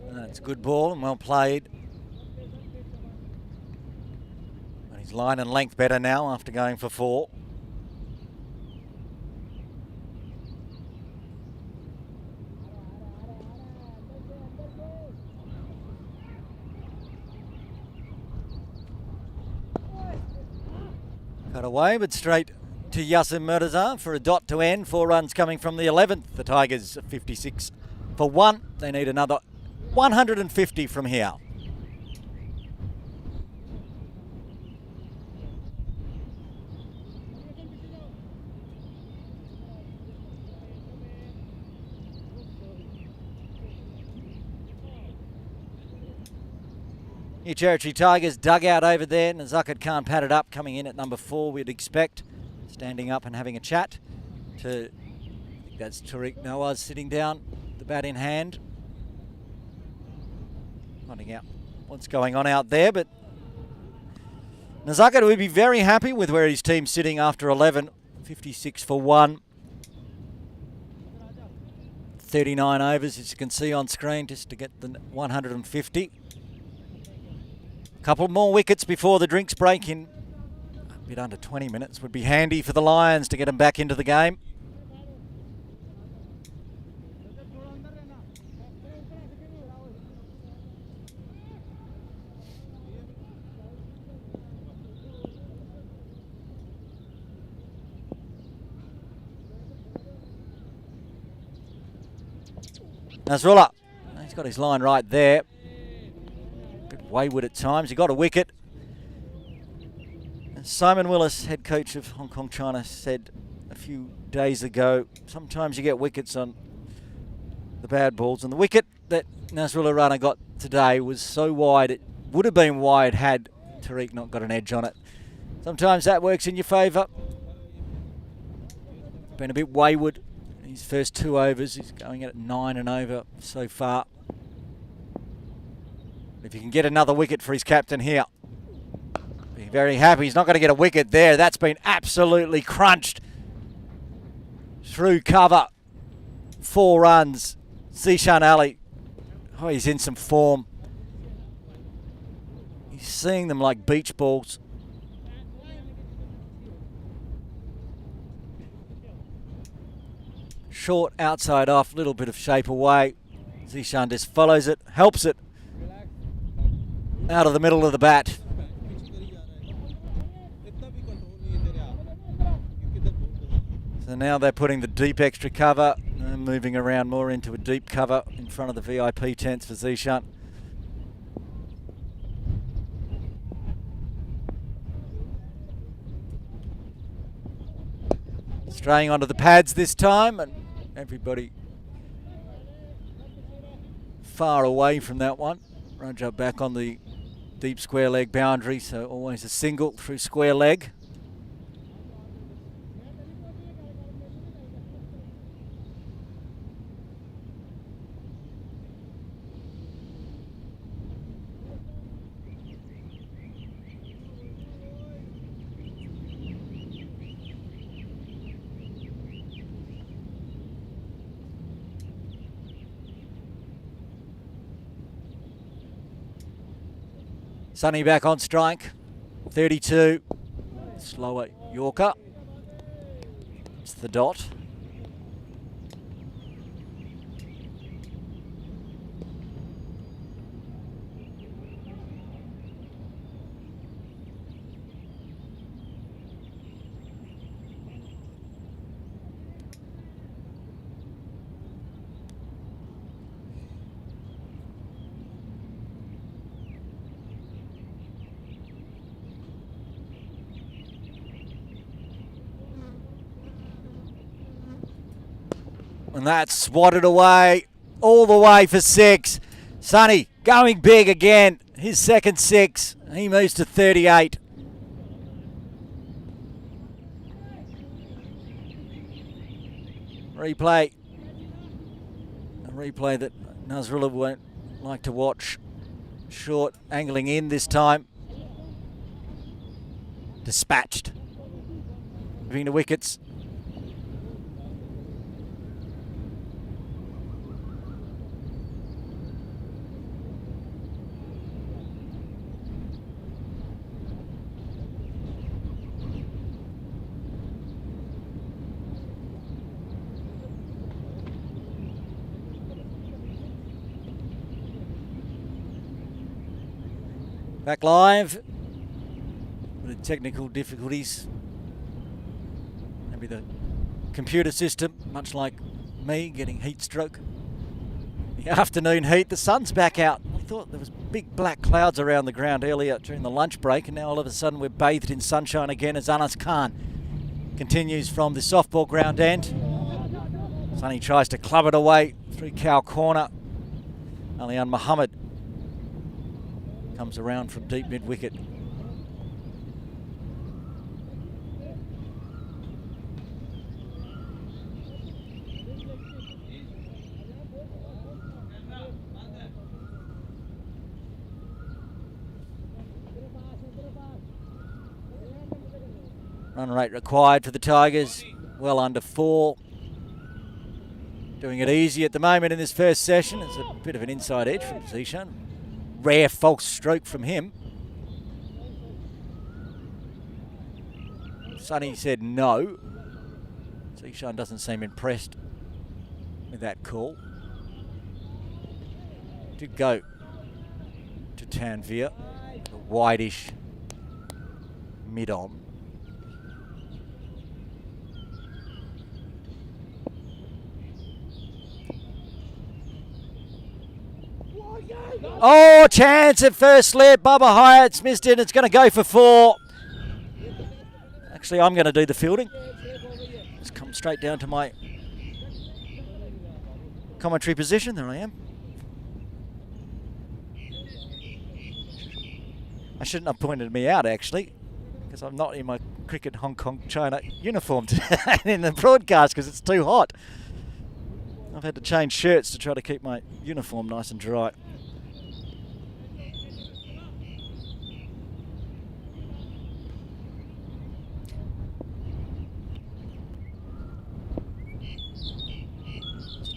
That's a good ball and well played. And his line and length better now after going for 4. Cut away, but straight to Yasser Murtaza for a dot to end. 4 runs coming from the 11th. The Tigers 56 for 1. They need another 150 from here. New Territory Tigers dugout over there. Nazakat Khan padded up, coming in at number 4, we'd expect. Standing up and having a chat to, I think that's Tariq Nawaz sitting down, the bat in hand. Finding out what's going on out there, but Nazakat would be very happy with where his team's sitting after 11. 56 for 1. 39 overs, as you can see on screen, just to get the 150. A couple more wickets before the drinks break in a bit under 20 minutes would be handy for the Lions to get them back into the game. Nasrullah, he's got his line right there. A bit wayward at times. He got a wicket. And Simon Willis, head coach of Hong Kong China, said a few days ago, sometimes you get wickets on the bad balls. And the wicket that Nasrullah Rana got today was so wide, it would have been wide had Tariq not got an edge on it. Sometimes that works in your favour. Been a bit wayward in his first 2 overs. He's going at 9 and over so far. If he can get another wicket for his captain here, be very happy. He's not going to get a wicket there. That's been absolutely crunched through cover. 4 runs. Zishan Ali, oh, he's in some form. He's seeing them like beach balls. Short, outside off, little bit of shape away. Zishan just follows it, helps it out of the middle of the bat. So now they're putting the deep extra cover, moving around more into a deep cover in front of the VIP tents for Zishan. Straying onto the pads this time, and everybody far away from that one. Raja back on the deep square leg boundary, so always a single through square leg. Sonny back on strike, 32, slower Yorker, it's the dot. And that's swatted away, all the way for 6. Sonny going big again, his second 6. He moves to 38. Replay. A replay that Nasrullah won't like to watch. Short, angling in this time. Dispatched. Moving the wickets. Back live, with technical difficulties. Maybe the computer system, much like me, getting heat stroke. The afternoon heat, the sun's back out. I thought there was big black clouds around the ground earlier during the lunch break, and now all of a sudden we're bathed in sunshine again as Anas Khan continues from the softball ground end. Sonny tries to club it away through cow corner. Alian Muhammad comes around from deep mid-wicket. Run rate required for the Tigers, well under 4. Doing it easy at the moment in this first session. It's a bit of an inside edge from Zishan. Rare false stroke from him. Sonny said no. Zishan doesn't seem impressed with that call. Did go to Tanvir, a wide-ish mid-on. Oh, chance at first slip. Bubba Hyatt's missed it. It's going to go for 4. Actually, I'm going to do the fielding. Just come straight down to my commentary position. There I am. I shouldn't have pointed me out, actually, because I'm not in my cricket Hong Kong China uniform today in the broadcast because it's too hot. I've had to change shirts to try to keep my uniform nice and dry.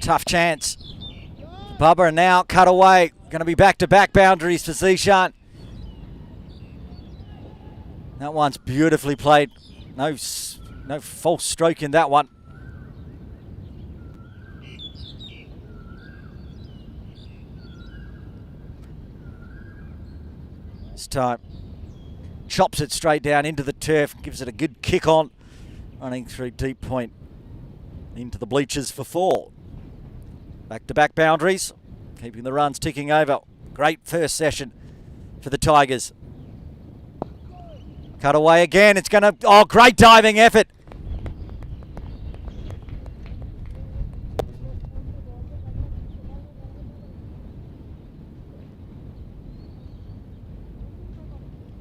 Tough chance. Bubba now cut away. Going to be back-to-back boundaries for Zishan. That one's beautifully played. No false stroke in that one. This time, chops it straight down into the turf, gives it a good kick on, running through deep point into the bleachers for 4. Back-to-back boundaries, keeping the runs ticking over. Great first session for the Tigers. Cut away again. It's going to... Oh, great diving effort.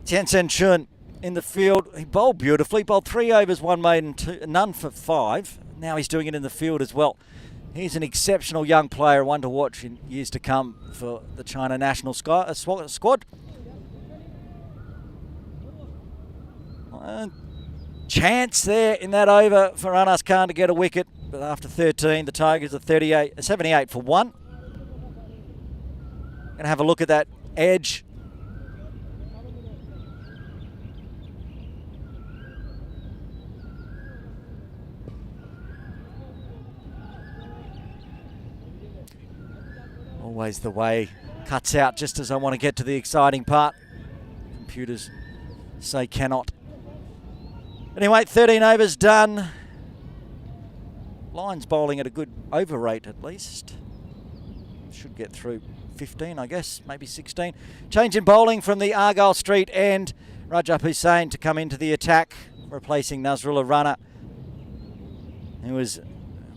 Tiansen Chun in the field. He bowled beautifully. Bowled 3 overs, 1 maiden, none for 5. Now he's doing it in the field as well. He's an exceptional young player, one to watch in years to come for the China national squad. Chance there in that over for Anas Khan to get a wicket, but after 13, the Tigers are 78 for 1. Gonna have a look at that edge. Always the way, cuts out just as I want to get to the exciting part. Computers say cannot. Anyway, 13 overs done. Lyons bowling at a good over rate at least. Should get through 15, I guess, maybe 16. Change in bowling from the Argyle Street end. Rajab Hussain to come into the attack, replacing Nazrullah Rana, who was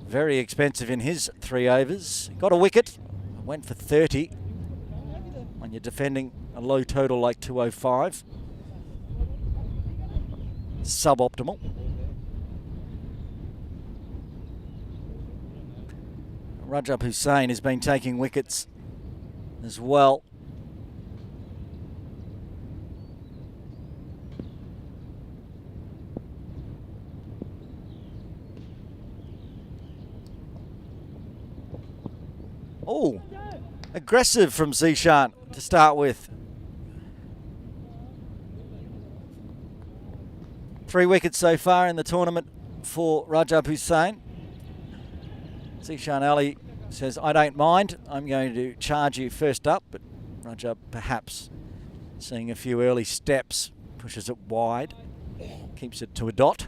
very expensive in his 3 overs. Got a wicket, went for 30 when you're defending a low total like 205. Suboptimal. Rajab Hussain has been taking wickets as well. Oh, aggressive from Zishan to start with. 3 wickets so far in the tournament for Rajab Hussain. Zishan Ali says, I don't mind. I'm going to charge you first up, but Rajab perhaps seeing a few early steps, pushes it wide, keeps it to a dot.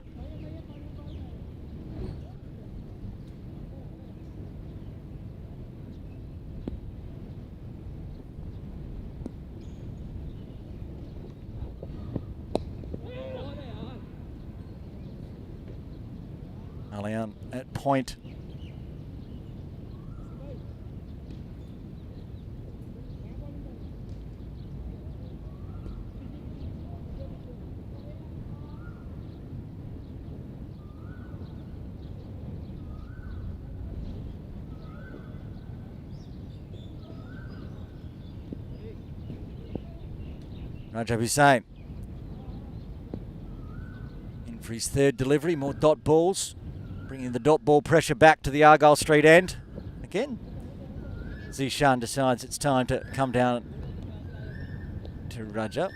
Alian at point. Rajab Hussain in for his 3rd delivery, more dot balls. Bringing the dot ball pressure back to the Argyle Street end. Again, Zishan decides it's time to come down to Rajab.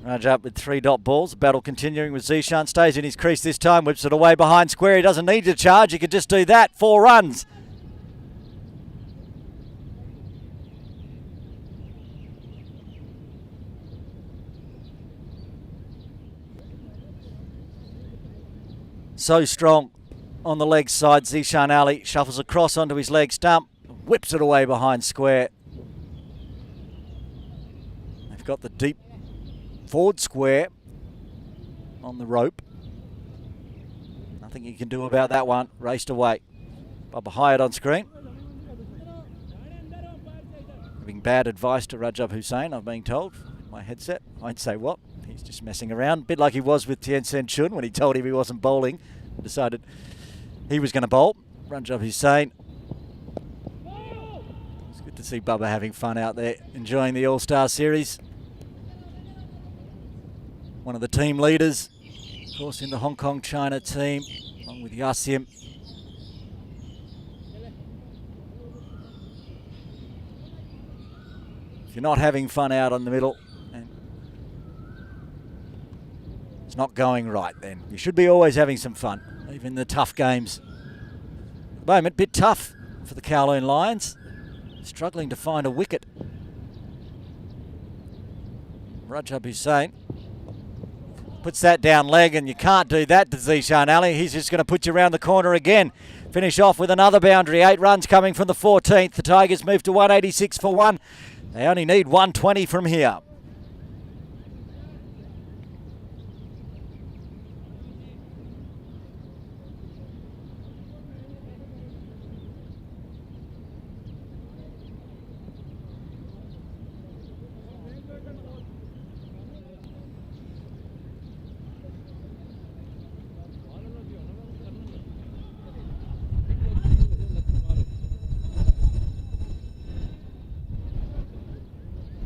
Rajab with 3 dot balls. Battle continuing with Zishan. Stays in his crease this time. Whips it away behind square. He doesn't need to charge. He could just do that. 4 runs. So strong on the leg side. Zishan Ali shuffles across onto his leg stump, whips it away behind square. They've got the deep forward square on the rope. Nothing you can do about that one. Raced away. Bubba Hyatt on screen. Giving bad advice to Rajab Hussain, I'm being told. My headset. I won't say what. He's just messing around. A bit like he was with Tien Sen Chun when he told him he wasn't bowling. Decided he was going to bowl. Rajab Hussain. It's good to see Bubba having fun out there, enjoying the All-Star Series. One of the team leaders, of course, in the Hong Kong-China team, along with Yasim. If you're not having fun out on the middle, and it's not going right, then you should be always having some fun, even in the tough games. At the moment, bit tough for the Kowloon Lions, struggling to find a wicket. Rajab Hussain puts that down leg, and you can't do that to Zishan Ali. He's just going to put you around the corner again. Finish off with another boundary. 8 runs coming from the 14th. The Tigers move to 186 for 1. They only need 120 from here.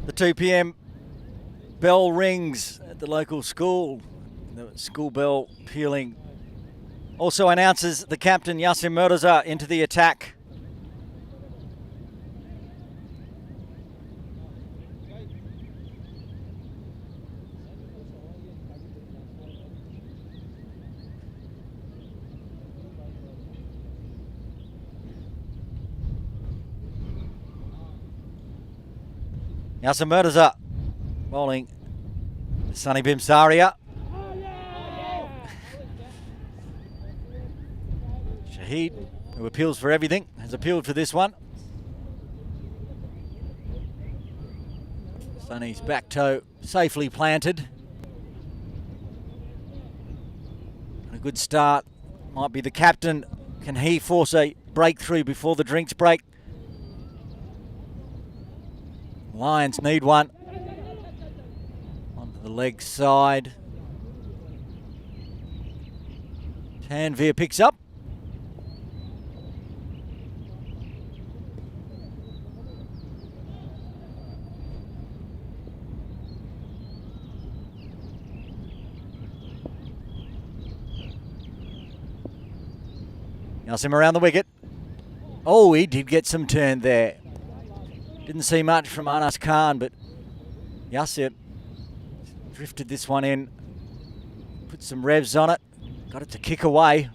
The 2 p.m. bell rings at the local school. The school bell pealing also announces the captain Yasim Murtaza into the attack. Yasim Murtaza bowling Sunny Bimsaria. Shahid, who appeals for everything, has appealed for this one. Sunny's back toe safely planted. And a good start might be the captain. Can he force a breakthrough before the drinks break? Lions need one. Onto the leg side. Tanvir picks up. Yasim around the wicket. Oh, he did get some turn there. Didn't see much from Anas Khan, but Yasim drifted this one in. Put some revs on it. Got it to kick away.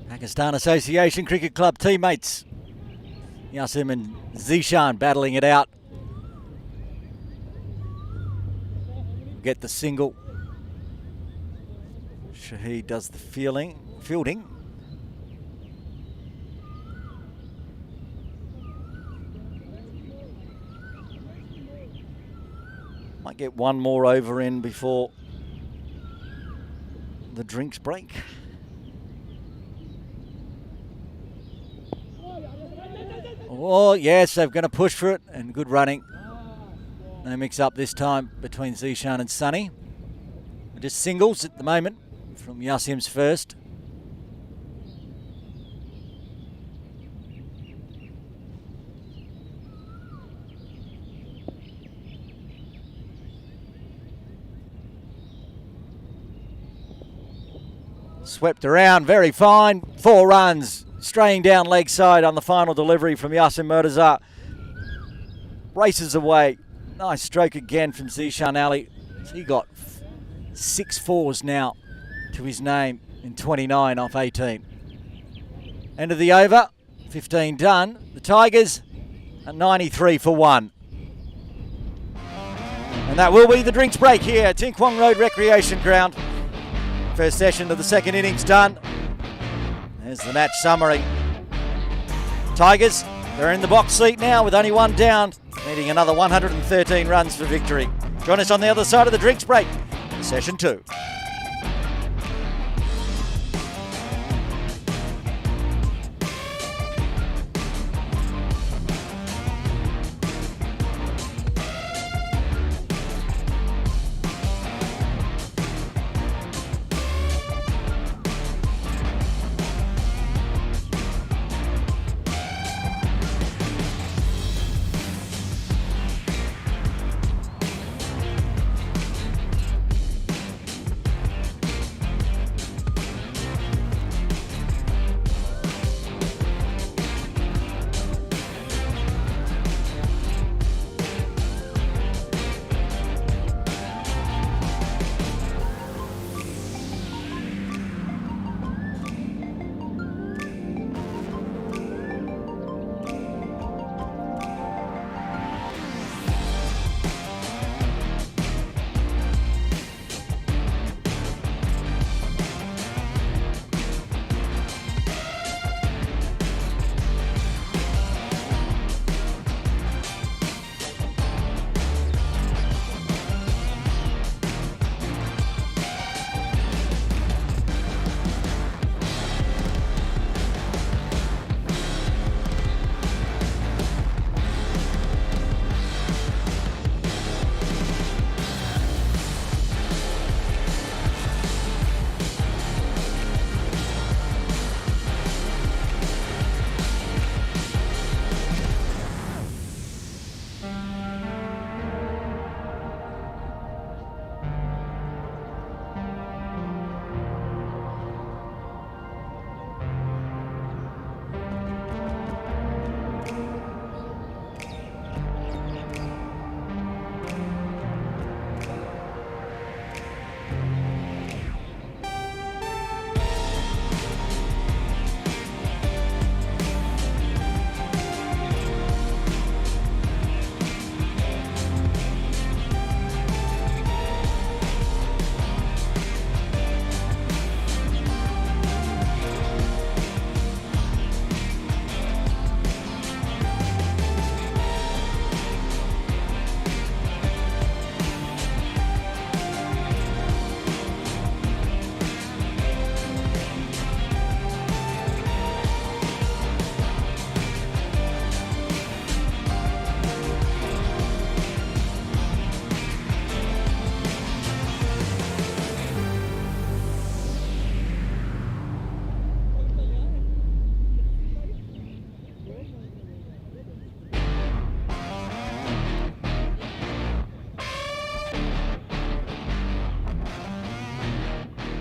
Pakistan Association Cricket Club teammates. Yasim and Zishan battling it out. Get the single. Shahid does the fielding. Might get one more over in before the drinks break. Oh, yes, they're going to push for it, and good running. No mix up this time between Zishan and Sunny. Just singles at the moment from Yasim's first. Swept around, very fine. 4 runs, straying down leg side on the final delivery from Yasim Murtaza. Races away. Nice stroke again from Zishan Ali. He got 6 fours now to his name in 29 off 18. End of the over, 15 done. The Tigers are 93 for 1. And that will be the drinks break here at Tin Kwong Road Recreation Ground. First session of the second innings done. There's the match summary. Tigers, they're in the box seat now with only one down, needing another 113 runs for victory. Join us on the other side of the drinks break, session 2.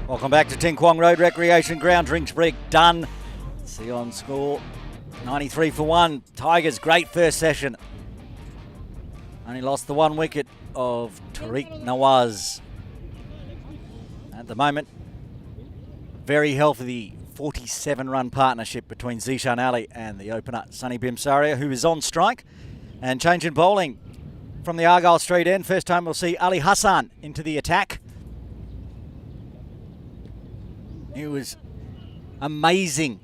Welcome back to Tin Kwong Road Recreation Ground. Drinks break done. See on score 93 for 1. Tigers, great first session. Only lost the 1 wicket of Tariq Nawaz. At the moment, very healthy 47-run partnership between Zishan Ali and the opener Sunny Bimsaria, who is on strike. And change in bowling from the Argyle Street end. First time we'll see Ali Hassan into the attack. He was amazing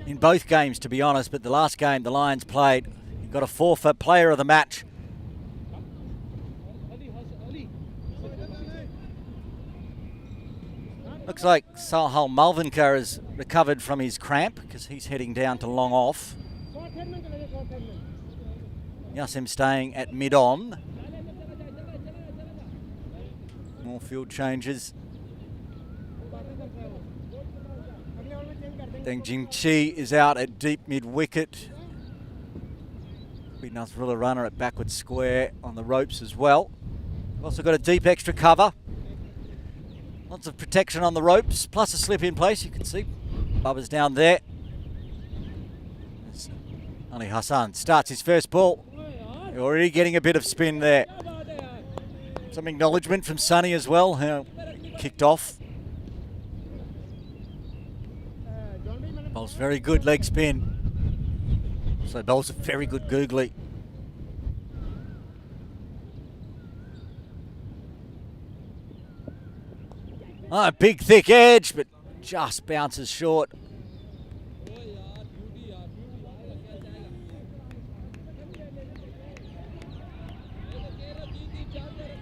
in both games, to be honest, but the last game the Lions played, he got a 4 for player of the match. Looks like Sahal Malvinkar has recovered from his cramp because he's heading down to long off. Yasim staying at mid-on. More field changes. Deng Jingqi is out at deep mid-wicket. Big Nasrullah runner at backward square on the ropes as well. Also got a deep extra cover. Lots of protection on the ropes, plus a slip in place, you can see. Bubba's down there. Ali Hassan starts his first ball. You're already getting a bit of spin there. Some acknowledgement from Sunny as well, who kicked off. Bowls very good leg spin. So bowls a very good googly. Oh, big thick edge, but just bounces short.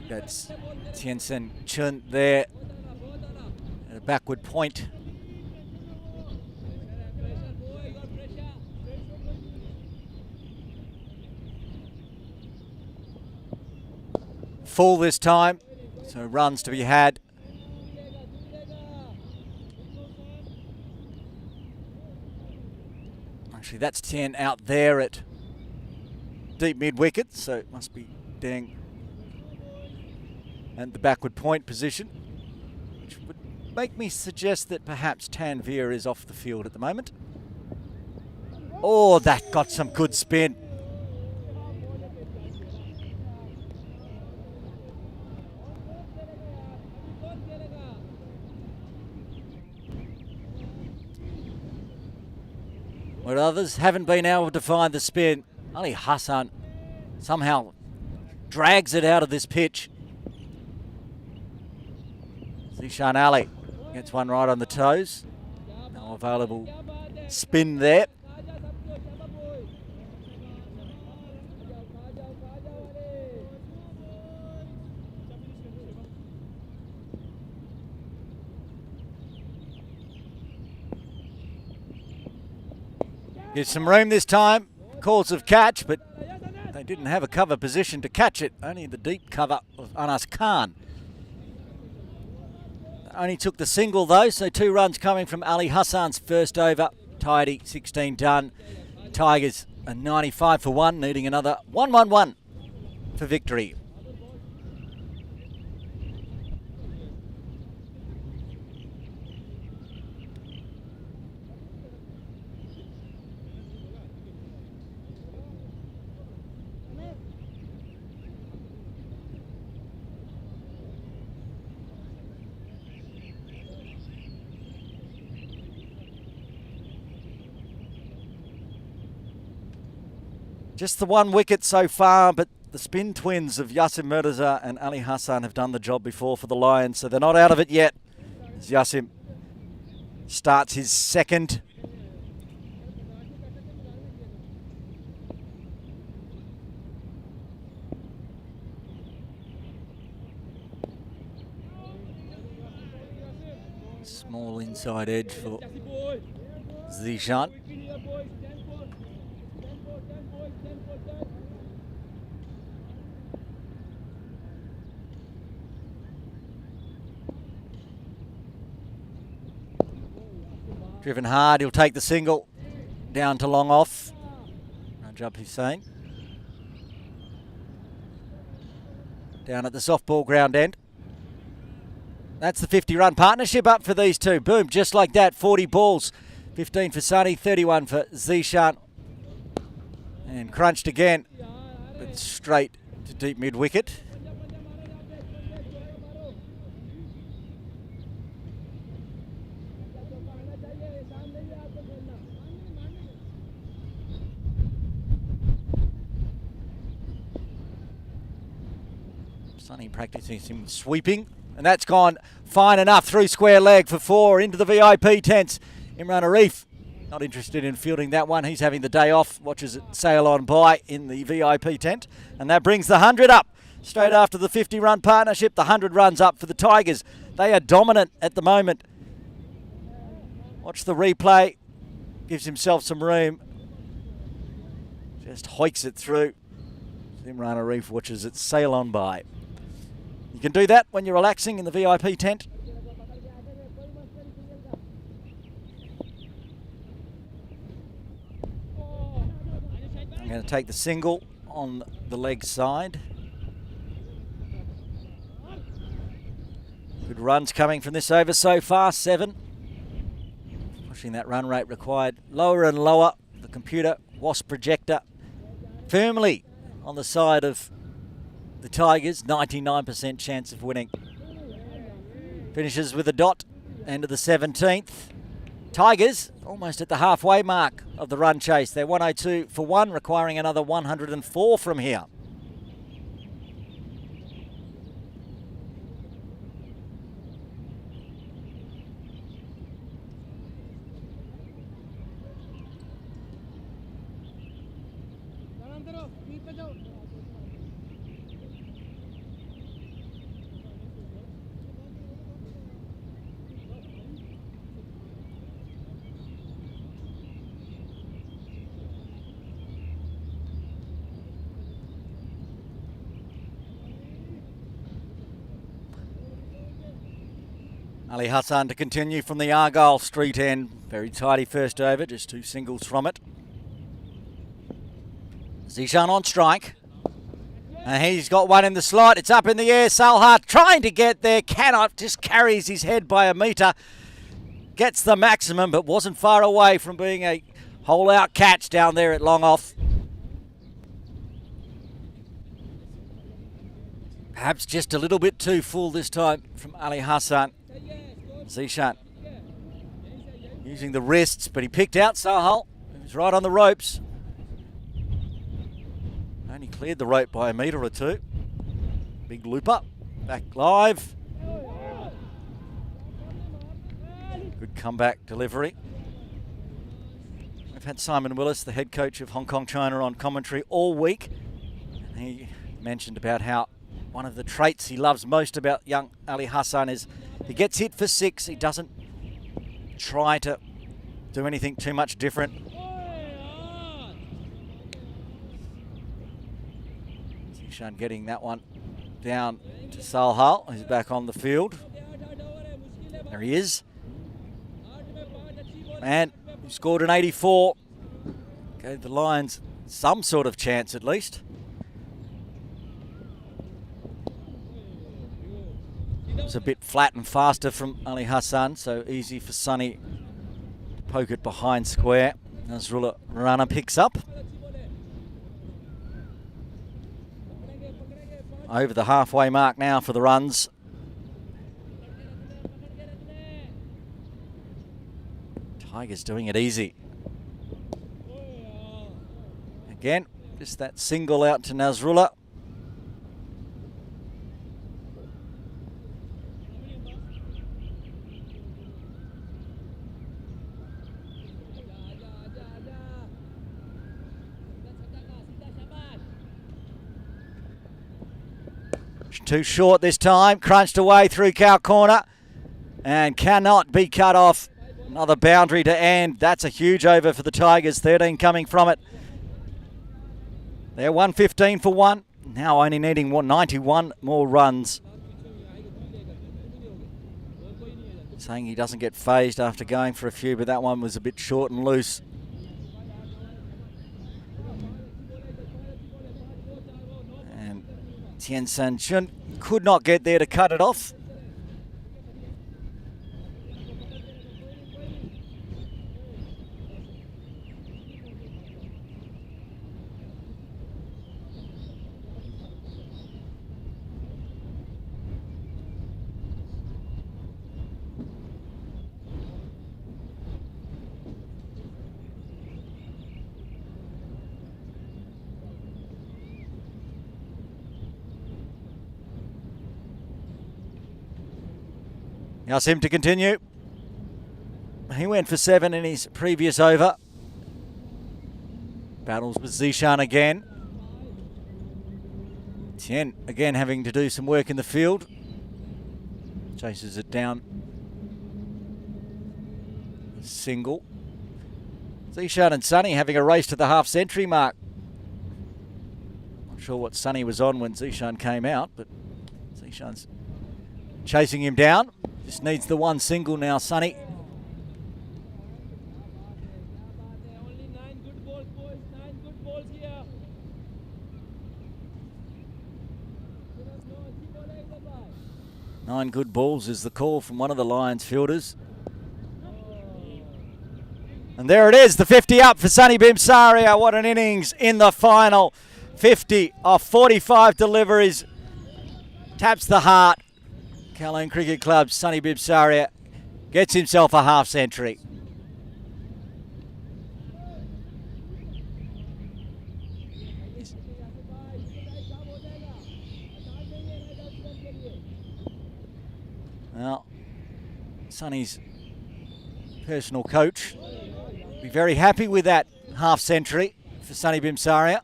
That's Tiansen Chun there at a backward point. Full this time, so runs to be had. Actually, that's 10 out there at deep mid-wicket, so it must be Deng and the backward point position, which would make me suggest that perhaps Tanvir is off the field at the moment. Oh, that got some good spin. But others haven't been able to find the spin. Ali Hassan somehow drags it out of this pitch. Zishan Ali gets one right on the toes. No available spin there. Gives some room this time. Calls of catch, but they didn't have a cover position to catch it. Only the deep cover of Anas Khan. Only took the single though, so 2 runs coming from Ali Hassan's first over. Tidy, 16 done. Tigers a 95 for 1, needing another 1-1-1 for victory. Just the 1 wicket so far, but the spin twins of Yasim Mirza and Ali Hassan have done the job before for the Lions, so they're not out of it yet. As Yasim starts his second. Small inside edge for Zishan. Driven hard, he'll take the single down to long off. Rajab Hussain. Down at the softball ground end. That's the 50-run partnership up for these two. Boom, just like that, 40 balls. 15 for Sunny, 31 for Zishan. And crunched again, but straight to deep mid-wicket. Sunny practicing some sweeping, and that's gone fine enough through square leg for 4 into the VIP tents. Imran Arif not interested in fielding that one. He's having the day off, watches it sail on by in the VIP tent, and that brings the 100 up. Straight after the 50-run partnership, the 100 runs up for the Tigers. They are dominant at the moment. Watch the replay. Gives himself some room. Just hoiks it through. Imran Arif watches it sail on by. You can do that when you're relaxing in the VIP tent. I'm going to take the single on the leg side. Good runs coming from this over so far, 7. Pushing that run rate required lower and lower. The computer WASP projector firmly on the side of the Tigers, 99% chance of winning. Finishes with a dot, end of the 17th. Tigers almost at the halfway mark of the run chase. They're 102 for 1, requiring another 104 from here. Ali Hassan to continue from the Argyle Street end. Very tidy first over, just 2 singles from it. Zishan on strike. And he's got one in the slot. It's up in the air. Salha trying to get there. Cannot. Just carries his head by a metre. Gets the maximum, but wasn't far away from being a hole-out catch down there at long off. Perhaps just a little bit too full this time from Ali Hassan. Zishan using the wrists, but he picked out Sahal. He was right on the ropes. Only cleared the rope by a metre or two. Big looper. Back live. Good comeback delivery. We've had Simon Willis, the head coach of Hong Kong China, on commentary all week. He mentioned about how one of the traits he loves most about young Ali Hassan is he gets hit for 6. He doesn't try to do anything too much different. Zishan getting that one down to Salhal, who's back on the field. There he is. And he scored an 84. Gave the Lions some sort of chance at least. It was a bit flat and faster from Ali Hassan, so easy for Sonny to poke it behind square. Nasrullah Rana picks up. Over the halfway mark now for the runs. Tigers doing it easy. Again, just that single out to Nasrullah. Too short this time, crunched away through cow corner and cannot be cut off. Another boundary to end. That's a huge over for the Tigers, 13 coming from it. They're 115 for 1, now only needing 91 more runs. Saying he doesn't get phased after going for a few, but that one was a bit short and loose. Tien San Chun could not get there to cut it off. Yasim to continue. He went for 7 in his previous over. Battles with Zishan again. Tien again having to do some work in the field. Chases it down. Single. Zishan and Sonny having a race to the half-century mark. Not sure what Sonny was on when Zishan came out, but Zishan's chasing him down. Just needs the one single now, Sonny. Only 9 good balls, boys. 9 good balls here. 9 good balls is the call from one of the Lions fielders. And there it is, the 50 up for Sonny Bimsaria. What an innings in the final. 50 off 45 deliveries. Taps the heart. Kowloon Cricket Club's Sonny Bimsaria gets himself a half century. Well, Sonny's personal coach will be very happy with that half century for Sonny Bimsaria.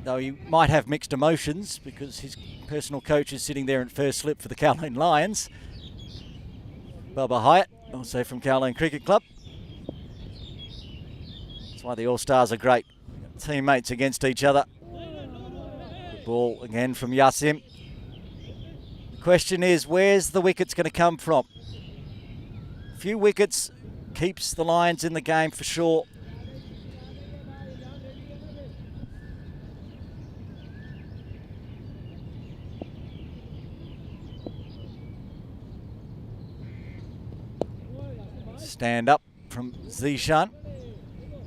Though he might have mixed emotions because his personal coach is sitting there in first slip for the Kowloon Lions. Bubba Hyatt, also from Kowloon Cricket Club. That's why the All-Stars are great teammates against each other. Good ball again from Yasim. Question is, where's the wickets going to come from? A few wickets keeps the Lions in the game for sure. Stand up from Zishan.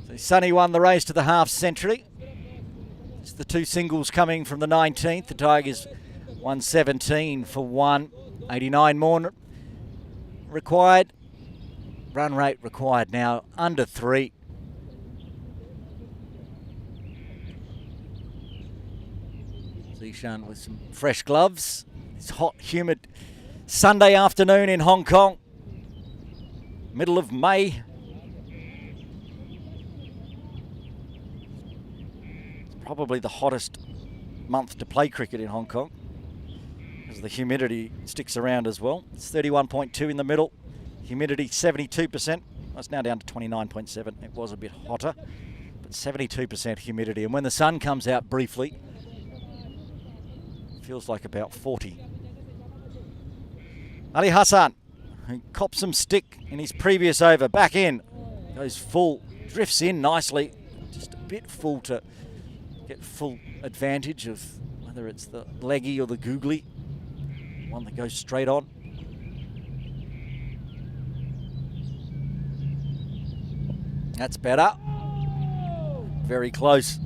So Sonny won the race to the half century. It's the two singles coming from the 19th. The Tigers 117 for 1. 89 more required. Run rate required now under 3. Zishan with some fresh gloves. It's hot, humid Sunday afternoon in Hong Kong. Middle of May. It's probably the hottest month to play cricket in Hong Kong, because the humidity sticks around as well. It's 31.2 in the middle. Humidity 72%. Well, it's now down to 29.7. It was a bit hotter, but 72% humidity. And when the sun comes out briefly, it feels like about 40. Ali Hassan, who copped some stick in his previous over, back in, goes full, drifts in nicely, just a bit full to get full advantage of whether it's the leggy or the googly, one that goes straight on. That's better. Very close.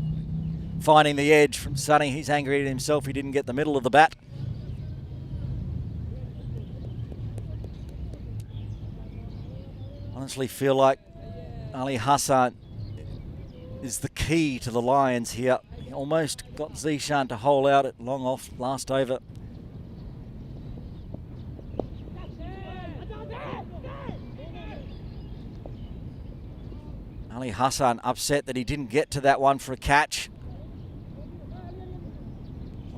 Finding the edge from Sonny. He's angry at himself he didn't get the middle of the bat. Honestly feel like Ali Hassan is the key to the Lions here. He almost got Zishan to hole out at long off last over. Ali Hassan upset that he didn't get to that one for a catch.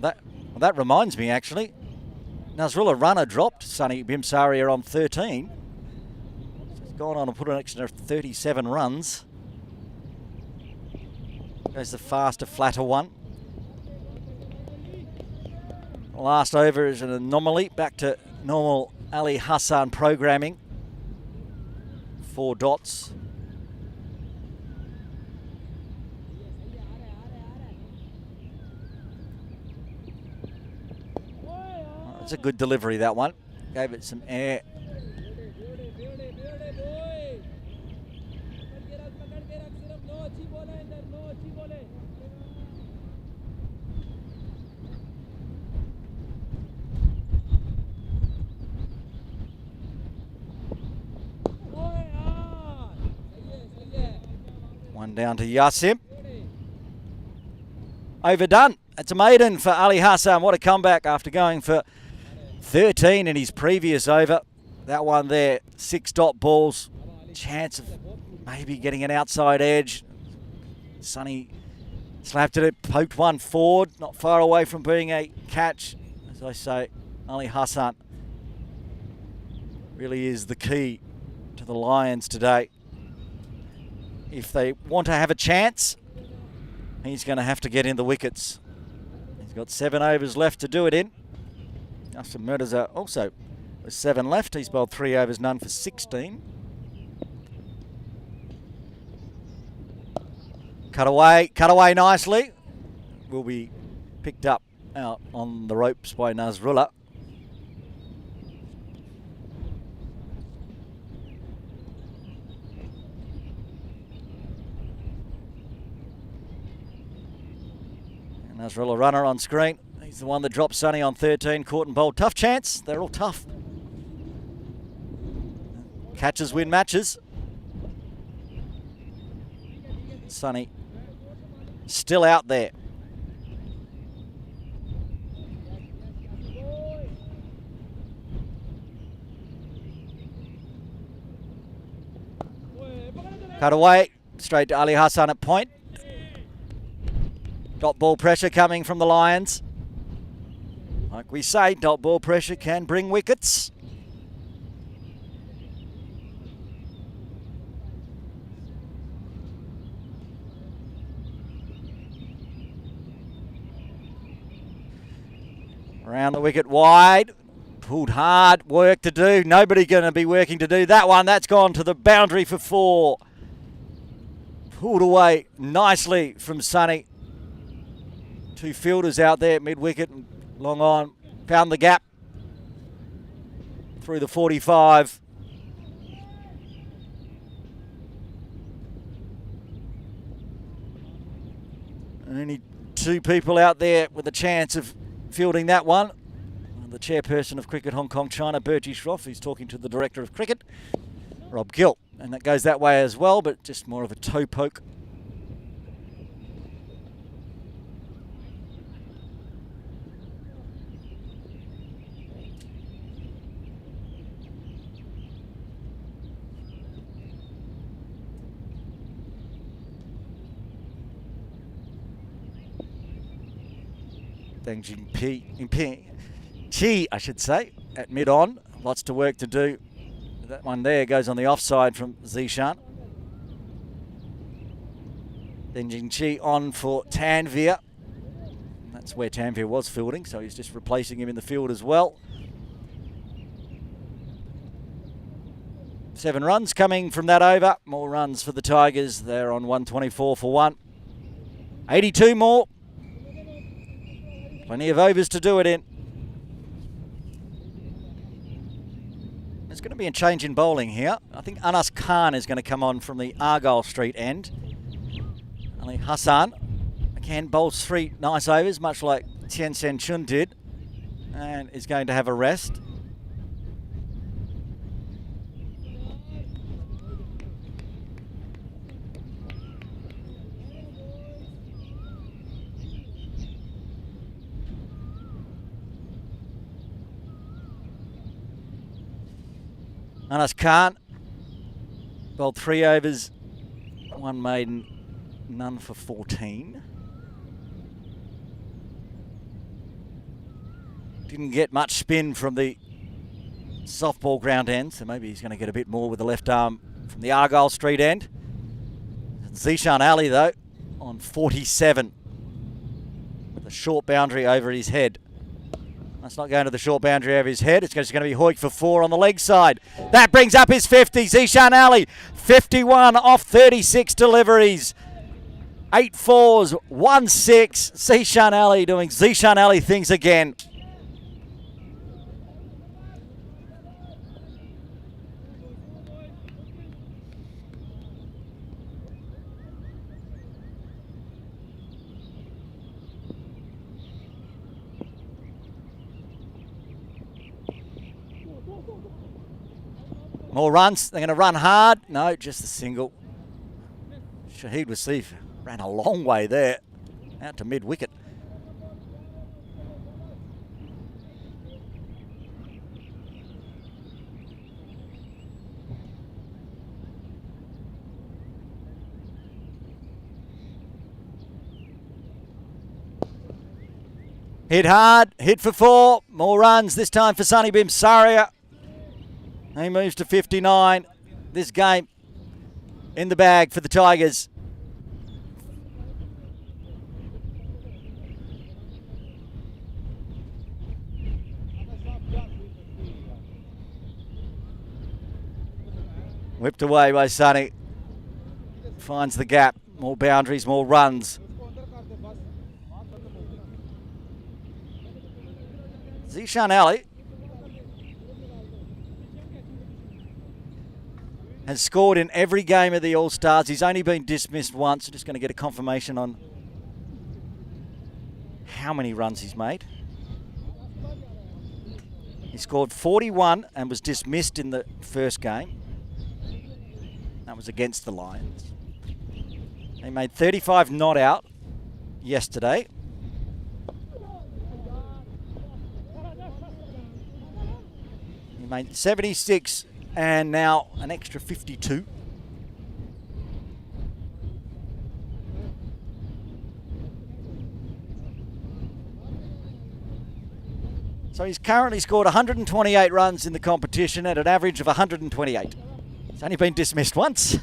Well, that reminds me actually. Nazrullah runner dropped Sonny Bimsaria on 13. So he's gone on and put an extra 37 runs. Goes the faster, flatter one. Last over is an anomaly. Back to normal Ali Hassan programming. 4 dots. It's a good delivery, that one. Gave it some air. One down to Yasim. Overdone. It's a maiden for Ali Hassan. What a comeback after going for 13 in his previous over. That one there, 6 dot balls. Chance of maybe getting an outside edge. Sonny slapped it, poked one forward, not far away from being a catch. As I say, Ali Hassan really is the key to the Lions today. If they want to have a chance, he's going to have to get in the wickets. He's got 7 overs left to do it in. Justin Mirza also with 7 left. He's bowled 3 overs, none for 16. Cut away nicely. Will be picked up out on the ropes by Nazrullah. And Nazrullah runner on screen. He's the one that dropped Sonny on 13, caught and bowled. Tough chance. They're all tough. Catches win matches. Sonny still out there. Cut away. Straight to Ali Hassan at point. Dot ball pressure coming from the Lions. Like we say, dot ball pressure can bring wickets. Around the wicket wide. Pulled hard, work to do. Nobody going to be working to do that one. That's gone to the boundary for 4. Pulled away nicely from Sonny. 2 fielders out there, mid-wicket and long on. Found the gap through the 45. Only 2 people out there with a chance of fielding that one. The chairperson of Cricket Hong Kong China, Bertie Schroff, who's talking to the director of cricket, Rob Gill. And that goes that way as well, but just more of a toe poke. Deng Jinping. Chi, I should say, at mid-on. Lots to work to do. That one there goes on the offside from Zishan. Then Jingqi on for Tanvir. That's where Tanvir was fielding, so he's just replacing him in the field as well. 7 runs coming from that over. More runs for the Tigers. They're on 124 for 1. 82 more. Plenty of overs to do it in. There's going to be a change in bowling here. I think Anas Khan is going to come on from the Argyle Street end. Ali Hassan, again, bowls 3 nice overs, much like Tien Sen Chun did, and is going to have a rest. Anas Khan bowled 3 overs, 1 maiden, none for 14. Didn't get much spin from the softball ground end, so maybe he's going to get a bit more with the left arm from the Argyle Street end. Zishan Ali, though, on 47 with a short boundary over his head. That's not going to the short boundary over his head. It's just going to be Hoik for 4 on the leg side. That brings up his 50. Zishan Ali, 51 off 36 deliveries. 8 4s, 1 6. Zishan Ali doing Zishan Ali things again. More runs. They're going to run hard. No, just a single. Shahid Wasif ran a long way there, out to mid-wicket. Hit hard, hit for 4. More runs, this time for Sunny Bimsaria. He moves to 59. This game in the bag for the Tigers. Whipped away by Sunny. Finds the gap. More boundaries, more runs. Zishan Ali has scored in every game of the All-Stars. He's only been dismissed once. Just going to get a confirmation on how many runs he's made. He scored 41 and was dismissed in the first game. That was against the Lions. He made 35 not out yesterday. He made 76 and now an extra 52. So he's currently scored 128 runs in the competition at an average of 128. He's only been dismissed once.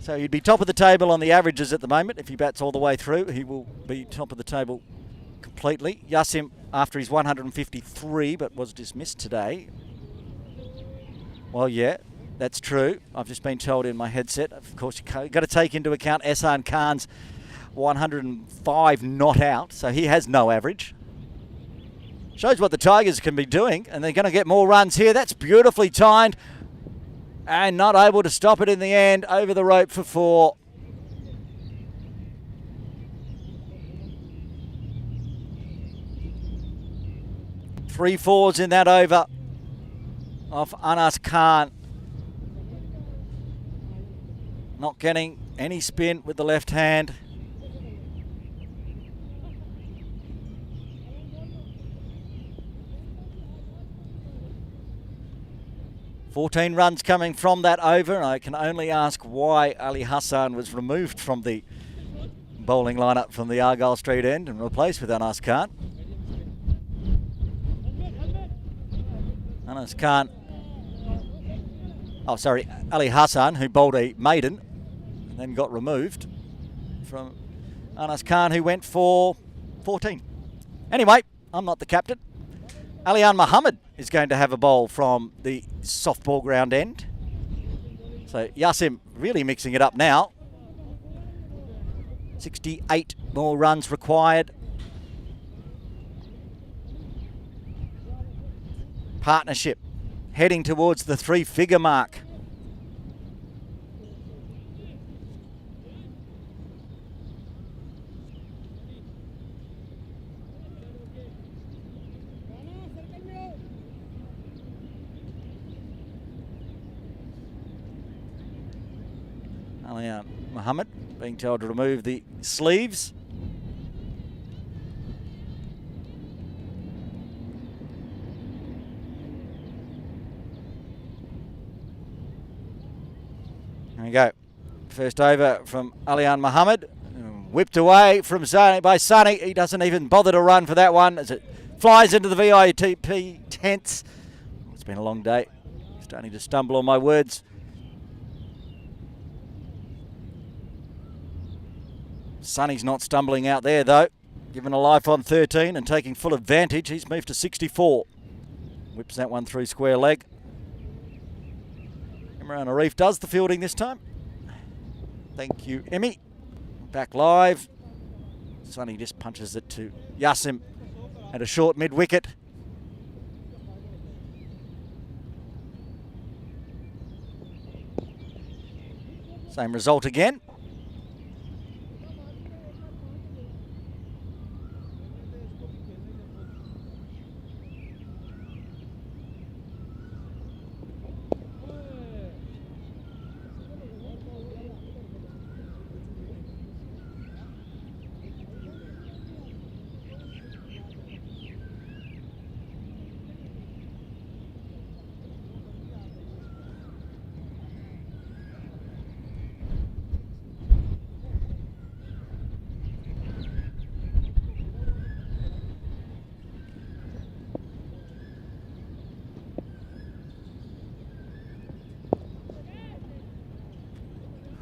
So he'd be top of the table on the averages at the moment. If he bats all the way through, he will be top of the table completely. Yasim after his 153, but was dismissed today. Well, yeah, that's true. I've just been told in my headset. Of course, you've got to take into account Ehsan Khan's 105 not out, so he has no average. Shows what the Tigers can be doing, and they're going to get more runs here. That's beautifully timed, and not able to stop it in the end. Over the rope for 4. Three fours in that over off Anas Khan. Not getting any spin with the left hand. $14 runs coming from that over, and I can only ask why Ali Hassan was removed from the bowling lineup from the Argyle Street end and replaced with Anas Khan. Anas Khan, oh sorry, Ali Hassan, who bowled a maiden and then got removed from Anas Khan, who went for 14. Anyway, I'm not the captain. Alian Muhammad is going to have a bowl from the softball ground end. So Yasim really mixing it up now. 68 more runs required. Partnership heading towards the 3-figure mark. Alian Muhammad being told to remove the sleeves. There we go. First over from Alian Muhammad. Whipped away from Sani by Sani. He doesn't even bother to run for that one as it flies into the VIP tents. It's been a long day. Starting to stumble on my words. Sonny's not stumbling out there though. Given a life on 13 and taking full advantage. He's moved to 64. Whips that one through square leg. Imran Arif does the fielding this time. Thank you, Emmy. Back live. Sonny just punches it to Yasim at a short mid-wicket. Same result again.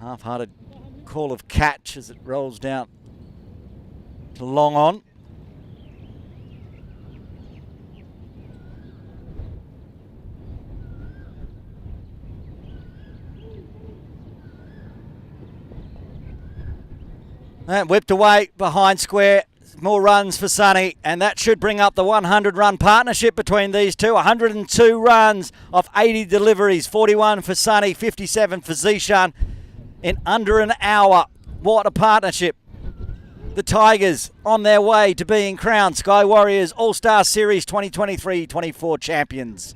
Half-hearted call of catch as it rolls down to long on. And whipped away behind square. More runs for Sonny, and that should bring up the 100-run partnership between these two. 102 runs off 80 deliveries, 41 for Sonny, 57 for Zishan. In under an hour. What a partnership. The Tigers on their way to being crowned Sky Warriors All-Star Series 2023-24 champions.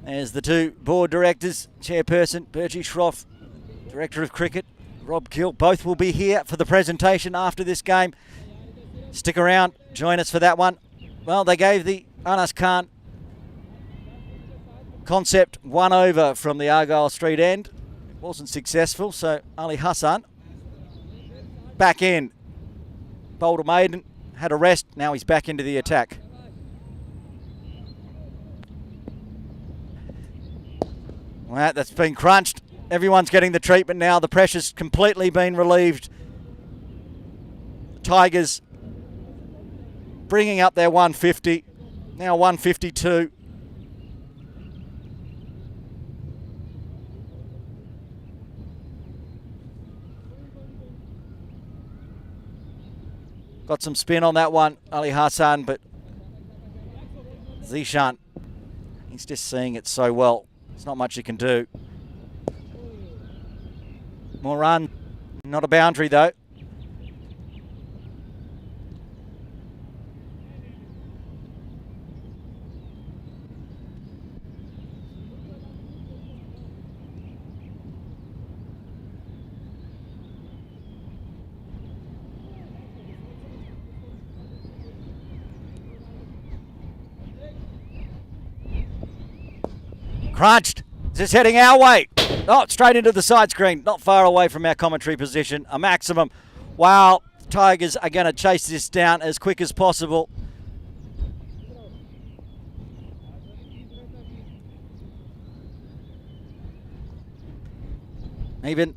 There's the two board directors, Chairperson Bertie Schroff, Director of Cricket Rob Gill. Both will be here for the presentation after this game. Stick around, join us for that one. Well, they gave the Anas Khan concept 1 over from the Argyle Street end. It wasn't successful, so Ali Hassan back in. Bowled a maiden, had a rest. Now he's back into the attack. Well, that's been crunched. Everyone's getting the treatment now. The pressure's completely been relieved. The Tigers bringing up their 150. Now 152. Got some spin on that one, Ali Hassan, but Zishan, he's just seeing it so well. There's not much he can do. More run, not a boundary though. Crunched. Just heading our way. Oh, straight into the side screen. Not far away from our commentary position. A maximum. Wow. Tigers are going to chase this down as quick as possible. Even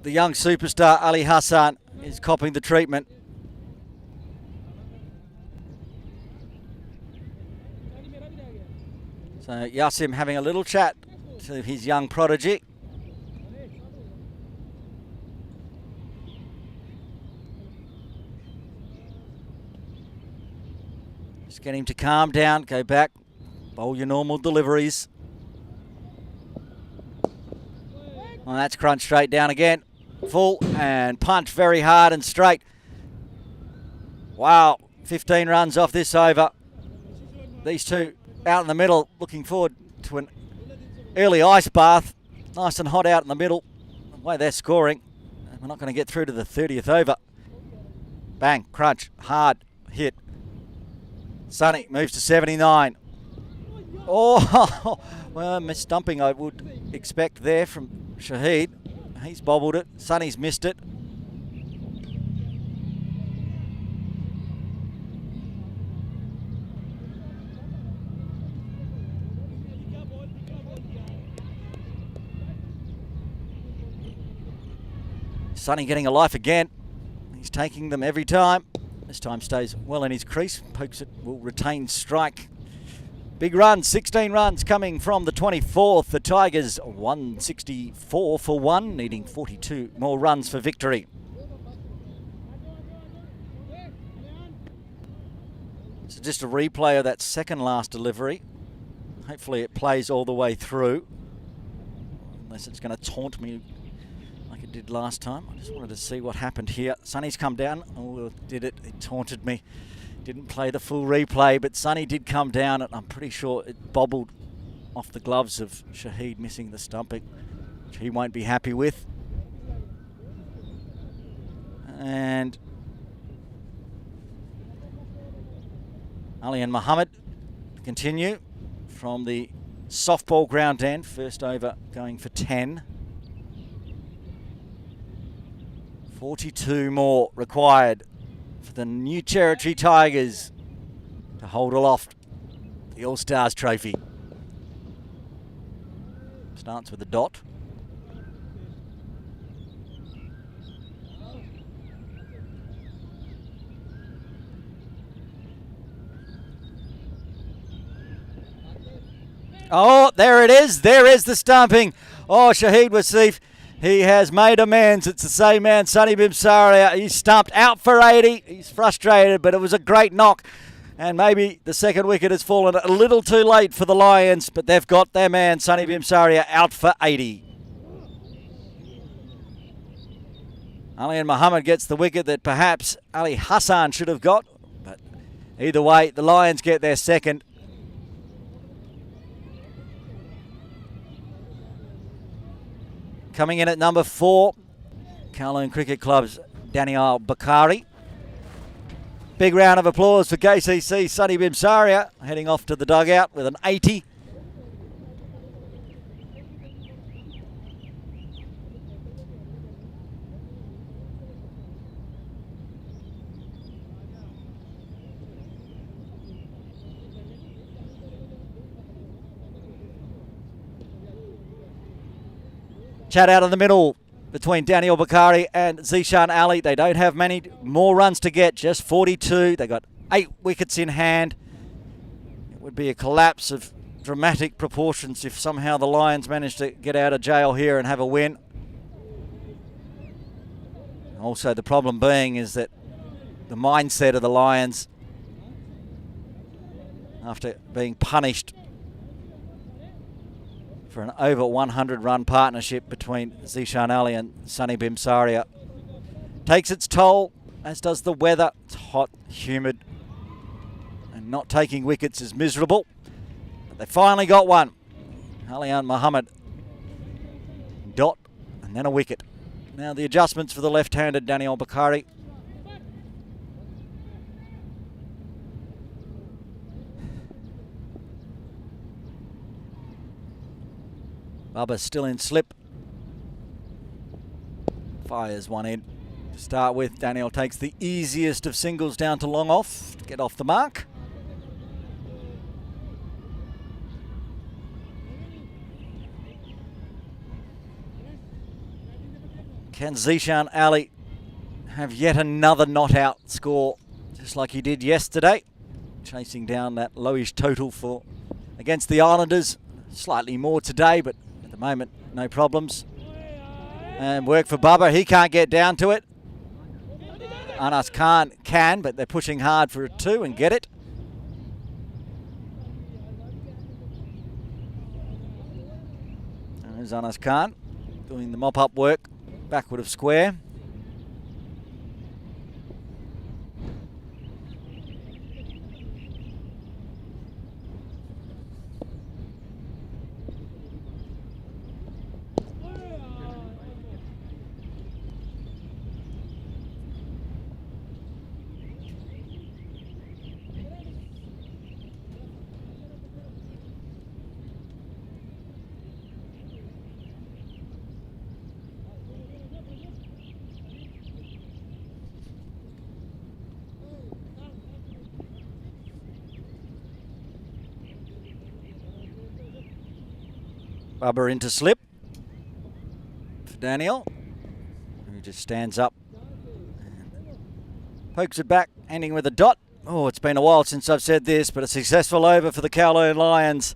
the young superstar Ali Hassan is copping the treatment. So Yasim having a little chat to his young prodigy. Just get him to calm down, go back, bowl your normal deliveries. Well, that's crunched straight down again. Full and punch very hard and straight. Wow, 15 runs off this over. These two out in the middle, looking forward to an early ice bath. Nice and hot out in the middle. The way they're scoring, we're not going to get through to the 30th over. Bang, crunch, hard hit. Sonny moves to 79. Oh, well, miss stumping I would expect there from Shahid. He's bobbled it. Sonny's missed it. Sonny getting a life again. He's taking them every time. This time stays well in his crease. Pokes it, will retain strike. Big run, 16 runs coming from the 24th. The Tigers 164 for 1, needing 42 more runs for victory. So just a replay of that second last delivery. Hopefully it plays all the way through. Unless it's going to taunt me like it did last time. I just wanted to see what happened here. Sonny's come down. Oh, did it? It taunted me. Didn't play the full replay, but Sonny did come down, and I'm pretty sure it bobbled off the gloves of Shahid, missing the stumping, which he won't be happy with. And Ali and Muhammad continue from the softball ground end. First over going for 10. 42 more required for the New Territory Tigers to hold aloft the All-Stars trophy. Starts with a dot. Oh, there it is. There is the stumping. Oh, Shahid Wasif. He has made amends. It's the same man, Sonny Bimsaria. He's stumped out for 80. He's frustrated, but it was a great knock. And maybe the second wicket has fallen a little too late for the Lions, but they've got their man, Sonny Bimsaria, out for 80. Ali and Muhammad gets the wicket that perhaps Ali Hassan should have got. But either way, the Lions get their second. Coming in at number 4, Kowloon Cricket Club's Daniel Bakari. Big round of applause for KCC Sonny Bimsaria, heading off to the dugout with an 80. Chat out of the middle between Daniel Bakari and Zishan Ali. They don't have many more runs to get, just 42. They got 8 wickets in hand. It would be a collapse of dramatic proportions if somehow the Lions managed to get out of jail here and have a win. Also, the problem being is that the mindset of the Lions, after being punished for an over 100 run partnership between Zishan Ali and Sunny Bimsaria, takes its toll, as does the weather. It's hot, humid, and not taking wickets is miserable. But they finally got one. Alian Muhammad, dot, and then a wicket. Now the adjustments for the left-handed Daniel Bakari. Bubba's still in slip. Fires one in to start with. Daniel takes the easiest of singles down to long off to get off the mark. Can Zishan Ali have yet another not-out score, just like he did yesterday, chasing down that lowish total for against the Islanders? Slightly more today, but at the moment, no problems. And work for Bubba. He can't get down to it. Anas Khan can, but they're pushing hard for a 2 and get it. There's Anas Khan doing the mop-up work. Backward of square. Bubba into slip for Daniel, who just stands up and pokes it back, ending with a dot. Oh, it's been a while since I've said this, but a successful over for the Kowloon Lions.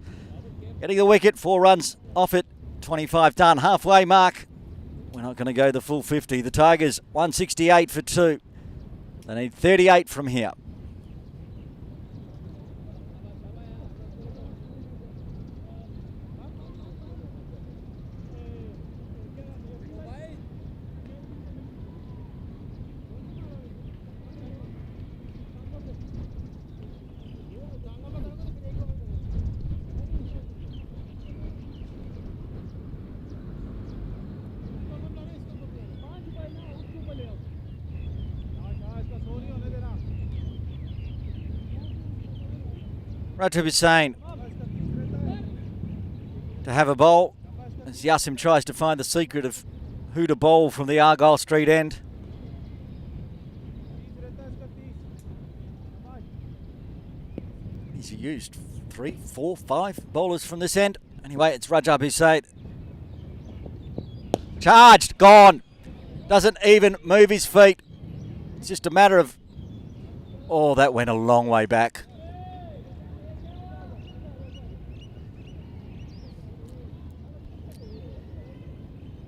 Getting the wicket, 4 runs off it, 25 done, halfway mark. We're not going to go the full 50. The Tigers, 168 for 2. They need 38 from here. Rajab Hussain to have a bowl as Yassim tries to find the secret of who to bowl from the Argyle Street end. He's used 3, 4, 5 bowlers from this end. Anyway, it's Rajab Hussain. Charged, gone. Doesn't even move his feet. It's just a matter of... Oh, that went a long way back.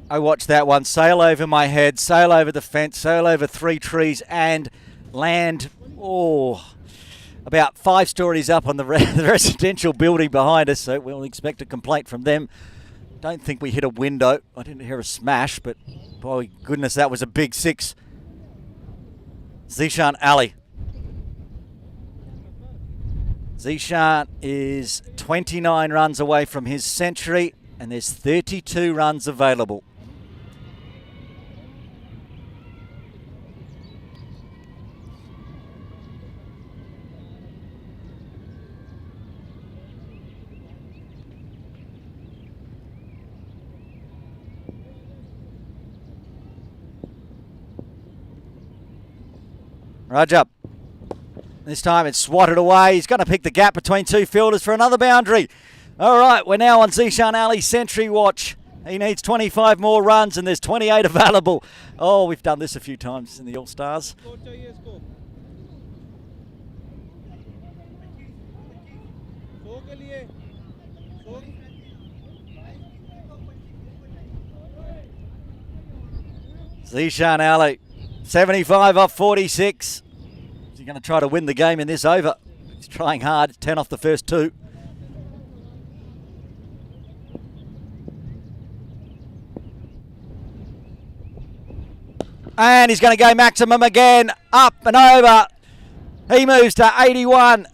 I watched that one sail over my head, sail over the fence, sail over 3 trees and land, about 5 stories up on the residential building behind us, so we'll expect a complaint from them. Don't think we hit a window. I didn't hear a smash, but boy, goodness, that was a big 6. Zishan Ali. Zishan is 29 runs away from his century, and there's 32 runs available. Rajab. This time it's swatted away. He's going to pick the gap between 2 fielders for another boundary. All right, we're now on Zishan Ali's century watch. He needs 25 more runs and there's 28 available. Oh, we've done this a few times in the All-Stars. Score चाहिए इसको 100 के लिए 100 Zishan Ali, 75 off 46. Is he going to try to win the game in this over? He's trying hard, 10 off the first two. And he's going to go maximum again, up and over. He moves to 81.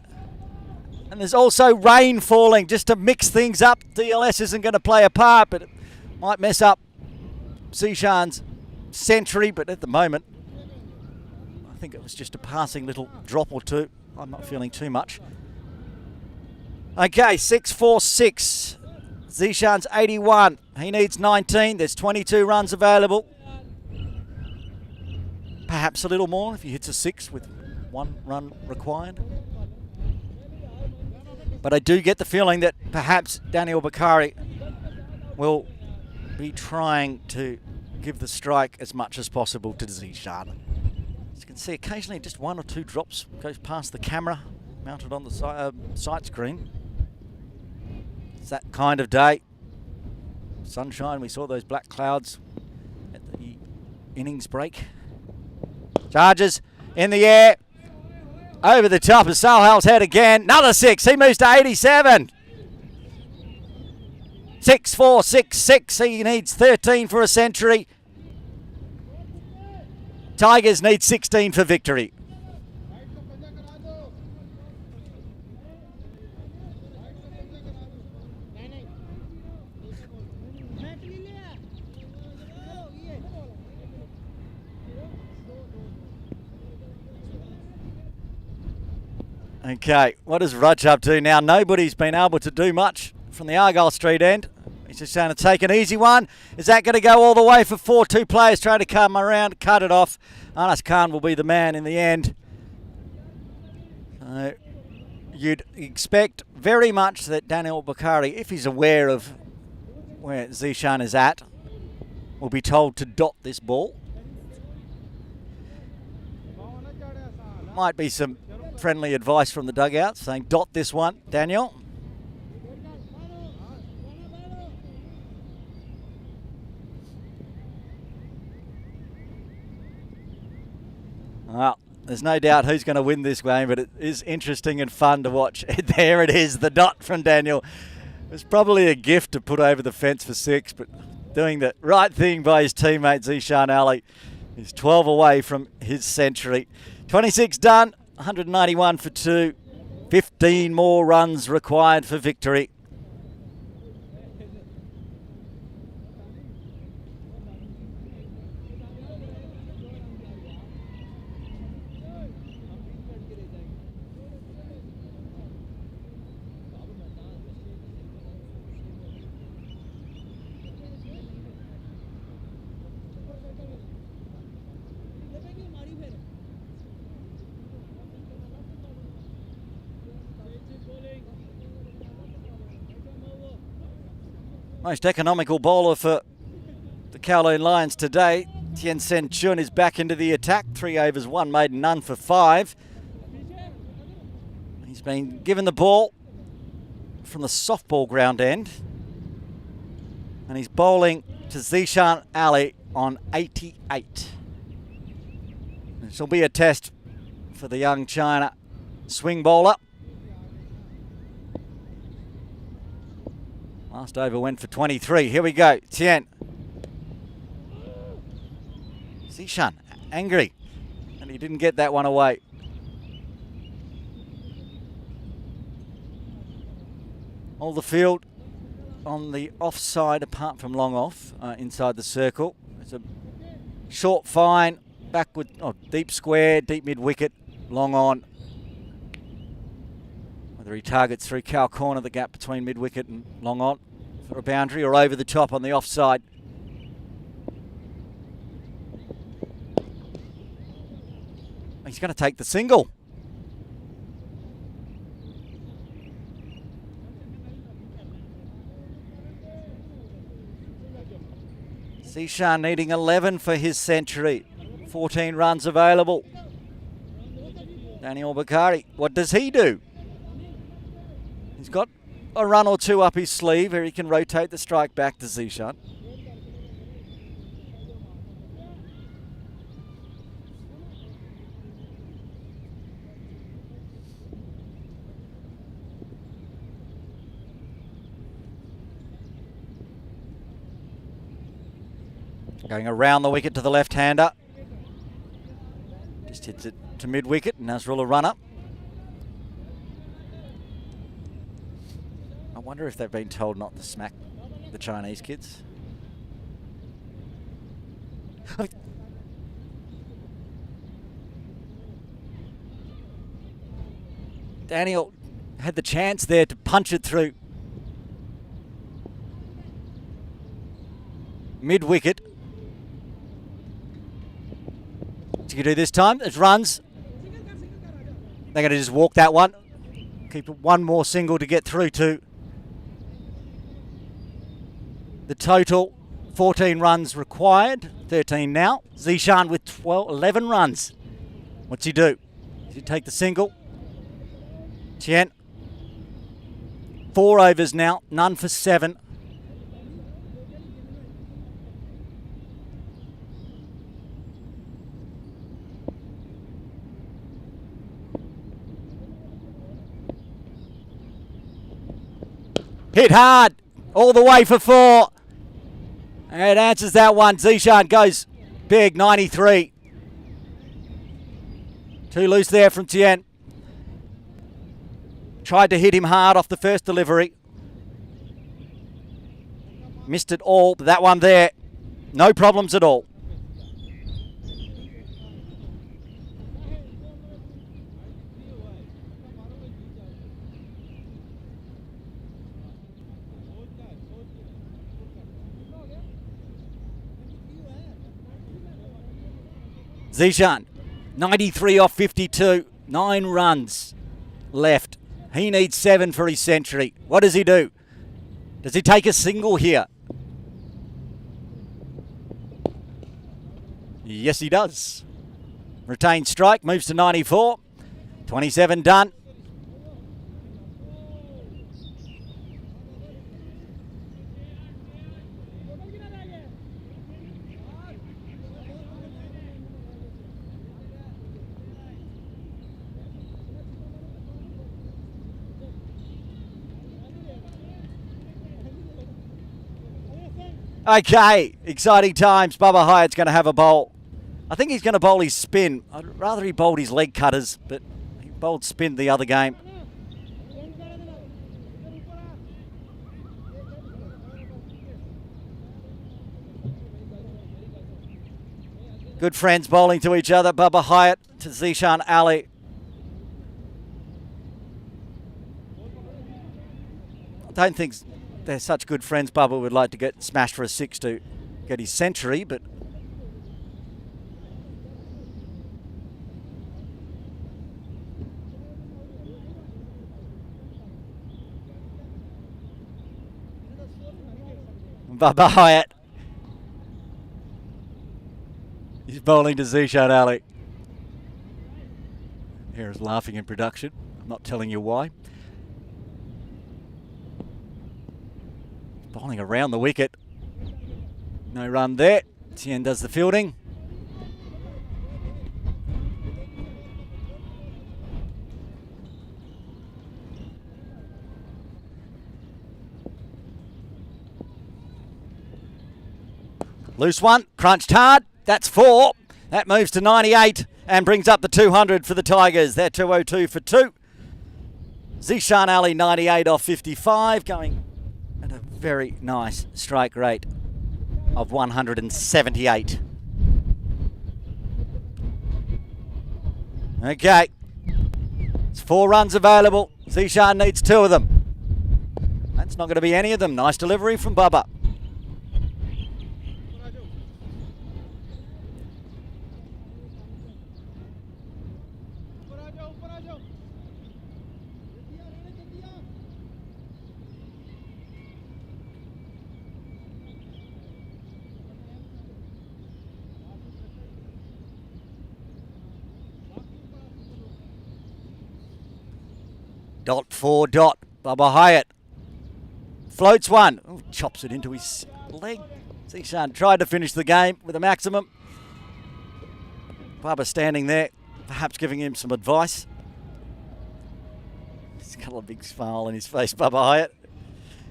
And there's also rain falling just to mix things up. DLS isn't going to play a part, but it might mess up Zishan's century. But at the moment, I think it was just a passing little drop or two. I'm not feeling too much. Okay, 6-4-6. Zishan's 81. He needs 19. There's 22 runs available. Perhaps a little more if he hits a 6 with 1 run required. But I do get the feeling that perhaps Daniel Bakari will be trying to give the strike as much as possible to Zishan. As you can see, occasionally just 1 or 2 drops goes past the camera mounted on the sight screen. It's that kind of day. Sunshine, we saw those black clouds at the innings break. Charges in the air. Over the top of Salhal's head again. Another 6. He moves to 87. 6-4-6-6. He needs 13 for a century. Tigers need 16 for victory. Okay, what is Rudge up to now? Nobody's been able to do much from the Argyle Street end. He's just trying to take an easy one. Is that going to go all the way for 4? 2 players trying to come around, cut it off. Anas Khan will be the man in the end. You'd expect very much that Daniel Bakari, if he's aware of where Zishan is at, will be told to dot this ball. Might be some friendly advice from the dugout saying dot this one, Daniel. Well, there's no doubt who's going to win this game, but it is interesting and fun to watch. There it is, the dot from Daniel. It was probably a gift to put over the fence for 6, but doing the right thing by his teammate Zishan Ali. He's 12 away from his century. 26 done. 191 for 2, 15 more runs required for victory. Most economical bowler for the Kowloon Lions today. Tien Sen Chun is back into the attack. 3 overs, 1 maiden, none for 5. He's been given the ball from the softball ground end. And he's bowling to Zishan Ali on 88. This will be a test for the young China swing bowler. Last over went for 23. Here we go. Tien. Zishan, angry. And he didn't get that one away. All the field on the offside, apart from long off, inside the circle. It's a short fine, backward, deep square, deep mid wicket, long on. Whether he targets through cow corner, the gap between mid wicket and long on for a boundary, or over the top on the offside. He's going to take the single. Zishan needing 11 for his century. 14 runs available. Daniel Bakari, what does he do? He's got a run or two up his sleeve where he can rotate the strike back to Zishan. Going around the wicket to the left-hander. Just hits it to mid-wicket. Nazrul a runner. I wonder if they've been told not to smack the Chinese kids. Daniel had the chance there to punch it through. Mid-wicket. What's he going to do this time? It runs. They're going to just walk that one. Keep it one more single to get through to the total. 14 runs required. 13 now. Zishan with 11 runs. What's he do? Does he take the single? Tien. 4 overs now. None for 7. Hit hard, all the way for 4. And it answers that one. Zishan goes big, 93. Too loose there from Tien. Tried to hit him hard off the first delivery. Missed it all, but that one there, no problems at all. Zishan, 93 off 52, 9 runs left. He needs 7 for his century. What does he do? Does he take a single here? Yes, he does. Retained strike, moves to 94. 27 done. Okay, exciting times. Bubba Hyatt's going to have a bowl. I think he's going to bowl his spin. I'd rather he bowled his leg cutters, but he bowled spin the other game. Good friends bowling to each other. Bubba Hyatt to Zishan Ali. I don't think they're such good friends. Bubba would like to get smashed for a 6 to get his century, but Bubba Hyatt. He's bowling to Zishan Ali. Here's laughing in production. I'm not telling you why. Bowling around the wicket. No run there. Tien does the fielding. Loose one, crunched hard. That's 4. That moves to 98 and brings up the 200 for the Tigers. They're 202 for 2. Zishan Ali 98 off 55, going at a very nice strike rate of 178. Okay, it's 4 runs available. Zishan needs 2 of them. That's not going to be any of them. Nice delivery from Bubba. .4. Bubba Hyatt floats one. Ooh, chops it into his leg. Zishan tried to finish the game with a maximum. Bubba standing there, perhaps giving him some advice. He's got a big smile on his face, Bubba Hyatt.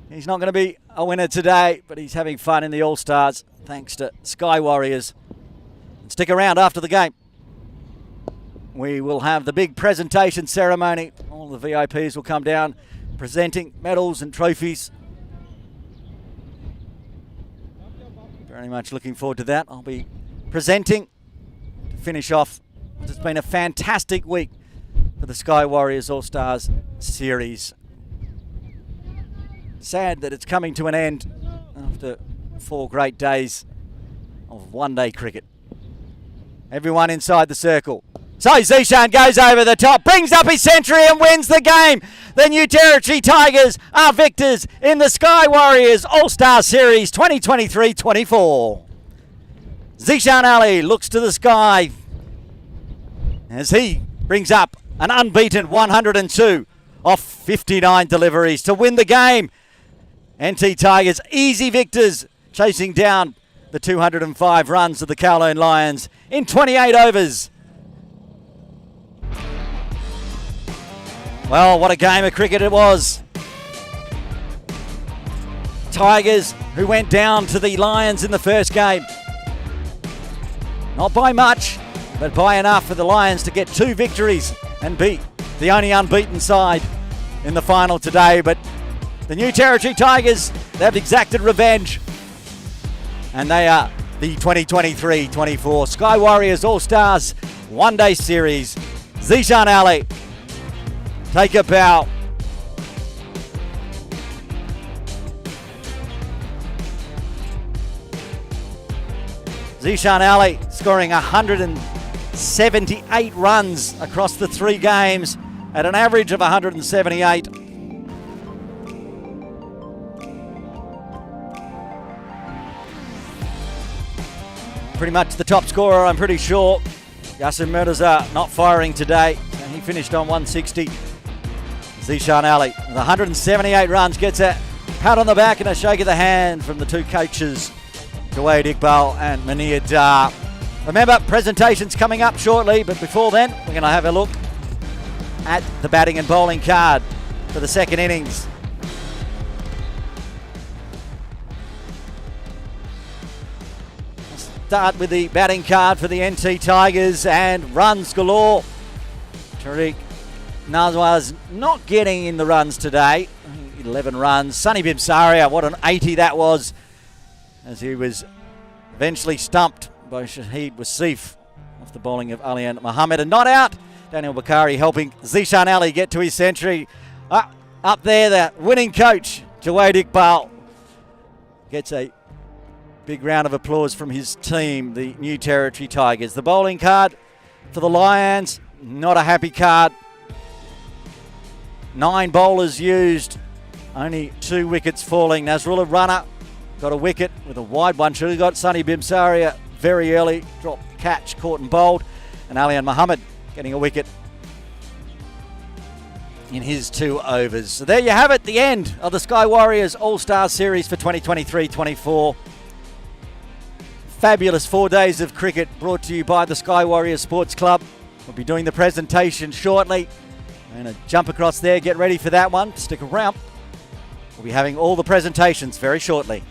He's not going to be a winner today, but he's having fun in the All-Stars thanks to Sky Warriors. And stick around after the game. We will have the big presentation ceremony. All the VIPs will come down presenting medals and trophies. Very much looking forward to that. I'll be presenting to finish off. It's been a fantastic week for the Sky Warriors All-Stars series. Sad that it's coming to an end after 4 great days of one-day cricket. Everyone inside the circle. So Zishan goes over the top, brings up his century and wins the game. The New Territory Tigers are victors in the Sky Warriors All-Star Series 2023-24. Zishan Ali looks to the sky as he brings up an unbeaten 102 off 59 deliveries to win the game. NT Tigers easy victors, chasing down the 205 runs of the Kowloon Lions in 28 overs. Well, what a game of cricket it was. Tigers, who went down to the Lions in the first game. Not by much, but by enough for the Lions to get 2 victories and beat the only unbeaten side in the final today. But the New Territory Tigers, they've exacted revenge. And they are the 2023-24 Sky Warriors All-Stars One-Day Series. Zishan Ali, take a bow. Zishan Ali scoring 178 runs across the 3 games at an average of 178. Pretty much the top scorer, I'm pretty sure. Yasin Mirza not firing today, and he finished on 160. Zishan Ali with 178 runs gets a pat on the back and a shake of the hand from the 2 coaches, Jawed Iqbal and Munir Dar. Remember, presentations coming up shortly, but before then, we're going to have a look at the batting and bowling card for the second innings. Start with the batting card for the NT Tigers, and runs galore. Tariq Nazwa's not getting in the runs today. 11 runs. Sunny Bimsaria, what an 80 that was, as he was eventually stumped by Shahid Wasif off the bowling of Alian Mohammed. And not out, Daniel Bakari helping Zishan Ali get to his century. Up there, the winning coach, Jawed Iqbal, gets a big round of applause from his team, the New Territory Tigers. The bowling card for the Lions, not a happy card. 9 bowlers used, only 2 wickets falling. Nazrullah Runner got a wicket with a wide one. Should have got Sunny Bimsaria very early. Dropped catch, caught and bowled. And Alian Mohammed getting a wicket in his 2 overs. So there you have it, the end of the Sky Warriors All-Star Series for 2023-24. Fabulous 4 days of cricket brought to you by the Sky Warriors Sports Club. We'll be doing the presentation shortly. I'm going to jump across there, get ready for that one. Stick around. We'll be having all the presentations very shortly.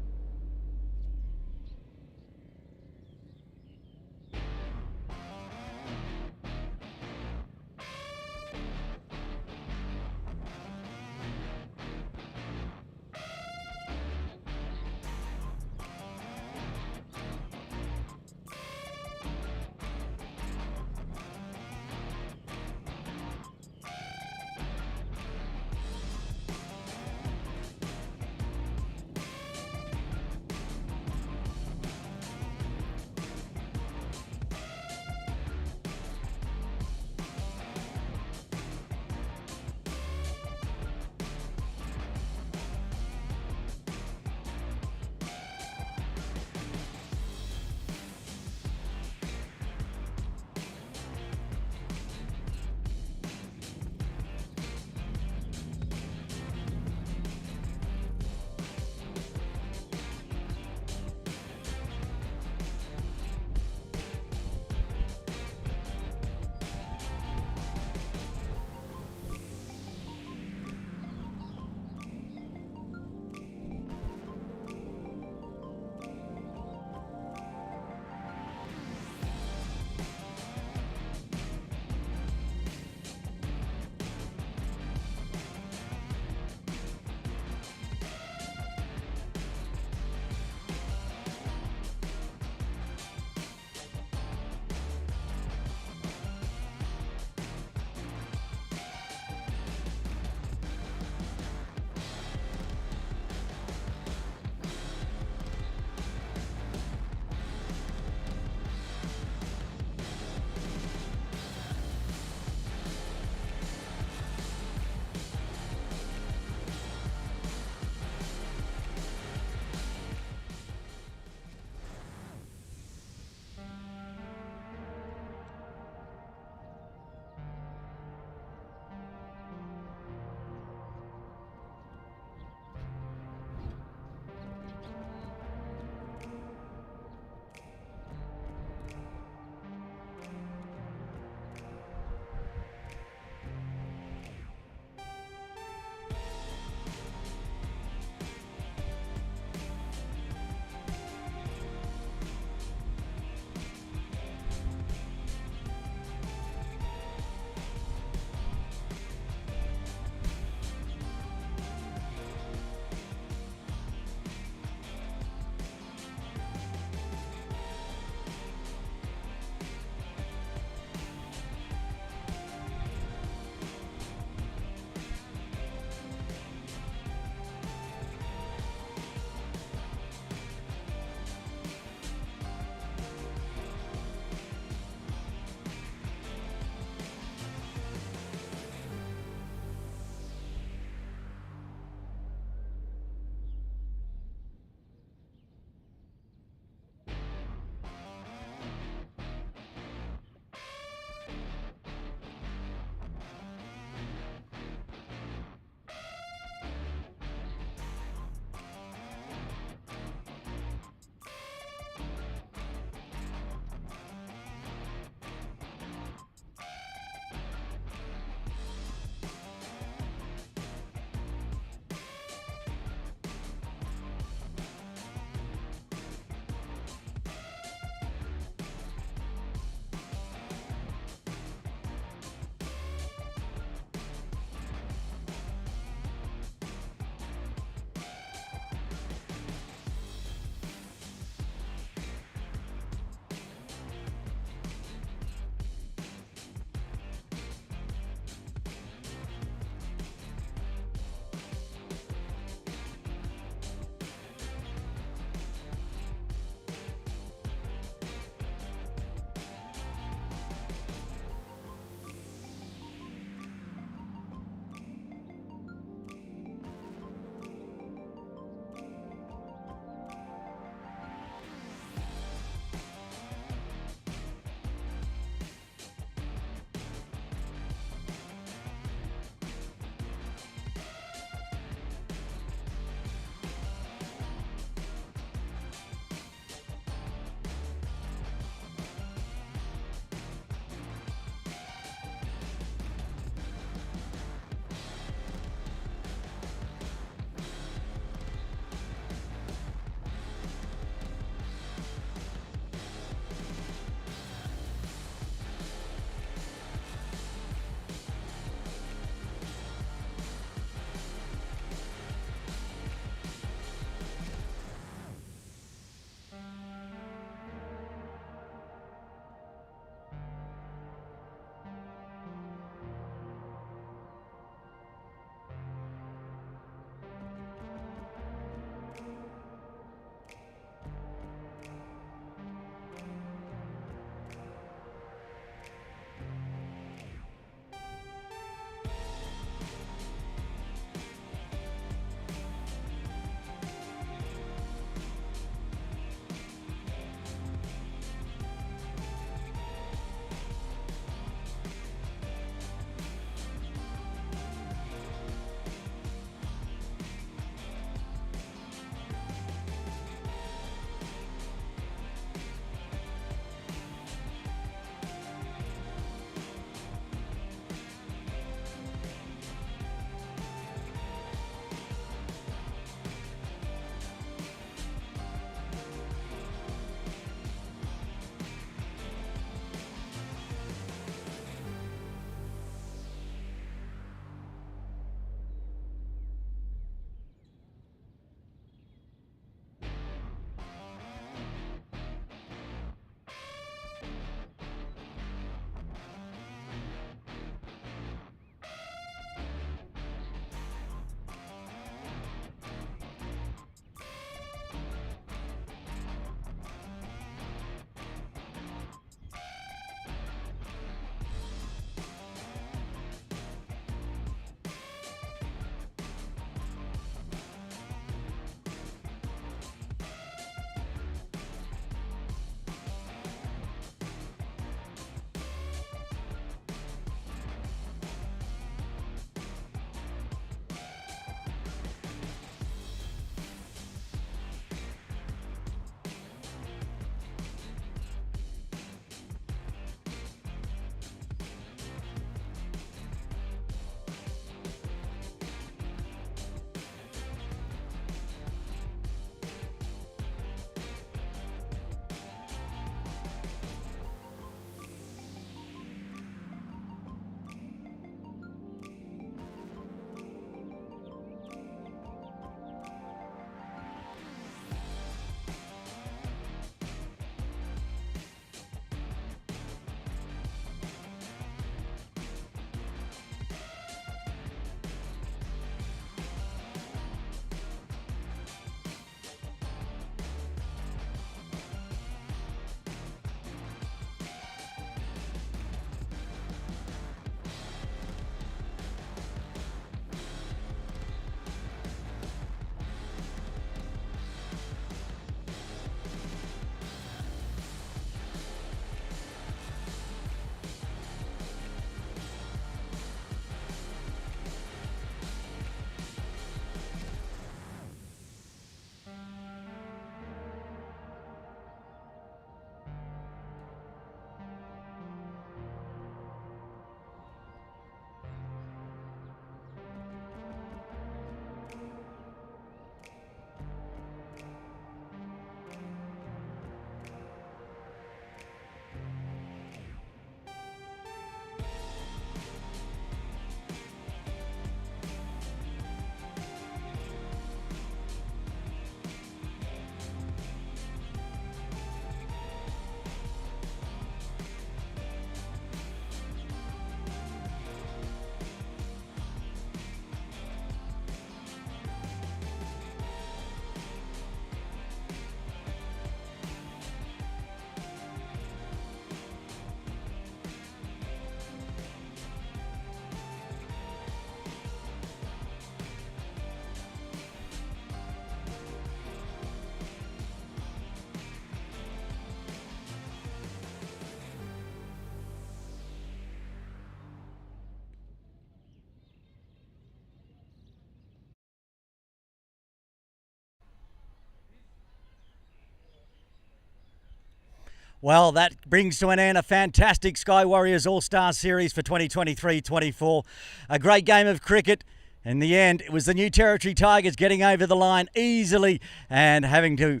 Well, that brings to an end a fantastic Sky Warriors All-Star Series for 2023-24. A great game of cricket. In the end, it was the New Territory Tigers getting over the line easily and having to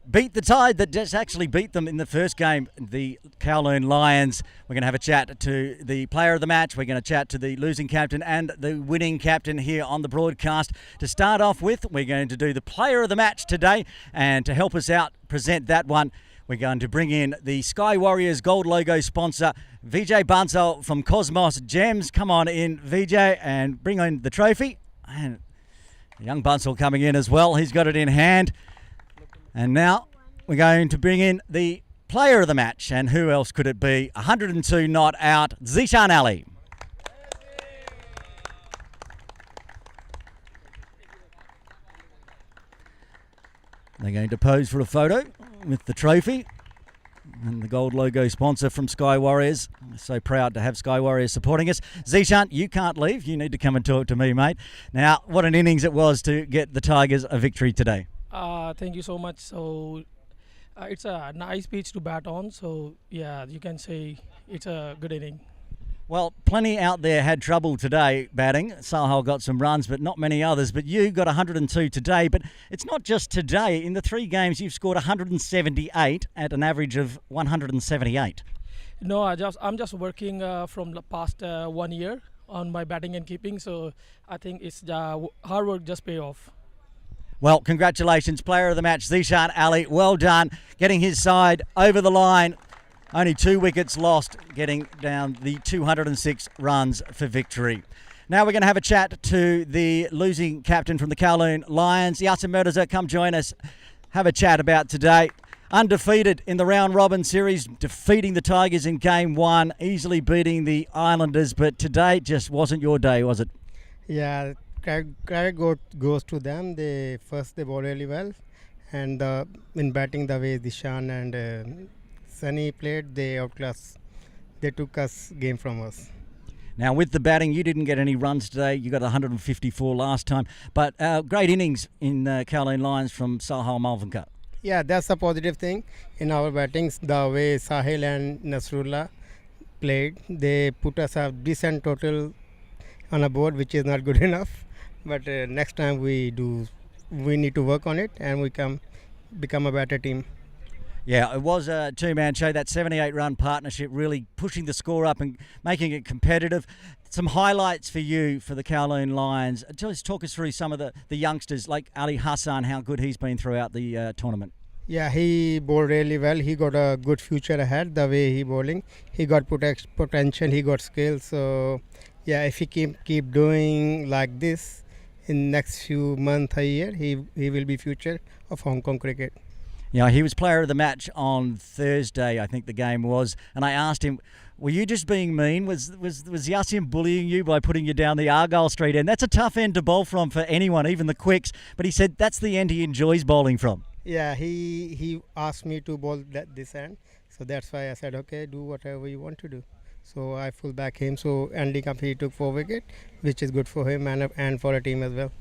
beat the Tide that just actually beat them in the first game, the Kowloon Lions. We're going to have a chat to the player of the match. We're going to chat to the losing captain and the winning captain here on the broadcast. To start off with, we're going to do the player of the match today, and to help us out present that one, we're going to bring in the Sky Warriors gold logo sponsor, Vijay Bansal from Cosmos Gems. Come on in, Vijay, and bring in the trophy. And young Bansal coming in as well. He's got it in hand. And now we're going to bring in the player of the match. And who else could it be? 102 not out, Zishan Ali. They're going to pose for a photo with the trophy and the gold logo sponsor from Sky Warriors. We're so proud to have Sky Warriors supporting us. Zishan, you can't leave. You need to come and talk to me, mate. Now, what an innings it was to get the Tigers a victory today. Thank you so much. So it's a nice pitch to bat on. So yeah, you can say it's a good inning. Well, plenty out there had trouble today batting. Sahal got some runs, but not many others. But you got 102 today. But it's not just today. In the 3 games, you've scored 178 at an average of 178. No, I'm just working from the past 1 year on my batting and keeping. So I think it's hard work just pay off. Well, congratulations, player of the match, Zishan Ali. Well done, getting his side over the line. Only 2 wickets lost, getting down the 206 runs for victory. Now we're going to have a chat to the losing captain from the Kowloon Lions, Yasin Mirza. Come join us, have a chat about today. Undefeated in the round robin series, defeating the Tigers in game 1, easily beating the Islanders, but today just wasn't your day, was it? Yeah, credit goes to them. They bowled really well, and in batting the way Dishan and Sunny played, they outclassed. They took us game from us. Now with the batting, you didn't get any runs today. You got 154 last time, but great innings in Kowloon Lions from Sahal Malvanka. Yeah, that's a positive thing in our battings. The way Sahil and Nasrullah played, they put us a decent total on a board, which is not good enough. But next time we need to work on it, and we can become a better team. Yeah, it was a 2-man show. That 78-run partnership really pushing the score up and making it competitive. Some highlights for you for the Kowloon Lions. Just talk us through some of the youngsters like Ali Hassan, how good he's been throughout the tournament. Yeah, he bowled really well. He got a good future ahead the way he bowling. He got potential, he got skills. So, yeah, if he keep doing like this in next few months, a year, he will be future of Hong Kong cricket. Yeah, he was player of the match on Thursday, I think the game was, and I asked him, were you just being mean? Was Yasin bullying you by putting you down the Argyle Street end? That's a tough end to bowl from for anyone, even the quicks, but he said that's the end he enjoys bowling from. Yeah, he asked me to bowl this end, so that's why I said, okay, do whatever you want to do. So I full back him, so ending up he took 4 wickets, which is good for him and for a team as well.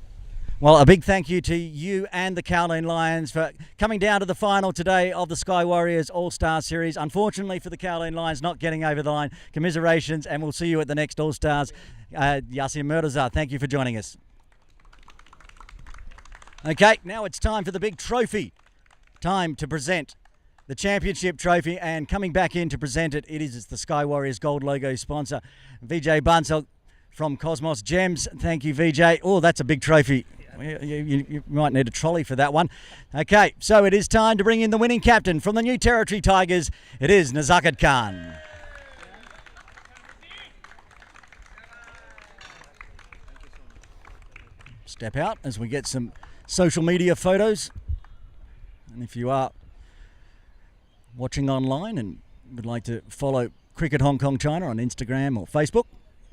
Well, a big thank you to you and the Kowloon Lions for coming down to the final today of the Sky Warriors All-Star Series. Unfortunately for the Kowloon Lions, not getting over the line. Commiserations, and we'll see you at the next All-Stars. Yasin Mirza, thank you for joining us. Okay, now it's time for the big trophy. Time to present the championship trophy, and coming back in to present it, it is the Sky Warriors gold logo sponsor, Vijay Bansal from Cosmos Gems. Thank you, Vijay. Oh, that's a big trophy. You might need a trolley for that one. Okay, so it is time to bring in the winning captain from the New Territory Tigers. It is Nazakat Khan. Step out as we get some social media photos. And if you are watching online and would like to follow Cricket Hong Kong China on Instagram or Facebook,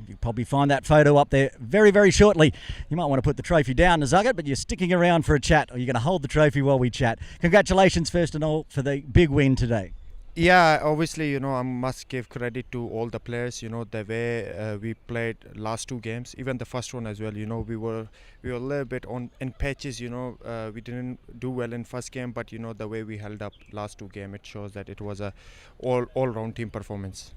you'll probably find that photo up there very, very shortly. You might want to put the trophy down, Nazagat, but you're sticking around for a chat, or you're going to hold the trophy while we chat. Congratulations, first and all, for the big win today. Yeah, obviously, I must give credit to all the players. The way we played last two games, even the first one as well. We were a little bit on in patches. We didn't do well in first game, but the way we held up last two game, it shows that it was a all round team performance.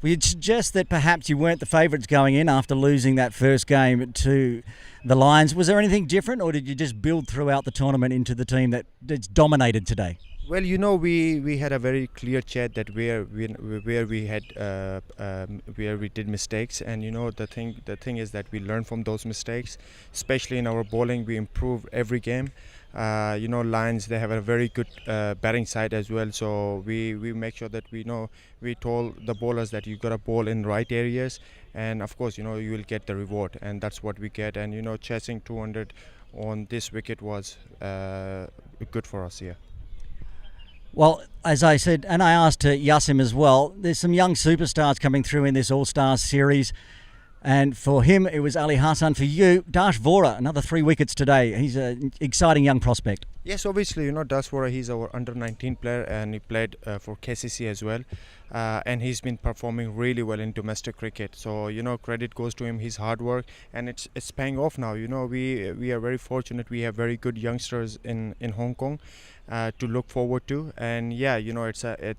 We'd suggest that perhaps you weren't the favourites going in after losing that first game to the Lions. Was there anything different, or did you just build throughout the tournament into the team that's dominated today? Well, we had a very clear chat that where we had where we did mistakes, and the thing is that we learn from those mistakes, especially in our bowling. We improve every game. Lions, they have a very good batting side as well, so we make sure that we told the bowlers that you got to bowl in right areas, and of course you will get the reward, and that's what we get. And chasing 200 on this wicket was good for us here. Well, as I said, and I asked Yasim as well, there's some young superstars coming through in this All-Stars series. And for him, it was Ali Hassan. For you, Dash Vora, another 3 wickets today. He's an exciting young prospect. Yes, obviously, Dash Vora, he's our under-19 player, and he played for KCC as well. And he's been performing really well in domestic cricket. So, credit goes to him, his hard work, and it's paying off now. We are very fortunate. We have very good youngsters in Hong Kong to look forward to. And yeah,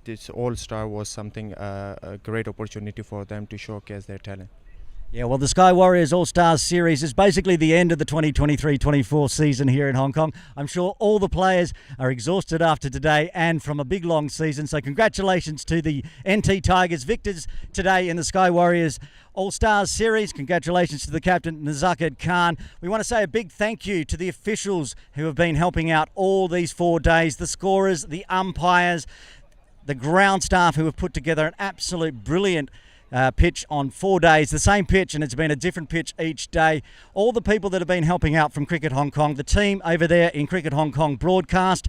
this All-Star was something, a great opportunity for them to showcase their talent. Yeah, well, the Sky Warriors All-Stars Series is basically the end of the 2023-24 season here in Hong Kong. I'm sure all the players are exhausted after today and from a big, long season. So congratulations to the NT Tigers victors today in the Sky Warriors All-Stars Series. Congratulations to the captain, Nazaked Khan. We want to say a big thank you to the officials who have been helping out all these 4 days, the scorers, the umpires, the ground staff who have put together an absolute brilliant pitch on 4 days, the same pitch, and it's been a different pitch each day. All the people that have been helping out from Cricket Hong Kong, the team over there in Cricket Hong Kong broadcast,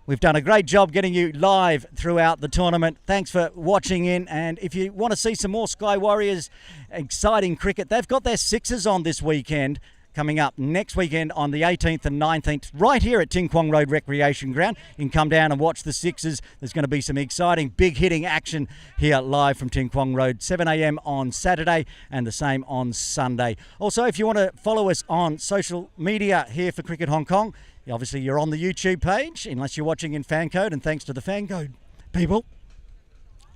we've done a great job getting you live throughout the tournament. Thanks for watching in, and if you want to see some more Sky Warriors exciting cricket, they've got their sixes on this weekend, coming up next weekend on the 18th and 19th, right here at Ting Kwong Road Recreation Ground. You can come down and watch the sixes. There's going to be some exciting, big hitting action here live from Ting Kwong Road, 7 a.m. on Saturday and the same on Sunday. Also, if you want to follow us on social media here for Cricket Hong Kong, obviously you're on the YouTube page, unless you're watching in fan code, and thanks to the fan code people.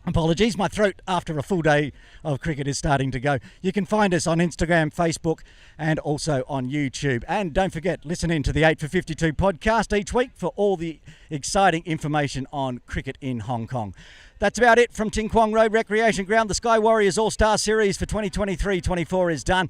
Apologies, my throat after a full day of cricket is starting to go. You can find us on Instagram, Facebook, and also on YouTube. And don't forget, listen in to the 8 for 52 podcast each week for all the exciting information on cricket in Hong Kong. That's about it from Ting Kwong Road Recreation Ground. The Sky Warriors All-Star Series for 2023-24 is done.